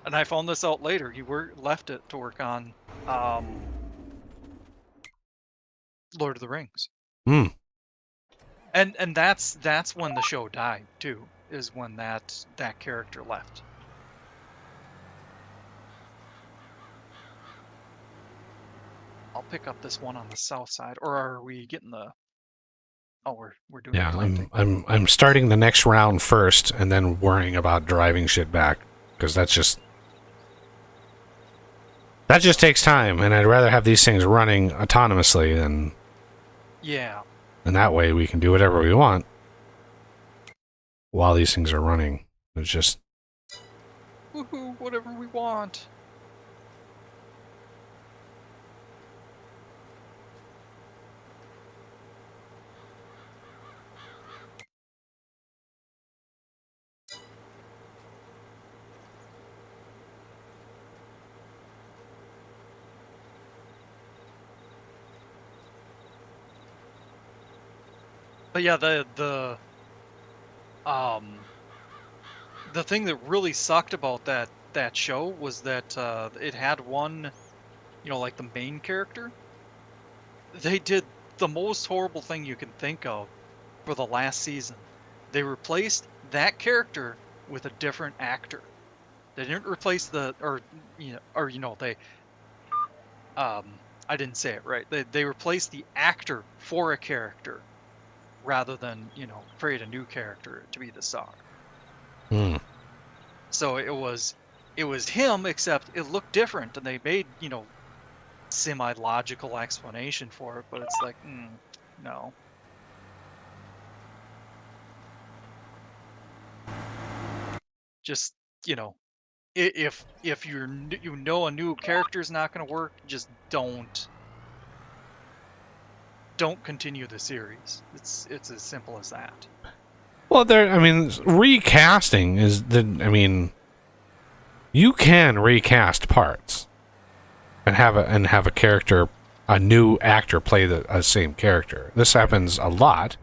And I found this out later. He left it to work on Lord of the Rings. Hmm. And that's when the show died too. Is when that character left. I'll pick up this one on the south side, or are we getting the? Oh, we're doing Yeah, planting. I'm starting the next round first, and then worrying about driving shit back because that just takes time, and I'd rather have these things running autonomously than. Yeah. And that way we can do whatever we want while these things are running. It's just. Woohoo! Whatever we want. But yeah, the the thing that really sucked about that show was that it had one, like the main character. They did the most horrible thing you can think of for the last season. They replaced that character with a different actor. They didn't replace they I didn't say it right. They replaced the actor for a character rather than, create a new character to be the star. Hmm. So it was him, except it looked different, and they made, semi-logical explanation for it, but it's like, no. Just, if you a new character's not going to work, just don't continue the series. It's as simple as that. Well, recasting is you can recast parts and have a character, a new actor play the same character. This happens a lot.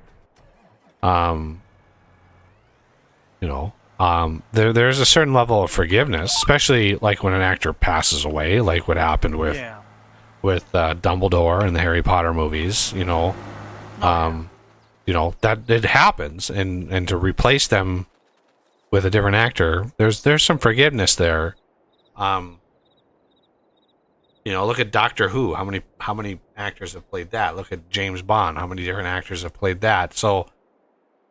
There's a certain level of forgiveness, especially like when an actor passes away, like what happened with Dumbledore in the Harry Potter movies. That it happens, and to replace them with a different actor, there's some forgiveness there. Look at Doctor Who. How many actors have played that? Look at James Bond. How many different actors have played that? So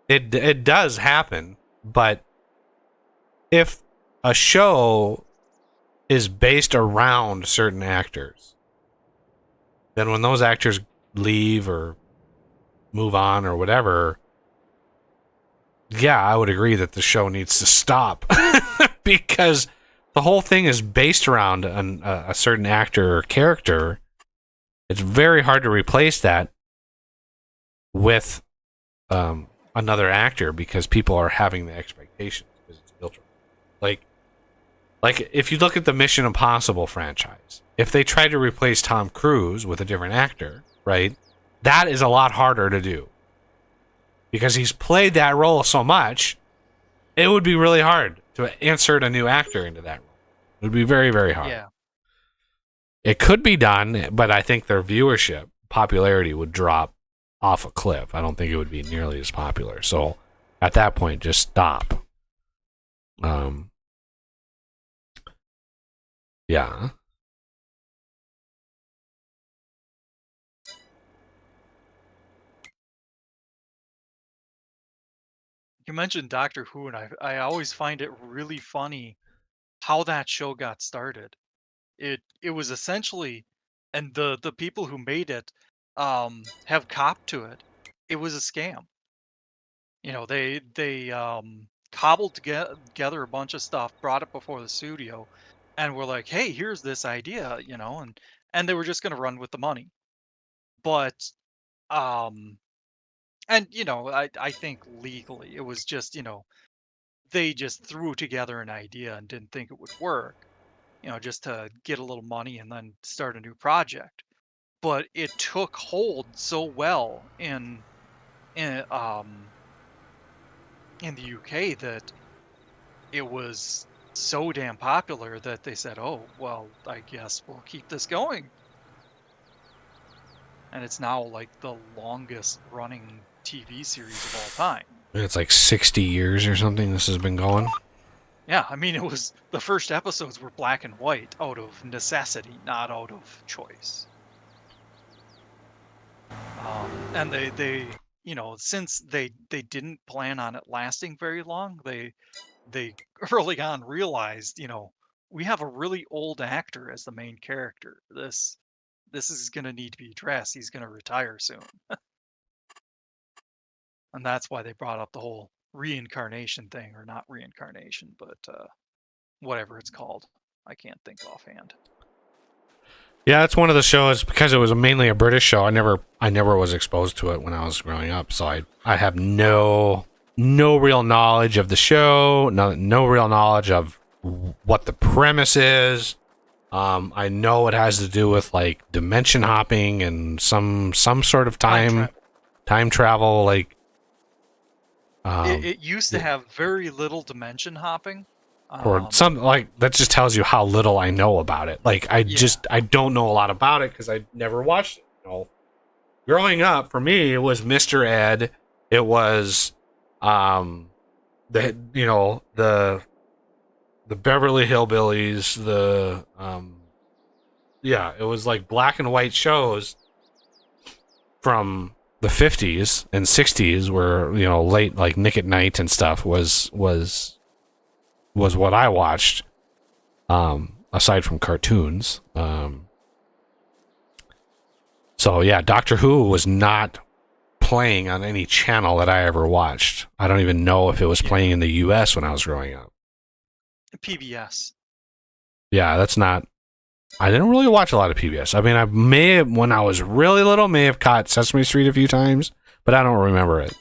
it does happen, but if a show is based around certain actors, then when those actors leave or move on or whatever, yeah, I would agree that the show needs to stop because the whole thing is based around a certain actor or character. It's very hard to replace that with another actor because people are having the expectations because it's built around. Like if you look at the Mission Impossible franchise, if they tried to replace Tom Cruise with a different actor, right, that is a lot harder to do because he's played that role so much. It would be really hard to insert a new actor into that role. It would be very, very hard. Yeah. It could be done, but I think their viewership popularity would drop off a cliff. I don't think it would be nearly as popular. So at that point, just stop. Yeah. You mentioned Doctor Who, and I always find it really funny how that show got started. It was essentially, and the people who made it have copped to it. It was a scam. They cobbled together a bunch of stuff, brought it before the studio, and were like, "Hey, here's this idea," and they were just going to run with the money. But um and I think legally it was just, they just threw together an idea and didn't think it would work, just to get a little money and then start a new project. But it took hold so well in um in the UK that it was so damn popular that they said, "Oh, well, I guess we'll keep this going." And it's now like the longest running TV series of all time. It's like 60 years or something this has been going. Yeah, I mean, the first episodes were black and white out of necessity, not out of choice. And they since they didn't plan on it lasting very long, they early on realized, we have a really old actor as the main character. This is going to need to be addressed. He's going to retire soon. And that's why they brought up the whole reincarnation thing, or not reincarnation, but whatever it's called. I can't think offhand. Yeah, it's one of the shows because it was mainly a British show. I never was exposed to it when I was growing up, so I have no real knowledge of the show, no real knowledge of what the premise is. I know it has to do with like dimension hopping and some sort of time travel, like It used to yeah. have very little dimension hopping. Or something like that. Just tells you how little I know about it. Like I don't know a lot about it because I never watched it. You know, growing up for me, it was Mr. Ed. It was, the Beverly Hillbillies. It was like black and white shows from the 50s and 60s, where late, like Nick at Night and stuff was what I watched. Aside from cartoons. So yeah, Doctor Who was not playing on any channel that I ever watched. I don't even know if it was playing in the US when I was growing up. PBS. Yeah, I didn't really watch a lot of PBS. I mean, I may have, when I was really little, may have caught Sesame Street a few times, but I don't remember it.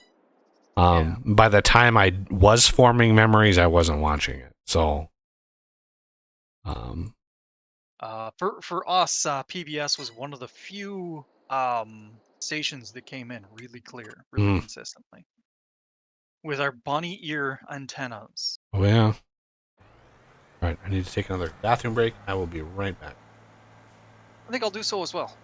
By the time I was forming memories, I wasn't watching it. So, For us, PBS was one of the few stations that came in really clear, really consistently, with our bunny ear antennas. oh yeah. All right, I need to take another bathroom break. I will be right back. I think I'll do so as well.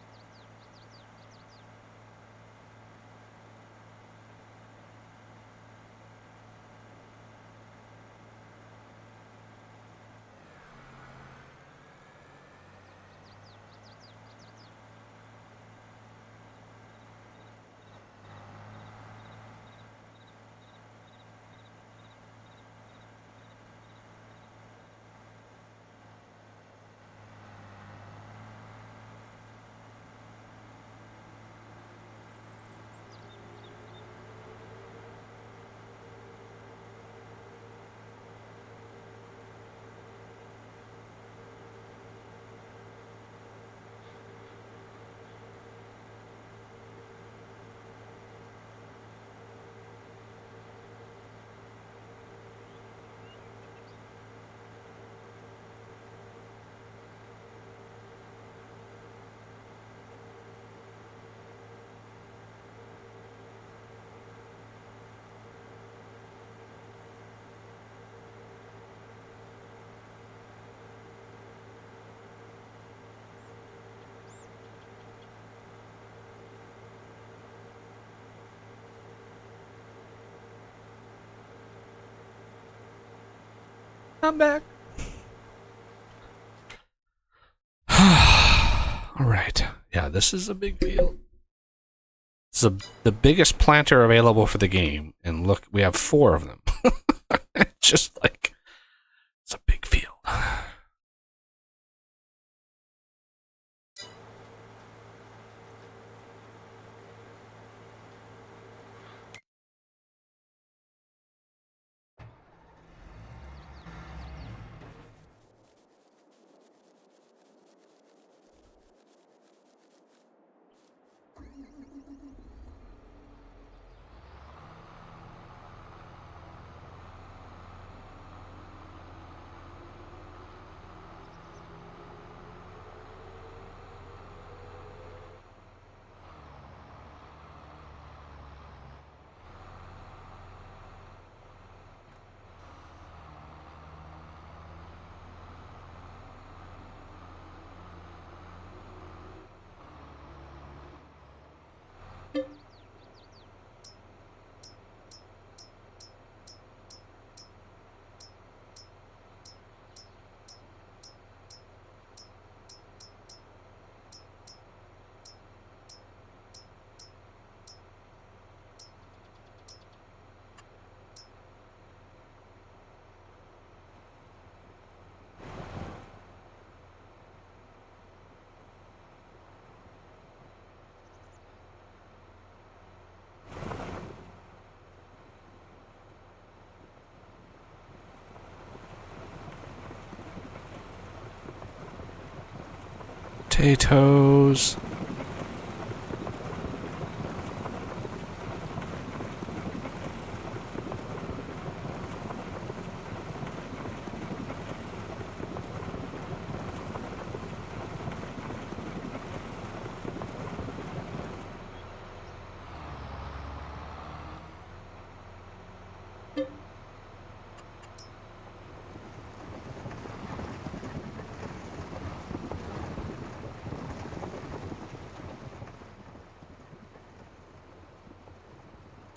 I'm back. All right. Yeah, this is a big field. This is the biggest planter available for the game, and look, we have 4 of them. Just like, it's a big field. Potatoes.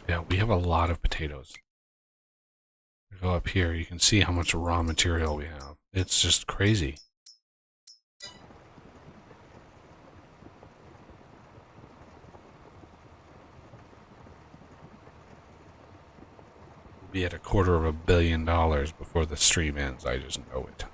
Yeah, we have a lot of potatoes. Go up here, you can see how much raw material we have. It's just crazy. We'll be at $250 million before the stream ends. I just know it.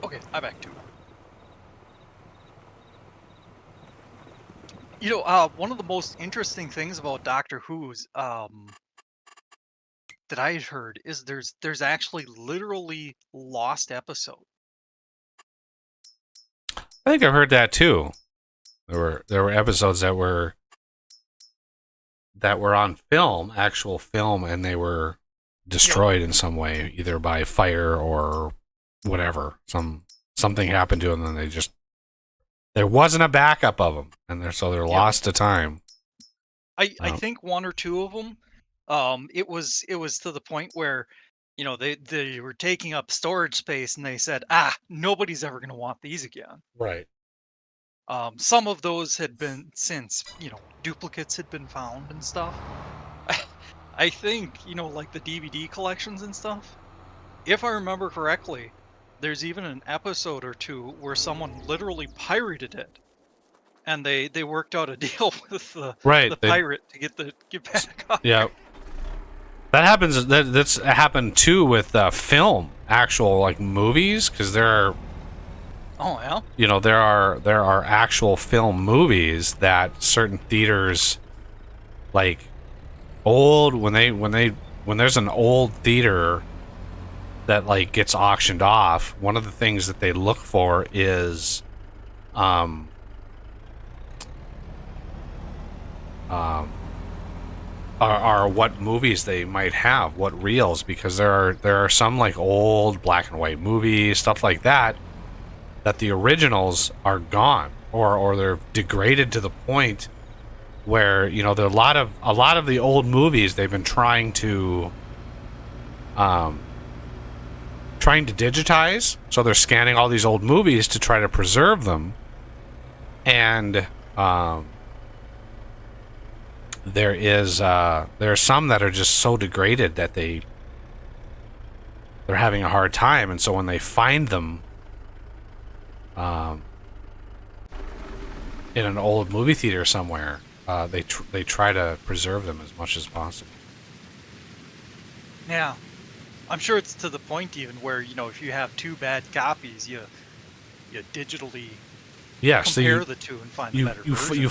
Okay, I'm back to it. You know, one of the most interesting things about Doctor Who's that I had heard is there's actually literally lost episode. I think I've heard that too. There were episodes that were on film, actual film, and they were destroyed in some way, either by fire or whatever. Something happened to them, and there wasn't a backup of them, and they're lost to time. I think one or two of them, it was to the point where, you know, they were taking up storage space, and they said, nobody's ever going to want these again. Right. Some of those had been since, you know, duplicates had been found and stuff. I think, you know, like the DVD collections and stuff, if I remember correctly, there's even an episode or two where someone literally pirated it, and they worked out a deal with the pirate to get back up. Yeah, that happens. That's happened too with film, actual like movies, because there are. Oh yeah. You know, there are actual film movies that certain theaters, like old when there's an old theater that like gets auctioned off, one of the things that they look for is are what movies they might have, what reels, because there are some like old black and white movies, stuff like that the originals are gone or they're degraded to the point where, you know, there are a lot of the old movies they've been trying to digitize, so they're scanning all these old movies to try to preserve them, and there are some that are just so degraded that they're having a hard time, and so when they find them in an old movie theater somewhere, they try to preserve them as much as possible. Yeah. I'm sure it's to the point even where, you know, if you have two bad copies, you digitally compare the two and find the better version. You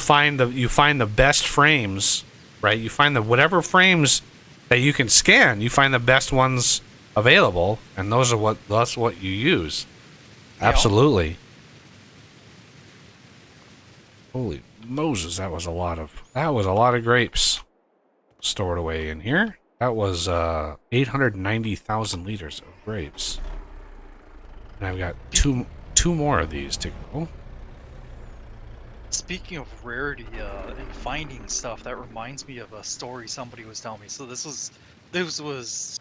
find the best frames, right? You find whatever frames that you can scan, you find the best ones available, and that's what you use. Yeah. Absolutely. Holy Moses, that was a lot of grapes stored away in here. That was 890,000 liters of grapes. And I've got two more of these to go. Speaking of rarity and finding stuff, that reminds me of a story somebody was telling me. So this was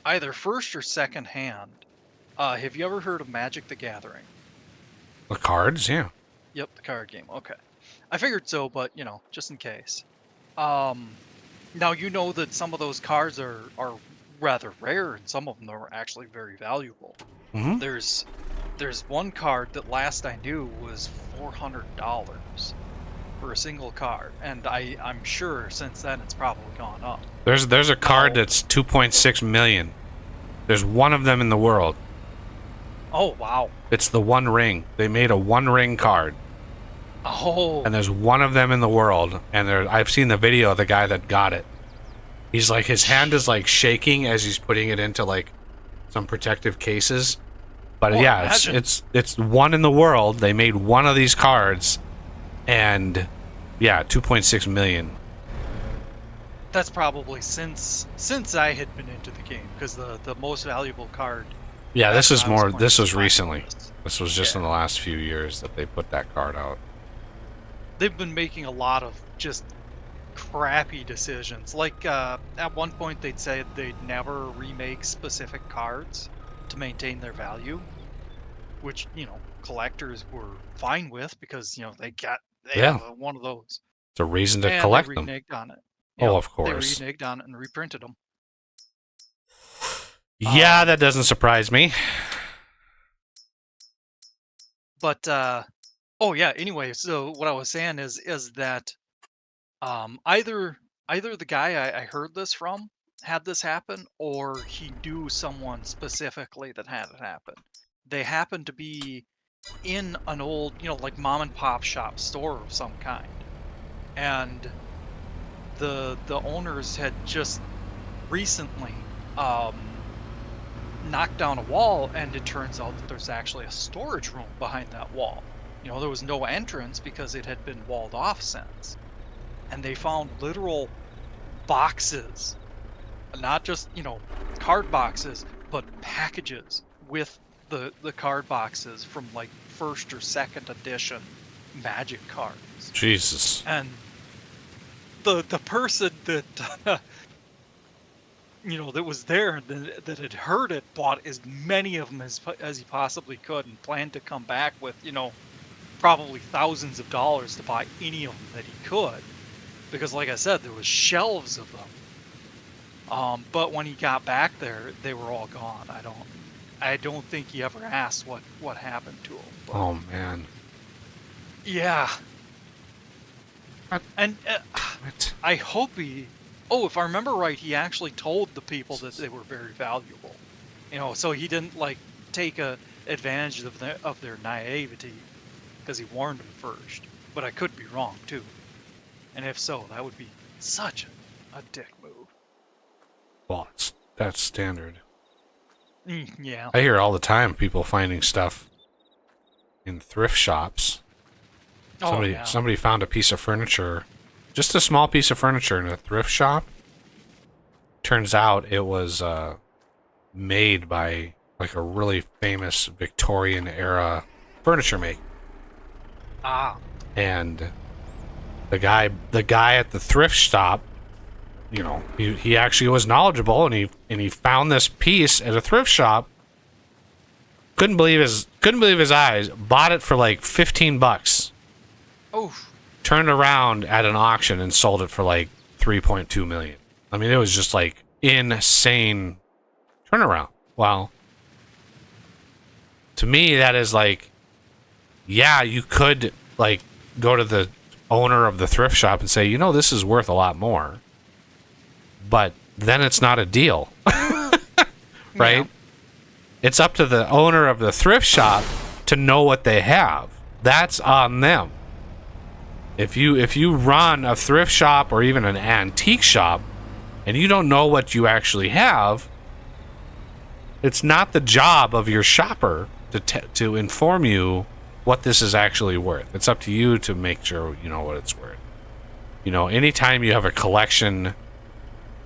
either first or second hand. Have you ever heard of Magic the Gathering? The cards, yeah. Yep, the card game. Okay. I figured so, but, you know, just in case. Now, you know that some of those cards are rather rare, and some of them are actually very valuable. Mm-hmm. There's one card that last I knew was $400 for a single card, and I'm sure since then it's probably gone up. There's a card that's 2.6 million. There's one of them in the world. Oh, wow. It's the One Ring. They made a One Ring card. Oh. And there's one of them in the world, and I've seen the video of the guy that got it. He's like, his hand is like shaking as he's putting it into like some protective cases, But Well, yeah, imagine. it's one in the world. They made one of these cards, and yeah, 2.6 million. That's probably since I had been into the game, because the most valuable card. Yeah, back this when is I was more. playing This was was recently. Black. This was just in Yeah. the last few years that they put that card out. They've been making a lot of just crappy decisions. Like at one point they'd say they'd never remake specific cards to maintain their value, which collectors were fine with because they Yeah, have one of those, it's a reason to and they collect them. reneged on it. Oh, Yep, of they course. reneged on it and reprinted them. Yeah, that doesn't surprise me. But oh yeah. Anyway, so what I was saying is that either the guy I heard this from had this happen, or he knew someone specifically that had it happen. They happened to be in an old, like mom and pop shop store of some kind, and the owners had just recently um, knocked down a wall, and it turns out that there's actually a storage room behind that wall. There was no entrance because it had been walled off since, and they found literal boxes, not just card boxes, but packages with the card boxes from like first or second edition Magic cards. Jesus. And the person that that was there that had heard it bought as many of them as he possibly could, and planned to come back with probably thousands of dollars to buy any of them that he could, because like I said, there was shelves of them. But when he got back there, they were all gone. I don't think he ever asked what happened to them. But Oh man. yeah. God And damn it. I hope he. Oh, if I remember right, he actually told the people that they were very valuable. So he didn't like take advantage of their naivety, because he warned them first. But I could be wrong too. And if so, that would be such a dick move. Well, that's standard. Yeah. I hear all the time people finding stuff in thrift shops. Somebody found a piece of furniture, just a small piece of furniture in a thrift shop. Turns out it was made by like a really famous Victorian era furniture maker. Ah. And the guy at the thrift shop, he actually was knowledgeable, and he found this piece at a thrift shop. Couldn't believe his eyes. Bought it for like $15. Oh. Turned around at an auction and sold it for like 3.2 million. I mean, it was just like insane turnaround. Wow. To me, that is like, yeah, you could like go to the owner of the thrift shop and say, this is worth a lot more. But then it's not a deal. Right? Yeah. It's up to the owner of the thrift shop to know what they have. That's on them. If you run a thrift shop or even an antique shop and you don't know what you actually have, it's not the job of your shopper to inform you what this is actually worth. It's up to you to make sure you know what it's worth. Anytime you have a collection,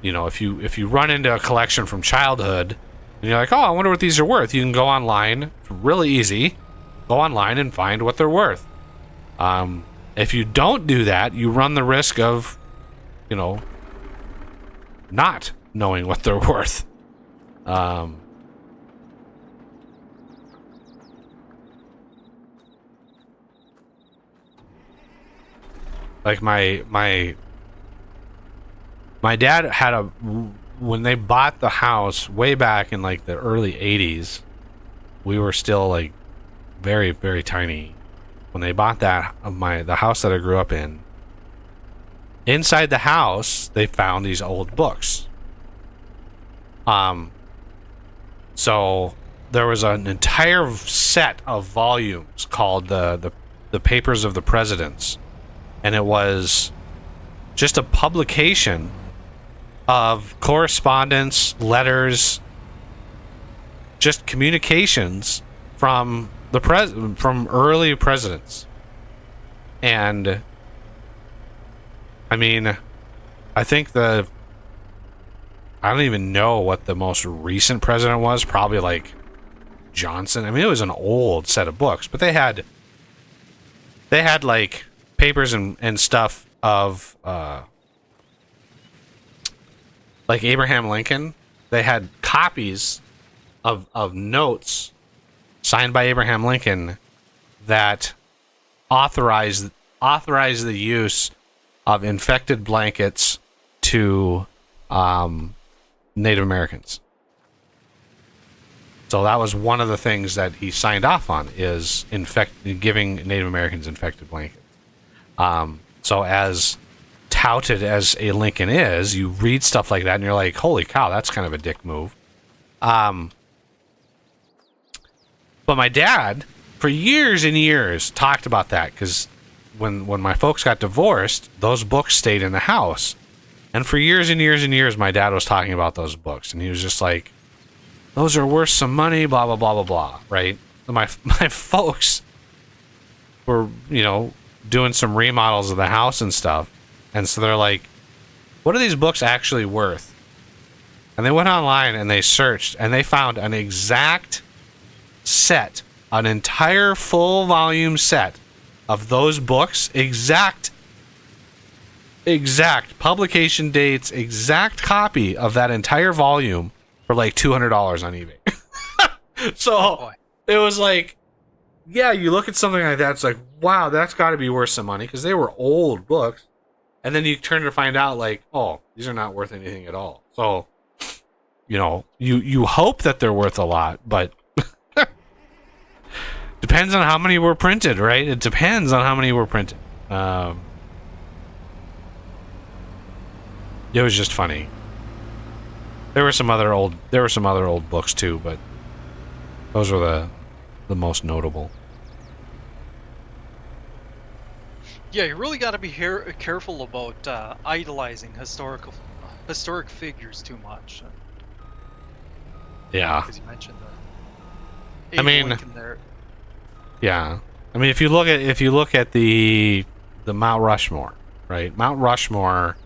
if you run into a collection from childhood and you're like, oh, I wonder what these are worth, you can go online. It's really easy. Go online and find what they're worth. If you don't do that, you run the risk of, not knowing what they're worth. Like my dad had when they bought the house way back in like the early 80s, we were still like very, very tiny. When they bought the house that I grew up in, inside the house, they found these old books. So there was an entire set of volumes called the Papers of the Presidents, and it was just a publication of correspondence, letters, just communications from from early presidents. And I mean, I think I don't even know what the most recent president was, probably like Johnson. I mean, it was an old set of books, but they had like papers and stuff of like Abraham Lincoln. They had copies of notes signed by Abraham Lincoln that authorized the use of infected blankets to Native Americans. So that was one of the things that he signed off on, is giving Native Americans infected blankets. So as touted as a Lincoln is, you read stuff like that and you're like, holy cow, that's kind of a dick move. But my dad, for years and years, talked about that, because when my folks got divorced, those books stayed in the house. And for years and years and years, my dad was talking about those books, and he was just like, those are worth some money, blah, blah, blah, blah, blah, right? So my folks were, doing some remodels of the house and stuff, and so they're like, what are these books actually worth? And they went online and they searched, and they found an exact set, an entire full volume set of those books, exact publication dates, exact copy of that entire volume for like $200 on eBay. So it was like, yeah, you look at something like that, it's like, wow, that's got to be worth some money, because they were old books. And then you turn to find out, like, oh, these are not worth anything at all. So, you hope that they're worth a lot, but depends on how many were printed, right? It depends on how many were printed. It was just funny. There were some other old books too, but those were the most notable. Yeah, you really got to be careful about idolizing historic figures too much. Yeah. Because you mentioned I mean, Lincoln there. Yeah. I mean, if you look at the Mount Rushmore, right? Mount Rushmore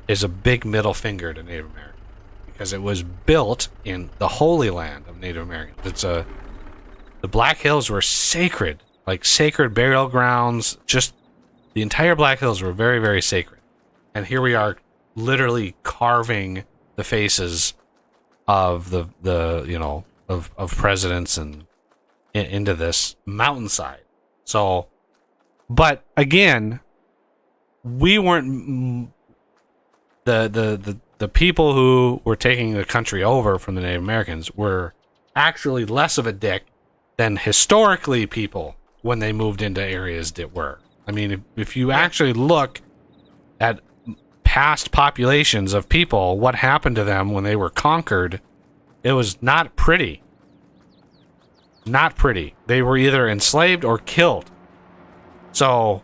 is a big middle finger to Native Americans, because it was built in the Holy Land of Native Americans. The Black Hills were sacred, like sacred burial grounds. Just the entire Black Hills were very, very sacred. And here we are, literally carving the faces of of presidents and into this mountainside. So, but again, we weren't the people who were taking the country over from the Native Americans were actually less of a dick than historically people when they moved into areas that were. I mean, if you actually look at past populations of people, what happened to them when they were conquered, it was not pretty. Not pretty. They were either enslaved or killed. So,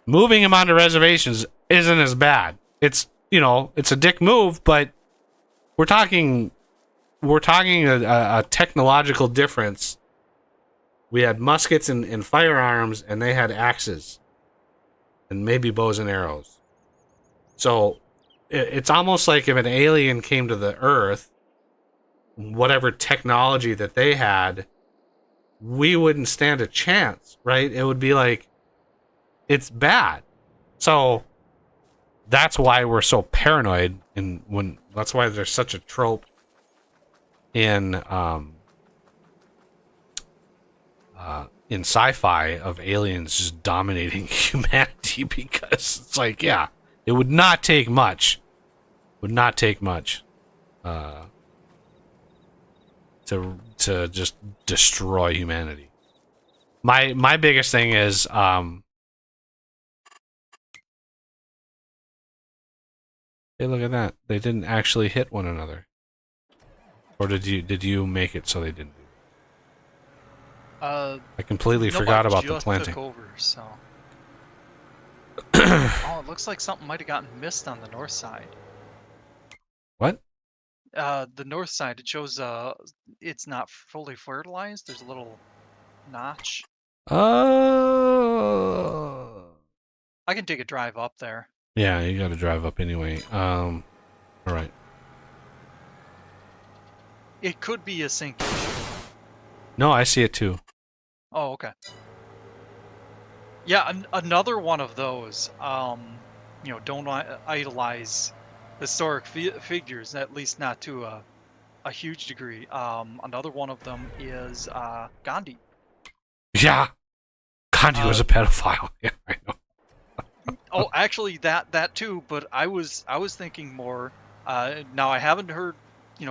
moving them onto reservations isn't as bad. It's, it's a dick move, but we're talking a technological difference. We had muskets and firearms, and they had axes and maybe bows and arrows. So it's almost like if an alien came to the Earth, whatever technology that they had, we wouldn't stand a chance, right? It would be like, it's bad. So that's why we're so paranoid, and that's why there's such a trope in sci-fi of aliens just dominating humanity, because it's like, yeah, it would not take much. To just destroy humanity. My biggest thing is hey, look at that. They didn't actually hit one another. Or did you make it so they didn't? I completely forgot about the planting. Took over, so. Oh, it looks like something might have gotten missed on the north side. What? The north side, it shows it's not fully fertilized. There's a little notch. Oh. I can take a drive up there. Yeah, you got to drive up anyway. All right. It could be a sink issue. No, I see it too. Oh, okay. Yeah, another one of those. Don't idolize historic figures, at least not to a huge degree. Another one of them is Gandhi. Yeah, Gandhi was a pedophile. Yeah, I know. Oh, actually, that too. But I was thinking more. Now I haven't heard,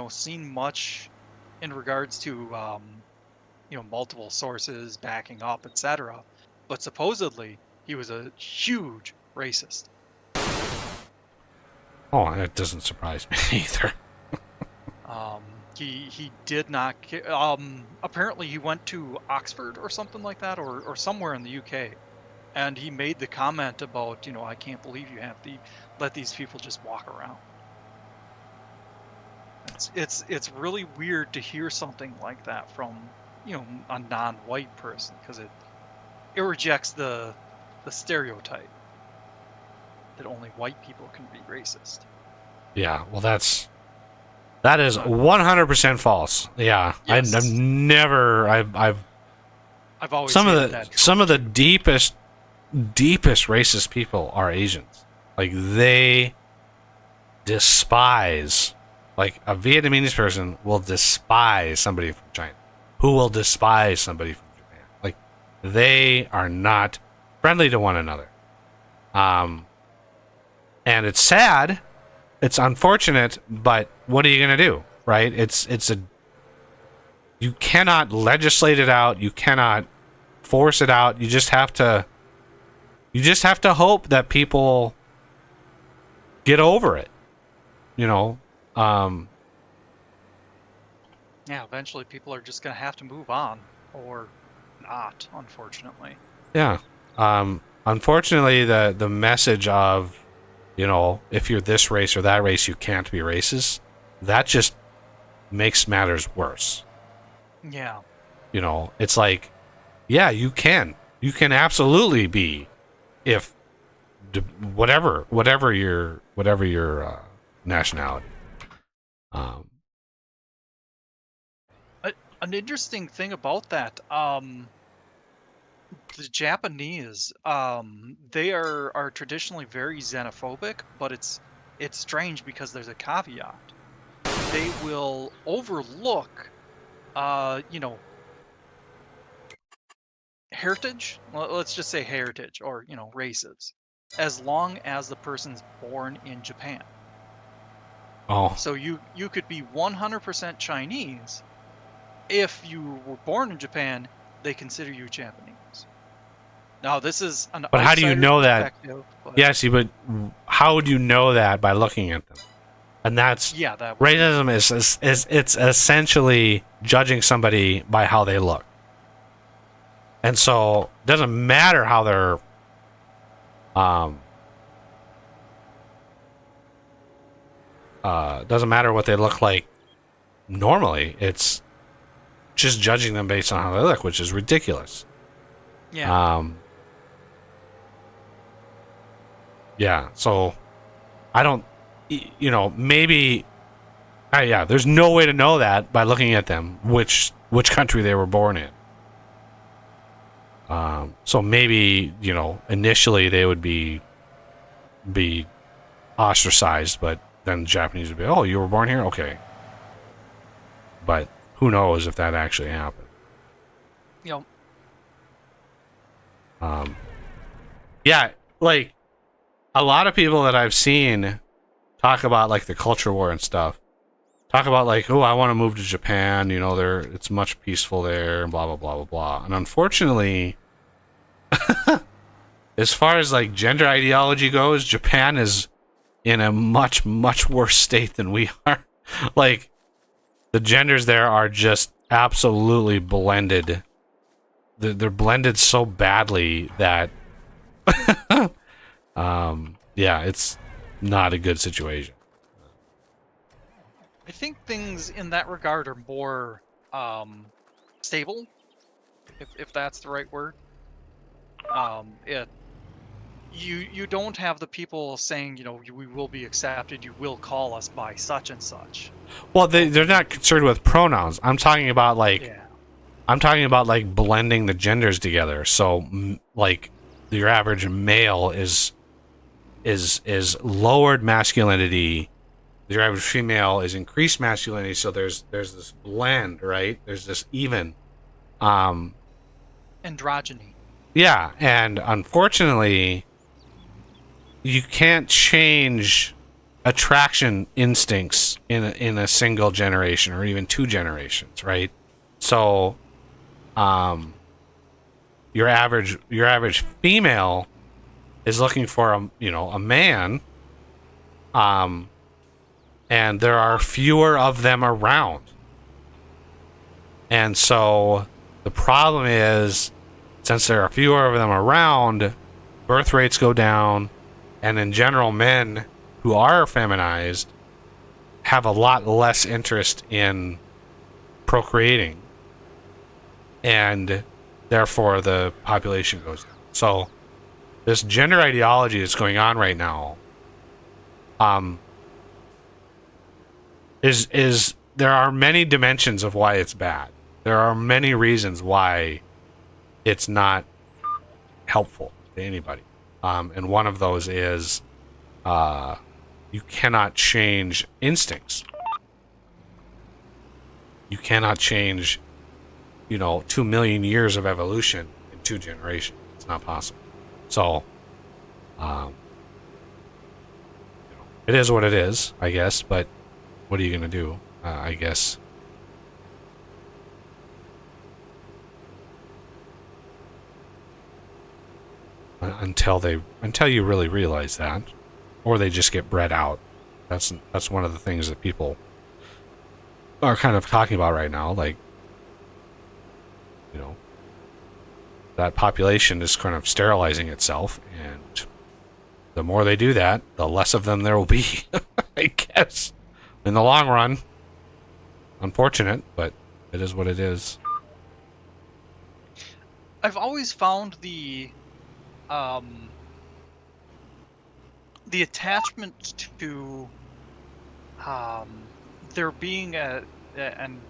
seen much in regards to multiple sources backing up, etc. But supposedly he was a huge racist. Oh, that doesn't surprise me either. He did not. Apparently he went to Oxford or something like that, or somewhere in the UK, and he made the comment about, I can't believe you have to let these people just walk around. It's really weird to hear something like that from a non-white person, because it rejects the stereotype that only white people can be racist. Yeah, well, that is 100% false. Yeah, Yes. I've never. I've always some hated of that the deepest racist people are Asians. Like, they despise, like, a Vietnamese person will despise somebody from China, who will despise somebody from Japan. Like, they are not friendly to one another. And it's sad, it's unfortunate, but what are you gonna do, right? You cannot legislate it out, you cannot force it out. You just have to hope that people get over it. Yeah, eventually people are just gonna have to move on, or not, unfortunately. Yeah. Unfortunately, the message of, if you're this race or that race, you can't be racist, that just makes matters worse. Yeah. It's like, yeah, you can absolutely be, if whatever your nationality. An interesting thing about that, the Japanese, they are traditionally very xenophobic, but it's strange because there's a caveat. They will overlook, heritage. Let's just say heritage, or races, as long as the person's born in Japan. Oh, So you could be 100% Chinese. If you were born in Japan, they consider you Japanese. Now, this is an but how do you outsider's know that? perspective, but Yeah, see, but how would you know that? By looking at them, and that's yeah, that would racism is it's essentially judging somebody by how they look, and so it doesn't matter how they're doesn't matter what they look like normally. It's just judging them based on how they look, which is ridiculous. yeah. Yeah, so I don't, maybe, yeah, there's no way to know that by looking at them, which country they were born in. So maybe, initially they would be ostracized, but then the Japanese would be, oh, you were born here? Okay. But who knows if that actually happened. Yeah, like, a lot of people that I've seen talk about, like, the culture war and stuff, talk about, like, oh, I want to move to Japan, it's much peaceful there, and blah, blah, blah, blah, blah. And unfortunately, as far as, like, gender ideology goes, Japan is in a much, much worse state than we are. Like, the genders there are just absolutely blended. They're blended so badly that yeah, it's not a good situation. I think things in that regard are more stable, if that's the right word. It you don't have the people saying, we will be accepted, you will call us by such and such. Well, they're not concerned with pronouns. I'm talking about like blending the genders together. So like your average male is lowered masculinity. Your average female is increased masculinity. So there's this blend, right? There's this even. Androgyny. Yeah, and unfortunately, you can't change attraction instincts in a single generation or even 2 generations, right? So, your average female is looking for a man, and there are fewer of them around, and so the problem is, since there are fewer of them around, birth rates go down, and in general, men who are feminized have a lot less interest in procreating, and therefore the population goes down. So this gender ideology that's going on right now is there are many dimensions of why it's bad. There are many reasons why it's not helpful to anybody. And one of those is you cannot change instincts. You cannot change, 2 million years of evolution in 2 generations. It's not possible. So, it is what it is, I guess, but what are you going to do? I guess. Until you really realize that, or they just get bred out. That's one of the things that people are kind of talking about right now. Like, that population is kind of sterilizing itself, and the more they do that, the less of them there will be. I guess in the long run. Unfortunate, but it is what it is. I've always found the attachment to there being and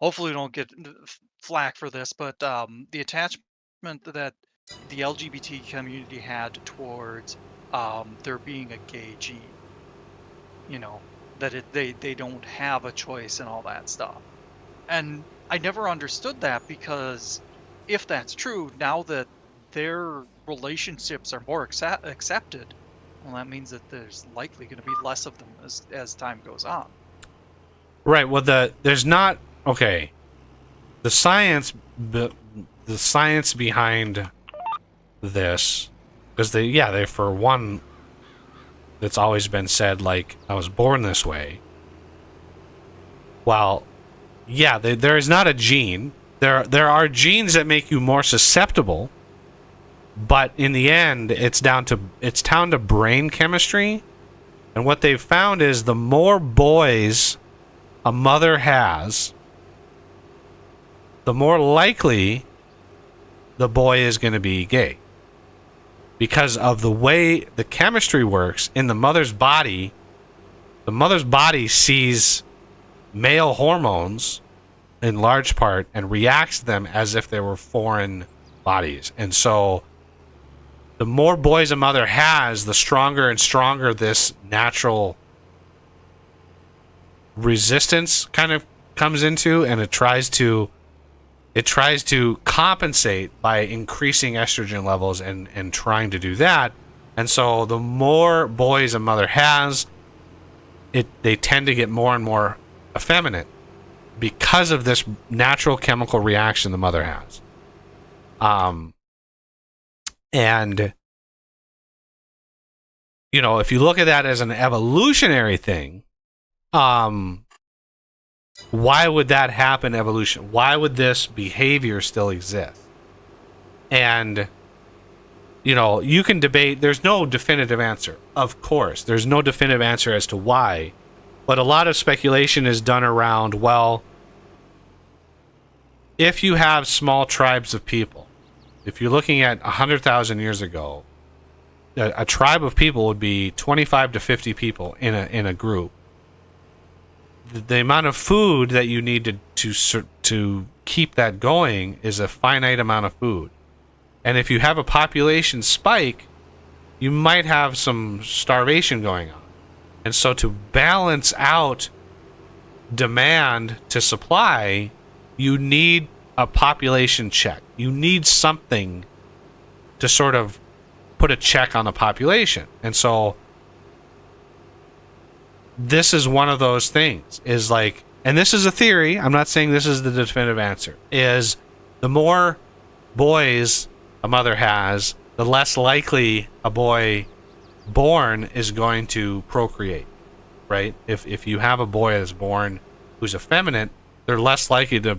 hopefully we don't get flack for this, but the attachment that the LGBT community had towards there being a gay gene, that they don't have a choice and all that stuff. And I never understood that, because if that's true, now that their relationships are more accepted, well, that means that there's likely going to be less of them as time goes on. Right. Well, there's not okay. The science behind this, because they for one, it's always been said, like, I was born this way. Well, yeah, there is not a gene. There are genes that make you more susceptible, but in the end, it's down to brain chemistry. And what they've found is the more boys a mother has, the more likely the boy is going to be gay. Because of the way the chemistry works in the mother's body sees male hormones in large part and reacts to them as if they were foreign bodies. And so the more boys a mother has, the stronger and stronger this natural resistance kind of comes into, and it tries to compensate by increasing estrogen levels and trying to do that. And so the more boys a mother has, they tend to get more and more effeminate because of this natural chemical reaction the mother has. And if you look at that as an evolutionary thing, why would that happen? Evolution. Why would this behavior still exist? And you can debate. There's no definitive answer. Of course, there's no definitive answer as to why. But a lot of speculation is done around, well, if you have small tribes of people, if you're looking at 100,000 years ago, a tribe of people would be 25 to 50 people in a group. The amount of food that you need to keep that going is a finite amount of food. And if you have a population spike, you might have some starvation going on. And so to balance out demand to supply, you need a population check. You need something to sort of put a check on the population. And so this is one of those things, is like, and this is a theory, I'm not saying this is the definitive answer, is the more boys a mother has, the less likely a boy born is going to procreate, right? If you have a boy that's born who's effeminate, they're less likely to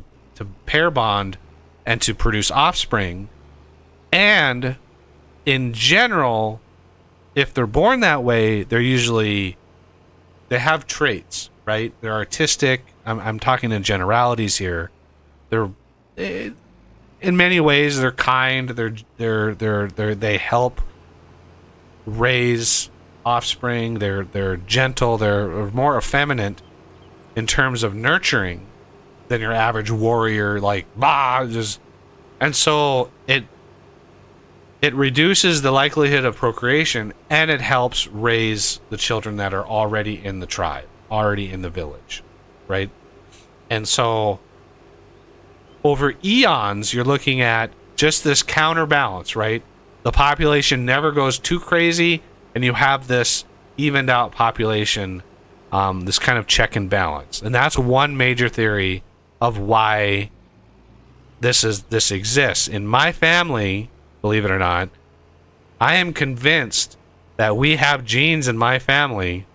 pair bond and to produce offspring. And in general, if they're born that way, they have traits, right? They're artistic. I'm talking in generalities here. They're in many ways they're kind. They help raise offspring. They're gentle. They're more effeminate in terms of nurturing than your average warrior. And so it reduces the likelihood of procreation, and it helps raise the children that are already in the tribe, already in the village, right? And so over eons, you're looking at just this counterbalance, right? The population never goes too crazy, and you have this evened out population, this kind of check and balance. And that's one major theory of why this exists. In my family, believe it or not, I am convinced that we have genes in my family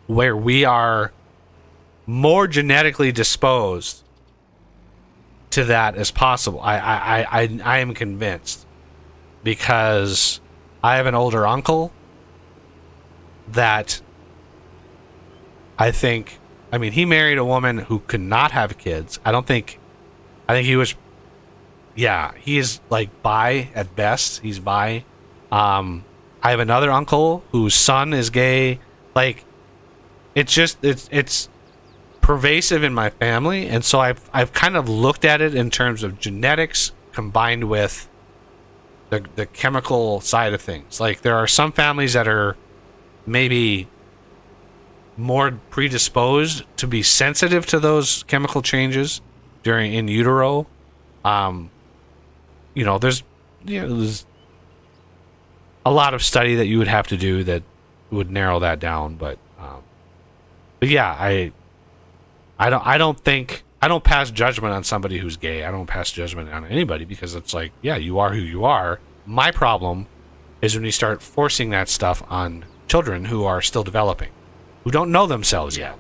where we are more genetically disposed to that as possible. I am convinced, because I have an older uncle that he married a woman who could not have kids. I think he was, he is like bi at best. He's bi. I have another uncle whose son is gay. Like, it's pervasive in my family, and so I've kind of looked at it in terms of genetics combined with the chemical side of things. Like, there are some families that are maybe more predisposed to be sensitive to those chemical changes in utero. There's a lot of study that you would have to do that would narrow that down, but yeah, I don't pass judgment on somebody who's gay. I don't pass judgment on anybody, because it's like, yeah, you are who you are. My problem is when you start forcing that stuff on children who are still developing, who don't know themselves yet,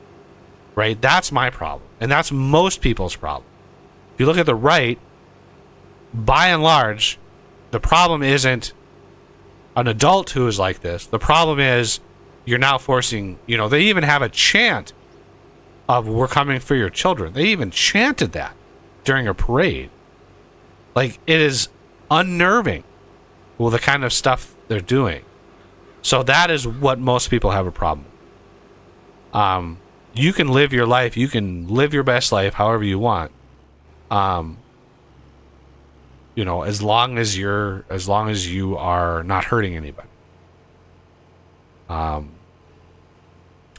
right? That's my problem, and that's most people's problem. If you look at the right, by and large, the problem isn't an adult who is like this. The problem is you're now forcing, they even have a chant of "We're coming for your children." They even chanted that during a parade. Like, it is unnerving, the kind of stuff they're doing. So that is what most people have a problem with. You can live your life, you can live your best life however you want. As long as you are not hurting anybody. And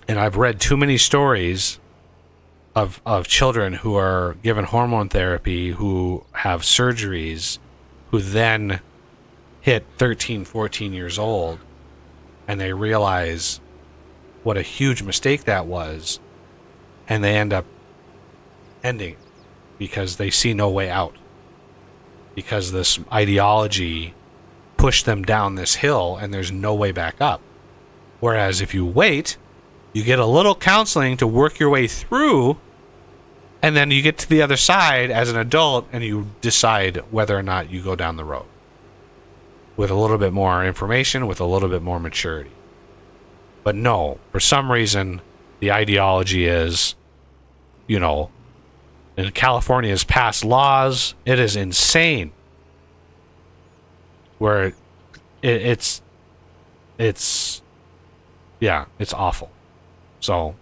I've read too many stories of children who are given hormone therapy, who have surgeries, who then hit 13, 14 years old, and they realize what a huge mistake that was, and they end up ending because they see no way out, because this ideology pushed them down this hill and there's no way back up. Whereas if you wait, you get a little counseling to work your way through, and then you get to the other side as an adult and you decide whether or not you go down the road with a little bit more information, with a little bit more maturity. But no, for some reason, the ideology is, you know, and California has passed laws. It is insane. Where it's yeah, it's awful. So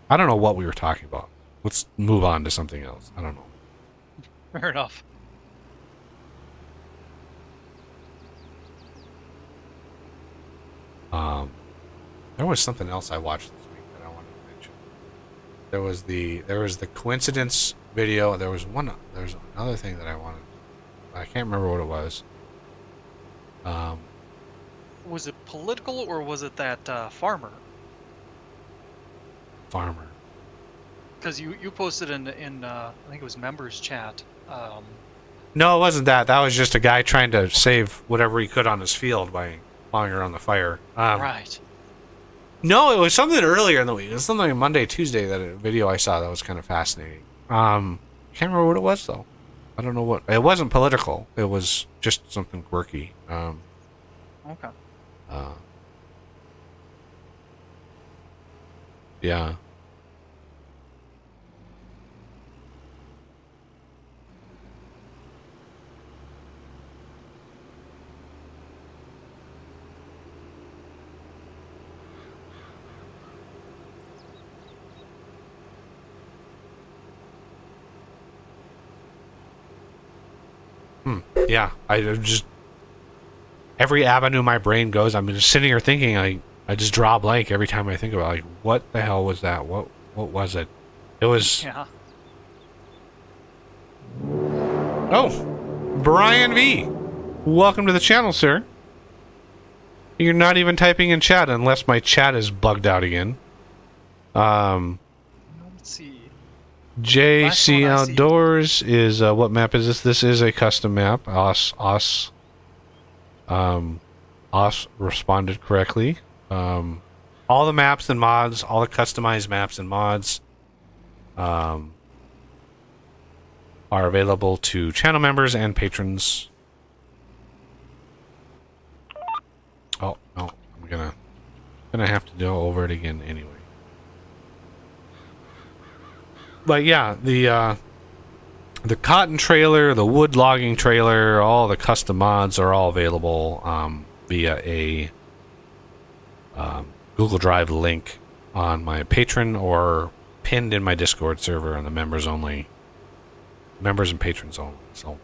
I don't know what we were talking about. Let's move on to something else. I don't know. Fair enough. There was something else I watched this week that I wanted to mention. There was the coincidence video. There's another thing that I wanted. I can't remember what it was. Was it political or was it that farmer? Farmer. Because you posted in I think it was members chat. No, it wasn't that. That was just a guy trying to save whatever he could on his field by plowing around the fire. Right. No, it was something earlier in the week. It was something Monday, Tuesday, that a video I saw that was kind of fascinating. Can't remember what it was, though. I don't know what. It wasn't political. It was just something quirky. Okay. Yeah. Yeah, I just every avenue my brain goes, I'm just sitting here thinking. I just draw a blank every time I think about it. Like, what the hell was that? What was it? It was Yeah. oh, Brian V. Welcome to the channel, sir. You're not even typing in chat unless my chat is bugged out again. Let's see. JC Last one I see. Outdoors is what map is this? This is a custom map. Os responded correctly. All the maps and mods, all the customized maps and mods, are available to channel members and patrons. Oh no, I'm gonna have to go over it again anyway. But yeah, the cotton trailer, the wood logging trailer, all the custom mods are all available via a Google Drive link on my Patreon or pinned in my Discord server on the members only, members and patrons only. So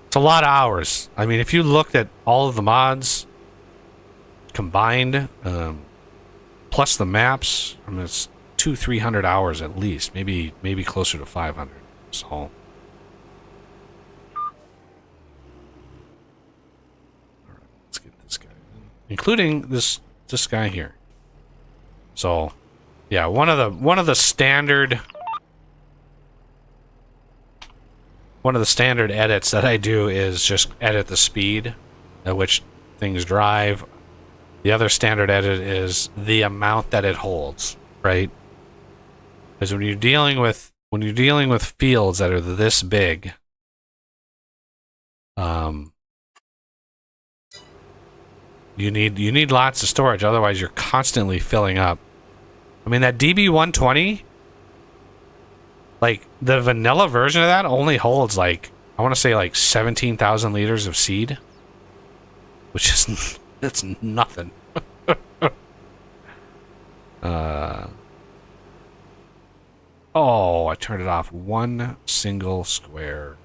it's a lot of hours. I mean, if you looked at all of the mods combined, plus the maps, I mean, it's 200-300 hours at least, maybe closer to 500. So all right, let's get this guy, including this guy here. So yeah, one of the standard edits that I do is just edit the speed at which things drive. The other standard edit is the amount that it holds, right? Because when you're dealing with fields that are this big, you need lots of storage. Otherwise, you're constantly filling up. I mean, that DB120, like the vanilla version of that, only holds like, I want to say like 17,000 liters of seed, which is that's nothing. Oh, I turned it off. One single square.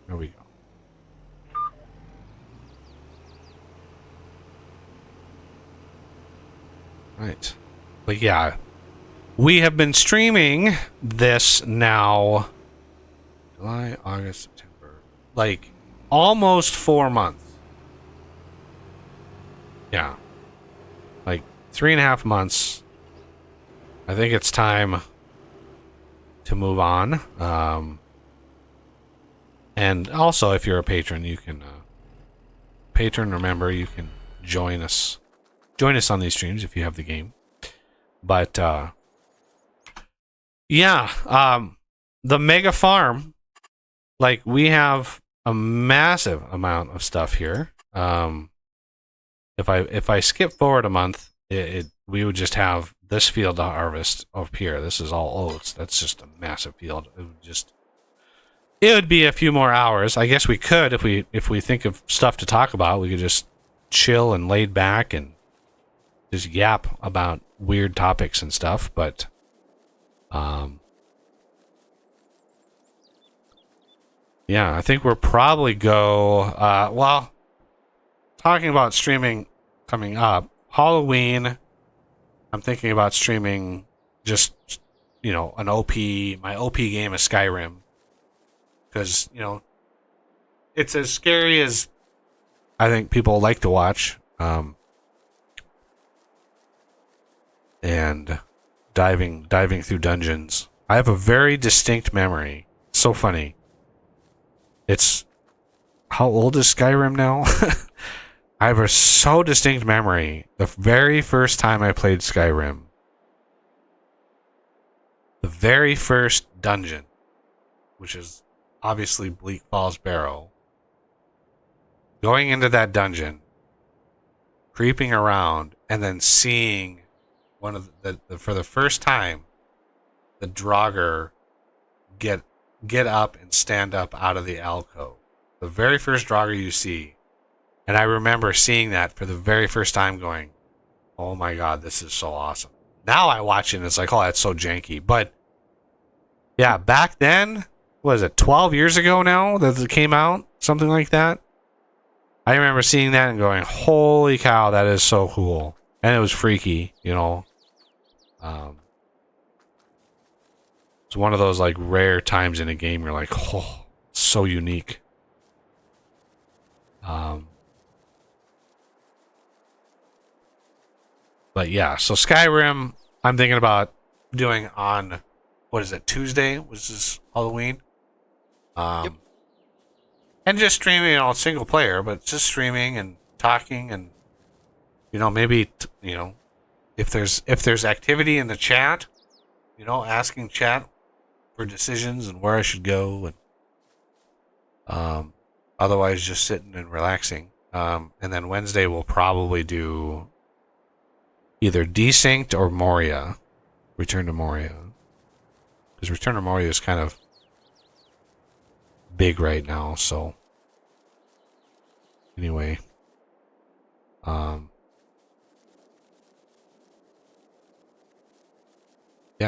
There we go. Right. But yeah, we have been streaming this now July, August, September. Like almost 4 months. Yeah. Like 3.5 months. I think it's time to move on. And also, if you're a patron, you can remember, you can join us on these streams if you have the game. But yeah, the mega farm, like we have a massive amount of stuff here. if I skip forward a month, we would just have this field to harvest up here. This is all oats. That's just a massive field. It would be a few more hours. I guess we could if we think of stuff to talk about. We could just chill and laid back and just yap about weird topics and stuff. But yeah, I think we'll probably go. Well, talking about streaming coming up, Halloween. I'm thinking about streaming just, an OP, my OP game of Skyrim. Because, it's as scary as I think people like to watch. And diving through dungeons. I have a very distinct memory. So funny. How old is Skyrim now? I have a so distinct memory. The very first time I played Skyrim. The very first dungeon, which is obviously Bleak Falls Barrow. Going into that dungeon, creeping around, and then seeing one of for the first time, the Draugr get up and stand up out of the alcove. The very first Draugr you see. And I remember seeing that for the very first time going, oh my god, this is so awesome. Now I watch it and it's like, oh, that's so janky. But yeah, back then, was it 12 years ago now that it came out? Something like that. I remember seeing that and going, holy cow, that is so cool. And it was freaky, It's one of those like rare times in a game you're like, oh, so unique. But yeah, so Skyrim, I'm thinking about doing on, what is it, Tuesday? Was this Halloween? Yep. And just streaming, single player, but just streaming and talking and, maybe, if there's activity in the chat, asking chat for decisions and where I should go, and otherwise just sitting and relaxing. And then Wednesday we'll probably do either Desynced or Moria. Return to Moria. Because Return to Moria is kind of big right now, so anyway. Yeah,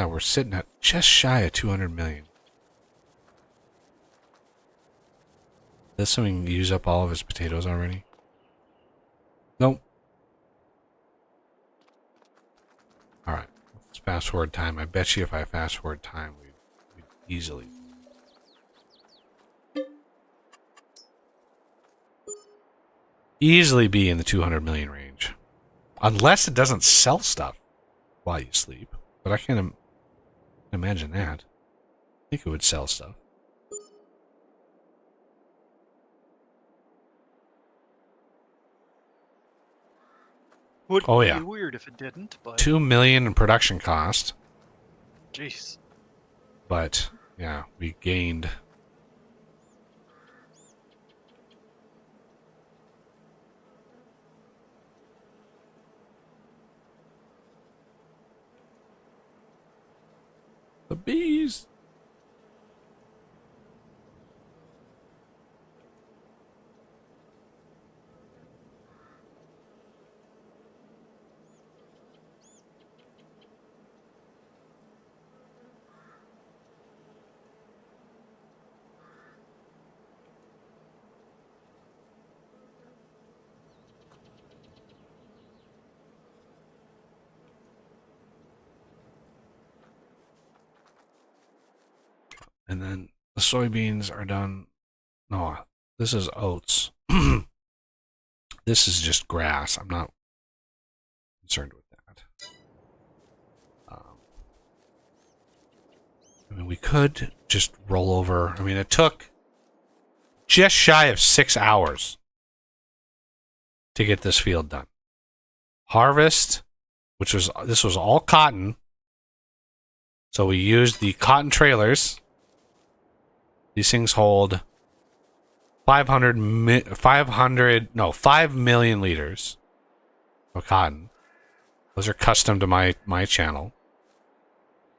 we're sitting at just shy of 200 million. Is something use up all of his potatoes already? Nope. Alright, let's fast forward time. I bet you if I fast forward time, we'd easily. Easily be in the 200 million range. Unless it doesn't sell stuff while you sleep. But I can't imagine that. I think it would sell stuff. Would Oh, be yeah. weird if it didn't, but 2 million in production cost. jeez. But yeah, we gained. The bees. And then the soybeans are done. No, this is oats. This is just grass. I'm not concerned with that. I mean, we could just roll over. I mean, it took just shy of 6 hours to get this field done. Harvest, this was all cotton. So we used the cotton trailers. These things hold 5 million liters. of cotton. Those are custom to my channel.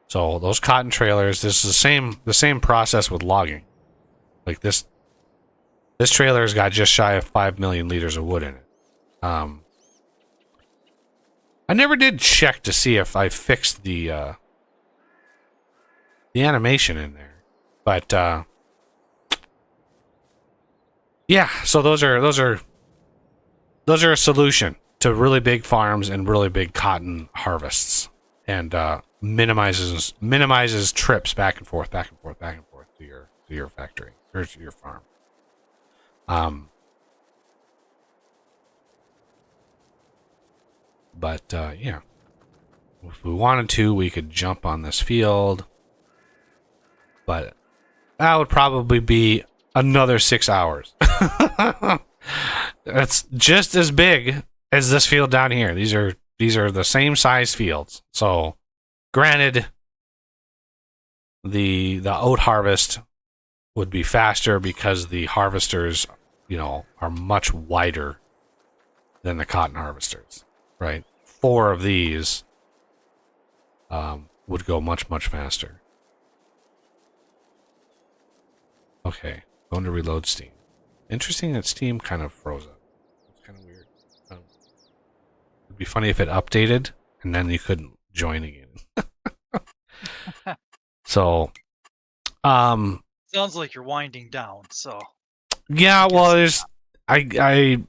So those cotton trailers, this is the same process with logging. Like this trailer's got just shy of 5 million liters of wood in it. I never did check to see if I fixed the animation in there, but yeah. So those are a solution to really big farms and really big cotton harvests, and minimizes trips back and forth to your factory or to your farm. But yeah, if we wanted to, we could jump on this field, but that would probably be another 6 hours. That's just as big as this field down here. These are the same size fields. So, granted, the oat harvest would be faster because the harvesters, are much wider than the cotton harvesters, right? 4 of these would go much, much faster. Okay, going to reload Steam. Interesting that Steam kind of froze up. It's kind of weird. It'd be funny if it updated and then you couldn't join again. So, Sounds like you're winding down. So. Yeah, well, there's, we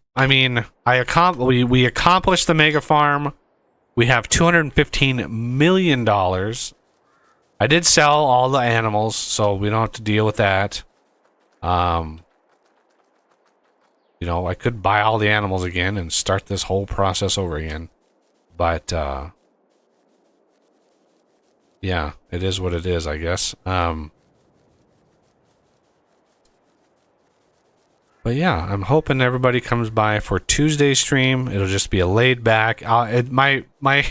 accomplished the mega farm. We have $215 million. I did sell all the animals, so we don't have to deal with that. I could buy all the animals again and start this whole process over again. But, yeah, it is what it is, I guess. But yeah, I'm hoping everybody comes by for Tuesday's stream. It'll just be a laid back. My my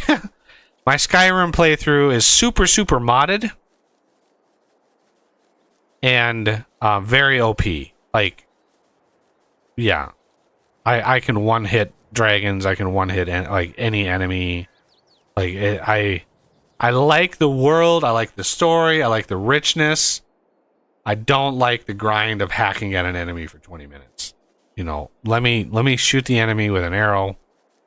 Skyrim playthrough is super modded and very OP. Like, yeah, I can one hit dragons. I can one hit any enemy. Like I like the world. I like the story. I like the richness. I don't like the grind of hacking at an enemy for 20 minutes. Let me shoot the enemy with an arrow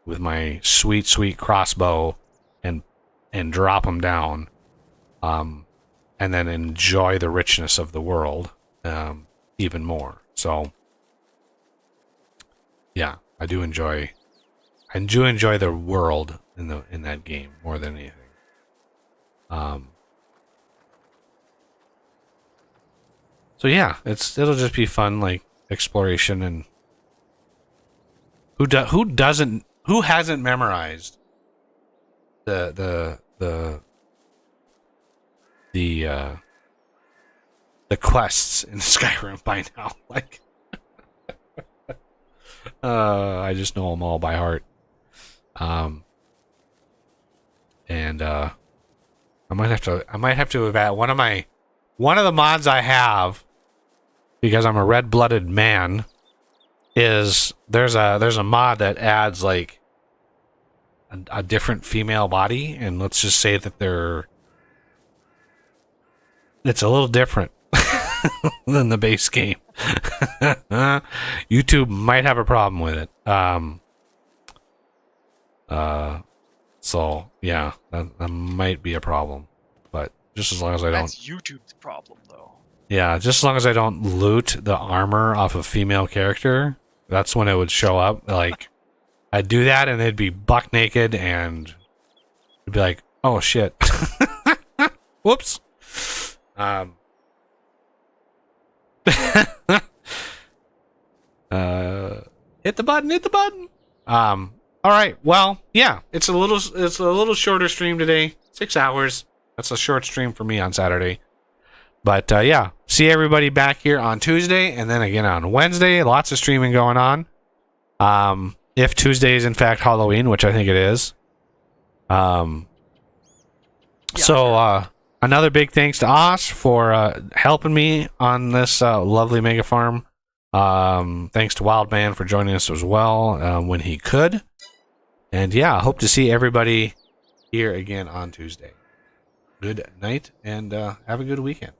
with my sweet crossbow and drop them down. And then enjoy the richness of the world even more. So yeah, I do enjoy the world in that game more than anything. So yeah, it'll just be fun, like exploration, and who hasn't memorized the quests in Skyrim by now? Like, I just know them all by heart. And I might have to add one of the mods I have, because I'm a red-blooded man, is there's a mod that adds like a different female body, and let's just say that it's a little different than the base game. YouTube might have a problem with it. So yeah, that might be a problem, but just as long as I don't. That's YouTube's problem, though. Yeah, just as long as I don't loot the armor off a female character, that's when it would show up. Like, I'd do that, and they'd be buck naked, and it'd be like, oh shit, whoops. Hit the button. All right. Well, yeah, it's a little shorter stream today. 6 hours. That's a short stream for me on Saturday. But yeah, see everybody back here on Tuesday, and then again on Wednesday. Lots of streaming going on. If Tuesday is in fact Halloween, which I think it is. Another big thanks to Oz for helping me on this lovely mega farm. Thanks to Wildman for joining us as well when he could. And yeah, I hope to see everybody here again on Tuesday. Good night and have a good weekend.